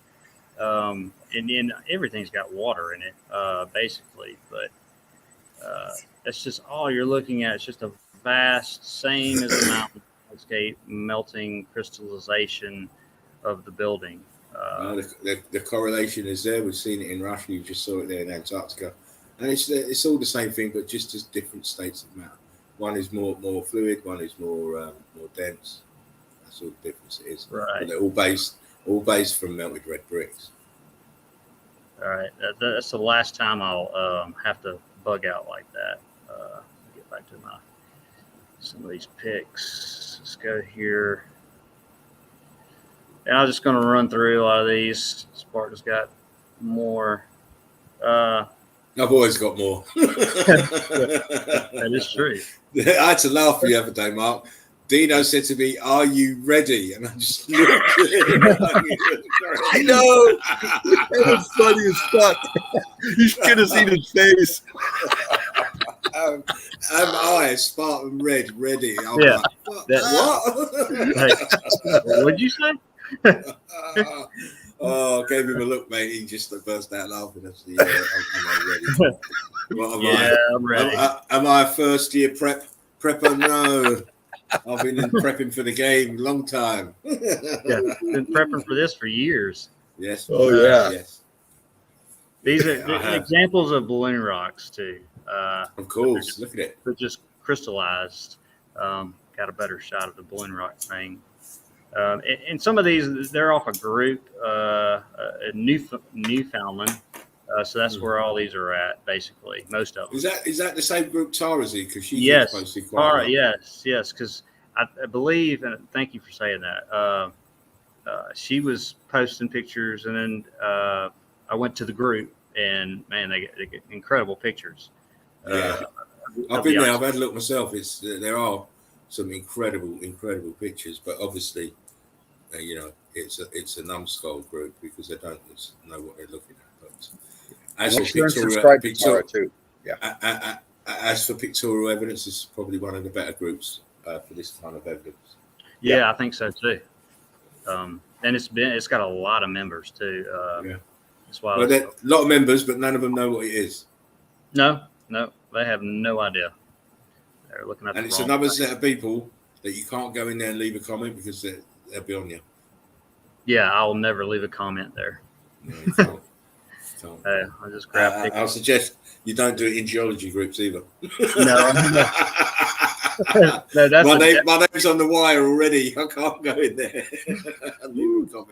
And then everything's got water in it, basically. But that's just all you're looking at. It's just a vast, same as the mountain landscape, melting crystallization of the building. The correlation is there. We've seen it in Russia. You just saw it there in Antarctica, and it's all the same thing, but just as different states of matter. One is more fluid. One is more dense. That's all the difference it is. Right. But they're all based from melted red bricks. All right. That's the last time I'll have to bug out like that. Get back to some of these pics. Let's go here. And I'm just going to run through a lot of these. Spartan's got more. I've always got more. That is true. I had to laugh the other day, Mark. Dino said to me, "Are you ready?" And I just looked at him. I know. It was funny as fuck. You should have seen his face. Am I, Spartan Red, ready? I'm Yeah. like, what? Hey, what'd you say? Oh, I gave him a look, mate. He just burst out laughing. I'm ready. What am I? I'm ready. Am I a first year prepper? No. I've been prepping for the game a long time. Yeah, been prepping for this for years. Yes. Oh, yeah. Yes. These are examples of balloon rocks too. Of course. Look at it. They're just crystallized. Got a better shot of the balloon rock thing. And some of these, they're off a group, Newfoundland. So that's where all these are at, basically. Most of them. Is that the same group Tara's in? Because she yes, posted quite Tara, yes. Because I believe, and thank you for saying that. She was posting pictures, and then I went to the group, and man, they get incredible pictures. Yeah, I've been there. I've had a look myself. There are some incredible pictures, but obviously, it's a numbskull group because they don't know what they're looking at. But as for pictorial, too. Yeah. As for pictorial evidence, this is probably one of the better groups for this kind of evidence. Yeah, I think so too. And it's got a lot of members too. Yeah. That's why. Well, a lot of members, but none of them know what it is. No, they have no idea. They're looking at. And it's another set of people that you can't go in there and leave a comment because they'll be on you. Yeah, I'll never leave a comment there. No, you can't. I'll just grab. I'll suggest you don't do it in geology groups either. No. My name's on the wire already. I can't go in there.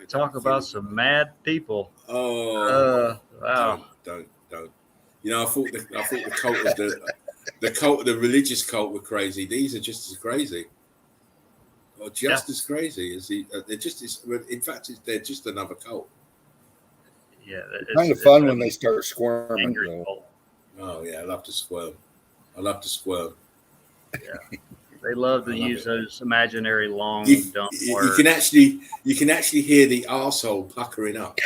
Talk about some mad people. Oh, wow! Don't. You know, I thought the cult of the religious cult were crazy. These are just as crazy, or just as crazy as they're just as. In fact, they're just another cult. Yeah, it's kind of fun when they start squirming. Oh yeah, I love to squirm. Yeah, they love to use those imaginary long dumb words. You can actually hear the arsehole puckering up.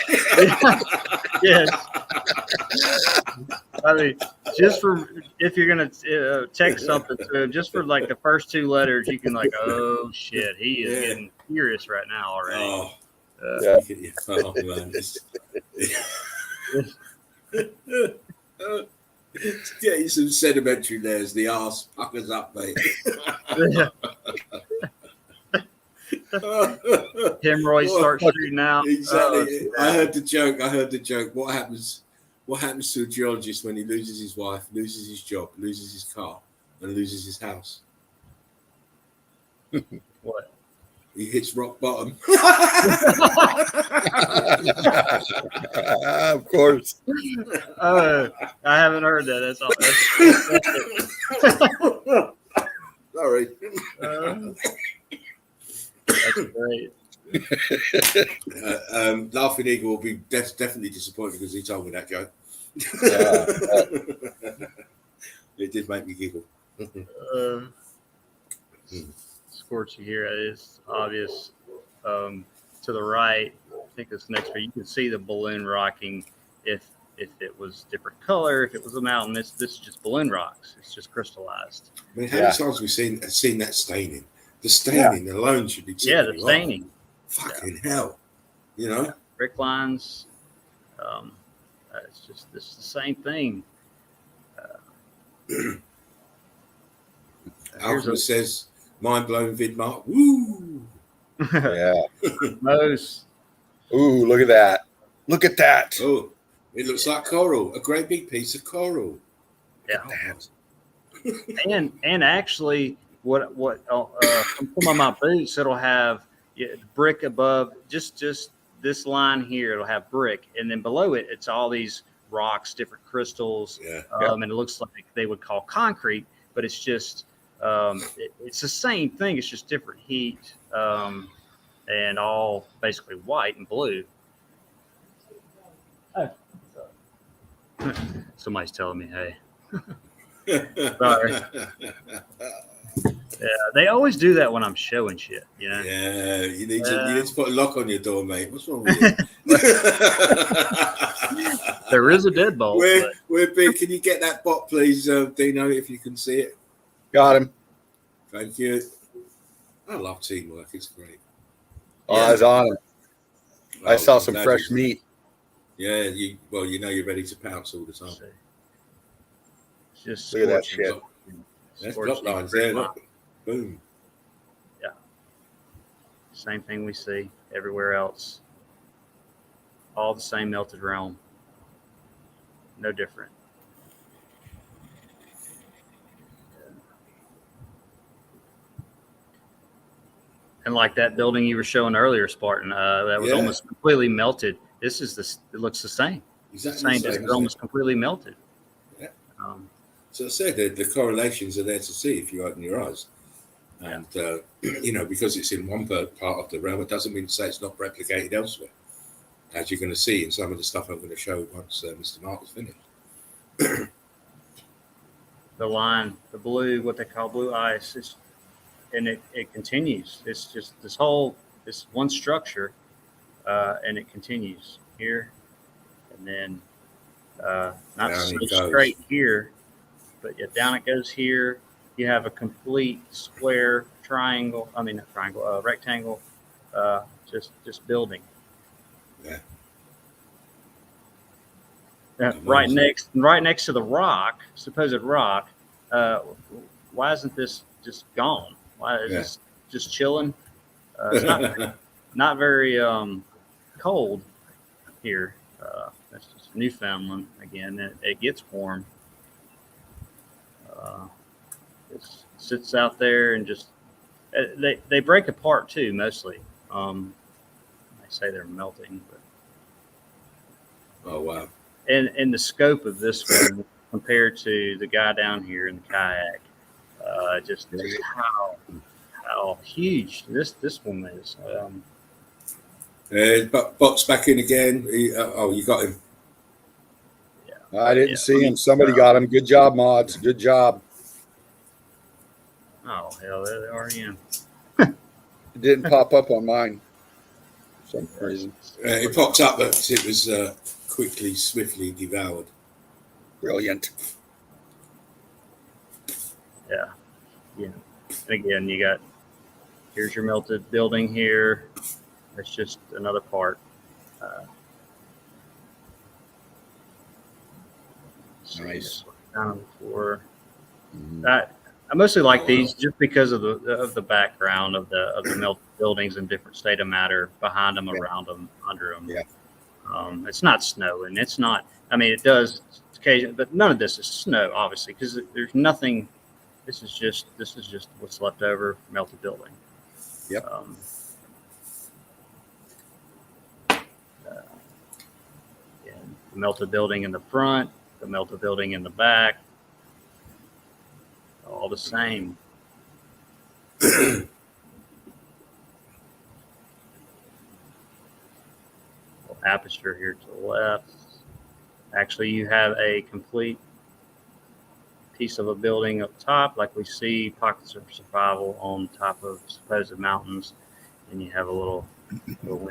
Yeah. I mean, just for if you're gonna text something to him, just for like the first two letters, you can like, oh shit, he is getting furious right now already. Oh, man. Get you some sedimentary layers. The arse puckers up, mate. Hemorrhoids start shooting out. Exactly. I heard the joke. What happens to a geologist when he loses his wife, loses his job, loses his car, and loses his house? What? He hits rock bottom. Of course. I haven't heard that. That's all. Sorry. That's great. Laughing Eagle will be definitely disappointed because he told me that joke. It did make me giggle. Scorchy here is obvious. To the right, I think this next one, you can see the balloon rocking. If it was different color, if it was a mountain, this is just balloon rocks. It's just crystallized. I mean, how many times have we seen that staining? The staining alone should be the staining. Fucking hell, you know. Brick lines. It's just the same thing. Alchemist says, "Mind blowing vid mark." Woo! Yeah. Most. Ooh, look at that! Look at that! Oh, it looks like coral. A great big piece of coral. Yeah. And actually, what from some of my boots, it'll have brick above. Just this line here, it'll have brick, and then below it, it's all these rocks, different crystals. And it looks like they would call concrete, but it's just it's the same thing. It's just different heat, and all basically white and blue. Oh. Somebody's telling me, hey. Sorry. Yeah, they always do that when I'm showing shit, you know? Yeah, you need to put a lock on your door, mate. What's wrong with you? There is a deadbolt. We're big. Can you get that bot, please, Dino, if you can see it? Got him. Thank you. I love teamwork. It's great. Eyes on him. I saw some fresh meat. Yeah, you know you're ready to pounce all the time. Just look at that shit. That's block lines there. Look. Boom. Yeah. Same thing we see everywhere else. All the same melted realm. No different. And like that building you were showing earlier, Spartan, that was almost completely melted. This is it looks the same. Exactly the same. It's almost completely melted. Yeah. So I said the correlations are there to see if you open your eyes. And, because it's in one part of the realm, it doesn't mean to say it's not replicated elsewhere. As you're going to see in some of the stuff I'm going to show once Mr. Mark is finished. The line, the blue, what they call blue ice, and it continues. It's just this one structure, and it continues here, and then not so straight here, but down it goes here. You have a complete square rectangle, just building. Yeah. Right next to the supposed rock. Why isn't this just gone? Why is this just chilling? It's not very cold here. That's just Newfoundland again. It gets warm. It sits out there and just they break apart too mostly. They say they're melting, but oh wow! And the scope of this one compared to the guy down here in the kayak, just how huge this one is. Bot's back in again. You got him. Yeah. I didn't see him. Somebody got him. Good job, mods. Good job. Oh hell, there they are again. It didn't pop up on mine for some reason. It popped up, but it was swiftly devoured. Brilliant. Yeah. And again, here's your melted building here. That's just another part. Nice. Down on the floor. I mostly like these just because of the background of the melted buildings and different state of matter behind them, around them, under them. Yeah. It's not snowing. It's not. I mean, it does occasionally, but none of this is snow, obviously, because there's nothing This is just what's left over from melted building. Yep. And the melted building in the front, the melted building in the back, all the same. Aperture here to the left. Actually, you have a complete piece of a building up top, like we see pockets of survival on top of supposed mountains, and you have a little window.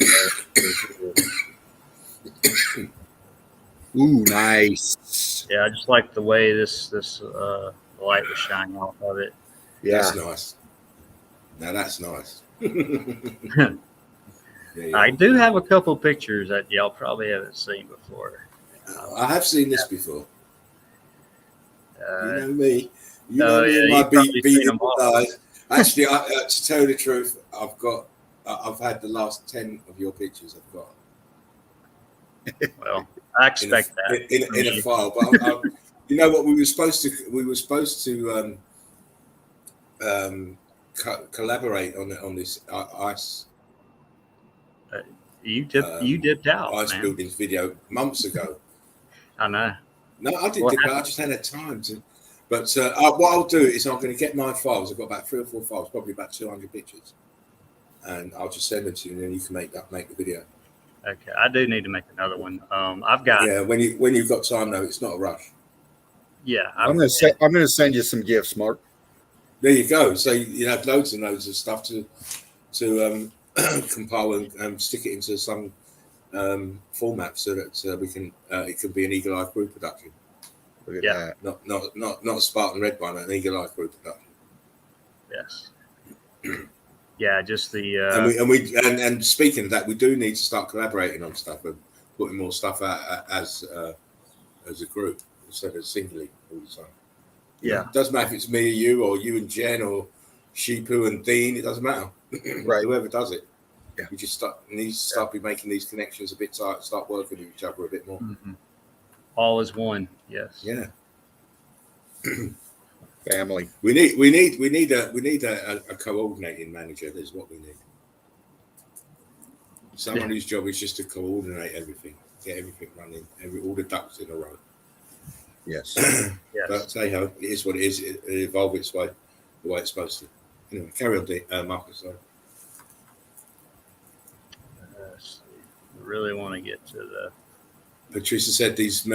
Ooh, nice. Yeah, I just like the way this light was shining off of it. Yeah, That's nice. Now that's nice. Yeah. I do have a couple pictures that y'all probably haven't seen before. I have seen this before. You know me. You Oh, know me yeah, and you've probably seen them all. guys. Actually, to tell you the truth, I've had the last 10 of your pictures I've got. Well, I expect that in a file. But you know what? We were supposed to collaborate on this ice. You dipped out. Ice Man. buildings video months ago. I know. No, I didn't. What Dip out. I just hadn't had time to. But what I'll do is I'm going to get my files. I've got about 3 or 4 files, probably about 200 pictures, and I'll just send them to you, and then you can make the video. Okay, I do need to make another one. I've got. Yeah, when you've got time though, it's not a rush. Yeah, I'm gonna send you some gifts, Mark. There you go. So you have loads and loads of stuff to compile and stick it into some format so that we can. It can be an Eagle Eye Crew production. Look at Yeah. that. Not a Spartan Red one, an Eagle Eye Crew production. Yes. Yeah, just the. And speaking of that, we do need to start collaborating on stuff and putting more stuff out as a group instead of singly all the time. Yeah. It doesn't matter if it's me or you and Jen or Sheepu and Dean. It doesn't matter. Right. Whoever does it. Yeah. We just need to start be making these connections a bit tight, start working with each other a bit more. Mm-hmm. All is one. Yes. Yeah. Family. We need a coordinating manager. That's what we need. Someone whose job is just to coordinate everything, get everything running, all the ducks in a row. Yes. Yes. But hey ho, it is what it is. It evolve its way, the way it's supposed to. Anyway, carry on, Marcus. Sorry. I really want to get to the. Patricia said these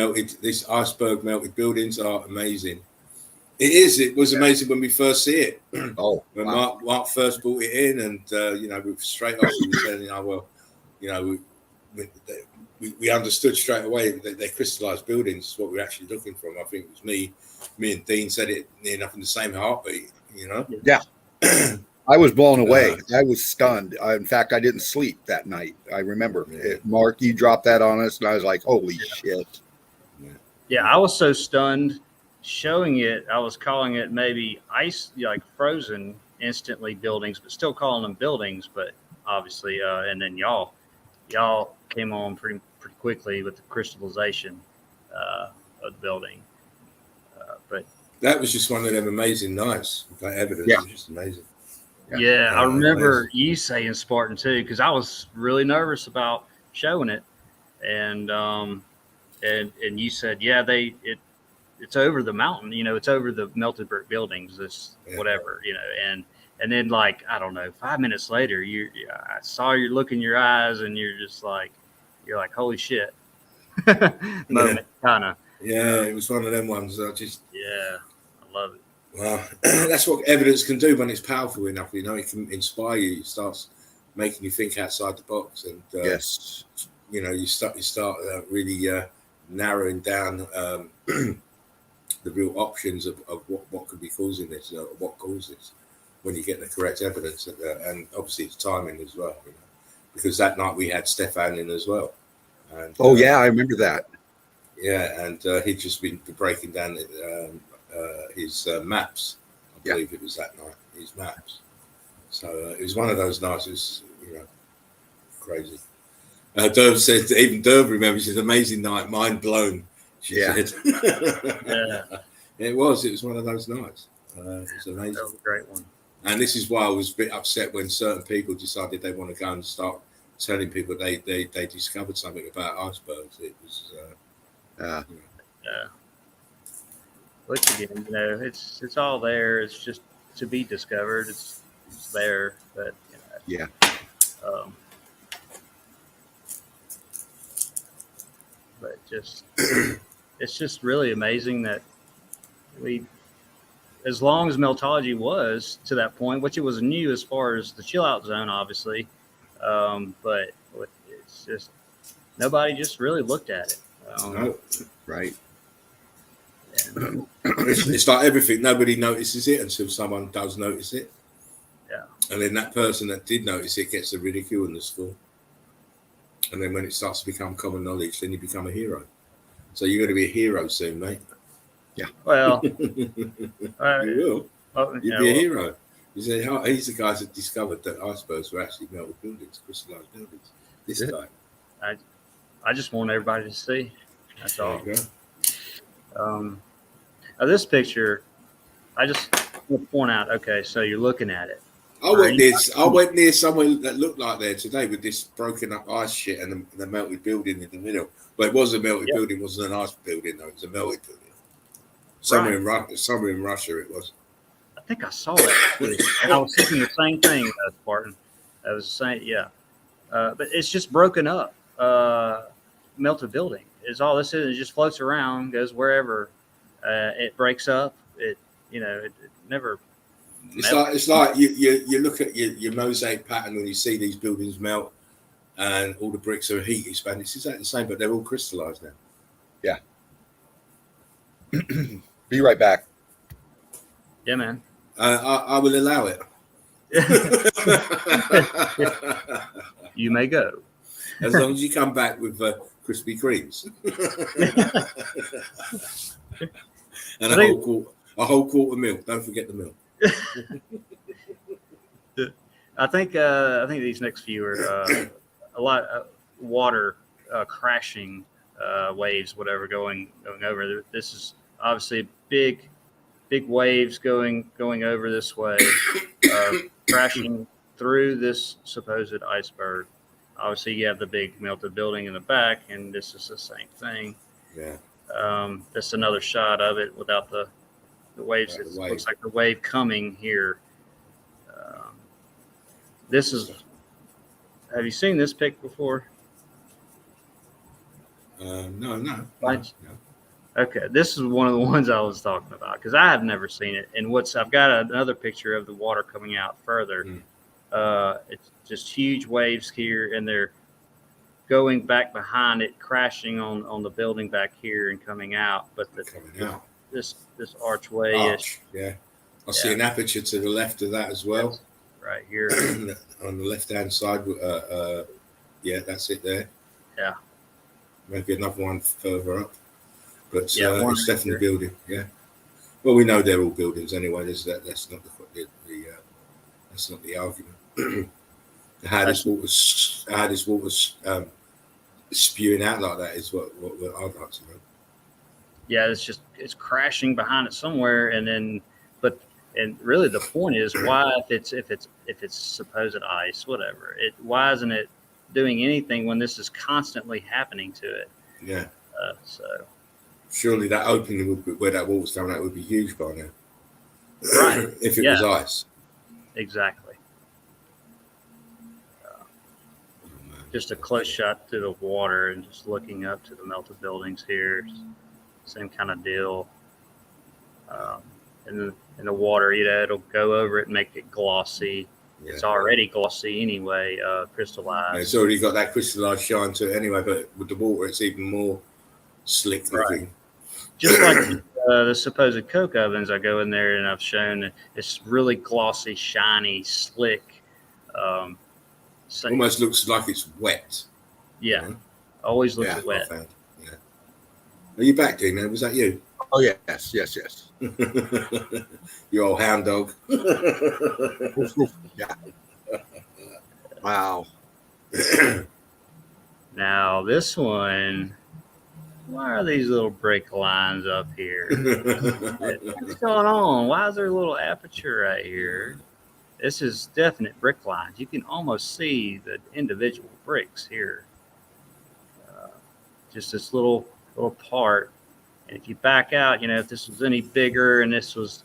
iceberg melted buildings are amazing. It is. It was amazing when we first see it. Oh, when wow. Mark first brought it in, and we were straight off we were saying, we understood straight away that they're crystallized buildings is what we're actually looking for. I think it was me and Dean said it near enough in the same heartbeat. Yeah. I was blown away. I was stunned. In fact, I didn't sleep that night. I remember it. Mark, you dropped that on us, and I was like, "Holy shit!" Yeah, I was so stunned showing it. I was calling it maybe ice, like frozen instantly buildings, but still calling them buildings. But obviously, and then y'all came on pretty quickly with the crystallization of the building. But that was just one of them amazing nights. That evidence was just amazing. Yeah, I remember you saying Spartan too, because I was really nervous about showing it, and you said, yeah, it's over the mountain, it's over the melted brick buildings, whatever, and then like I don't know, 5 minutes later, I saw your look in your eyes, and you're like holy shit, moment kind of. Yeah, it was one of them ones. I love it. Well, that's what evidence can do when it's powerful enough. It can inspire you. It starts making you think outside the box, and Yes. you start really narrowing down the real options of what could be causing this, or what causes this, when you get the correct evidence, and obviously it's timing as well. Because that night we had Stefan in as well. And, I remember that. Yeah, and he'd just been breaking down his maps. I believe it was that night, his maps. So it was one of those nights. It was, crazy. Derv said, even Derv remembers his amazing night, mind blown. She said. Yeah. It was one of those nights. It's amazing. That was a great one. And this is why I was a bit upset when certain people decided they want to go and start telling people they discovered something about icebergs. It was, Yeah. Yeah. Which again, it's all there. It's just to be discovered. It's there, but Yeah. But it's just really amazing that as long as meltology was to that point, which it was new as far as the chill out zone, obviously, but it's just nobody just really looked at it. no. Right. And, It's like everything. Nobody notices it until someone does notice it. yeah. And then that person that did notice it gets the ridicule in the school. And then when it starts to become common knowledge, then you become a hero. So you're going to be a hero soon, mate. Yeah. Well, You will. You'll be a hero. You say, oh, he's the guys that discovered that icebergs were actually melted buildings, crystallized buildings. This guy. I just want everybody to see. That's all. There you go. Now this picture, I just want to point out. Okay, so you're looking at it. I went near somewhere that looked like there today with this broken up ice shit and the melted building in the middle. But it was a melted building, it wasn't an ice building though. It was a melted building. Somewhere in Russia it was. I think I saw that. And I was thinking the same thing, Spartan. I was saying, yeah. But it's just broken up. Melted building is all this is. It just floats around, goes wherever. It breaks up. It never. It's like you look at your mosaic pattern when you see these buildings melt and all the bricks are heat expanded. It's exactly the same, but they're all crystallized now. Yeah. Be right back. Yeah, man. I will allow it. You may go. As long as you come back with Krispy Kremes. And a whole quart of milk. Don't forget the milk. I think these next few are a lot of water crashing waves, whatever going over. This is obviously big waves going over this way, crashing through this supposed iceberg. Obviously, you have the big melted building in the back, and this is the same thing. Yeah. That's another shot of it without the waves. It looks like the wave coming here. This is. Have you seen this pic before? No. Okay, this is one of the ones I was talking about because I have never seen it. And I've got another picture of the water coming out further. It's just huge waves here, and they're going back behind it, crashing on the building back here and coming out. But this archway is I see an aperture to the left of that as well. Right here on the left hand side. That's it there. Yeah. Maybe another one further up. But it's definitely building. Yeah. Well, we know they're all buildings anyway. That's not that's not the argument. How this water's spewing out like that is what I'd like to know. Yeah, it's crashing behind it somewhere, and really the point is why if it's supposed ice, whatever, why isn't it doing anything when this is constantly happening to it? Yeah. So surely that opening where that water's coming out would be huge by now. Right. If it was ice. Exactly. Just a close shot to the water and just looking up to the melted buildings here. Same kind of deal. In the water, it'll go over it and make it glossy. Yeah. It's already glossy anyway, crystallized. It's already got that crystallized shine to it anyway, but with the water, it's even more slick looking. Right. Just like the supposed coke ovens, I go in there and I've shown it's really glossy, shiny, slick. Almost looks like it's wet. Yeah, always looks wet. Yeah. Are you back, Dean? Was that you? Oh yes. You old hound dog. Yeah. Wow. Now this one, why are these little brick lines up here? What's going on? Why is there a little aperture right here? This is definite brick lines. You can almost see the individual bricks here. Just this little part. And if you back out, if this was any bigger and this was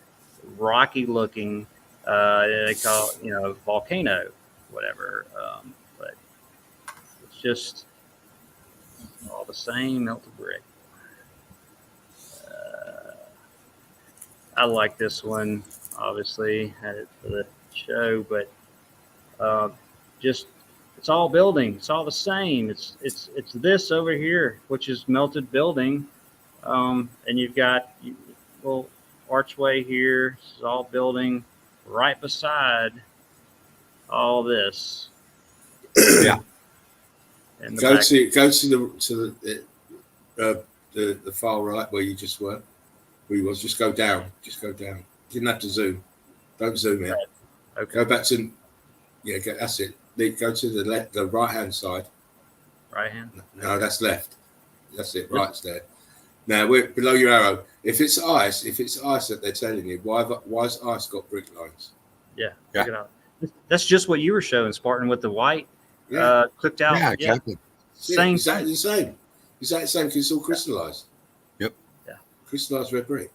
rocky looking, they call it, volcano, whatever. But it's just all the same melted brick. I like this one, obviously, had it for the show, but just it's all building. It's all the same. It's this over here, which is melted building, and you've got a little archway here. This is all building right beside all this. Yeah. And Go to the far right where you just were. Where you was. Just go down. Just go down. You didn't have to zoom. Don't zoom in. Okay. Go back to that's it. Go to the left, the right hand side. Right hand. No, that's left. That's it. Right's there. Now we're below your arrow. If it's ice that they're telling you, why's ice got brick lines? Yeah. Check it out. That's just what you were showing, Spartan, with the white cooked out. Yeah, exactly. Same. Exactly the same. Exactly the same because it's all crystallized. Yep. Yeah. Crystallized red brick.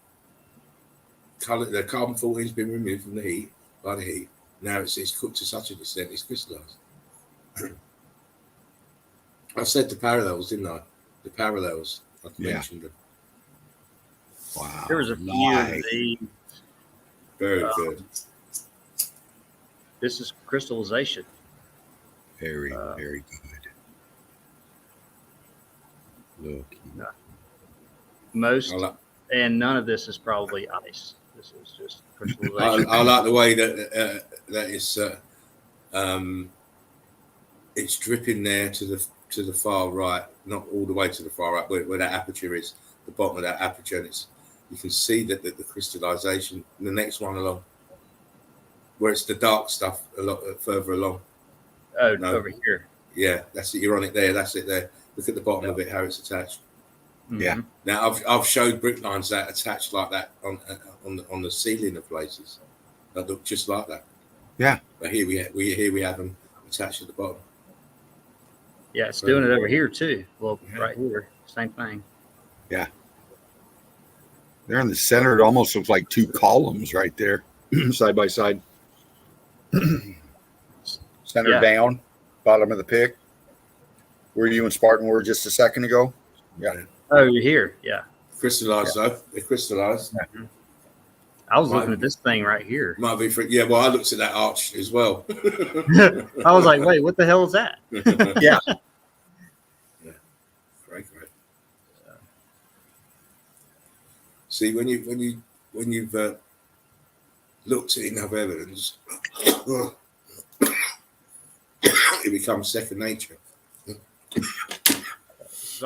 The carbon 14 has been removed from the heat by the heat. Now it's cooked to such an extent it's crystallized. I said the parallels, didn't I? The parallels. I mentioned them. Wow. There was a few of these. Very good. This is crystallization. Very good. Look. Most and none of this is probably ice. This is just crystallization. I like the way that it's dripping there to the far right, not all the way to the far right, where that aperture is, the bottom of that aperture. And you can see that the crystallization. The next one along, where it's the dark stuff a lot further along. Oh, no. Over here. Yeah, that's it. You're on it there. That's it there. Look at the bottom of it, how it's attached. Mm-hmm. Yeah. Now I've showed brick lines that attached like that on the ceiling of places that look just like that. Yeah. But here we have them attached at the bottom. Yeah, it's doing it over here too. Well, right here, same thing. Yeah. There in the center, it almost looks like two columns right there, side by side. Center down, bottom of the pick. Where you and Spartan were just a second ago. Yeah. Oh, you're here. Yeah. Crystallized though. They're crystallized. Mm-hmm. I was looking at this thing right here. Might be well, I looked at that arch as well. I was like, wait, what the hell is that? Yeah. Yeah. Great. See, when you've looked at enough evidence, it becomes second nature. This is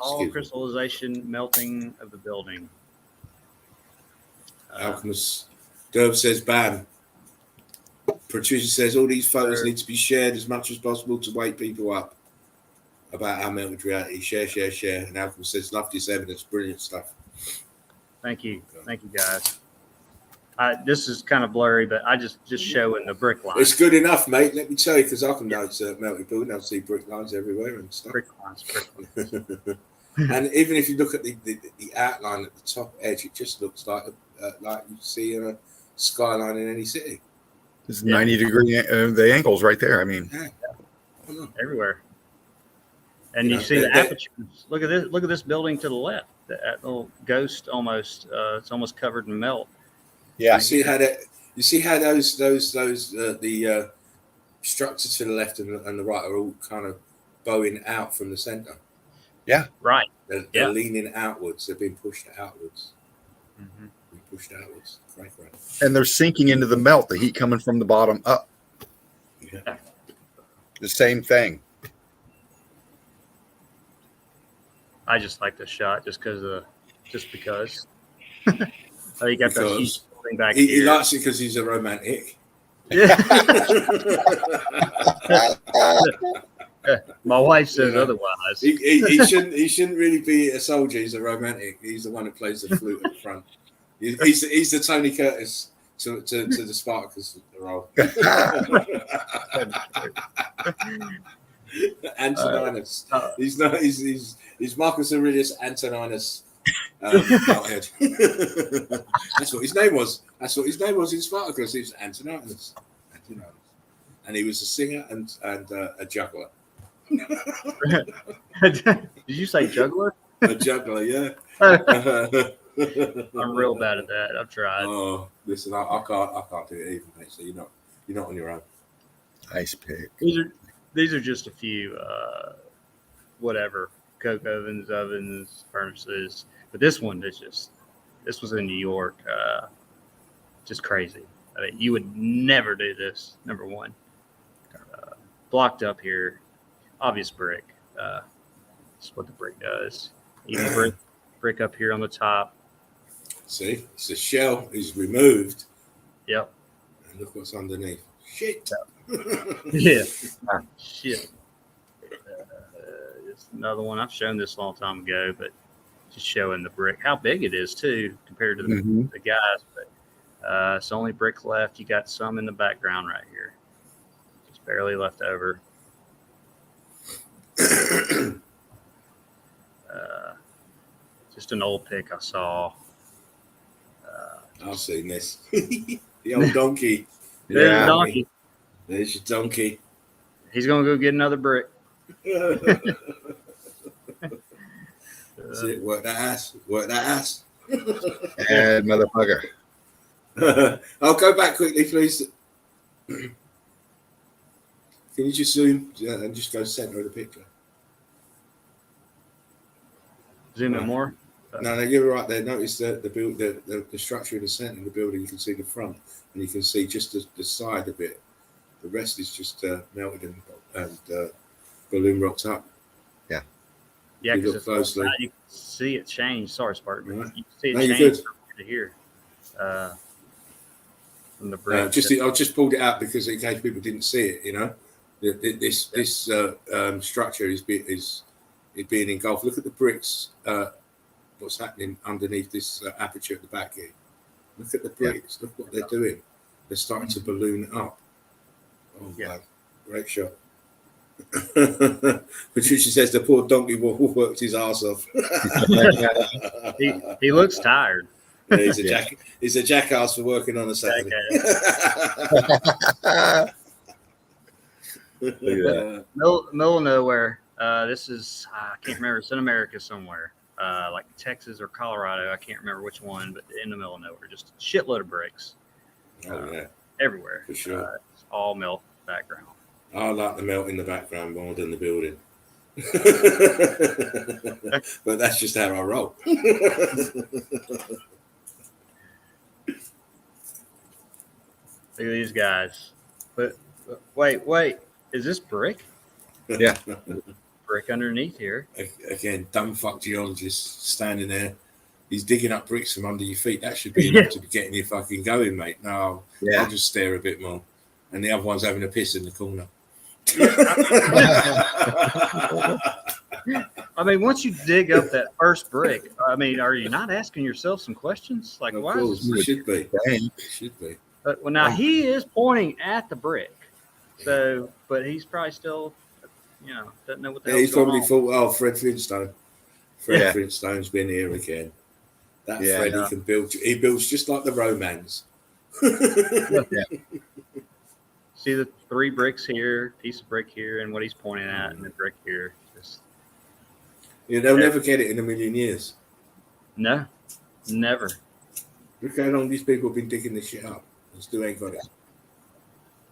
all crystallization, melting of the building. Alchemist Derv says ban. Patricia says all these photos need to be shared as much as possible to wake people up about our melted reality. Share. And Alchemist says love this evidence. Brilliant stuff. Thank you guys. This is kind of blurry, but I just showing the brick lines. It's good enough, mate. Let me tell you, because I can know it's a melted building. I see brick lines everywhere and stuff. Brick lines. And even if you look at the outline at the top edge, it just looks like you see a skyline in any city. It's 90-degree the angles right there. I mean, everywhere. And you see the apertures. Look at this. Look at this building to the left. That little ghost almost. It's almost covered in melt. Yeah. You see how those the structure to the left and the right are all kind of bowing out from the center. Yeah. Right. They're leaning outwards. They're being pushed outwards. Mm-hmm. Being pushed outwards. Great. And they're sinking into the melt. The heat coming from the bottom up. Yeah. The same thing. I just like this shot just because. Oh, you got that huge building back here. He likes it because he's a romantic. Yeah. My wife says Yeah. otherwise. He shouldn't really be a soldier. He's a romantic. He's the one who plays the flute at the front. He's the Tony Curtis to the Spartacus role. Antoninus. He's not. He's Marcus Aurelius Antoninus. That's what his name was. That's what his name was in Spartacus. He was Antoninus. And he was a singer and a juggler. Did you say juggler? A juggler, yeah. I'm real bad at that. I've tried. Oh, listen, I can't do it either, mate. So you're not on your own. Nice pick. These are just a few whatever coke ovens, furnaces. But this one is this was in New York. Just crazy. I mean, you would never do this. Number one, blocked up here, obvious brick. That's what the brick does. Even brick up here on the top. See, it's the shell is removed. Yep. And look what's underneath. Shit. Yeah. Shit. It's another one. I've shown this a long time ago, but just showing the brick, how big it is too, compared to the guys. But it's only brick left. You got some in the background right here. Just barely left over. Just an old pic I saw. I've seen this. The old donkey. There's a donkey. There's your donkey. He's gonna go get another brick. That's it. Work that ass. Work that ass. And motherfucker. I'll go back quickly, please. Can you just zoom and just go center of the picture? Zoom in more. No, you're right there. Notice the structure in the center of the building. You can see the front, and you can see just the side of it. The rest is just melted and balloon rocked up. Yeah, you because look closely. You can see it change. Sorry, Spartan. Right. You can see it No, change from here to here. From the brick. I just pulled it out because in case people didn't see it, this structure is being engulfed. Look at the bricks. What's happening underneath this aperture at the back here? Look at the bricks. Look what they're doing. They're starting to balloon up. Oh, yeah. Great shot. Patricia says the poor donkey worked his ass off. he looks tired. Yeah, he's a jackass for working on a Saturday. Middle of nowhere. This is I can't remember. It's in America somewhere, like Texas or Colorado. I can't remember which one, but in the middle of nowhere, just a shitload of bricks. Everywhere. For sure. It's all melt background. I like the melt in the background more than the building. But that's just how I roll. Look at these guys. But wait. Is this brick? Yeah. Brick underneath here. Again, dumb fuck geologist standing there. He's digging up bricks from under your feet. That should be enough to be getting you fucking going, mate. No, I'll just stare a bit more. And the other one's having a piss in the corner. I mean, once you dig up that first brick, I mean, are you not asking yourself some questions? Like, why is this? Should be. It should be. But now he is pointing at the brick. So, but he's probably still, doesn't know what the hell He's probably on. thought, Fred Flintstone. Flintstone's been here again. That Fred, he can build. He builds just like the Romans. See the 3 bricks here, piece of brick here, and what he's pointing at, and the brick here. They'll never get it in a million years. No, never. Look how long these people have been digging this shit up. They still ain't got it.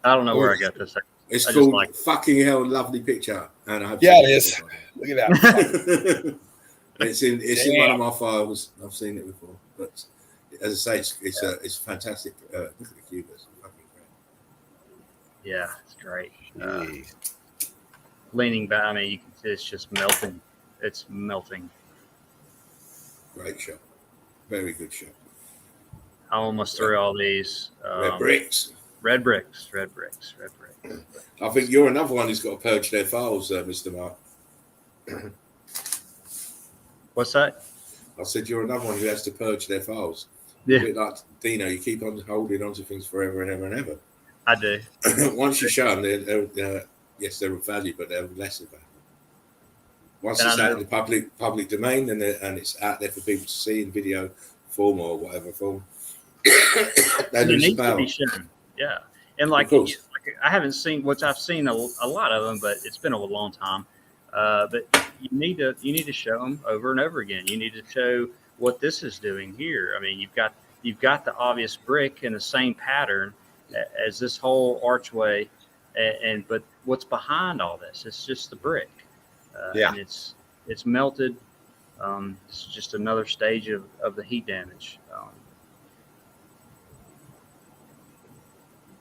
I don't know where I got this. It's called fucking hell, lovely picture. And it is. Look at that. It's in one of my files. I've seen it before, but as I say, it's fantastic. Look at the cube. It's fucking great. Yeah, it's great. Leaning back, I mean, you can see it's just melting. It's melting. Great shot. Very good shot. I almost threw all these red bricks. Red bricks. I think you're another one who's got to purge their files, Mr. Mark. What's that? I said you're another one who has to purge their files. Yeah. A bit like Dino, you keep on holding on to things forever and ever and ever. I do. Once you show them, yes, they're of value, but they're less of value. Once it's out in the public domain and it's out there for people to see in video form or whatever form, they lose the power. Yeah, and like I haven't seen, which I've seen a lot of them, but it's been a long time. But you need to show them over and over again. You need to show what this is doing here. I mean, you've got the obvious brick in the same pattern as this whole archway, but what's behind all this? It's just the brick. And it's melted. It's just another stage of the heat damage.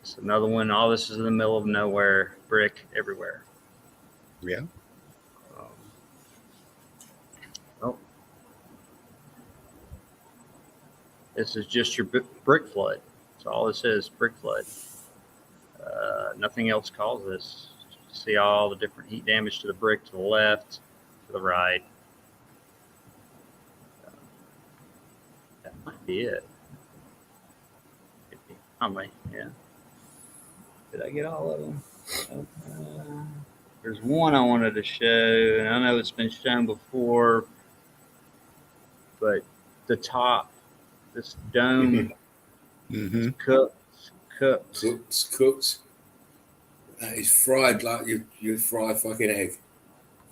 It's another one. All this is in the middle of nowhere, brick everywhere. Yeah. This is just your brick flood. That's all this is, brick flood. Nothing else caused this. See all the different heat damage to the brick, to the left, to the right. That might be it. Yeah. Did I get all of them? There's one I wanted to show, and I know it's been shown before, but the top, this dome, cooked. That is fried like you fry a fucking egg.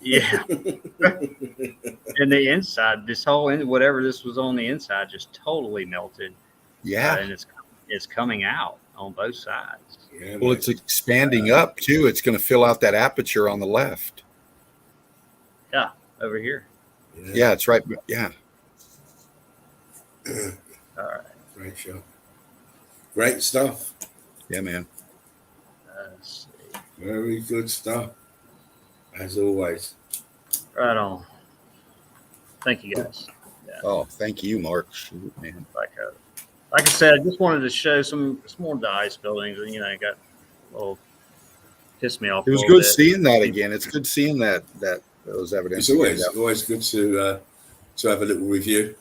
Yeah. And the inside, this whole whatever this was on the inside, just totally melted. Yeah. And it's coming out on both sides. Yeah, well, it's expanding up too. It's going to fill out that aperture on the left. Yeah, over here. Yeah, it's right. Yeah. All right. Great show. Great stuff. Yeah, man. Let's see. Very good stuff, as always. Right on. Thank you, guys. Yeah. Oh, thank you, Mark. Shoot, man. Like I said, I just wanted to show some more dice buildings, and got a little pissed me off. It was good seeing that again. It's good seeing that those evidence. It's always good to have a little review.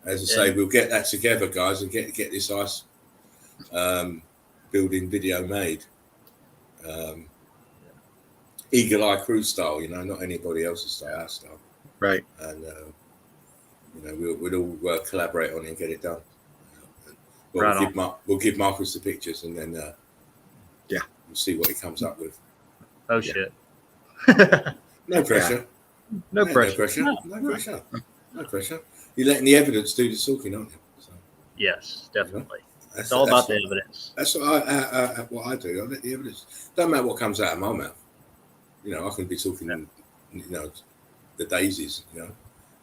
As I say, we'll get that together, guys, and get this ice building video made. Eagle Eye Crew style, not anybody else's style, our style. Right. And we'll all collaborate on it and get it done. We'll give Marcus the pictures, and then we'll see what he comes up with. Oh shit! No pressure. No pressure. No pressure. You're letting the evidence do the talking, aren't you? So, yes, definitely. It's all about the evidence. That's what I do. I let the evidence. Don't matter what comes out of my mouth. I can be talking, the daisies,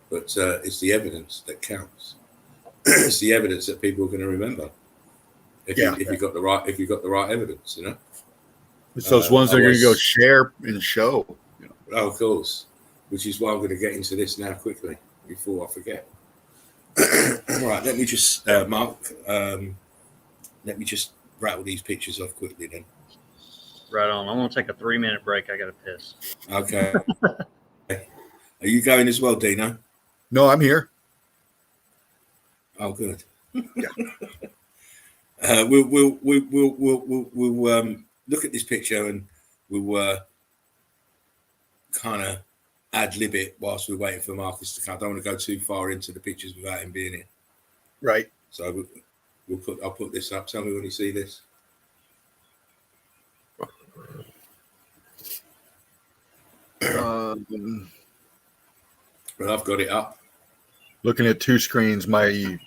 but it's the evidence that counts. It's the evidence that people are going to remember. If you got the right evidence, It's those ones that are going to go share and show. Oh, of course. Which is why I'm going to get into this now quickly before I forget. Right, let me just Mark. Let me just rattle these pictures off quickly then. Right on. I'm going to take a 3-minute break. I got to piss. Okay. Are you going as well, Dino? No, I'm here. Oh, good. Yeah. We'll look at this picture and we'll kind of ad-lib it whilst we're waiting for Marcus to come. I don't want to go too far into the pictures without him being in. Right. So I'll put this up. Tell me when you see this. But I've got it up. Looking at two screens. My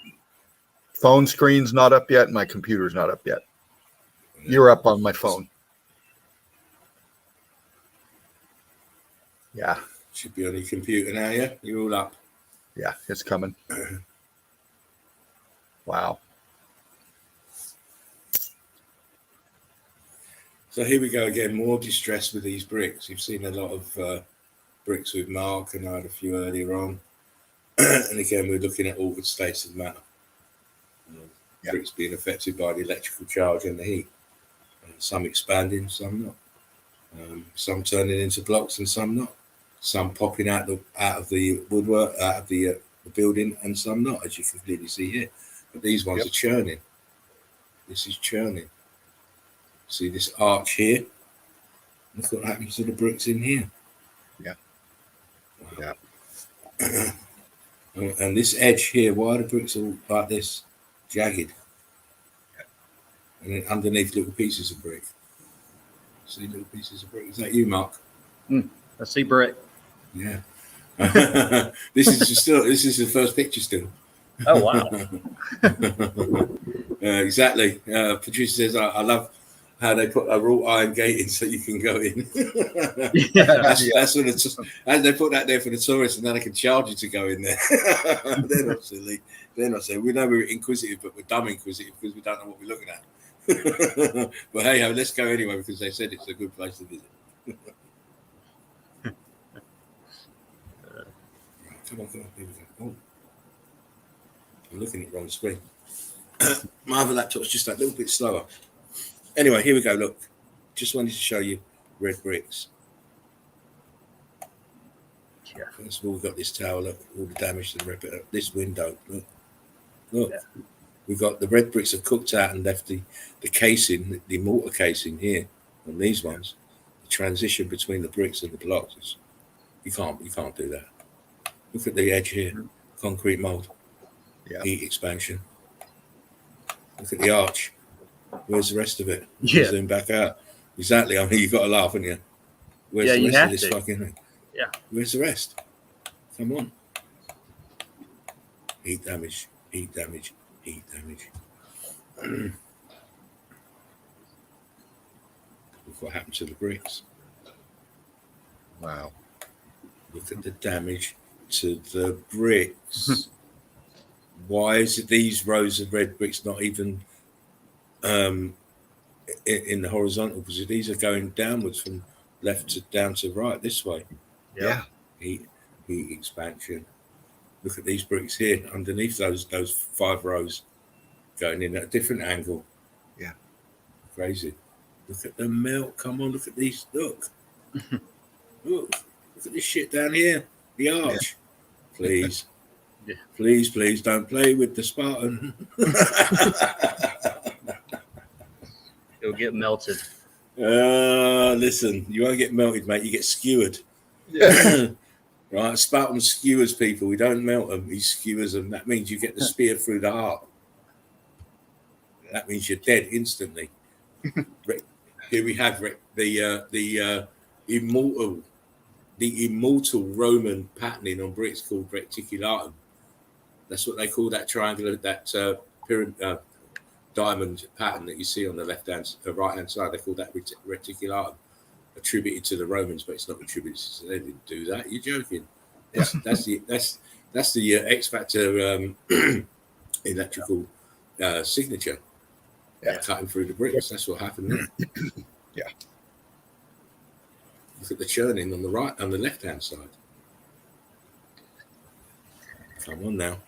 phone screen's not up yet. My computer's not up yet. You're up on my phone. Yeah. Should be on your computer now, yeah? You're all up. Yeah, it's coming. Wow. So here we go again. More distress with these bricks. You've seen a lot of bricks with Mark, and I had a few earlier on. And again, we're looking at altered states of matter. Bricks being affected by the electrical charge and the heat. Some expanding, some not. Some turning into blocks and some not. Some popping out of the woodwork, out of the building, and some not, as you can clearly see here. But these ones are churning. This is churning. See this arch here? Look what happens to the bricks in here. Yeah. Wow. Yeah. And this edge here, why are the bricks all like this? Jagged. And then underneath little pieces of brick. See little pieces of brick. Is that you, Mark? I see brick. Yeah. This is the first picture still. Oh wow. Exactly. Producer says I love how they put a wrought iron gate in so you can go in. That's what they put that there for the tourists, and then they can charge you to go in there. They're not silly. They're not silly. We know we're inquisitive, but we're dumb inquisitive because we don't know what we're looking at. But hey, let's go anyway because they said it's a good place to visit. Come on. Here we go. Oh. I'm looking at the wrong screen. My other laptop's just that little bit slower. Anyway, here we go. Look, just wanted to show you red bricks. Yeah. First of all, we've got this tower. Look, all the damage to the red brick. This window. Look. Yeah. We've got the red bricks have cooked out and left the casing, the mortar casing here on these ones. The transition between the bricks and the blocks. You can't do that. Look at the edge here. Concrete mold. Yeah. Heat expansion. Look at the arch. Where's the rest of it? Yeah. Zoom back out. Exactly. I mean, you've got to laugh, haven't you? Where's the rest of this fucking thing? Yeah. Where's the rest? Come on. Heat damage. Heat damage. Heat damage. Look what happened to the bricks. Wow. Look at the damage to the bricks. Why is it these rows of red bricks not even in the horizontal position? These are going downwards from left to down to right this way. Yeah. Heat expansion. Look at these bricks here underneath those 5 rows going in at a different angle. Yeah. Crazy. Look at the melt. Come on, look at these. Look. Look at this shit down here. The arch. Yeah. Please. Yeah. Please don't play with the Spartan. It'll get melted. Listen, you won't get melted, mate. You get skewered. Yeah. Right? Spartan skewers people. We don't melt them. He skewers them. That means you get the spear through the heart. That means you're dead instantly. Here we have the immortal Roman patterning on bricks called reticulatum. That's what they call that triangular, that pyramid, diamond pattern that you see on the right hand side. They call that reticulatum, attributed to the Romans, but it's not attributed. They didn't do that. You're joking. That's the X Factor electrical signature. Yeah. Cutting through the bricks. That's what happened there. Yeah. Look at the churning on the left hand side. Come on now.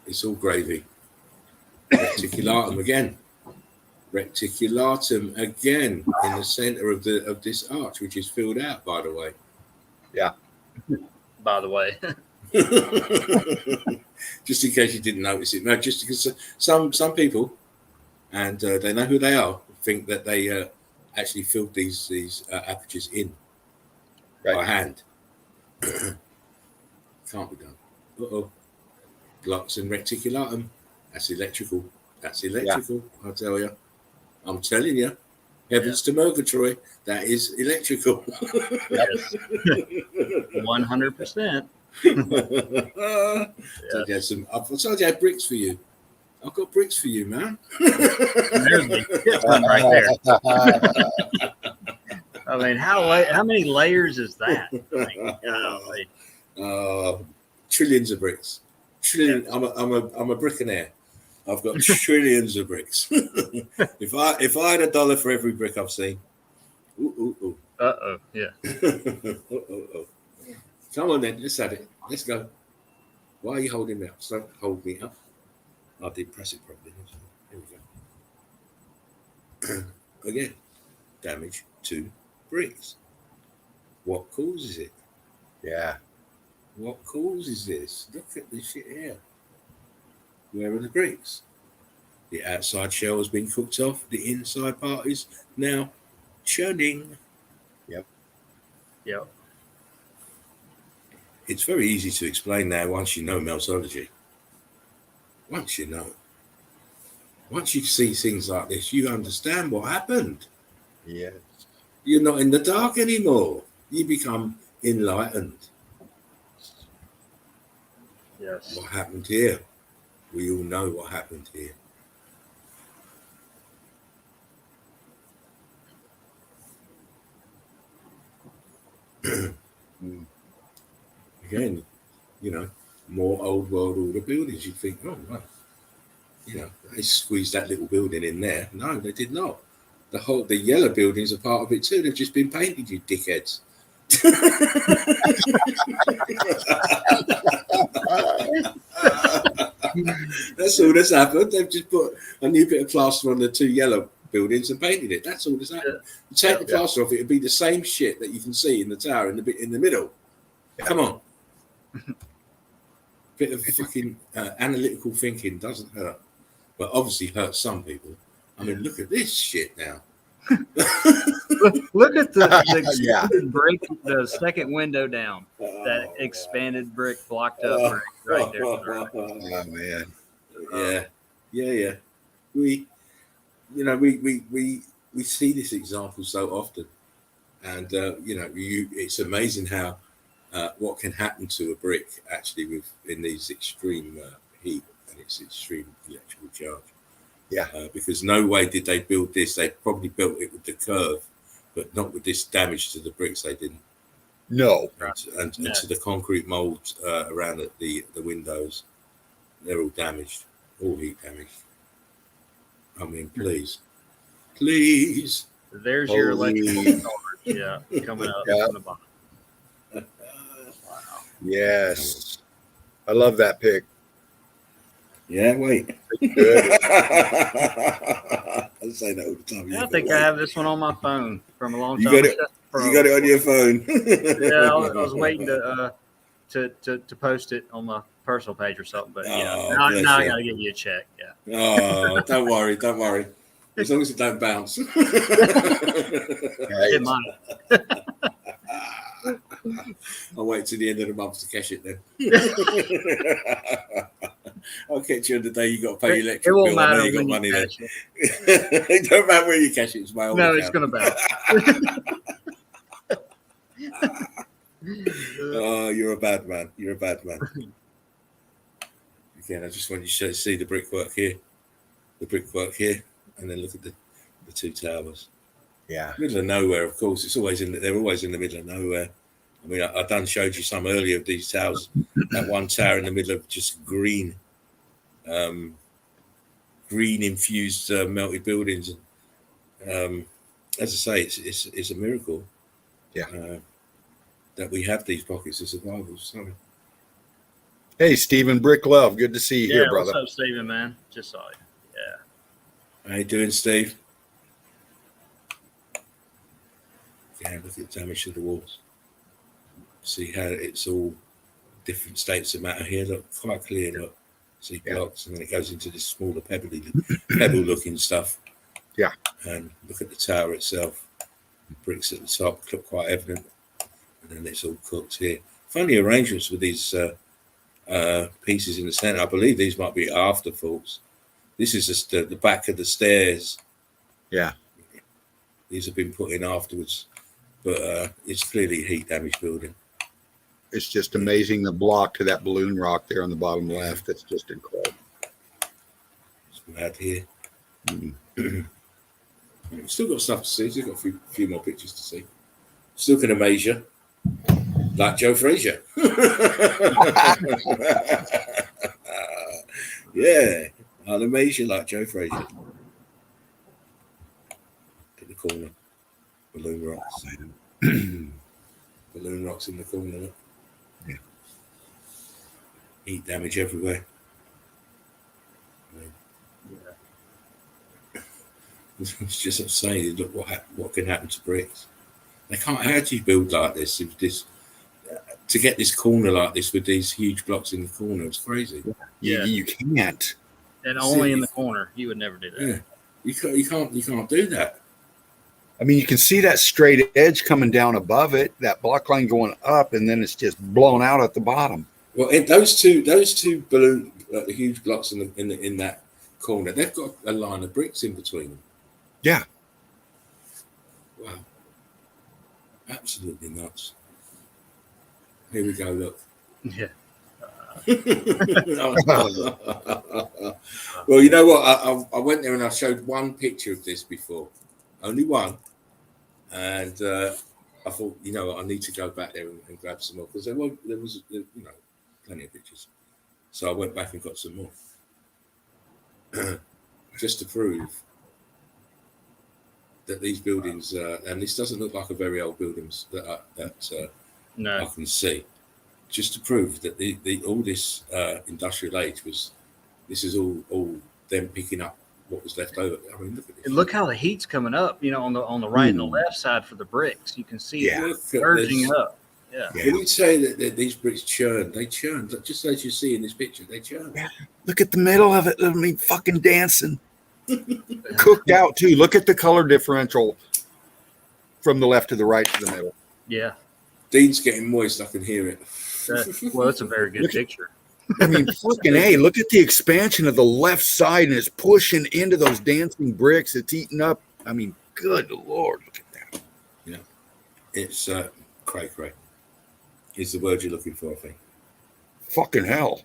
It's all gravy. Reticulatum again. Reticulatum again in the center of this arch, which is filled out, by the way. Yeah. By the way. Just in case you didn't notice it. No, just because some people, and they know who they are, think that they actually filled these apertures in by hand. Can't be done. Blocks and reticulatum. That's electrical. Yeah. I'll tell you. I'm telling you. Heavens to Murgatroyd. That is electrical. Yes. 100%. I told you I had bricks for you. I've got bricks for you, man. There's one right there. I mean, how many layers is that? Trillions of bricks. Trillion. I'm a brickonaire. I've got trillions of bricks. If I had $1 for every brick I've seen. Yeah. Come on then, let's have it. Let's go. Why are you holding me up? Don't hold me up. I did press it properly. Here we go. Again, damage to bricks. What causes it? Yeah. What causes this? Look at this shit here. Where are the bricks? The outside shell has been cooked off. The inside part is now churning. Yep. It's very easy to explain now once you know meltology. Once you know. Once you see things like this, you understand what happened. Yes. You're not in the dark anymore. You become enlightened. Yes. What happened here? We all know what happened here. Again, more old world order buildings. You'd think, oh, well, they squeezed that little building in there. No, they did not. The yellow buildings are part of it too. They've just been painted, you dickheads. That's all that's happened. They've just put a new bit of plaster on the two yellow buildings and painted it. That's all that's happened. You take the plaster off, it'd be the same shit that you can see in the tower in the middle. Come on. Bit of fucking analytical thinking doesn't hurt. But obviously hurts some people. I mean, look at this shit now. Look at the brick, the second window down. That expanded brick blocked up right there. Oh man. Yeah. We see this example so often, and it's amazing how what can happen to a brick actually in these extreme heat and its extreme electrical charge. Yeah. Because no way did they build this. They probably built it with the curve, but not with this damage to the bricks. They didn't. No. And to the concrete molds around the windows, they're all damaged, all heat damaged. I mean, please. There's your electrical charge. Yeah, coming up from the bottom. Wow. Yes. I love that pic. Yeah, wait. Good. I say that all the time. I think I have this one on my phone from a long time. You got it on your phone. Yeah, I was waiting to post it on my personal page or something, but now I got to give you a check. Yeah. Oh, don't worry. As long as it don't bounce. It might. I'll wait till the end of the month to cash it then. I'll catch you on the day you got to pay your electric bill. I know you got money then. It don't matter where you cash it. It's my own account. It's going to bounce. Oh, you're a bad man. Again, I just want you to see the brickwork here, and then look at the two towers. Yeah. Middle of nowhere, of course. They're always in the middle of nowhere. I mean, I done showed you some earlier of these towers. That one tower in the middle of just green infused melted buildings. As I say, it's a miracle. Yeah. That we have these pockets of survival. So. Hey, Stephen Brick Love, good to see you here, brother. What's up, Stephen, man? Just saw you. Yeah. How you doing, Steve? Yeah, look at the damage to the walls. See how it's all different states of matter here. Look, quite clear. Look, see blocks, and then it goes into this smaller pebble-looking stuff. Yeah. And look at the tower itself. Bricks at the top look quite evident, and then it's all cooked here. Funny arrangements with these pieces in the center. I believe these might be afterthoughts. This is just the back of the stairs. Yeah. These have been put in afterwards, but it's clearly a heat damage building. It's just amazing, the block to that balloon rock there on the bottom left. That's just incredible. It's mad here. We've still got stuff to see. Still got a few more pictures to see. Still can amaze you, like Joe Frazier. Yeah, I'll amaze you like Joe Frazier. In the corner, balloon rocks. Balloon rocks in the corner. Look. Yeah. Heat damage everywhere. It's just saying, look what can happen to bricks. They can't. How do you build like this? If this to get this corner like this with these huge blocks in the corner, it's crazy. Yeah. You can't. And only in the corner. You would never do that. Yeah, you can't do that. I mean, you can see that straight edge coming down above it, that block line going up, and then it's just blown out at the bottom. Well, those two balloon, the huge blocks in that corner, they've got a line of bricks in between them. Yeah. Wow. Absolutely nuts. Here we go. Look. Yeah. Well, you know what? I went there and I showed one picture of this before, only one, and I thought, you know, I need to go back there and grab some more because there was plenty of pictures. So I went back and got some more, just to prove that these buildings, and this doesn't look like a very old buildings that No. I can see. Just to prove that all this industrial age this is all them picking up what was left over. I mean, look at this. And look how the heat's coming up, on the right and the left side for the bricks. You can see it surging up. Yeah. When you say that these bricks churn, they churn, just as you see in this picture, they churn. Yeah. Look at the middle of it. I mean, fucking dancing. Cooked out too. Look at the color differential from the left to the right to the middle. Yeah. Dean's getting moist. I can hear it. Well, it's a very good picture. I mean, fucking A, look at the expansion of the left side, and it's pushing into those dancing bricks. It's eating up. I mean, good Lord, look at that. Yeah. It's cray. Is the word you're looking for, I think. Fucking hell.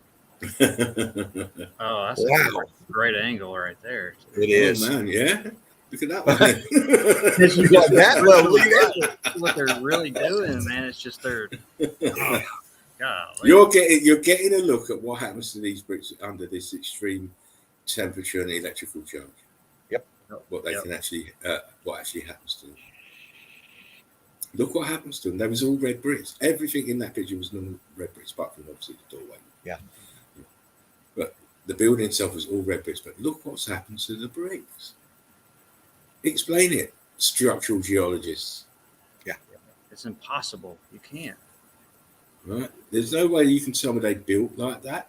Oh, that's a great angle right there. It is. Oh, man, yeah. Look at that one. You got that level. What they're really doing, man, it's just they're. God, You're getting a look at what happens to these bricks under this extreme temperature and electrical charge. Yep. What they can actually, what actually happens to them. Look what happens to them. There was all red bricks. Everything in that picture was normal red bricks, apart from obviously the doorway. Yeah. But the building itself was all red bricks. But look what's happened to the bricks. Explain it, structural geologists. Yeah. It's impossible. You can't. Right? There's no way you can tell me they built like that.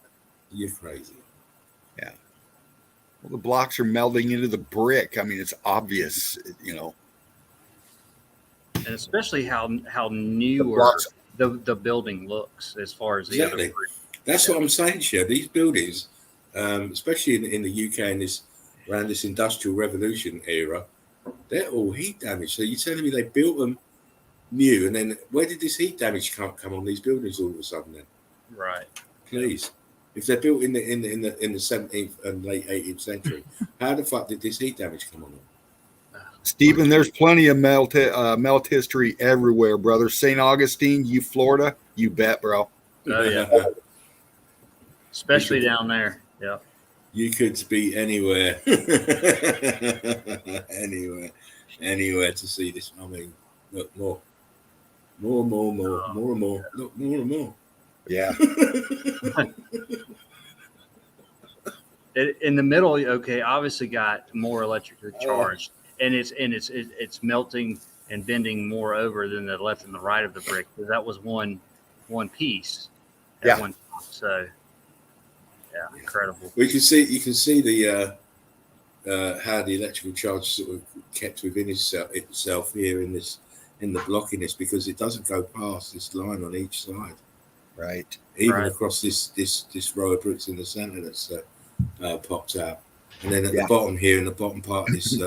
You're crazy. Yeah. Well, the blocks are melding into the brick. I mean, it's obvious, And especially how newer the building looks as far as the Exactly. other. That's what I'm saying, Sher. These buildings, especially in the UK and around this industrial revolution era, they're all heat damaged. So you're telling me they built them new, and then where did this heat damage come on these buildings all of a sudden? Then, Right. please, if they're built in the 17th and late 18th century, how the fuck did this heat damage come on them? Stephen, there's plenty of melt history everywhere, brother. St. Augustine, Florida, you bet, bro. Oh yeah. Especially down there. Yeah. You could be anywhere, anywhere to see this. I mean, look, more and more. Look, more and more. Yeah. In the middle, okay, obviously got more electrically charged, and it's melting and bending more over than the left and the right of the brick. Because that was one piece at one time. So yeah, incredible. You can see the how the electrical charge sort of kept within itself here in the blockiness, because it doesn't go past this line on each side. Right. Even across this row of bricks in the center that's popped out, and then at the bottom here, in the bottom part of this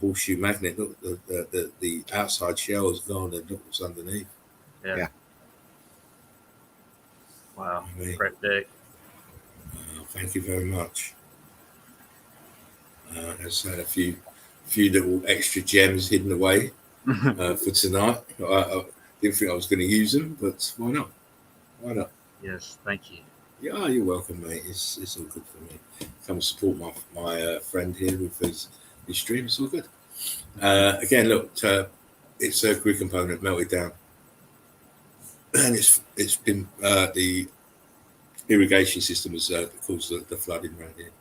horseshoe magnet, look, the outside shell is gone, and look what's underneath. Yeah. Wow. I mean, Great day. thank you very much. I just had a few little extra gems hidden away for tonight. I didn't think I was going to use them, but why not? Why not? Yes, thank you. Yeah, you're welcome, mate. It's all good for me. Come support my friend here with his stream. It's all good. Again, look, it's a grid component melted down, and it's been the irrigation system has caused the flooding around here.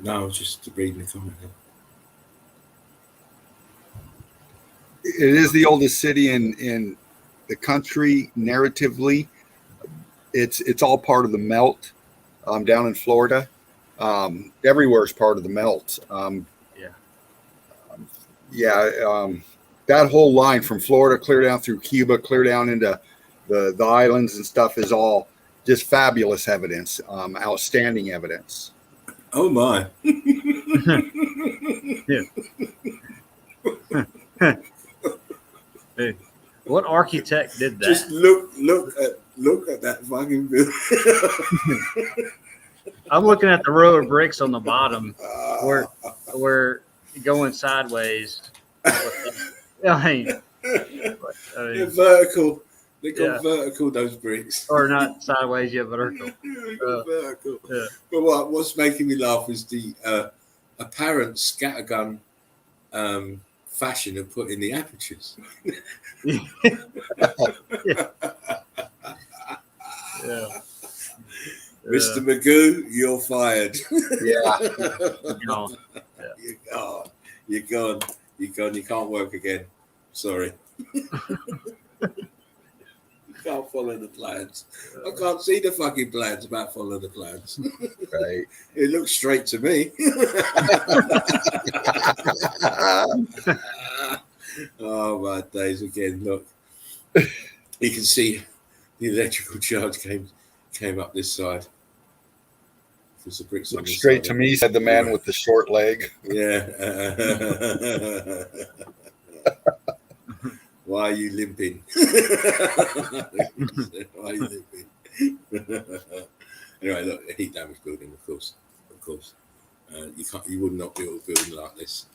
No, I was just reading the comment. It is the oldest city in the country narratively. It's all part of the melt down in Florida. Everywhere is part of the melt. That whole line from Florida clear down through Cuba, clear down into the islands and stuff is all just fabulous evidence, outstanding evidence. Oh my! Hey, what architect did that? Just look at that fucking building. I'm looking at the row of bricks on the bottom where going sideways. They're vertical. They got vertical, those bricks. Or not sideways yet, vertical. Vertical. Yeah. But what's making me laugh is the apparent scattergun fashion of putting the apertures. Mr. Magoo, you're fired. You're gone. You can't work again. Sorry. You can't follow the plans. I can't see the fucking plans about follow the plans. Right. It looks straight to me. Oh my days again. Look. You can see the electrical charge came up this side. There's the bricks Looks straight to me, said the man with the short leg. Yeah. Why are you limping? Why are you limping? Anyway, look, a heat damage building, of course. You would not build a building like this.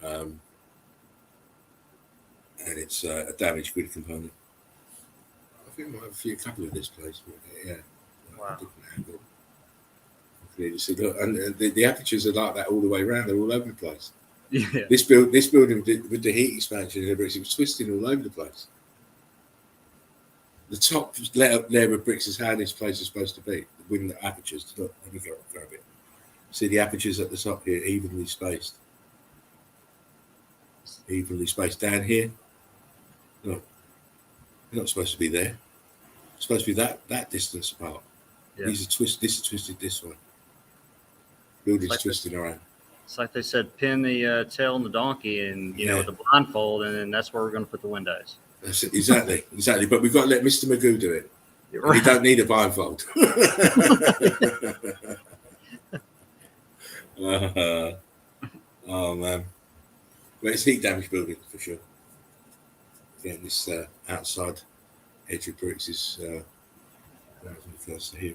And it's a damaged grid component. I think I might have a couple of this place, but yeah. Wow. Different angle. You see, look, and the apertures are like that all the way around. They're all over the place. Yeah. This building with the heat expansion and everything, it was twisting all over the place. The top layer of bricks is how this place is supposed to be. With the apertures. Look, let me go grab it. See the apertures at the top here, evenly spaced. Evenly spaced down here. Look, they're not supposed to be there. It's supposed to be that distance apart. Yeah. These are twisted. This is twisted this way. Building's like twisting around. It's like they said, pin the tail on the donkey, and with the blindfold, and then that's where we're going to put the windows. That's it. Exactly. But we've got to let Mr. Magoo do it. Right. We don't need a blindfold. Oh man, but it's heat damage building for sure. Again, this outside edge of bricks is. Here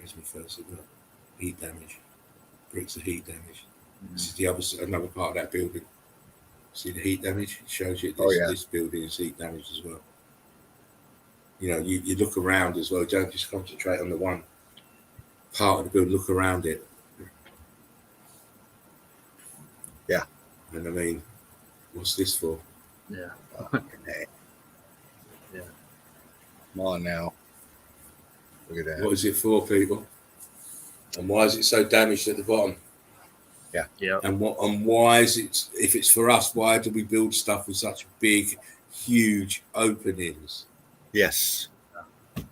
is my first. Heat damage. Bricks are heat damage. This is another part of that building. See the heat damage? It shows you this building is heat damage as well. You look around as well. Don't just concentrate on the one part of the building. Look around it. Yeah. And I mean, what's this for? Yeah. Yeah. Come on now. Look at that. What is it for, people? And why is it so damaged at the bottom? Yeah. Yeah. And why is it? If it's for us, why do we build stuff with such big, huge openings? Yes. Yeah.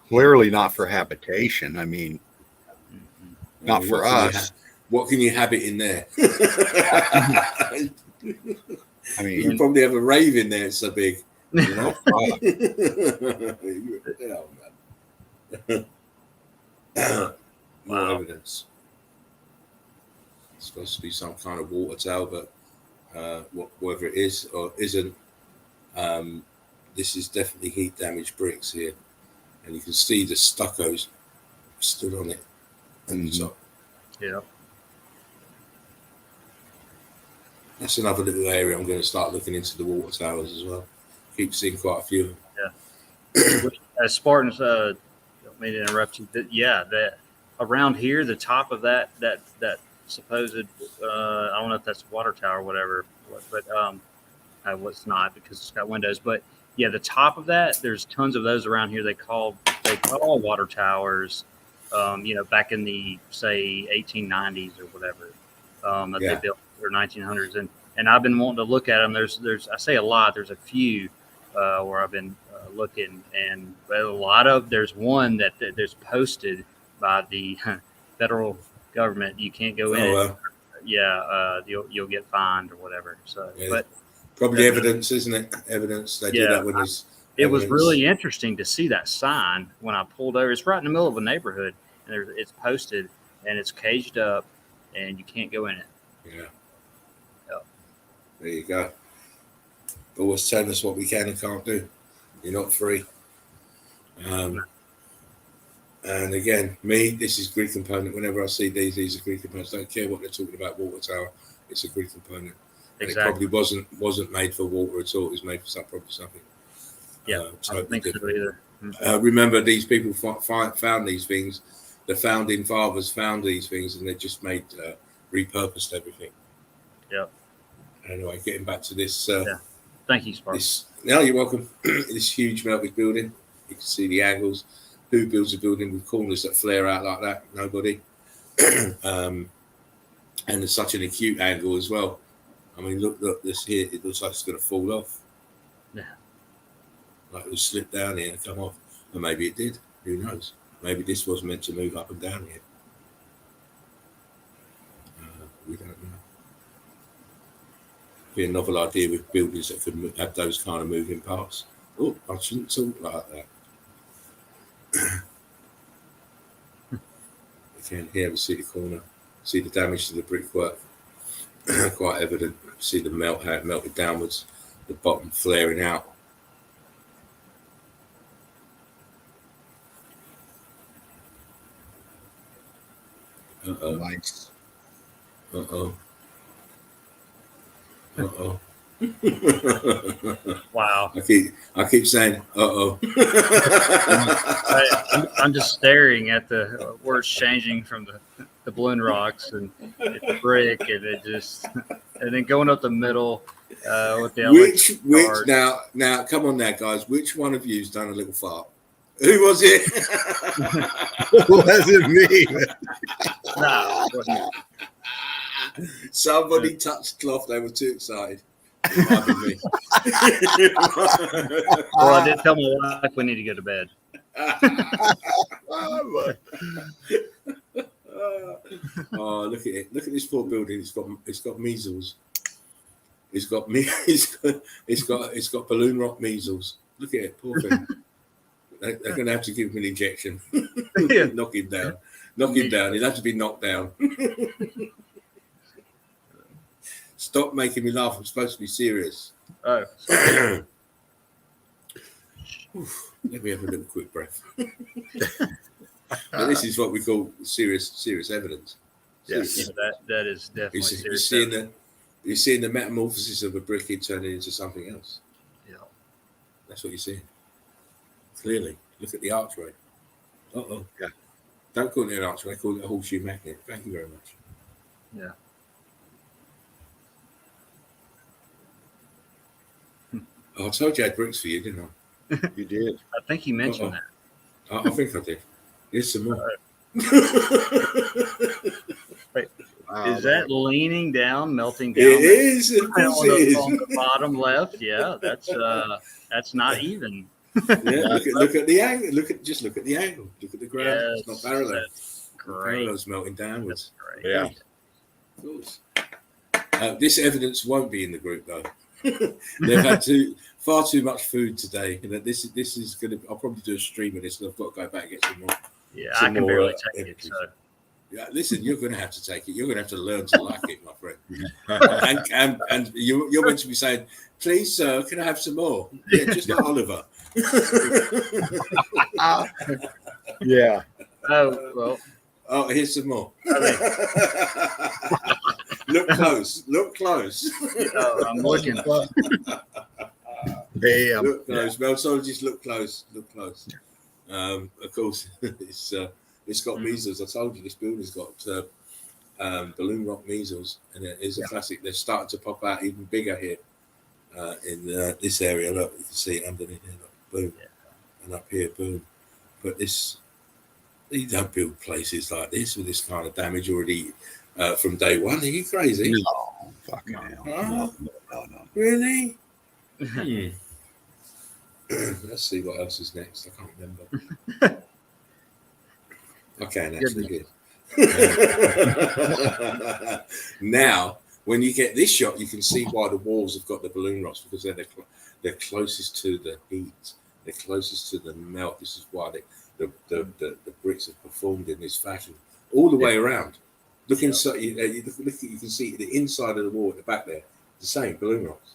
Clearly not for habitation. I mean, not for us. What can you habit in there? I mean, you can probably have a rave in there. It's so big. More evidence. It's supposed to be some kind of water tower, but whether it is or isn't, this is definitely heat damaged bricks here, and you can see the stuccos stood on it on the top. Yeah. That's another little area I'm going to start looking into the water towers as well. Keep seeing quite a few. Yeah. As Spartans, don't mean to interrupt you, but that around here, the top of that supposed, I don't know if that's a water tower or whatever, but it's not because it's got windows. But yeah, the top of that, there's tons of those around here. They call water towers. back in the, say, 1890s or whatever, that they built, or 1900s. And I've been wanting to look at them. There's I say a lot. There's a few where I've been looking, and there's one that there's posted by the federal government. You can't go in. You'll get fined or whatever. So, but probably evidence, isn't it? Evidence. They do that when there's. It was really interesting to see that sign when I pulled over. It's right in the middle of a neighborhood, and it's posted, and it's caged up, and you can't go in it. Yeah. There you go. Always telling us what we can and can't do. You're not free. And again, this is Greek component. Whenever I see these are Greek components. Don't care what they're talking about, water tower. It's a Greek component. And it probably wasn't made for water at all. It was made for something. Yeah, I don't think so either. Remember, these people found these things. The founding fathers found these things, and they just repurposed everything. Yep. Anyway, getting back to this. Thank you, Spark. You're welcome. This huge melted building. You can see the angles. Who builds a building with corners that flare out like that? Nobody. And there's such an acute angle as well. I mean, look this here. It looks like it's going to fall off. Yeah. Like it would slip down here and come off. And maybe it did. Who knows? Maybe this was meant to move up and down here. We don't know. Be a novel idea with buildings that could have those kind of moving parts. Oh, I shouldn't talk like that. Again, here we see the corner. See the damage to the brickwork. Quite evident. See the how it melted downwards. The bottom flaring out. Uh-oh. Nice. Uh-oh. Uh-oh. Wow. I keep saying, uh-oh. I'm just staring at the words changing from the balloon rocks and it's brick, and it just, and then going up the middle with the which now come on now, guys. Which one of you's done a little fart? Who was it? It wasn't me. No. Somebody touched cloth. They were too excited. It might be me. Well, I did tell my wife we need to go to bed. Oh, look at it! Look at this poor building. It's got measles. It's got balloon rock measles. Look at it, poor thing. They're going to have to give him an injection. Knock him down. Knock him down. He'll have to be knocked down. Stop making me laugh. I'm supposed to be serious. Oh. Let me have a little quick breath. But this is what we call serious evidence. Yes, yeah, that is definitely serious. You're seeing the metamorphosis of a brick turning into something else. Yeah. That's what you're seeing. Clearly. Look at the archway. Uh-oh. Yeah. Don't call it an archway, call it a horseshoe magnet. Thank you very much. Yeah. Oh, I told you I had bricks for you, didn't I? You did. I think you mentioned that. I think I did. Here's some more. Wait, is that leaning down, melting down? It is. Of course it is. On the bottom left, yeah, that's not even. Yeah, look at the angle. Look at the angle. Look at the ground. Yes, it's not parallel. That's great. Parallel's melting downwards. That's great. Yeah. Of course. This evidence won't be in the group though. They've had far too much food today. That this is going to. I'll probably do a stream of this, and I've got to go back and get some more. Yeah, I can barely take it. So. Yeah, listen, you're going to have to take it. You're going to have to learn to like it, my friend. and you're meant to be saying, "Please, sir, can I have some more?" Yeah, just like Oliver. Yeah. Oh well. Oh, here's some more. Look close. Look close. Oh, I'm looking. Damn. Look close. Meltologists, look close. Look close. Of course, it's got measles. I told you this building's got balloon rock measles, and it is a classic. They're starting to pop out even bigger here in this area. Look, you can see it underneath here. Look, boom, and up here, boom. But this You don't build places like this with this kind of damage already from day one. Are you crazy? No, fucking hell. Huh? No. Really? Let's see what else is next. I can't remember. I can actually. Now, when you get this shot, you can see why the walls have got the balloon rocks, because they're closest to the heat. They're closest to the melt. This is why the bricks have performed in this fashion all the way around. Look inside. You can see the inside of the wall at the back there. The same balloon rocks.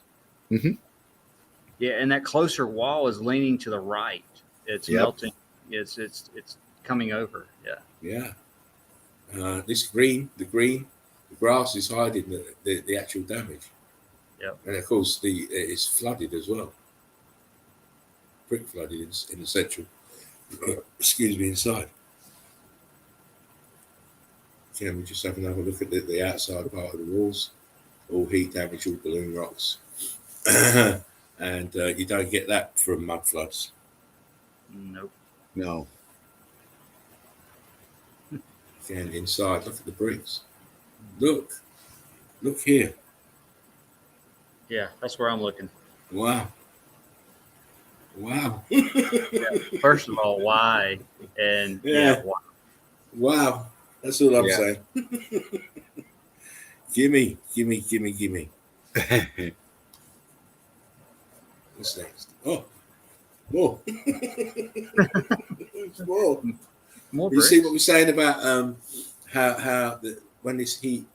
Mm-hmm. Yeah, and that closer wall is leaning to the right. It's melting. It's coming over. Yeah. This green, the grass is hiding the actual damage. Yep. And of course, it's flooded as well. Brick flooded in the central. Excuse me, inside. Can we just have another look at the outside part of the walls? All heat damage, all balloon rocks. And you don't get that from mud floods. Nope. No. Again, inside, look at the bricks. Look here. Yeah, that's where I'm looking. Wow. First of all, why? And why? Wow. That's all I'm saying. Gimme. What's next? Oh. More. More You bricks. see what we're saying about how when this heat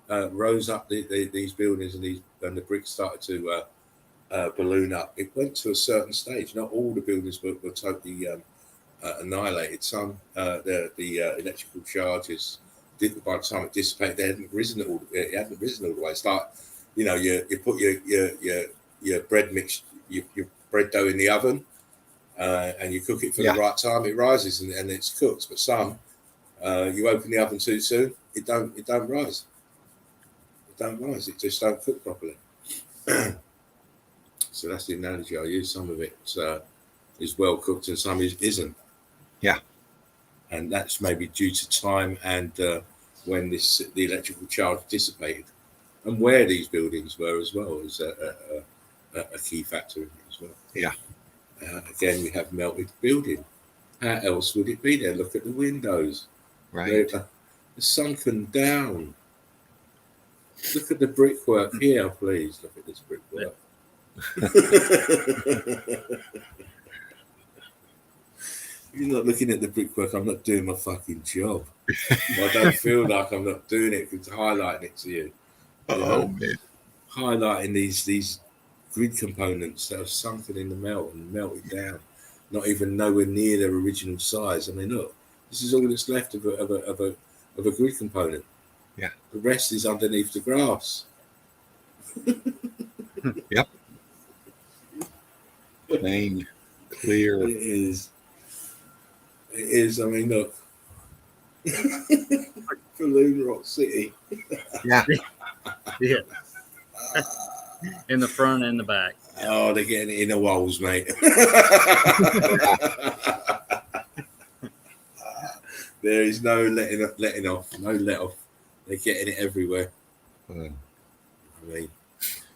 rose up these buildings and the bricks started to balloon up, it went to a certain stage. Not all the buildings were totally annihilated. Some the electrical charges didn't. By the time it dissipated, it hadn't risen all the way. It's like, you put your bread mix, your bread dough in the oven, and you cook it for the right time. It rises and it's cooked. But some, you open the oven too soon, it don't rise. It don't rise. It just don't cook properly. So that's the analogy I use. Some of it is well cooked and some isn't. Yeah. And that's maybe due to time and when the electrical charge dissipated, and where these buildings were as well is a key factor in it as well. Yeah. Again, we have melted building. How else would it be there? Look at the windows. Right. They're sunken down. Look at the brickwork here, please. Look at this brickwork. If you're not looking at the brickwork, I'm not doing my fucking job. I don't feel like I'm not doing it because highlighting it to you. Man. Highlighting these grid components that are sunken in the melt and melted down, not even nowhere near their original size. I mean, look, this is all that's left of a grid component. Yeah. The rest is underneath the grass. Yep. Plain, clear. It is. I mean, look. Balloon Rock City. Yeah. Yeah. In the front and the back. Oh, they're getting it in the walls, mate. There is no letting off. No let off. They're getting it everywhere. I mean,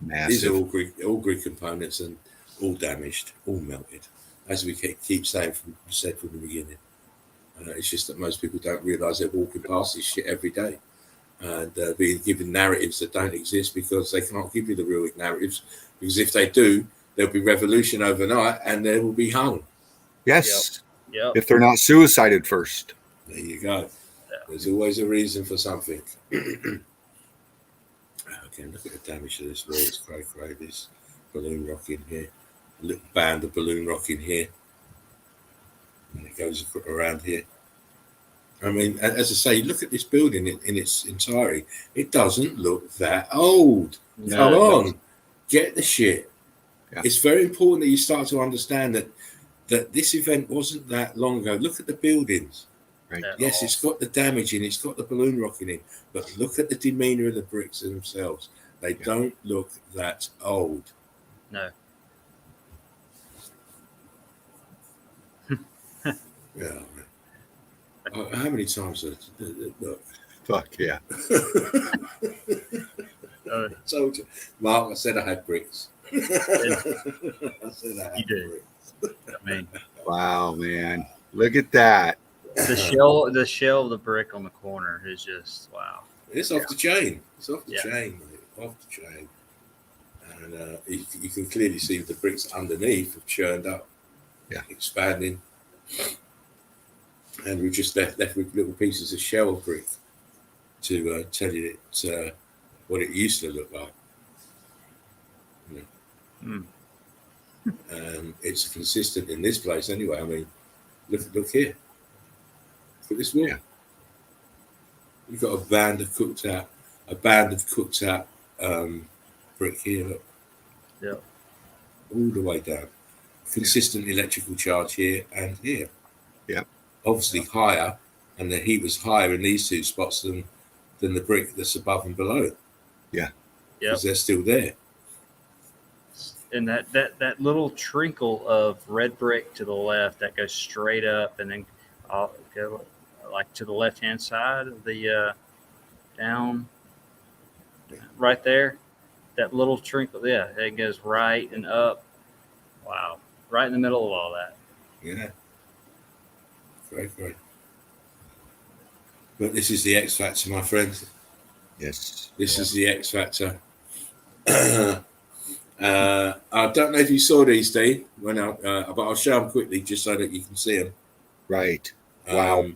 massive. These are all grid components and all damaged, all melted. As we keep saying from the beginning. It's just that most people don't realise they're walking past this shit every day and being given narratives that don't exist because they can't give you the real narratives. Because if they do, there'll be revolution overnight and they will be hung. Yes. Yep. If they're not suicided first. There you go. There's always a reason for something. Okay, look at the damage to this wall. It's cray. This balloon rock in here. A little band of balloon rock in here. And it goes around here. I mean, as I say, look at this building in its entirety. It doesn't look that old. No, Come on. Get the shit. Yeah. It's very important that you start to understand that this event wasn't that long ago. Look at the buildings. Right. Yes, it's got the damage in, it's got the balloon rocking in, but look at the demeanor of the bricks themselves. They don't look that old. No. Yeah. How many times? Look. Fuck yeah. I told you, Mark. I said I had bricks. I said I had You did. bricks. I mean, Wow, man. Look at that. the shell of the brick on the corner is just wow. It's off the chain. It's off the Yeah. chain, mate. Off the chain. And you can clearly see the bricks underneath have churned up, expanding. And we're just left with little pieces of shell brick to tell you what it used to look like. It's consistent in this place anyway. I mean, look here. Look at this wall. Yeah. You've got a band of cooked out brick here. Look. Yeah. All the way down. Consistent electrical charge here and here. Yeah. Obviously higher, and the heat was higher in these two spots than the brick that's above and below. Yeah. Because they're still there. And that little trinkle of red brick to the left that goes straight up and then I'll go like to the left hand side of the down right there. That little trinkle, it goes right and up. Wow. Right in the middle of all that. Yeah. Great. But this is the X factor, my friend. Yes. This is the X factor. I don't know if you saw these, Dean, but I'll show them quickly just so that you can see them. Right. Wow.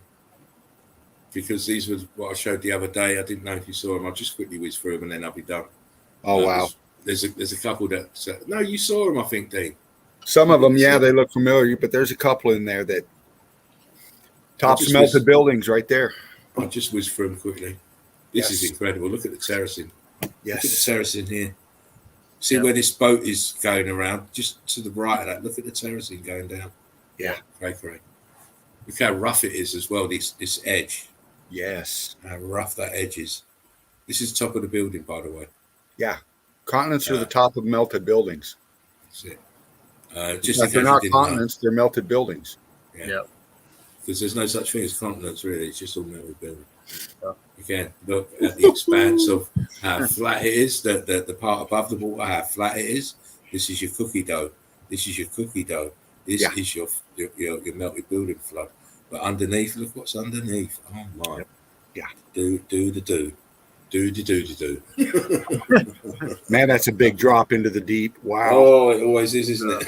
Because these were what I showed the other day. I didn't know if you saw them. I'll just quickly whiz through them and then I'll be done. Oh, wow. There's a couple that no, you saw them, I think, Dean. Some of them, they look familiar, but there's a couple in there that tops melted buildings right there. I'll just whiz through them quickly. This is incredible. Look at the terracing. Yes. Look at the terracing here. See where this boat is going around? Just to the right of that. Look at the terracing going down. Yeah. Great. Look how rough it is as well, this edge. Yes. How rough that edge is. This is top of the building, by the way. Yeah. Continents are the top of melted buildings. That's it. Just they're not continents, they're melted buildings. Yeah. Yep. Because there's no such thing as continents, really. It's just all melted buildings. Again, look at the expanse of how flat it is, the part above the water, how flat it is. This is your cookie dough. This is your melted building flow. But underneath, look what's underneath. Oh my. Yep. Yeah. Do. Man, that's a big drop into the deep. Wow. Oh, it always is, isn't it?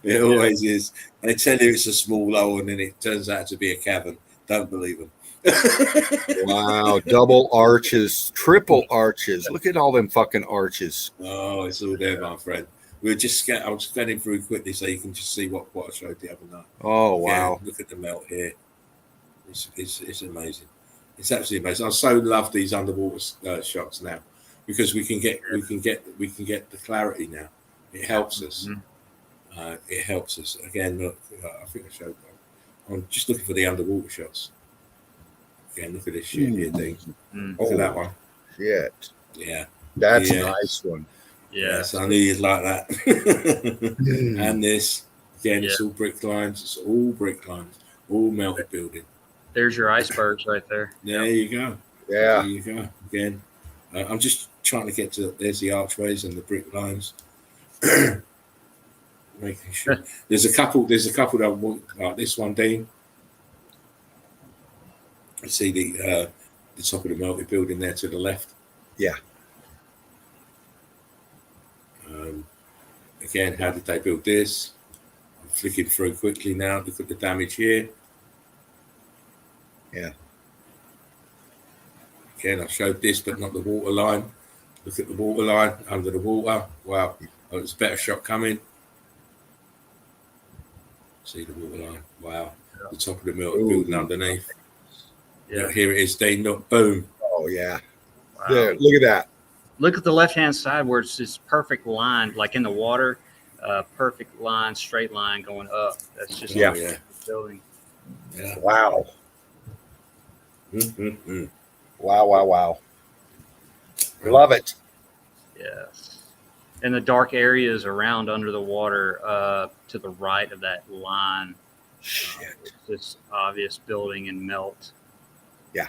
It always is. They tell you it's a small hole and then it turns out to be a cavern. Don't believe them. Wow. Double arches, triple arches. Look at all them fucking arches. Oh, it's all there, my friend. I'm just scanning through quickly so you can just see what I showed the other night. Oh, wow. Look at the melt here. It's amazing. It's absolutely amazing. I so love these underwater shots now because we can get the clarity now. It helps us. Mm-hmm. It helps us. Again, look, I think I showed that. I'm just looking for the underwater shots. Again, look at this shit here, Dean. Look at that one. Shit. Yeah. That's a nice one. Yeah. So I knew you'd like that. And this, again, it's all brick lines. It's all brick lines. All melted building. There's your icebergs right there. There you go. Yeah. There you go. Again, I'm just trying to get to. There's the archways and the brick lines. Making sure. There's a couple that want like this one, Dean. You see the top of the melted building there to the left. Yeah. Again, how did they build this? I'm flicking through quickly now. Look at the damage here. Yeah. Again, I showed this, but not the water line. Look at the water line under the water. Wow. Oh, there's a better shot coming. See the water line. Wow. Yeah. The top of the melted building underneath. Yeah. Here it is, Dean. Look, boom. Oh, yeah. Wow. There, look at that. Look at the left-hand side where it's this perfect line, like in the water, perfect line, straight line going up. That's just the building. Yeah. Wow. Mm-hmm. Wow. Love it. Yes. And the dark areas around under the water to the right of that line Shit. It's obvious building and melt. Yeah.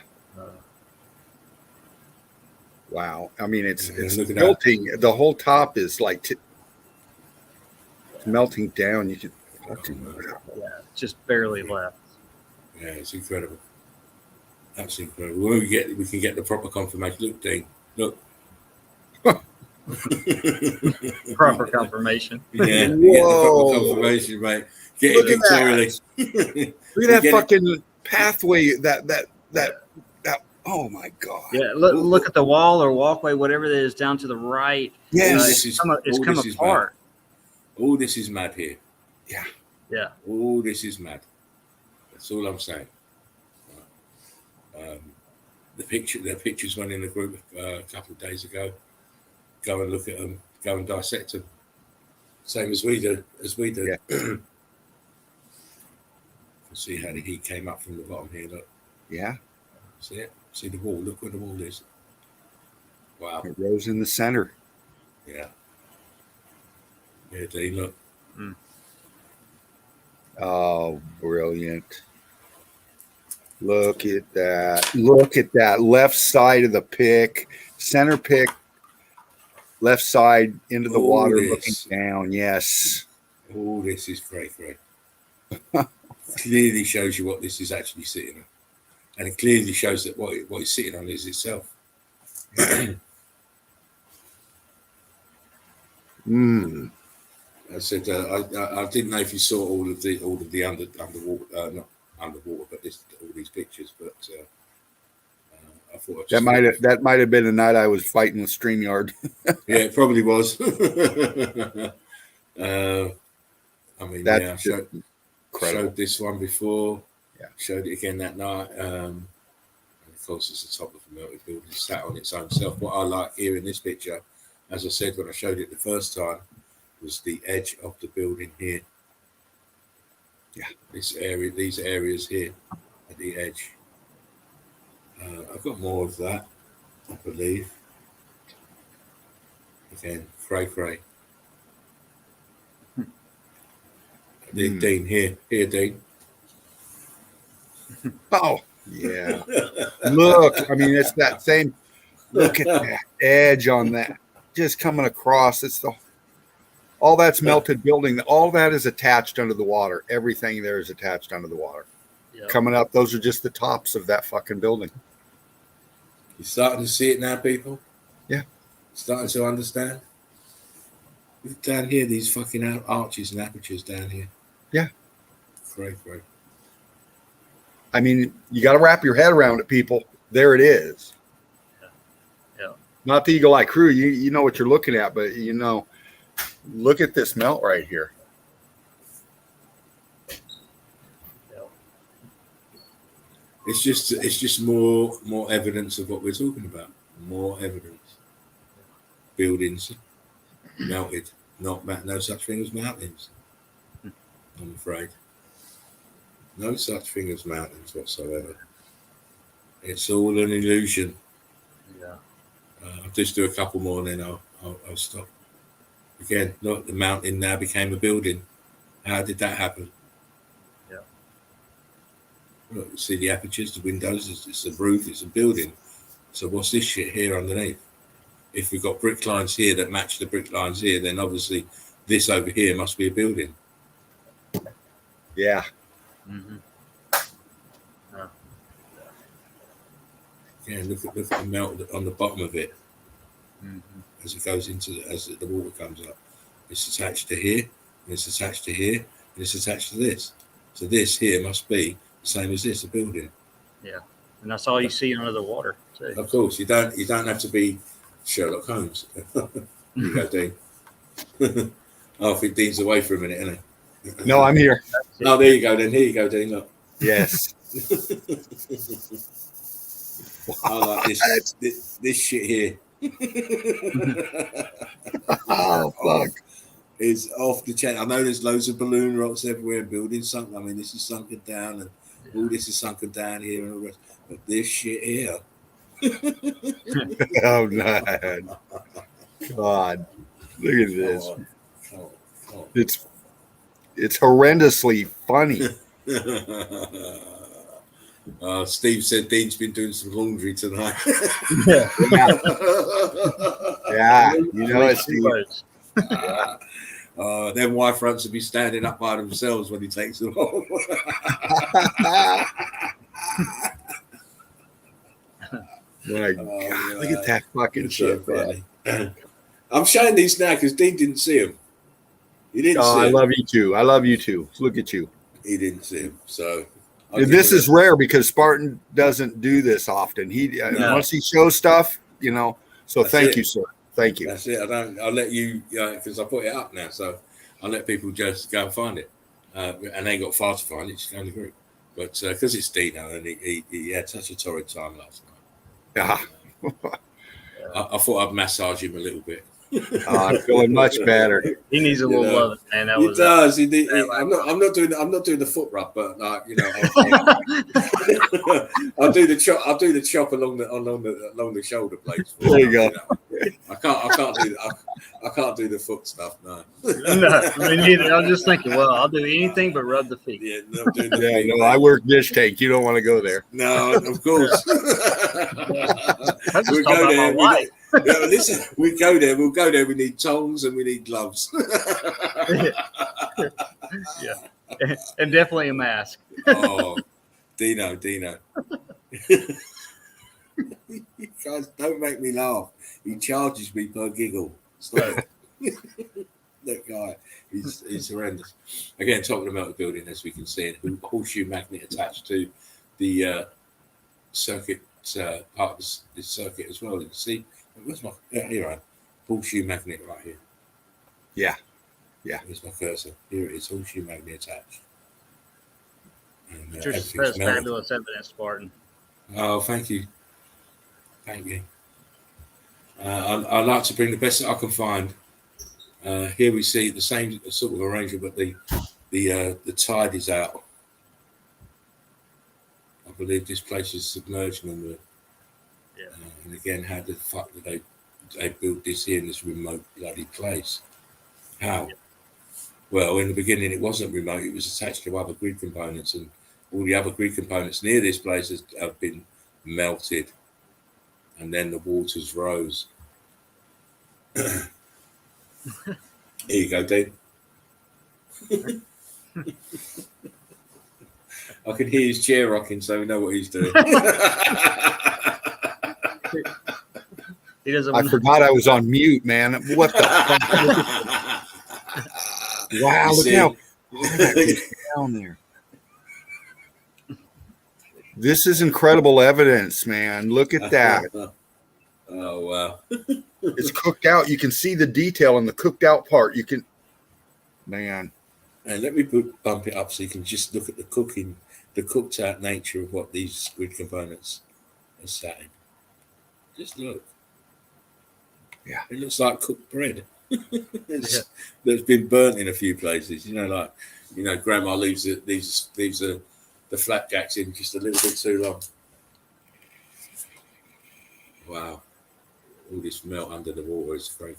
Wow. I mean, it's look at melting. The whole top is like it's melting down. You could. Yeah, just barely left. Yeah, it's incredible. Absolutely incredible. When we can get the proper confirmation. Look, Dean. Look. Proper confirmation. Yeah, you get the proper confirmation, mate. Get Look it pictorially. Look at that fucking pathway. That. Oh my God. Yeah, look at the wall or walkway, whatever it is, down to the right. Yes, It's come apart. All this is mad here. Yeah. Yeah. All this is mad. That's all I'm saying. The pictures went in the group a couple of days ago. Go and look at them. Go and dissect them. Same as we do. Yeah. See how the heat came up from the bottom here. Look. Yeah. See it? See the wall? Look where the wall is. Wow. It rose in the center. Yeah. Yeah, Dean, look. Oh, brilliant. Look at that. Look at that. Left side of the pick. Center pick. Left side into the water looking down. Yes. All this is cray. Clearly shows you what this is actually sitting on. And it clearly shows that what it's sitting on is itself. I said I didn't know if you saw all of the underwater, not underwater, but all these pictures. But I thought that might have been the night I was fighting with StreamYard. Yeah, it probably was. I mean, I showed this one before. Yeah. Showed it again that night. And of course, it's the top of the melted building, sat on its own self. What I like here in this picture, as I said when I showed it the first time, was the edge of the building here. Yeah. These areas here at the edge. I've got more of that, I believe. Again, cray. Dean, here, Dean. Oh, yeah. Look, I mean, it's that same. Look at that edge on that, just coming across. All that's melted building. All that is attached under the water. Everything there is attached under the water. Yep. Coming up, those are just the tops of that fucking building. You're starting to see it now, people? Yeah. Starting to understand? Look down here, these fucking arches and apertures down here. Yeah. Cray. I mean, you got to wrap your head around it, people. There it is. Yeah. Not the Eagle Eye Crew. You know what you're looking at, but look at this melt right here. It's just more evidence of what we're talking about. More evidence. Buildings melted. No such thing as mountains. I'm afraid. No such thing as mountains whatsoever. It's all an illusion. Yeah. I'll just do a couple more and then I'll stop. Again, look, the mountain now became a building. How did that happen? Yeah. Look, you see the apertures, the windows, it's a roof, it's a building. So what's this shit here underneath? If we've got brick lines here that match the brick lines here, then obviously this over here must be a building. Yeah. Mm-hmm. Yeah, look at the melt on the bottom of it. Mm-hmm. As it goes as the water comes up. It's attached to here, and it's attached to here, and it's attached to this. So this here must be the same as this, a building. Yeah. And that's all you see under the water, too. Of course, you don't have to be Sherlock Holmes. You go, Dean. I think Dean's away for a minute, isn't he? No, I'm here. Oh, there you go, then. Here you go, Dean. Look. Yes. I like this shit here. Oh, fuck. Is off the chain. I know there's loads of balloon rocks everywhere, buildings sunk. I mean, this is sunken down, and all this is sunken down here, and all the rest. But this shit here. Oh, man. God. Look at this. Oh. It's horrendously funny. Steve said Dean's been doing some laundry tonight. Yeah. Yeah. You know it's them wife fronts will be standing up by themselves when he takes them off. My God, look at that fucking shit, man. I'm showing these now because Dean didn't see them. He didn't see I them. love you too. I love you too. Look at you. He didn't see him. So this is rare because Spartan doesn't do this often. Once he shows stuff, you know. So thank you, sir. Thank you. That's it. I'll let you because I put it up now. So I'll let people just go and find it. And they got far to find it. Just go in the group. But because it's Dino and he had such a torrid time last night. I thought I'd massage him a little bit. I'm feeling much better. He needs a little love, man. He does. I'm not doing the foot rub, but I'll do the chop. I'll do the chop along the shoulder blades. There you go. I can't do the foot stuff. No. No, me neither. I was just thinking, well, I'll do anything but rub the feet. Yeah, I work dish tank. You don't want to go there. No, of course. I just talk about my wife. Listen, we go there. We'll go there. We need tongs and we need gloves. Yeah, and definitely a mask. Oh, Dino. You guys, don't make me laugh. He charges me per giggle. That guy, he's horrendous. Again, top of the metal building, as we can see, a horseshoe magnet attached to the circuit part of this circuit as well. You can see. Where's my here? I horseshoe magnet right here. Yeah. Here's my cursor. Here it is, horseshoe magnet attached. And, That's fabulous evidence, Spartan. Oh, thank you. I like to bring the best that I can find. Here we see the same sort of arrangement, but the tide is out. I believe this place is submerged normally. Yeah. And again, how the fuck did they build this here in this remote bloody place? How? Yeah. Well, in the beginning, it wasn't remote. It was attached to other grid components, and all the other grid components near this place have been melted, and then the waters rose. Here you go, Dean. I can hear his chair rocking, so we know what he's doing. He doesn't. I forgot I was on mute, man. What the fuck? Wow, look how down there. This is incredible evidence, man. Look at that. Oh, wow. It's cooked out. You can see the detail in the cooked out part. You can, man. And let me bump it up so you can just look at the cooked out nature of what these grid components are sat in. Just look. Yeah. It looks like cooked bread. That's been burnt in a few places. Grandma leaves the flapjacks in just a little bit too long. Wow. All this melt under the water is great.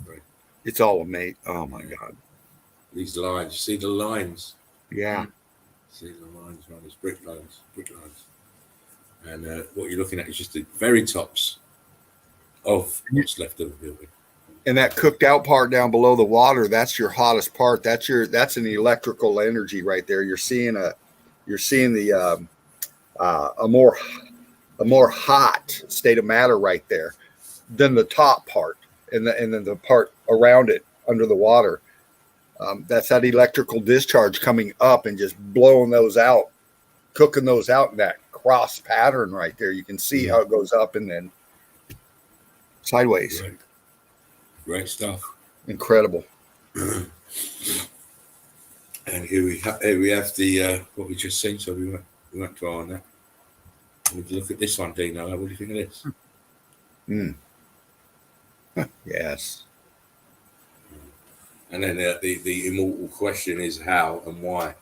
It's all amazing. Oh my God. These lines, you see the lines? Yeah. See the lines, right? There's brick lines. And what you're looking at is just the very tops of what's left of the building. And that cooked out part down below the water, that's your hottest part. That's an electrical energy right there. You're seeing a more hot state of matter right there than the top part, and then the part around it under the water. That's that electrical discharge coming up and just blowing those out, cooking those out in that cross pattern right there. You can see how it goes up and then sideways. Great stuff. Incredible. And here we have the what we just seen. So we won't draw on that. If you look at this one, Dino, what do you think of this? Yes. And then the immortal question is how and why.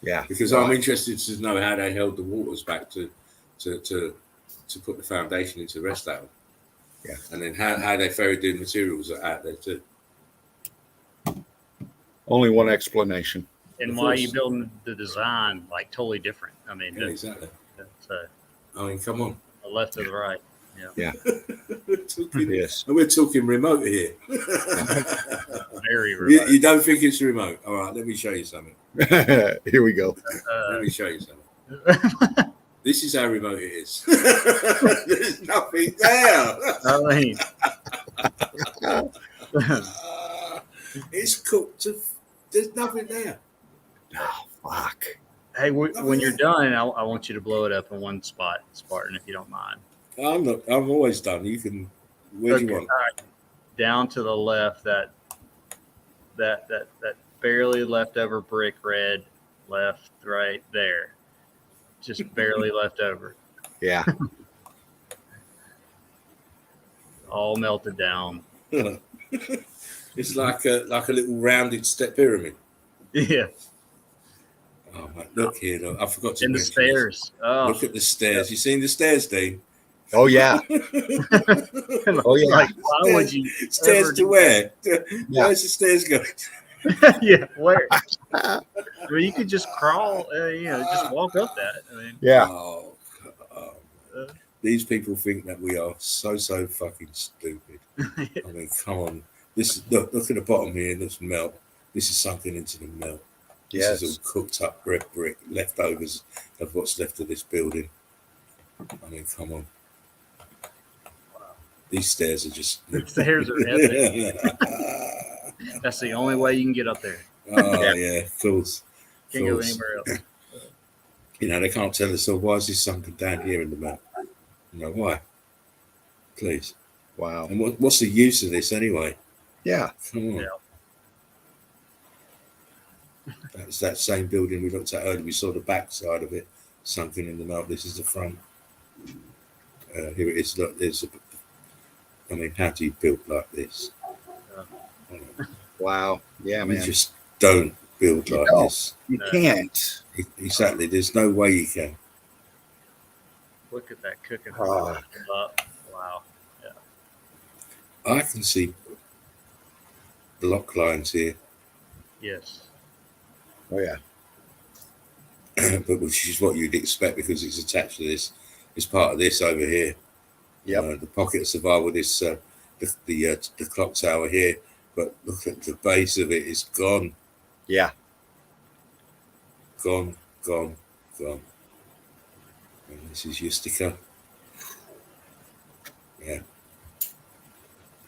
Yeah. Because I'm interested to know how they held the waters back to put the foundation into rest out. Yeah. And then how they ferried the materials out there too. Only one explanation. and Of why you course. building the design like totally different. I mean, Yeah, exactly. that's I mean, come on. the left to the right. Yeah, Yes. We're talking remote here. very remote. You don't think it's remote? All right, let me show you something. Here we go. Let me show you something. This is how remote it is. There's nothing there. I mean, It's cooked. There's nothing there. Oh, fuck. hey, when you're done, I want you to blow it up in one spot, Spartan, if you don't mind. I'm not. I'm always done. You can. Where do you want? All right. Down to the left, that barely leftover brick red, left, right there, just barely left over, Yeah. all melted down. It's like a little rounded step pyramid. Yeah, Oh, mate, look here. Look, I forgot to and the mention this. stairs. Oh, Look at the stairs. You seen the stairs, Dean? Oh, yeah. Oh, yeah. Like, why would you? Stairs ever to do where? Yeah. Where's the stairs going? Yeah, where? I mean, you could just crawl, just walk up that. I mean, Yeah. Oh, uh, these people think that we are so fucking stupid. I mean, come on. Look at the bottom here. This melt. This is sunken into the melt. This Yes. is all cooked up red brick, leftovers of what's left of this building. I mean, come on. These stairs are just. the stairs are epic. That's the only way you can get up there. Oh, yeah, of course. Can't go anywhere else. You know, they can't tell us, so why is this sunken down here in the map? You know, why? Please. Wow. And what's the use of this anyway? Yeah. Come on. Yeah. That's that same building we looked at earlier. We saw the back side of it sunken in the melt. This is the front. Here it is. Look, I mean, how do you build like this? Wow. Yeah, We man. just don't build You like don't. this. You can't. Exactly. There's no way you can. Look at that cooking. Oh. Wow. I can see block lines here, Yes. Oh, yeah. but which is what you'd expect because it's attached to this. It's part of this over here. Yep. The pocket of survival. This the clock tower here. But look at the base of it. It's gone. Yeah. Gone. And this is Ustica. Yeah.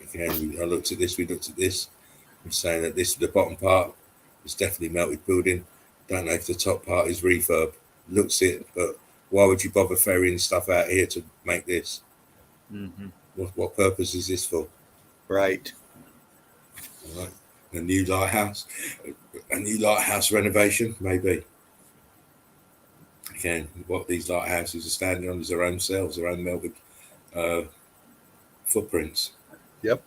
Again, I looked at this. We looked at this. I'm saying that the bottom part is definitely melted building. Don't know if the top part is refurb. Looks it, but why would you bother ferrying stuff out here to make this? Mm-hmm. What purpose is this for? Right. All right. A new lighthouse renovation, maybe. Again, what these lighthouses are standing on is their own cells, their own melted footprints. Yep.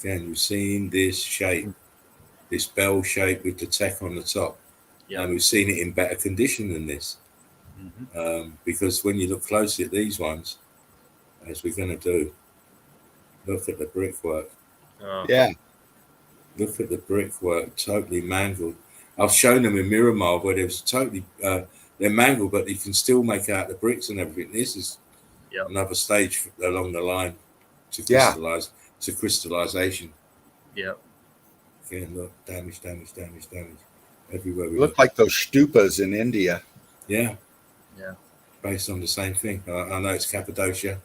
Again, you've seen this shape, this bell shape with the tech on the top. Yeah. And we've seen it in better condition than this. Mm-hmm. Because when you look closely at these ones, as we're going to do, look at the brickwork. Yeah. Look at the brickwork, totally mangled. I've shown them in Miramar where there's totally, they're mangled, but you can still make out the bricks and everything. This is another stage along the line to crystallize, to crystallization. Yep. Again, look, damage. Everywhere we Look like those stupas in India. Yeah. Yeah. Based on the same thing. I know it's Cappadocia,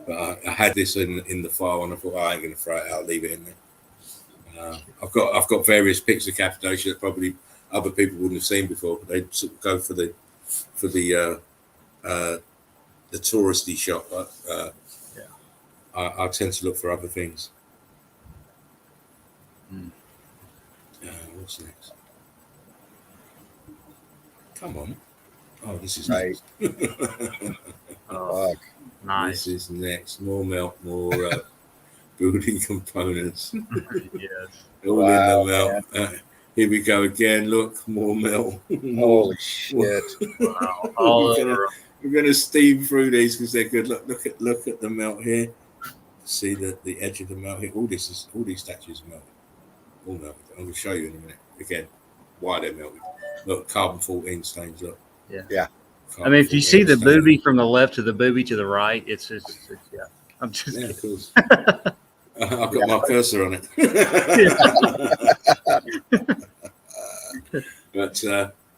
but I had this in the file and I thought, I ain't going to throw it out, leave it in there. I've got various pics of Cappadocia that probably other people wouldn't have seen before, but they sort of go for the touristy shot. But I tend to look for other things. What's next? Come on. Oh, this is right. Oh, nice. This is next. More melt, more building components. Yes. All in the melt. Here we go again. Look, more melt. Holy shit! Wow. All over. We're gonna steam through these because they're good. Look at the melt here. See the edge of the melt here. All these statues are melted. All melted. I'm going to show you in a minute again why they're melted. Look, carbon 14 stains. Look. Yeah. I mean, if you see the booby from the left to the booby to the right, it's yeah. I'm just yeah, kidding. of course. I've got my cursor on it. But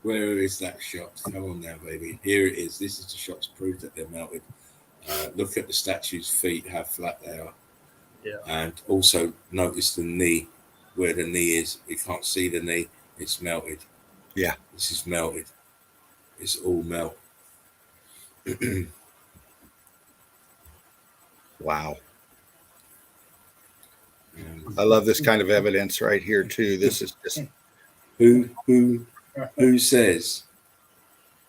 where is that shot? Come on now, baby. Here it is. This is the shot to prove that they're melted. Look at the statue's feet, how flat they are. Yeah. And also notice the knee, where the knee is. You can't see the knee. It's melted. Yeah. This is melted. It's all melt. Wow. I love this kind of evidence right here too. This is just who says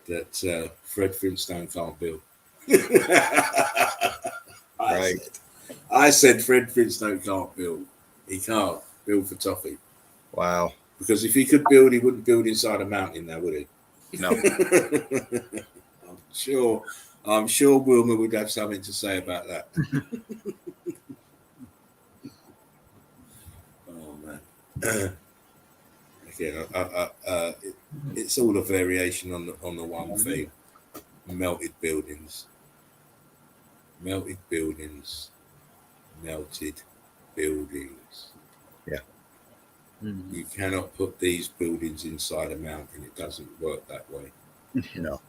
that Fred Flintstone can't build? right. I said Fred Flintstone can't build. He can't build for toffee. Wow. Because if he could build, he wouldn't build inside a mountain now, would he? No. I'm sure Wilma would have something to say about that. Oh man. Again, it's all a variation on the one thing. Melted buildings. Melted buildings. Melted buildings. Yeah. Mm-hmm. You cannot put these buildings inside a mountain. It doesn't work that way. No.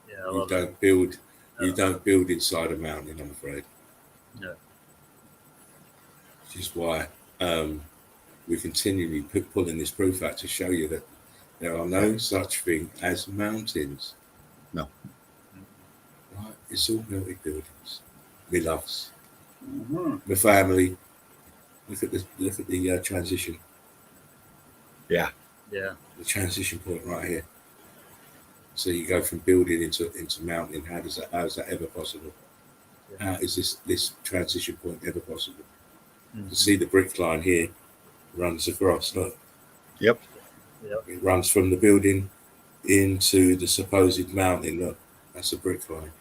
Yeah, You don't build. You don't build inside a mountain. I'm afraid. No. Which is why we continually pulling this proof out to show you that there are no such thing as mountains. No. Right? It's all melted buildings. Me loves. My family. Look at the transition. Yeah. Yeah. The transition point right here. So you go from building into mountain. How is that ever possible? Yeah. How is this transition point ever possible? Mm-hmm. You see the brick line here runs across. Look. Yep. It runs from the building into the supposed mountain. Look, that's a brick line.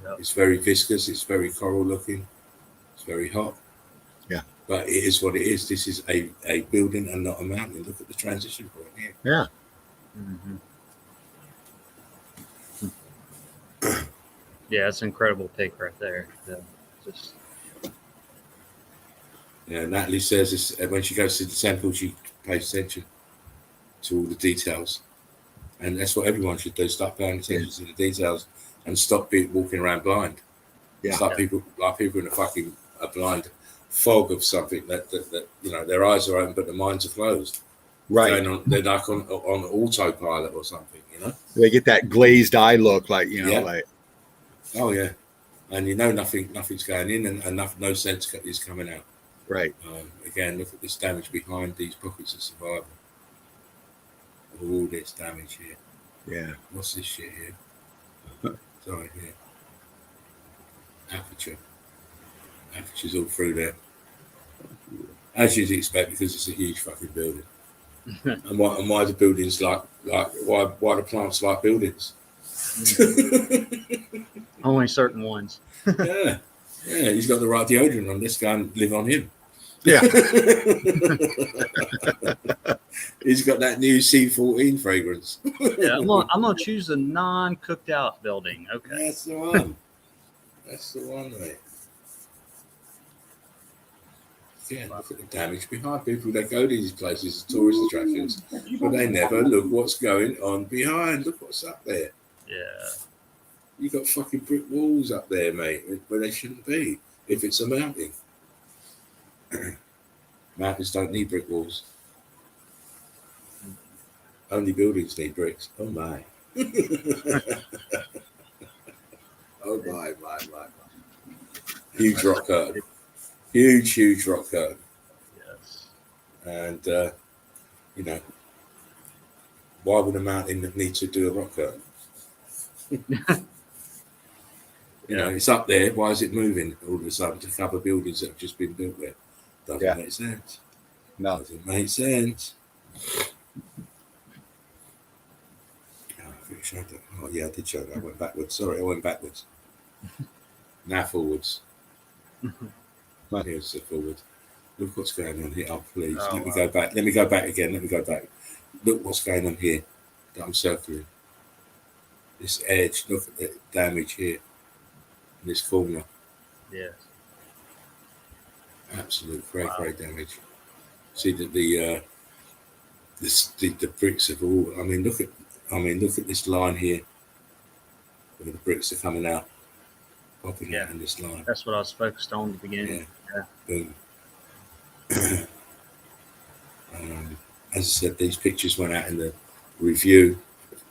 Yep. It's very viscous. It's very coral looking. It's very hot. Yeah. But it is what it is. This is a building and not a mountain. Look at the transition point here. Yeah. Mm-hmm. Yeah, it's an incredible pic right there. Yeah, just. Yeah, Natalie says this, when she goes to the temple, she pays attention to all the details. And that's what everyone should do. Start paying attention to the details and stop walking around blind. Yeah. It's like people in a blind fog of something that their eyes are open but their minds are closed. Right. They're like on autopilot or something, They get that glazed eye look, like like. Oh yeah, and nothing's going in, and no sense is coming out. Right. Again, look at this damage behind these pockets of survival. All this damage here. Yeah. What's this shit here? Sorry, here. Aperture's all through there. As you'd expect, because it's a huge fucking building. and why the buildings why the plants like buildings? Only certain ones. Yeah, he's got the right deodorant on. Let's go and live on him. Yeah. He's got that new C14 fragrance. Yeah, I'm gonna choose a non-cooked out building. Okay. That's the one. That's the one, mate. Yeah, look at the damage behind people. They go to these places as tourist attractions, but they never look what's going on behind. Look what's up there. Yeah. You got fucking brick walls up there, mate, where they shouldn't be. If it's a mountain, mountains don't need brick walls. Only buildings need bricks. Oh my. Oh my. Huge rock curtain. Huge rock curtain. Yes. And why would a mountain need to do a rock curtain? It's up there. Why is it moving all of a sudden to cover buildings that have just been built there? Doesn't make sense. No. Doesn't make sense. I showed that. Oh yeah, I did show that. I went backwards. Sorry, I went backwards. Now forwards. Here's the forward. Look what's going on here. Oh, please. Oh, Let me wow. go back. Let me go back again. Let me go back. Look what's going on here that I'm circling. This edge. Look at the damage here. In this corner. Yes. Absolute great damage. See that the bricks have all. I mean, look at this line here. Where the bricks are coming out, popping out in this line. That's what I was focused on at the beginning. Yeah. Boom. As I said, these pictures went out in the review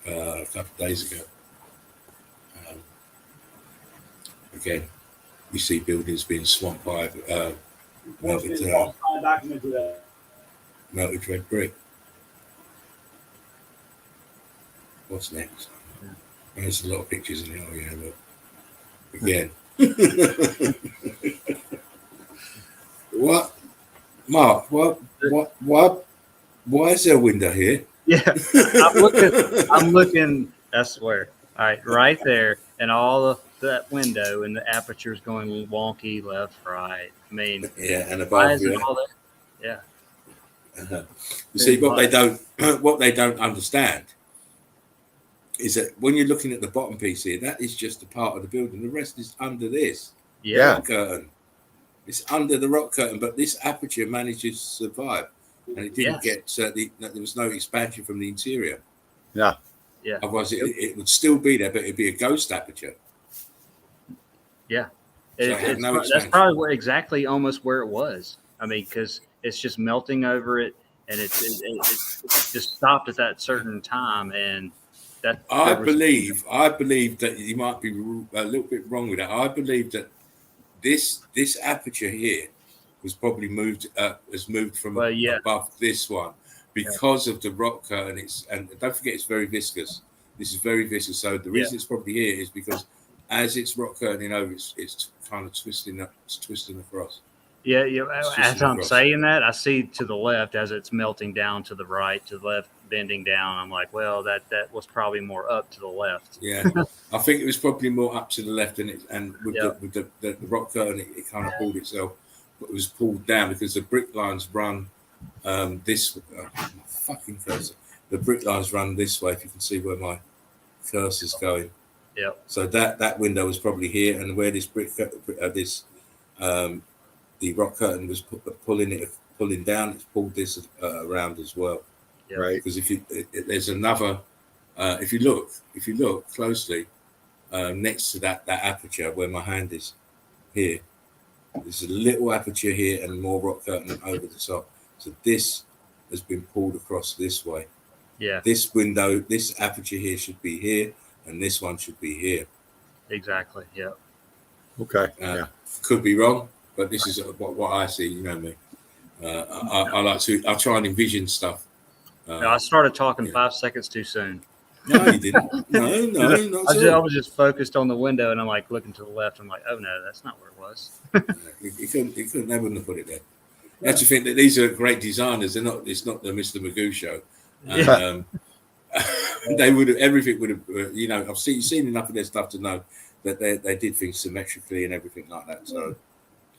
a couple of days ago. Again, we see buildings being swamped by melted red brick. What's next? There's a lot of pictures in it. Oh yeah, look. Again. What? Mark, what? Why is there a window here? Yeah. I'm looking, I swear. All right there. And all of that window and the aperture's going wonky left, right. I mean, yeah, and why above is it all there? Yeah. You see, what they don't understand is that when you're looking at the bottom piece here, that is just a part of the building. The rest is under this rock curtain. It's under the rock curtain, but this aperture managed to survive, and it didn't get. There was no expansion from the interior. Yeah. Otherwise, it would still be there, but it'd be a ghost aperture. Yeah. So that's probably exactly almost where it was. I mean, because it's just melting over it, and it just stopped at that certain time, and that. I believe that you might be a little bit wrong with that. I believe that this aperture here was probably moved from above this one because of the rock curtain. And don't forget, it's very viscous. This is very viscous. So the reason it's probably here is because as it's rock curtaining over, it's kind of twisting across. Yeah. As I'm saying that, I see to the left as it's melting down to the right, to the left, bending down. I'm like, well, that was probably more up to the left. Yeah, I think it was probably more up to the left, and with the rock curtain, it kind of pulled itself. But it was pulled down because the brick lines run this. Fucking cursor. The brick lines run this way. If you can see where my cursor's going. Yeah. So that window was probably here, and where this the rock curtain was pulling down, it's pulled this around as well. Yeah. Right. Because there's another, if you look closely next to that aperture where my hand is here, there's a little aperture here and more rock curtain over the top. So this has been pulled across this way. Yeah. This window, this aperture here should be here, and this one should be here. Exactly. Yeah. Okay. Could be wrong, but this is what I see. You know me. I try and envision stuff. I started talking 5 seconds too soon. No, you didn't. No, not I was just focused on the window, and I'm like looking to the left. I'm like, oh no, that's not where it was. You couldn't. They wouldn't have put it there. You have to think that these are great designers. They're not. It's not the Mr. Magoo show. They would have. Everything would have. I've seen enough of their stuff to know that they did things symmetrically and everything like that. So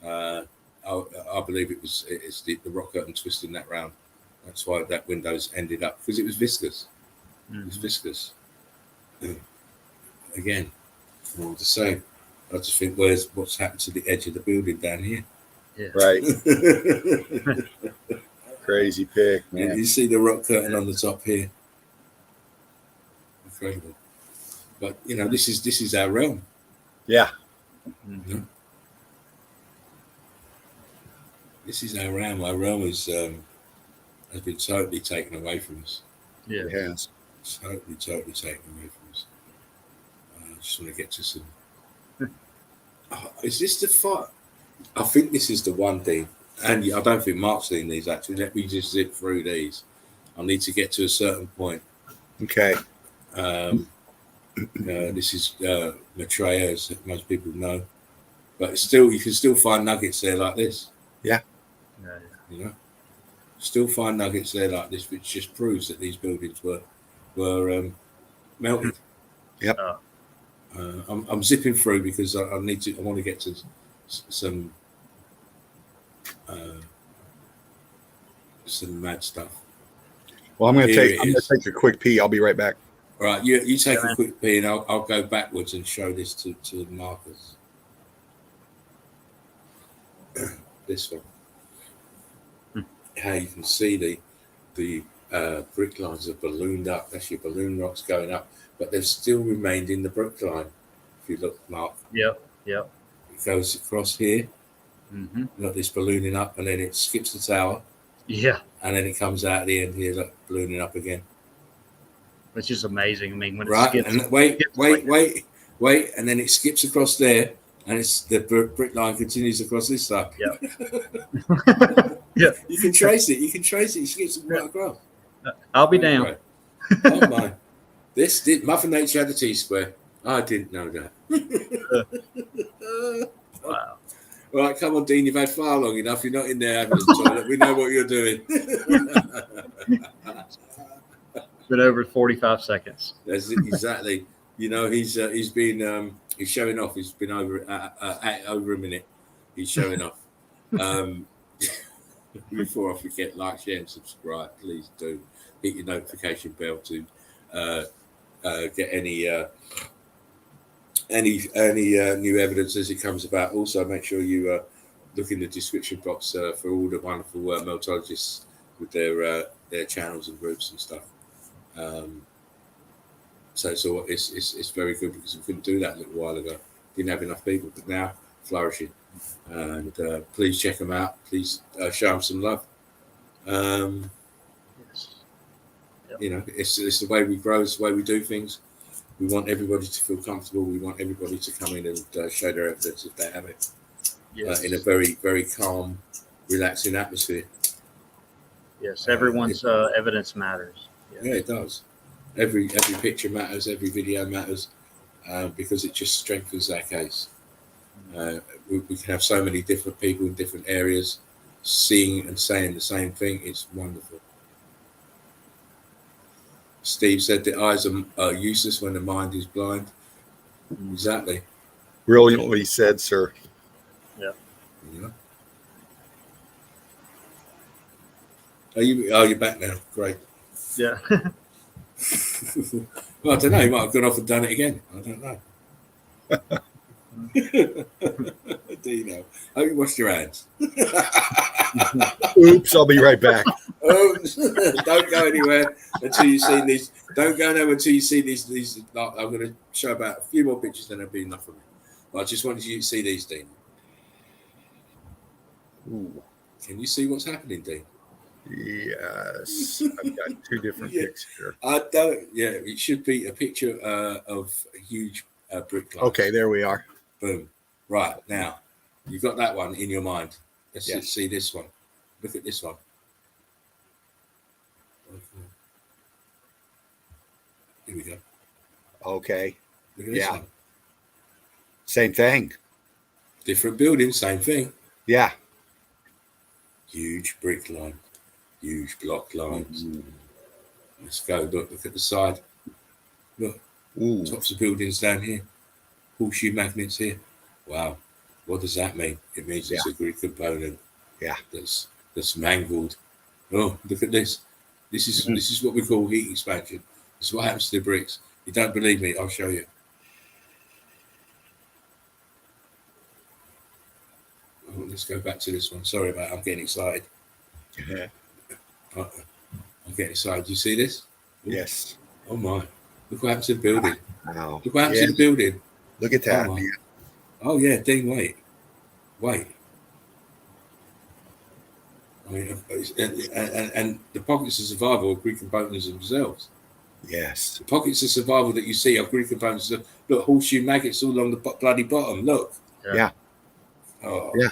I believe it's the rock curtain twisting that round. That's why that window's ended up, because it was viscous. It was viscous. Again, all the same. I just think, what's happened to the edge of the building down here? Yeah. Right. Crazy pick, man. You see the rock curtain on the top here. Incredible. But this is our realm. Yeah. Mm-hmm. This is our realm. Our realm has been totally taken away from us. Yeah. It has. Totally taken away from us. I just want to get to some. Is this the fight? I think this is the one thing, and I don't think Mark's seen these actually. Let me just zip through these. I need to get to a certain point. Okay. This is Maitreya, as most people know, but you can still find nuggets there like this. Yeah. Still find nuggets there like this, which just proves that these buildings were melted. Yep. I'm zipping through because I want to get to some Some mad stuff. Well, I'm going Here to it is. take a quick pee. I'll be right back. All right, you take Yeah. a quick pee, and I'll go backwards and show this to Marcus. This one. How you can see the brick lines have ballooned up. That's your balloon rocks going up, but they've still remained in the brick line. If you look, Mark. Yep. It goes across here. Mm-hmm. Look, this ballooning up, and then it skips the tower, Yeah. and then it comes out at the end here, look, ballooning up again. Which is amazing. I mean, when it Right, skips, and wait, and then it skips across there, and it's the brick line continues across this side. Yeah. Yeah. You can trace it. It skips right across. I'll be down. Right. Oh my! This Mother Nature had a T-square. I didn't know that. Wow. All right, come on, Dean. You've had far long enough. You're not in there having a toilet. We know what you're doing. Been over 45 seconds. That's it, exactly. You know, he's showing off. He's been over a minute. He's showing off. Before I forget, like, share, and subscribe. Please do hit your notification bell to get any new evidence as it comes about. Also, make sure you look in the description box for all the wonderful meltologists with their channels and groups and stuff. So it's very good, because we couldn't do that a little while ago. Didn't have enough people, but now flourishing. And please check them out. Please show them some love. Yes. Yep. You know, it's the way we grow. It's the way we do things. We want everybody to feel comfortable. We want everybody to come in and show their evidence if they have it. Yes. In a very, very calm, relaxing atmosphere. Yes. Everyone's evidence matters. Yeah, it does. Every picture matters. Every video matters, because it just strengthens our case. We can have so many different people in different areas seeing and saying the same thing. It's wonderful. Steve said the eyes are useless when the mind is blind. Exactly. Brilliantly said, sir. Yeah. Yeah. You're back now. Great. Yeah. Well, I don't know. You might have gone off and done it again. I don't know. Do you know? Hope you washed your hands. Oops, I'll be right back. Don't go anywhere until you see these. Don't go nowhere until you see these. I'm going to show about a few more pictures, then it'll be enough for me. But I just wanted you to see these, Dean. Ooh. Can you see what's happening, Dean? Yes, I've got two different pics here. I don't. Yeah, it should be a picture of a huge brick line. Okay, there we are. Boom. Right, now you've got that one in your mind. Let's Yes. see this one. Look at this one. Here we go. Okay, Look at this Yeah. one. same thing. Different building, same thing. Yeah. Huge brick line, huge block lines. Let's go. Look at the side. Look, Ooh. tops of buildings down here. Horseshoe magnets here. Wow. What does that mean? It means it's a grid component. Yeah. That's mangled. Oh, look at this. This is what we call heat expansion. This is what happens to the bricks. You don't believe me? I'll show you. Oh, let's go back to this one. Sorry about it. I'm getting excited. Yeah. I'm getting excited. You see this? Yes. Oh my. Look what happened to the building. Wow. Look what happened to the building. Look at that. Oh, oh yeah, Dean, wait. I mean, and the pockets of survival are grid components themselves. Yes. The pockets of survival that you see are grid components. Look, horseshoe maggots all along the bloody bottom. Look. Yeah. Oh. Yeah.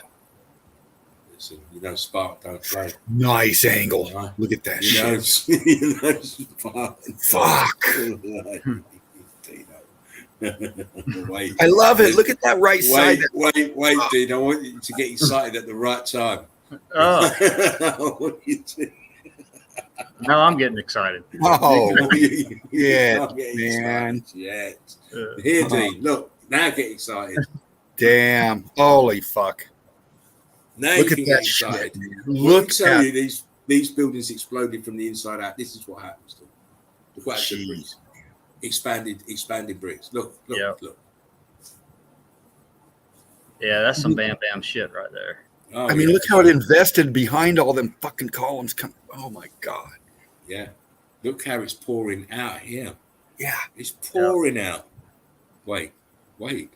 Listen, you know, Spark don't play. Nice angle. Right. Look at that You shit. know Spark. Fuck. Wait. I love it. Look at that right side. Wait, dude. I want you to get excited at the right time. Oh, I want you to. now I'm getting excited. Oh, Yeah, yeah, man. Yet. Uh, Here, Dean. Look, now get excited. Damn. Holy fuck. Now Look you at can that get excited. shit, man. When Look I tell at you these buildings exploded from the inside out, this is what happens to them. Look what happens to bricks. Expanded bricks. Look. Yeah, that's some bam bam shit right there. Oh, I mean, look how it invested behind all them fucking columns. Oh my god. Yeah. Look how it's pouring out here. Yeah. It's pouring out. Wait. Look,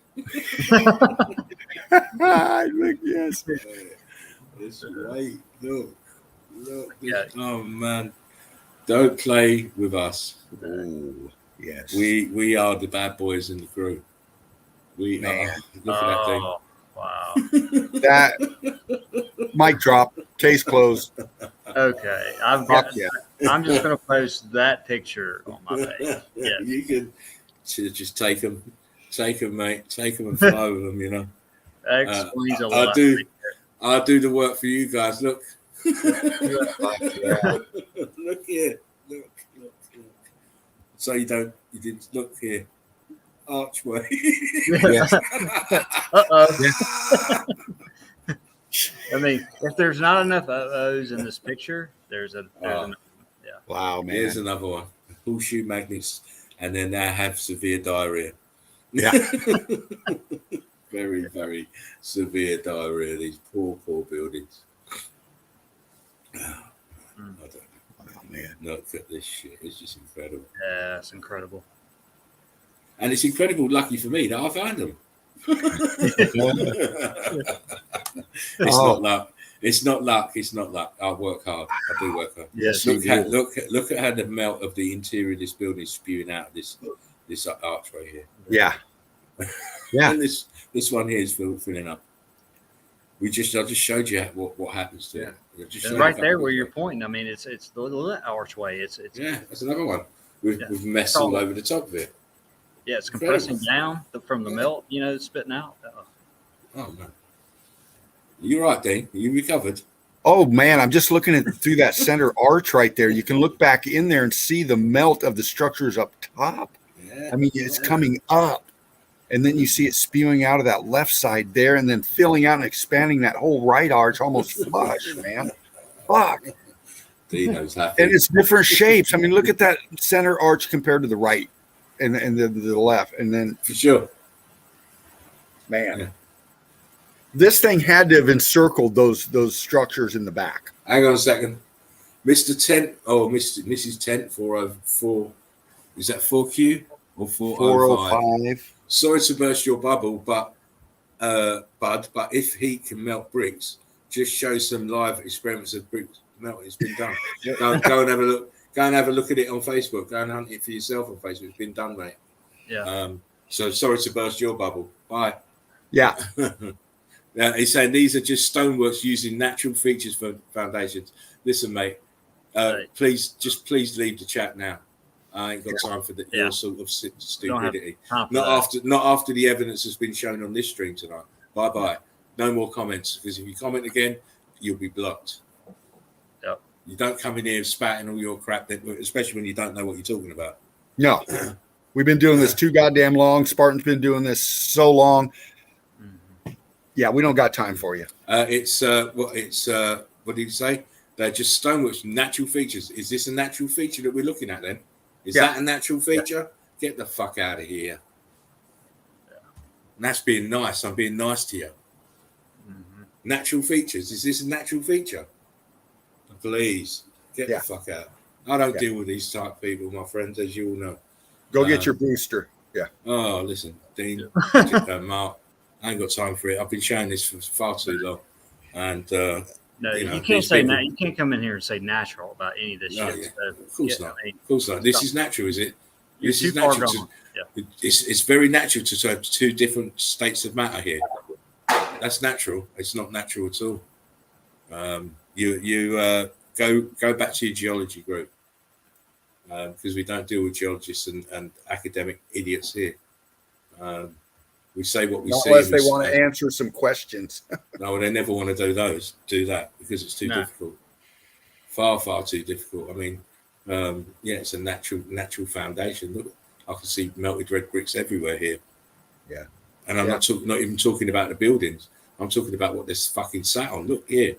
yes. It's wait. Look. Yeah. Oh man. Don't play with us. Oh, yes. We are the bad boys in the crew. We Man. are. Look at that thing. Oh, wow. That mic drop. Case closed. Okay, Fuck yeah. I'm just gonna post that picture on my page. Yeah. You can just take them, mate. Take them and fly with them. You know. That explains a I lot. I'll do the work for you guys. Look. Yeah. Look here. Look. So you didn't look here. Archway. Yes. Uh-oh. I mean, if there's not enough O's in this picture, there's enough. Yeah. Wow, man. Here's another one. Horseshoe magnets, and then they have severe diarrhea. Yeah. Very, very severe diarrhea. These poor buildings. I don't know. Oh, man. Look at this shit. It's just incredible. Yeah, it's incredible. And it's incredible, lucky for me, that I found them. It's not luck. It's not luck. It's not luck. I work hard. I do work hard. Yes, Look at how the melt of the interior of this building is spewing out this archway here. Yeah. Yeah. And this one here is filling up. I just showed you what happens to it. And right there where you're pointing, I mean, it's the archway. It's yeah, that's another one with mess all over the top of it. Yeah, it's compressing down from the melt, spitting out. Oh man, you're right, Dean. You recovered. Oh man, I'm just looking through that center arch right there. You can look back in there and see the melt of the structures up top. Yeah, I mean, it's coming up, and then you see it spewing out of that left side there, and then filling out and expanding that whole right arch almost flush, man. Fuck. Dino's happy. And it's different shapes. I mean, look at that center arch compared to the right and the left, and then for sure, man. Yeah. This thing had to have encircled those structures in the back. Hang on a second. Mr. Tent, Mrs. Tent 404. Is that 4Q or 405? Sorry to burst your bubble, but Bud, but if heat can melt bricks, just show some live experiments of bricks melting. It's been done. Go and have a look. Go and have a look at it on Facebook. Go and hunt it for yourself on Facebook. It's been done, mate. Yeah. So sorry to burst your bubble. Bye. Yeah. Now, he's saying these are just stoneworks using natural features for foundations. Listen, mate, please leave the chat now. I ain't got time for your sort of stupidity. Not after the evidence has been shown on this stream tonight. Bye. No more comments, because if you comment again, you'll be blocked. Yep. You don't come in here spouting all your crap, especially when you don't know what you're talking about. No. We've been doing this too goddamn long. Spartan's been doing this so long. Yeah, we don't got time for you. What did you say? They're just stoneworks, natural features. Is this a natural feature that we're looking at then? Is that a natural feature? Yeah. Get the fuck out of here. Yeah. And that's being nice. I'm being nice to you. Mm-hmm. Natural features. Is this a natural feature? Please get the fuck out. I don't deal with these type of people, my friends, as you all know. Go get your booster. Yeah. Oh, listen, Dean, Mark, I ain't got time for it. I've been showing this for far too long. And no, you can't say that. You can't come in here and say natural about any of this shit. Yeah. Of course not. Of course not. This is natural, is it? This is natural. natural. It's very natural to have two different states of matter here. That's natural. It's not natural at all. You go back to your geology group, because we don't deal with geologists and academic idiots here. We say what we say. Unless they want to answer some questions. No, they never want to do that because it's too difficult. Far too difficult. I mean, it's a natural foundation. Look, I can see melted red bricks everywhere here. Yeah. And I'm not even talking about the buildings. I'm talking about what this fucking sat on. Look here.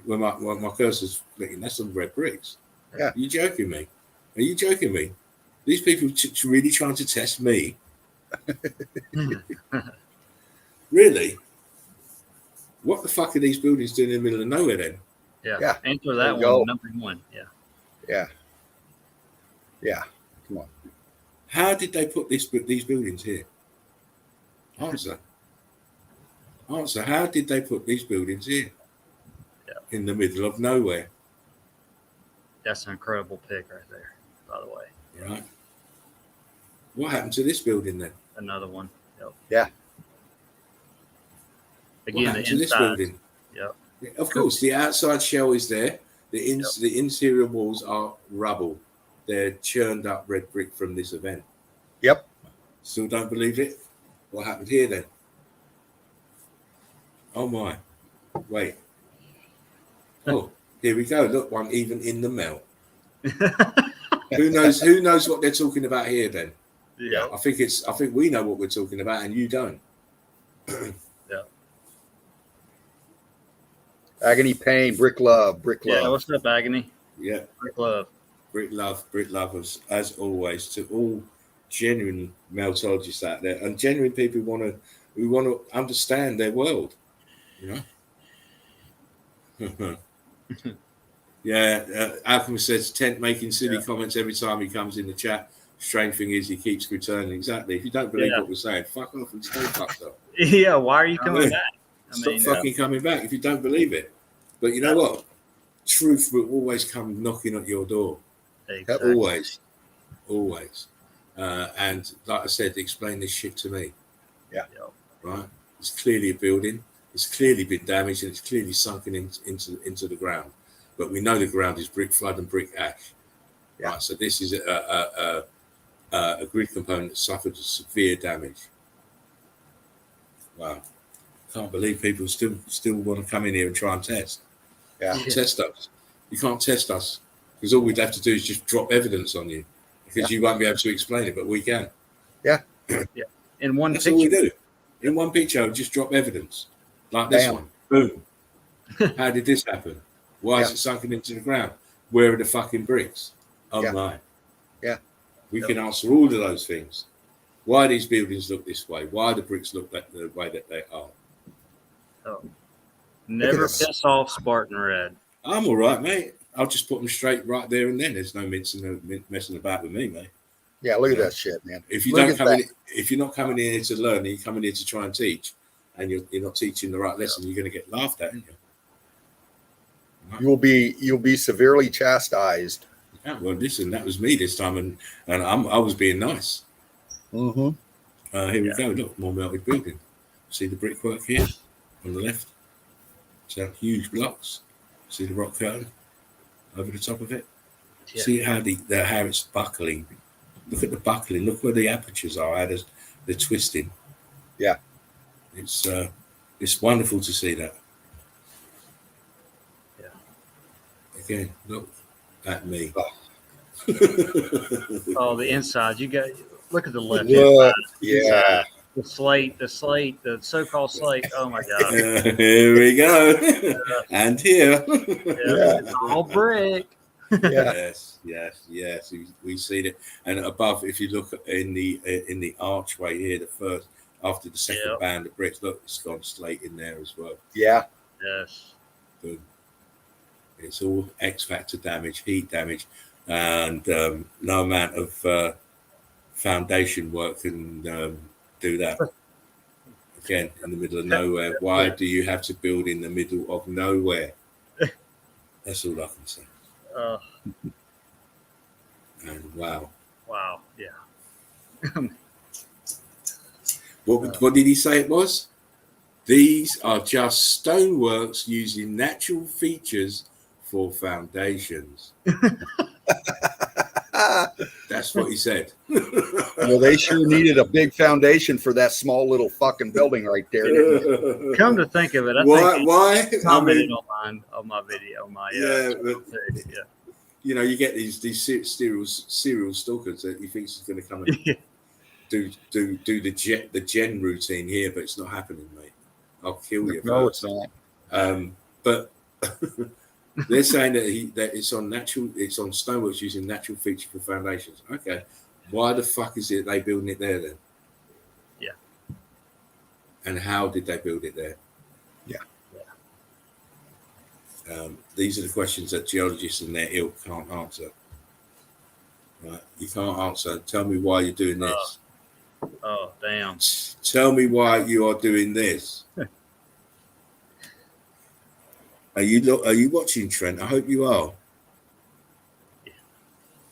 When my cursor's flicking, that's some red bricks. Yeah. Are you joking me? Are you joking me? These people really trying to test me? Really? What the fuck are these buildings doing in the middle of nowhere then? Yeah. Answer that one, go. number one. Yeah. Yeah. Yeah. Come on. How did they put these buildings here? Answer. How did they put these buildings here? Yeah. In the middle of nowhere. That's an incredible pick right there, by the way. Right. What happened to this building then? Another one. Yep. Yeah. What Again, happened the to this inside. building? Yep. Of course, the outside shell is there. The interior walls are rubble. They're churned up red brick from this event. Yep. Still don't believe it? What happened here then? Oh my. Wait. Oh, here we go. Look, one even in the melt. Who knows what they're talking about here then? Yeah. I think we know what we're talking about and you don't. Yeah. Agony, pain, brick love. Yeah. What's up, Agony? Yeah. Brick love. Brick lovers, as always, to all genuine meltologists out there and genuine people who want to understand their world, you know. Yeah, Alchemist says Tent making silly comments every time he comes in the chat. Strange thing is he keeps returning. Exactly. If you don't believe what we're saying, fuck off and stay fucked up. Yeah, why are you coming back? Stop fucking coming back if you don't believe it. But you know what? Truth will always come knocking at your door. Exactly. Always. And like I said, explain this shit to me. Yeah. Right? It's clearly a building. It's clearly been damaged and it's clearly sunken into the ground. But we know the ground is brick flood and brick ash. Yeah. Right? So this is a grid component that suffered severe damage. Wow. Can't believe people still want to come in here and try and test. Yeah. Test us. You can't test us because all we'd have to do is just drop evidence on you because you won't be able to explain it, but we can. Yeah. Yeah. In one That's picture. all we do. In one picture, just drop evidence like this one. Boom. How did this happen? Why is it sunken into the ground? Where are the fucking bricks? Oh my. Yeah. We can answer all of those things. Why these buildings look this way? Why the bricks look the way that they are? Oh. Never piss off Spartan Red. I'm all right, mate. I'll just put them straight right there and then. There's no messing about with me, mate. Yeah, look at that shit, man. If you don't come in, if you're not coming in here to learn, you're coming here to try and teach, and you're not teaching the right lesson, you're going to get laughed at, aren't you? You'll be severely chastised. Yeah, well, listen, that was me this time, and I was being nice. Mm-hmm. Here we go. Look, more melted building. See the brickwork here on the left. So huge blocks. See the rock curtain over the top of it. Yeah. See how how it's buckling. Look at the buckling. Look where the apertures are. How they're twisting. Yeah, it's wonderful to see that. Yeah. Again, look at me. Oh, the inside. You got. Look at the left. Yeah. The slate, the so-called slate. Oh my God! Here we go, and here. It's all brick. Yes. We see it, and above, if you look in the archway here, after the second band of bricks, look, it's got slate in there as well. Yeah. Yes. Boom. It's all X factor damage, heat damage, and no amount of foundation work can do that. Again, in the middle of nowhere. Why do you have to build in the middle of nowhere? That's all I can say. And wow. Yeah. What did he say it was? These are just stoneworks using natural features for foundations. That's what he said. Well, they sure needed a big foundation for that small little fucking building right there. Come to think of it, I why? Commented on my video, You know, you get these serial stalkers that he thinks is going to come and do the gen routine here, but it's not happening, mate. I'll kill you. No, it's not. But they're saying that it's on Stoneworks using natural feature for foundations. Okay, why the fuck is it they building it there then? Yeah. And how did they build it there? Yeah. These are the questions that geologists and their ilk can't answer. Right? You can't answer. Tell me why you're doing this. Oh, damn. Tell me why you are doing this. Are you watching, Trent? I hope you are. Yeah.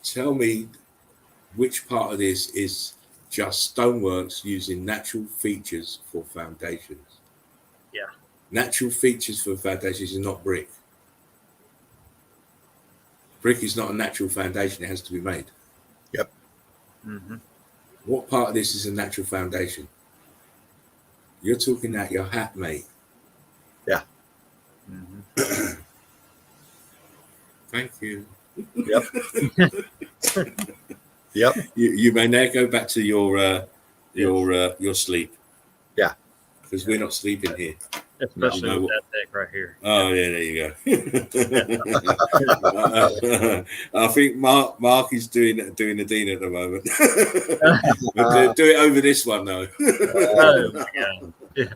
Tell me which part of this is just Stoneworks using natural features for foundations. Yeah. Natural features for foundations is not brick. Brick is not a natural foundation. It has to be made. Yep. Mm-hmm. What part of this is a natural foundation? You're talking out your hat, mate. Yeah. Mm-hmm. Thank you. Yep. Yep. You may now go back to your sleep. Yeah. Because we're not sleeping here. Especially No. with that deck right here. Oh yeah, there you go. I think Mark is doing the dean at the moment. Do it over this one though. Oh my God. Yeah.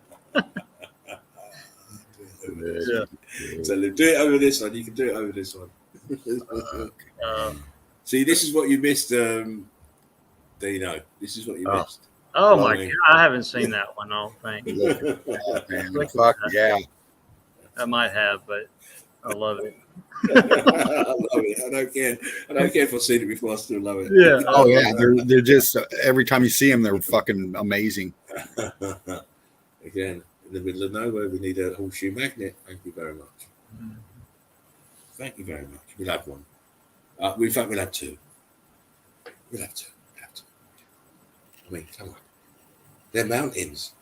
So do it over this one. You can do it over this one. See, this is what you missed, Dino. This is what you missed. Oh my God. I haven't seen that one. I don't think. Fuck yeah. I might have, but I love it. I love it. I don't care if I've seen it before. I still love it. Yeah. Oh yeah. They're just every time you see them, they're fucking amazing. Again, in the middle of nowhere, we need a horseshoe magnet. Thank you very much. Mm-hmm. Thank you very much. We'll have one. In fact, we'll have two. We'll have two. I mean, come on. They're mountains.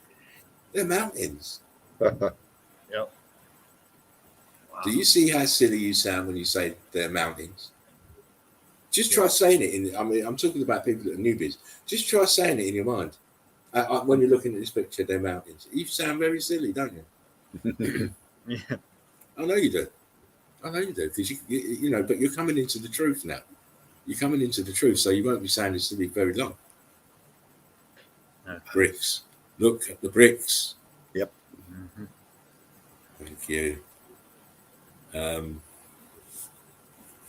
Yep. Wow. Do you see how silly you sound when you say they're mountains? Just try saying it I'm talking about people that are newbies. Just try saying it in your mind. When you're looking at this picture, they're mountains. You sound very silly, don't you? Yeah. I know you do. Because you know, but you're coming into the truth now. You're coming into the truth, so you won't be saying this silly very long. No. Bricks. Look at the bricks. Yep. Mm-hmm. Thank you.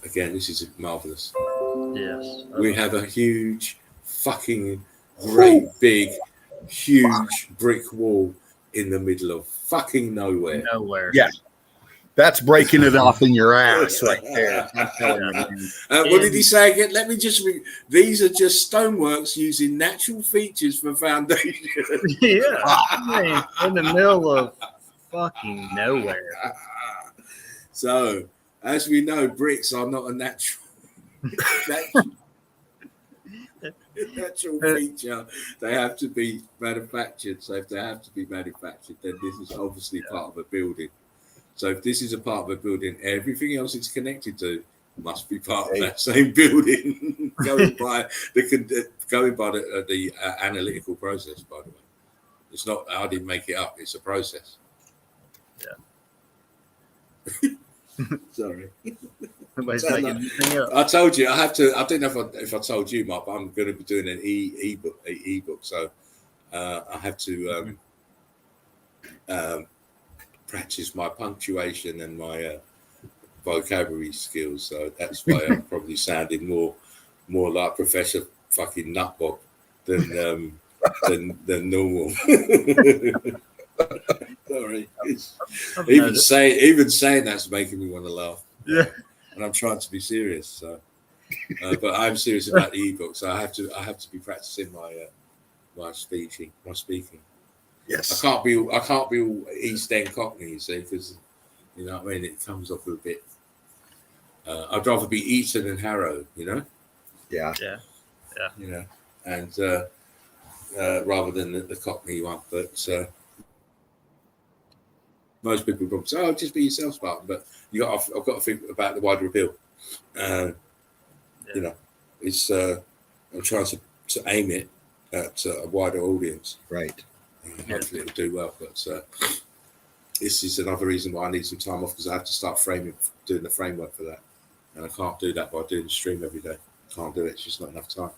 Again, this is marvelous. Yes. We have a huge, fucking, great, big, huge brick wall in the middle of fucking nowhere. Nowhere. Yeah. That's breaking it off in your ass right there. I'm telling you, man. What did he say again? Let me just these are just Stoneworks using natural features for foundation. Yeah. I mean, in the middle of fucking nowhere. So, as we know, bricks are not a natural feature. They have to be manufactured. So if they have to be manufactured, then this is obviously part of a building. So if this is a part of a building, everything else it's connected to must be part of that same building. going by the analytical process, by the way. It's not, I didn't make it up. It's a process. Yeah. Sorry. Nobody's making anything up. I told you I have to. I don't know if I told you, Mark, but I'm going to be doing an ebook. So I have to practice my punctuation and my vocabulary skills. So that's why I'm probably sounding more like Professor fucking Nutbob than normal. Sorry. Even saying that's making me want to laugh. Yeah. And I'm trying to be serious. So, but I'm serious about the ebook. So I have to be practicing my speaking. Yes. I can't be all East End Cockney, you see, because you know what I mean. It comes off a bit. I'd rather be Eton and Harrow, you know. Yeah. Yeah. Yeah. You know, and rather than the Cockney one, but most people probably say, "Oh, just be yourself, Spartan." But I've got to think about the wider appeal. You know, it's I'm trying to aim it at a wider audience. Right. Hopefully it'll do well. But this is another reason why I need some time off, because I have to start doing the framework for that, and I can't do that by doing the stream every day. Can't do it. It's just not enough time.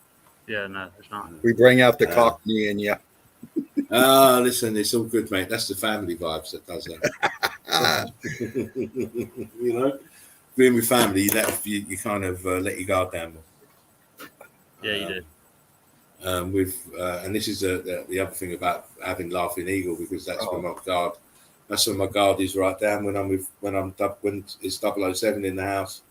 Yeah, no, there's not. We bring out the Cockney in you. Listen, it's all good, mate. That's the family vibes that does that. You know, being with family, you kind of let your guard down more. Yeah, you did. And this is the other thing about having Laughing Eagle, because that's when my guard. That's when my guard is right down when it's 007 in the house.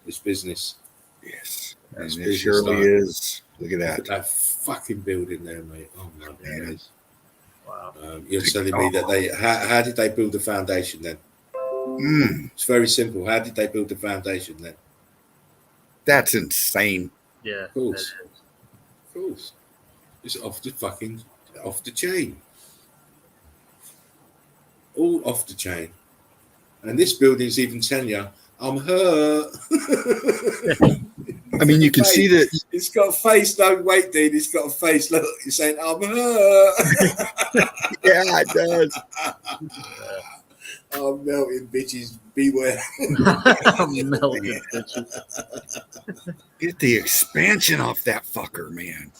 It's business. Yes, It's and it surely is. Look at that. Look at that fucking building there, mate. Oh my God. Wow. You're telling me that how did they build the foundation then? It's very simple. How did they build the foundation then? That's insane. Yeah. Of course. Of course. It's off the chain. All off the chain. And this building's even telling you, I'm hurt. I mean, you can see that it's got a face. No, wait, dude. It's got a face. Look, you're saying, I'm hurt. Yeah, it does. I'm melting, bitches. Beware. I'm melting, bitches. Get the expansion off that fucker, man.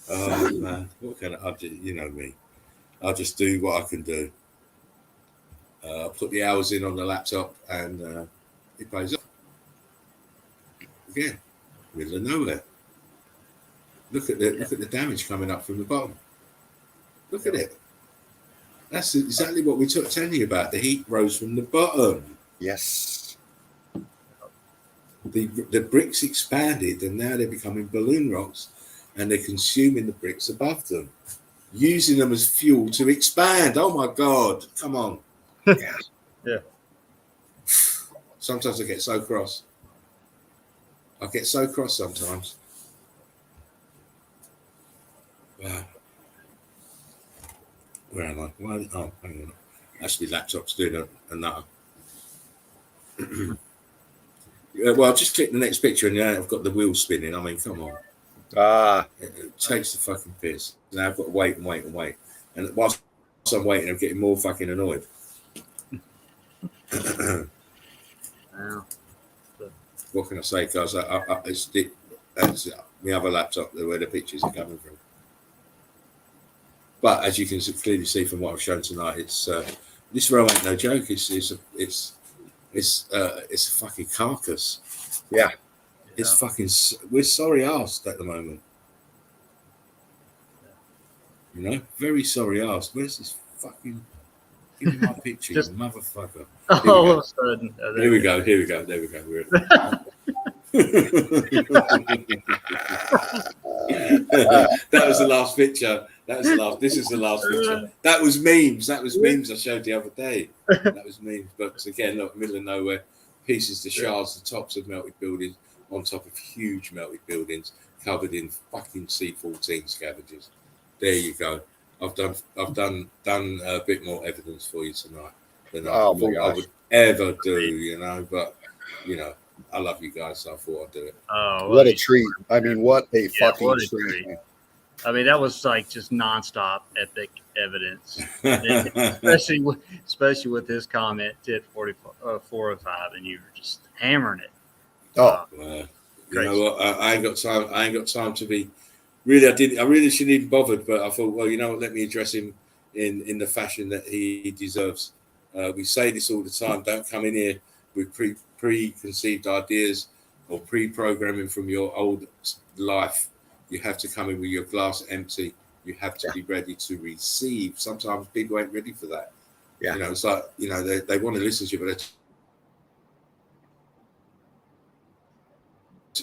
Oh man, what kind of you know me? I'll just do what I can do. I'll put the hours in on the laptop, and it pays off. Again, middle of nowhere. Look at the damage coming up from the bottom. Look at it. That's exactly what we took telling you about. The heat rose from the bottom. Yes. The bricks expanded, and now they're becoming balloon rocks, and they're consuming the bricks above them, using them as fuel to expand. Oh my God! Come on. Yeah. Yeah. Sometimes I get so cross. I get so cross sometimes. Wow. Where am I? Well, oh, hang on. Actually, laptop's doing another. Well, just click the next picture, and now I've got the wheel spinning. I mean, come on. It takes the fucking piss. Now I've got to wait and wait and wait. And whilst I'm waiting, I'm getting more fucking annoyed. Wow. What can I say, guys? That's the other laptop where the pictures are coming from. But as you can clearly see from what I've shown tonight, it's this row ain't no joke. It's a fucking carcass. Yeah. It's fucking. We're sorry arsed at the moment. You know, very sorry arsed. Where's this fucking? Give me my picture, you motherfucker. All of a sudden. Here we go. There we go. We're that was the last picture. This is the last picture. That was memes. I showed the other day. That was memes. But again, look, middle of nowhere, pieces to shards, the tops of melted buildings on top of huge melted buildings covered in fucking C-14 scavengers. There you go. I've done a bit more evidence for you tonight than I thought I would ever do, you know. But you know, I love you guys, so I thought I'd do it. Oh, what a treat! I mean, what a fucking treat! I mean, that was like just nonstop epic evidence, especially with his comment at 405, and you were just hammering it. You know what? I ain't got time. I ain't got time to be. Really, I really shouldn't even bothered, but I thought, well, you know what? Let me address him in the fashion that he deserves. We say this all the time. Don't come in here with preconceived ideas or pre-programming from your old life. You have to come in with your glass empty. You have to be ready to receive. Sometimes people ain't ready for that. Yeah. You know, it's like, you know, they want to listen to you, but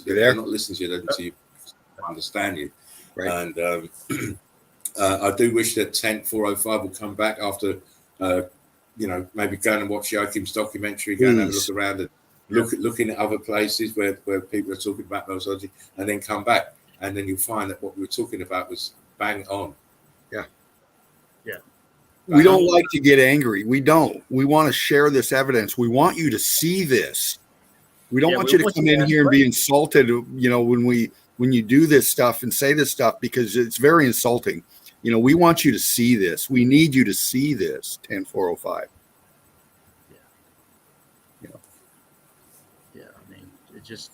they're not listening to you. They're listening to you understand you. Right. And I do wish that Tent 405 will come back after, you know, maybe going and watch Joachim's documentary, go and have a look around and looking at other places where people are talking about meltology, and then come back. And then you'll find that what we were talking about was bang on. Yeah. Yeah. We don't like to get angry. We don't. We want to share this evidence. We want you to see this. We don't want you to come in here and be insulted, you know, when you do this stuff and say this stuff, because it's very insulting. We want you to see this. We need you to see this. 10405. Yeah. I mean, it just.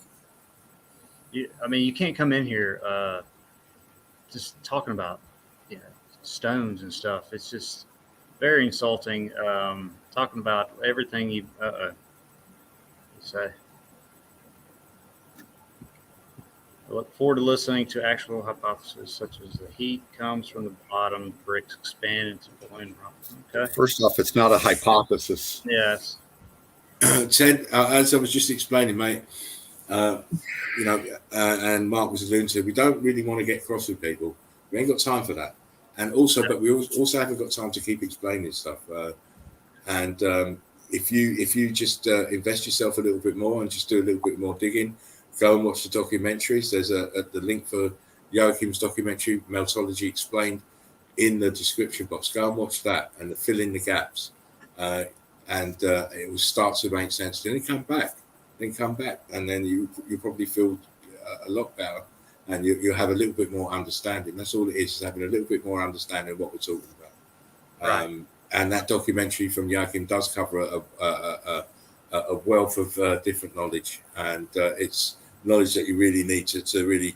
You can't come in here just talking about stones and stuff. It's just very insulting. Talking about everything you say. I look forward to listening to actual hypotheses such as the heat comes from the bottom, bricks expand into boiling rock. Okay. First off, it's not a hypothesis. Yes. Ted, as I was just explaining, mate, and Mark was alluding to, we don't really want to get cross with people. We ain't got time for that. And also, but we also haven't got time to keep explaining stuff. If you just invest yourself a little bit more and just do a little bit more digging, go and watch the documentaries. There's the link for Joachim's documentary, Meltology Explained, in the description box. Go and watch that and fill in the gaps. It will start to make sense. Then come back, and then you probably feel a lot better, and you have a little bit more understanding. That's all it is having a little bit more understanding of what we're talking about. Right. And that documentary from Joachim does cover a wealth of different knowledge, and it's knowledge that you really need to really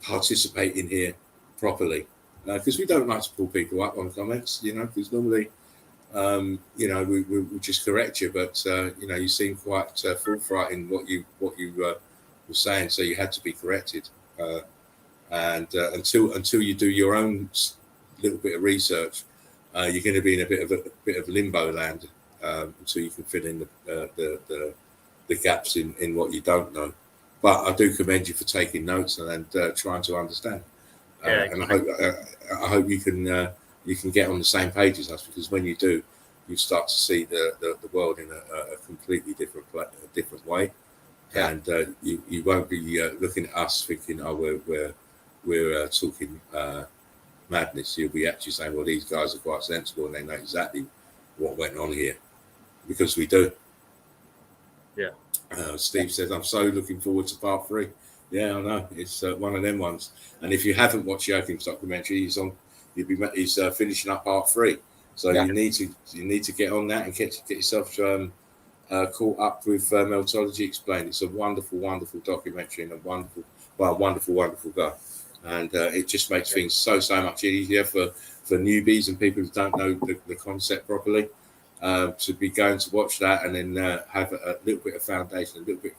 participate in here properly, because we don't like to pull people up on comments, because normally we just correct you, but you seem quite forthright in what you were saying, so you had to be corrected, and until you do your own little bit of research, you're going to be in a bit of limbo land until you can fill in the gaps in what you don't know. But I do commend you for taking notes and trying to understand. And I hope you can get on the same page as us, because when you do, you start to see the world in a completely different way, and you won't be looking at us thinking, oh, we're talking madness. You'll be actually saying, well, these guys are quite sensible and they know exactly what went on here, because we do. Yeah. Steve says, I'm so looking forward to part 3. Yeah, I know. It's one of them ones. And if you haven't watched Joachim's documentary, he's finishing up part 3. So you need to get on that and get yourself caught up with Meltology Explained. It's a wonderful, wonderful documentary and a wonderful guy. And it just makes things so much easier for newbies and people who don't know the concept properly. To be going to watch that and then have a little bit of foundation, a little bit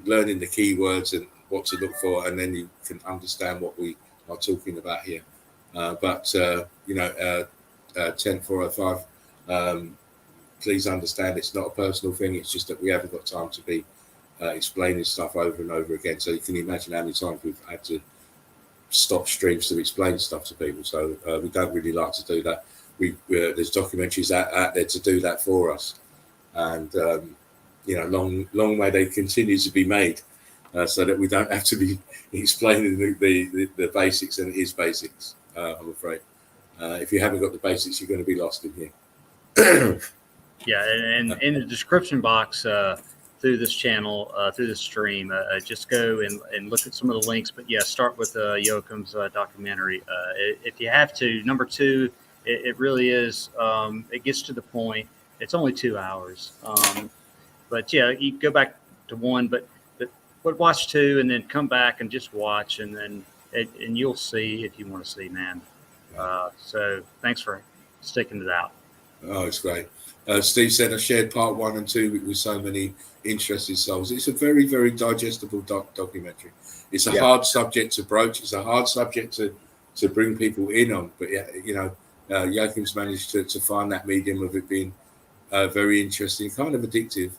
learning the keywords and what to look for, and then you can understand what we are talking about here. 10405, please understand it's not a personal thing. It's just that we haven't got time to be explaining stuff over and over again. So you can imagine how many times we've had to stop streams to explain stuff to people. So we don't really like to do that. There's documentaries out there to do that for us, and long may they continue to be made, so that we don't have to be explaining the basics, and it is basics. I'm afraid if you haven't got the basics, you're going to be lost in here. Yeah, and in the description box through this channel, through the stream, just go and look at some of the links. But yeah, start with Joachim's documentary if you have to. Number 2. It really is. It gets to the point. It's only 2 hours. But yeah, you go back to 1, but watch 2 and then come back and just watch, and then and you'll see if you want to see, man. So thanks for sticking it out. Oh, it's great. Steve said, I shared part 1 and 2 with so many interested souls. It's a very, very digestible documentary. It's a hard subject to broach. It's a hard subject to bring people in on. But yeah, Joachim's managed to find that medium of it being very interesting, kind of addictive.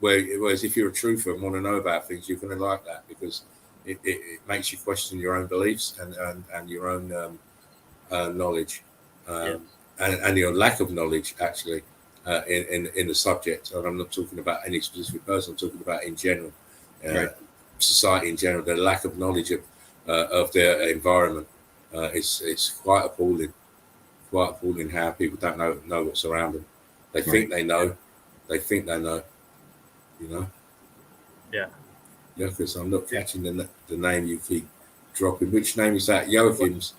Whereas if you're a truther and want to know about things, you're going to like that, because it makes you question your own beliefs and your own knowledge and your lack of knowledge, actually, in the subject. And I'm not talking about any specific person. I'm talking about in general, society in general. The lack of knowledge of their environment. It's quite appalling. Quite appalling how people don't know what's around them. They think they know. They think they know. Yeah. Yeah, because I'm not catching the name you keep dropping. Which name is that? Joachim's.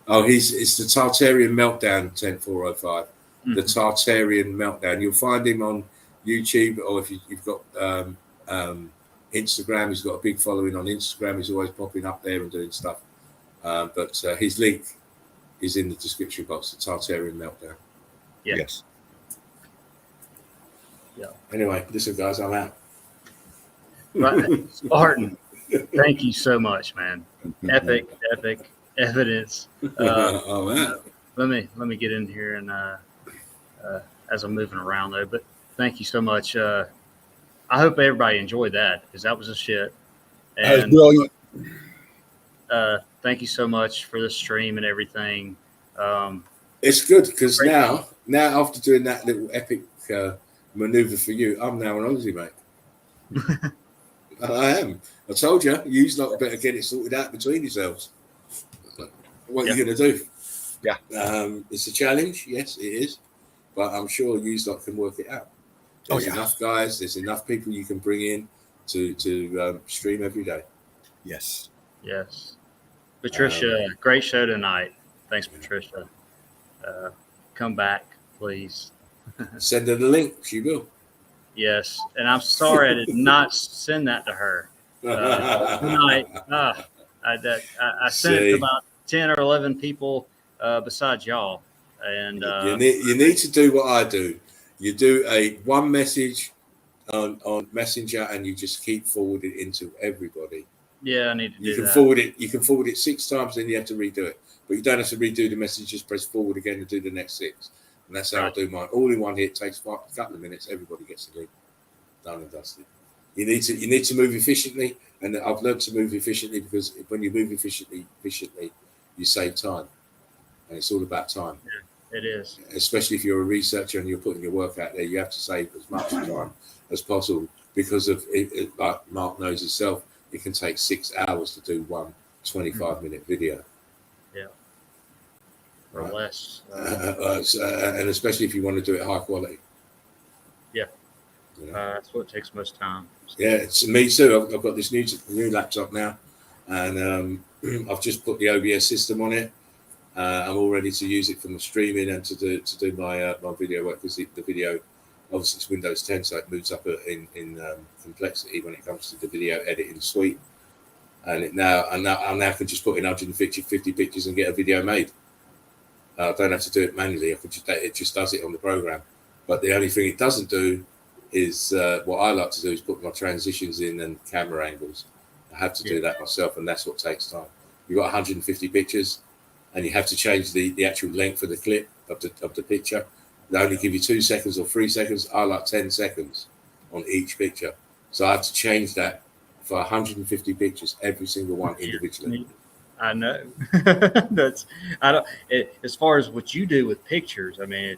Oh, it's the Tartarian Meltdown 10405. The Tartarian Meltdown. You'll find him on YouTube, or if you've got Instagram, he's got a big following on Instagram. He's always popping up there and doing stuff. But his link is in the description box. The Tartarian Meltdown. Yeah. Yes. Yeah. Anyway, listen, guys, I'm out. Right. Spartan, thank you so much, man. Epic evidence. Oh, man. Let me get in here and as I'm moving around though. But thank you so much. I hope everybody enjoyed that, because that was a shit. That was And brilliant. thank you so much for the stream and everything. It's good because now after doing that little epic maneuver for you, I'm now an Aussie, mate. I am. I told you, you lot better get it sorted out between yourselves. What are you going to do? Yeah. It's a challenge. Yes, it is. But I'm sure you lot can work it out. There's enough guys. There's enough people you can bring in to stream every day. Yes. Yes. Patricia, great show tonight. Thanks, Patricia. Come back, please. Send her the link. She will. Yes. And I'm sorry I did not send that to her tonight. I sent it to about 10 or 11 people besides y'all. And you need to do what I do. You do one message on Messenger, and you just keep forwarding it into everybody. Yeah, I need to do that. You can forward it 6 times, then you have to redo it. But you don't have to redo the message. Just press forward again and do the next 6. And that's how I do mine. All in one hit. Takes a couple of minutes. Everybody gets the link. Done and dusted. You need to move efficiently, and I've learned to move efficiently, because when you move efficiently, you save time, and it's all about time. Yeah, it is. Especially if you're a researcher and you're putting your work out there, you have to save as much time as possible, because of it, like Mark knows himself, it can take 6 hours to do one 25-minute video. Yeah. Or less. And especially if you want to do it high quality. Yeah. You know? That's what takes most time. Yeah, it's me too. I've got this new laptop now, and I've just put the OBS system on it. I'm all ready to use it for my streaming and to do my video work, because the video, obviously it's Windows 10, so it moves up in complexity when it comes to the video editing suite. And I now can just put in 150 pictures and get a video made. I don't have to do it manually. It just does it on the program. But the only thing it doesn't do is what I like to do is put my transitions in and camera angles. I have to do that myself, and that's what takes time. You've got 150 pictures, and you have to change the actual length of the clip of the picture. They only give you 2 seconds or 3 seconds. I like 10 seconds on each picture. So I have to change that for 150 pictures, every single one individually. I know. As far as what you do with pictures, I mean,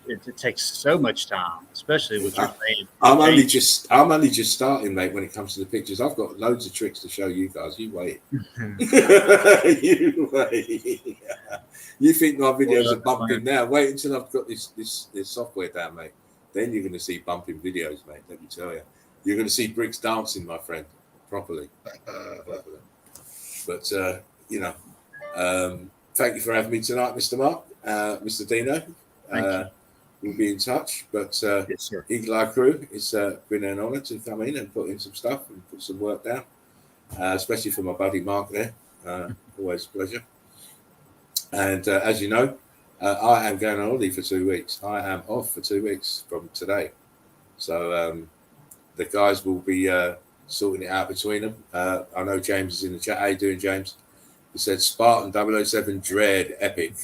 it takes so much time, especially with your fame. I'm only just starting, mate, when it comes to the pictures. I've got loads of tricks to show you guys. You wait. You wait. You think my videos are bumping now? Wait until I've got this software down, mate. Then you're going to see bumping videos, mate. Let me tell you. You're going to see bricks dancing, my friend, properly. But thank you for having me tonight, Mr. Mark, Mr. Dino. We'll be in touch. But Yes, sir. Eagle Eye Crew, it's been an honour to come in and put in some stuff and put some work down, especially for my buddy Mark there. Always a pleasure. And as you know, I am going on holiday for 2 weeks. I am off for 2 weeks from today. So the guys will be sorting it out between them. I know James is in the chat. How you doing, James? He said Spartan 007 Dread Epic.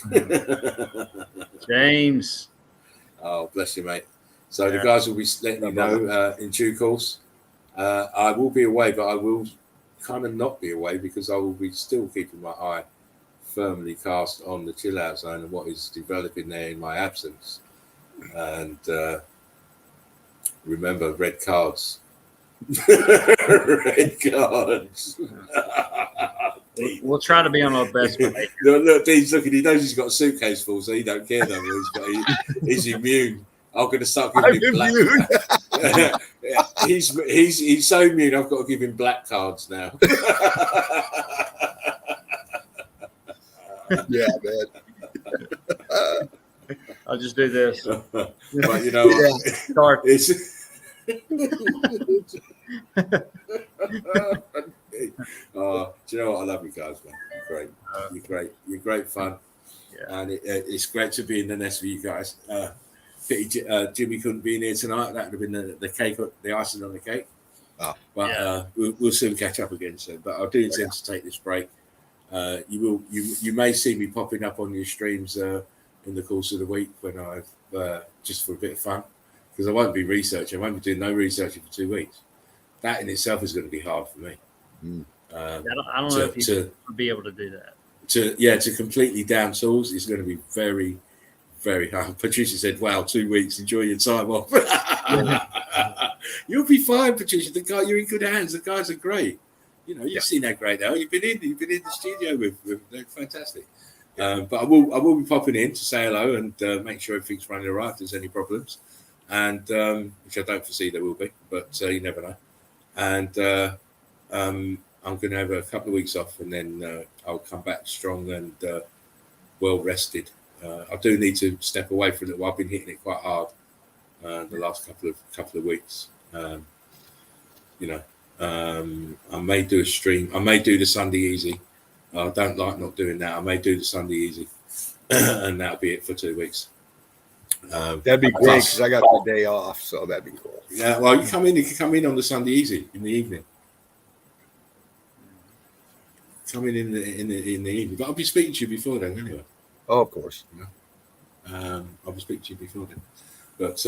James. Oh, bless you, mate. So the guys will be letting you know in due course. I will be away, but I will kind of not be away, because I will be still keeping my eye firmly cast on the chill out zone and what is developing there in my absence. And remember, red cards. Red cards. We'll try to be on our best behavior. Look, Dean's looking. He knows he's got a suitcase full, so he don't care no more. He's immune. I'm going to start giving him black. He's so immune. I've got to give him black cards now. Yeah, man. I'll just do this. But you know, Sorry. it's do you know what? I love you guys, man. You're great. You're great. You're great fun. Yeah. And it's great to be in the nest with you guys. Pity Jimmy couldn't be in here tonight. That would have been the cake, the icing on the cake. Oh. But we'll soon catch up again soon. But I do intend to take this break. You may see me popping up on your streams in the course of the week when I've just for a bit of fun, because I won't be researching. I won't be doing no researching for 2 weeks. That in itself is going to be hard for me. I don't know if you'll be able to do that. To completely down tools is going to be very, very hard. Patricia said, "Wow, 2 weeks. Enjoy your time off." You'll be fine, Patricia. You're in good hands. The guys are great. You know, you've seen how great they are. You've been in the studio with they're fantastic. But I will be popping in to say hello and make sure everything's running all right if there's any problems, and which I don't foresee there will be, but you never know. And I'm going to have a couple of weeks off, and then I'll come back strong and well rested. I do need to step away from it. I've been hitting it quite hard the last couple of weeks. I may do a stream. I may do the Sunday Easy. I don't like not doing that. I may do the Sunday Easy, and that'll be it for 2 weeks. That'd be great because I got the day off, so that'd be cool. Yeah, well, you can come in on the Sunday Easy in the evening. Come in the evening, but I'll be speaking to you before then anyway. Oh, of course. I'll be speaking to you before then. But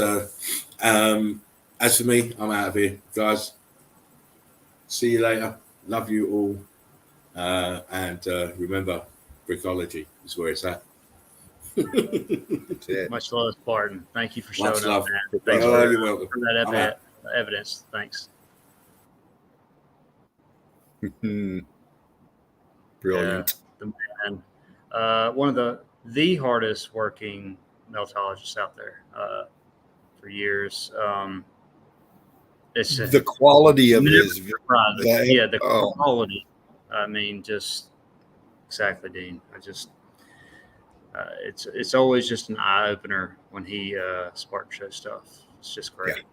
as for me, I'm out of here, guys. See you later. Love you all. And remember, Brickology is where it's at. That's it. Much love, Spartan. Thank you for showing Much up. love. Man. Thanks you're welcome. for that evidence. Thanks. Brilliant. The man. One of the hardest working meltologists out there for years. It's The quality of his the quality. I mean, just exactly, Dean. It's always just an eye opener when he Spartan show stuff. It's just great.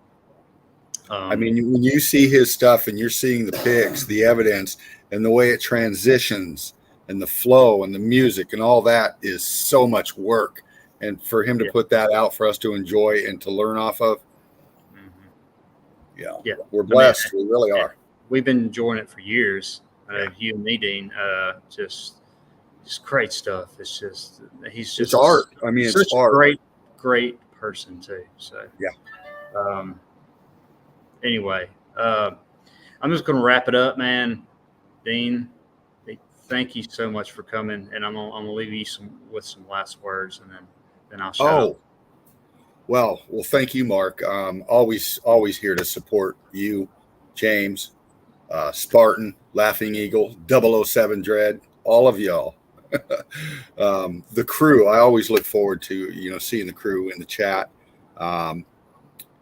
I mean, when you see his stuff and you're seeing the pics, the evidence, and the way it transitions, and the flow, and the music, and all that is so much work. And for him to put that out for us to enjoy and to learn off of, we're blessed. We really are. We've been enjoying it for years. You and me, Dean, just great stuff. It's just it's art. I mean, it's art. A great person too. So anyway, I'm just going to wrap it up, man. Dean, thank you so much for coming, and I'm gonna leave you with some last words, and then I'll shut up. Well, thank you, Mark. Always here to support you, James, Spartan, Laughing Eagle, 007 Dread, all of y'all. The crew, I always look forward to, seeing the crew in the chat.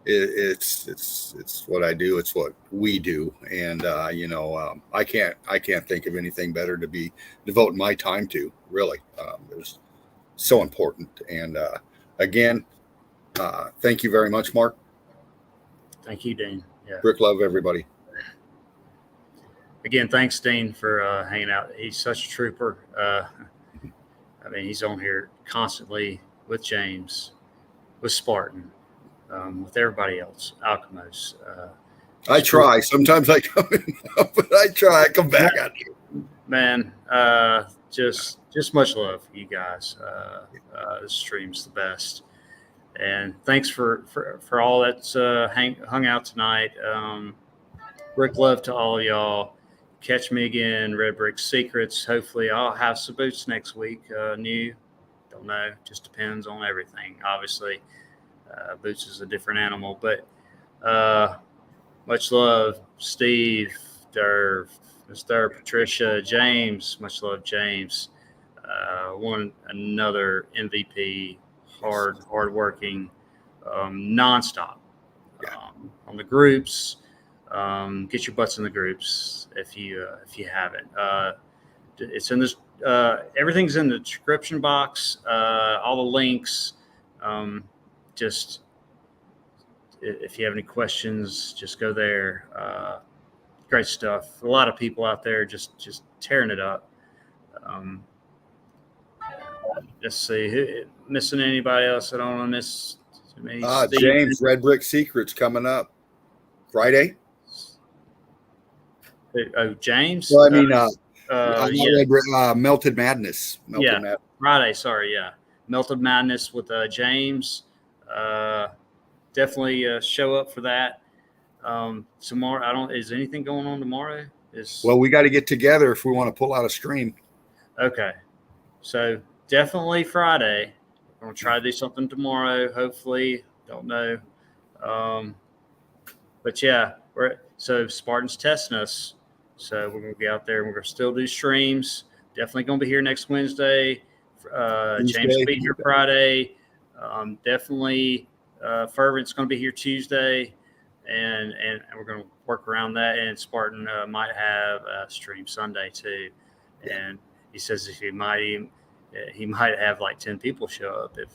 It's what I do. It's what we do. And, I can't think of anything better to be devoting my time to, really. It's so important. And, again, thank you very much, Mark. Thank you, Dean. Yeah. Brick love, everybody. Again, thanks, Dean, for hanging out. He's such a trooper. I mean, he's on here constantly with James, with Spartan, with everybody else, Alchemos. I try. Sometimes I come in, but I try. I come back on you. Man, just much love for you guys. This stream's the best. And thanks for all that's hung out tonight. Brick love to all of y'all. Catch me again, Red Brick Secrets. Hopefully I'll have some boots next week. New. Don't know. Just depends on everything. Obviously, boots is a different animal. But much love, Steve, Derv, Miss Derv, Patricia, James. Much love, James. Another MVP. Hard-working, nonstop on the groups. Get your butts in the groups if you haven't. It's in everything's in the description box. All the links. Just if you have any questions, just go there. Great stuff. A lot of people out there just tearing it up. Let's see. Missing anybody else? I don't want to miss. James, Red Brick Secrets coming up Friday. Oh, James. Well, I mean, yeah. Red Brick, Melted Madness. Madness. Friday. Sorry, yeah. Melted Madness with James. Definitely show up for that. Tomorrow, is anything going on tomorrow? Well, we got to get together if we want to pull out a stream. Okay, so definitely Friday. We're gonna try to do something tomorrow. Hopefully, don't know. But yeah, so Spartan's testing us. So we're gonna be out there and we're gonna still do streams. Definitely gonna be here next Wednesday. James will be here Friday. Definitely Fervent's gonna be here Tuesday. And we're going to work around that. And Spartan might have a stream Sunday too. And he says he might have like 10 people show up if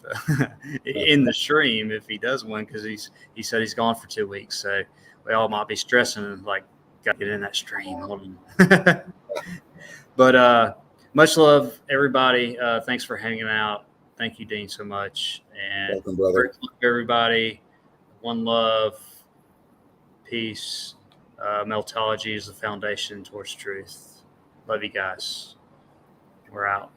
in the stream if he does win, because he said he's gone for 2 weeks. So we all might be stressing like got to get in that stream. But much love, everybody. Thanks for hanging out. Thank you, Dean, so much. And welcome, brother. Everybody, one love. Peace. Meltology is the foundation towards truth. Love you guys. We're out.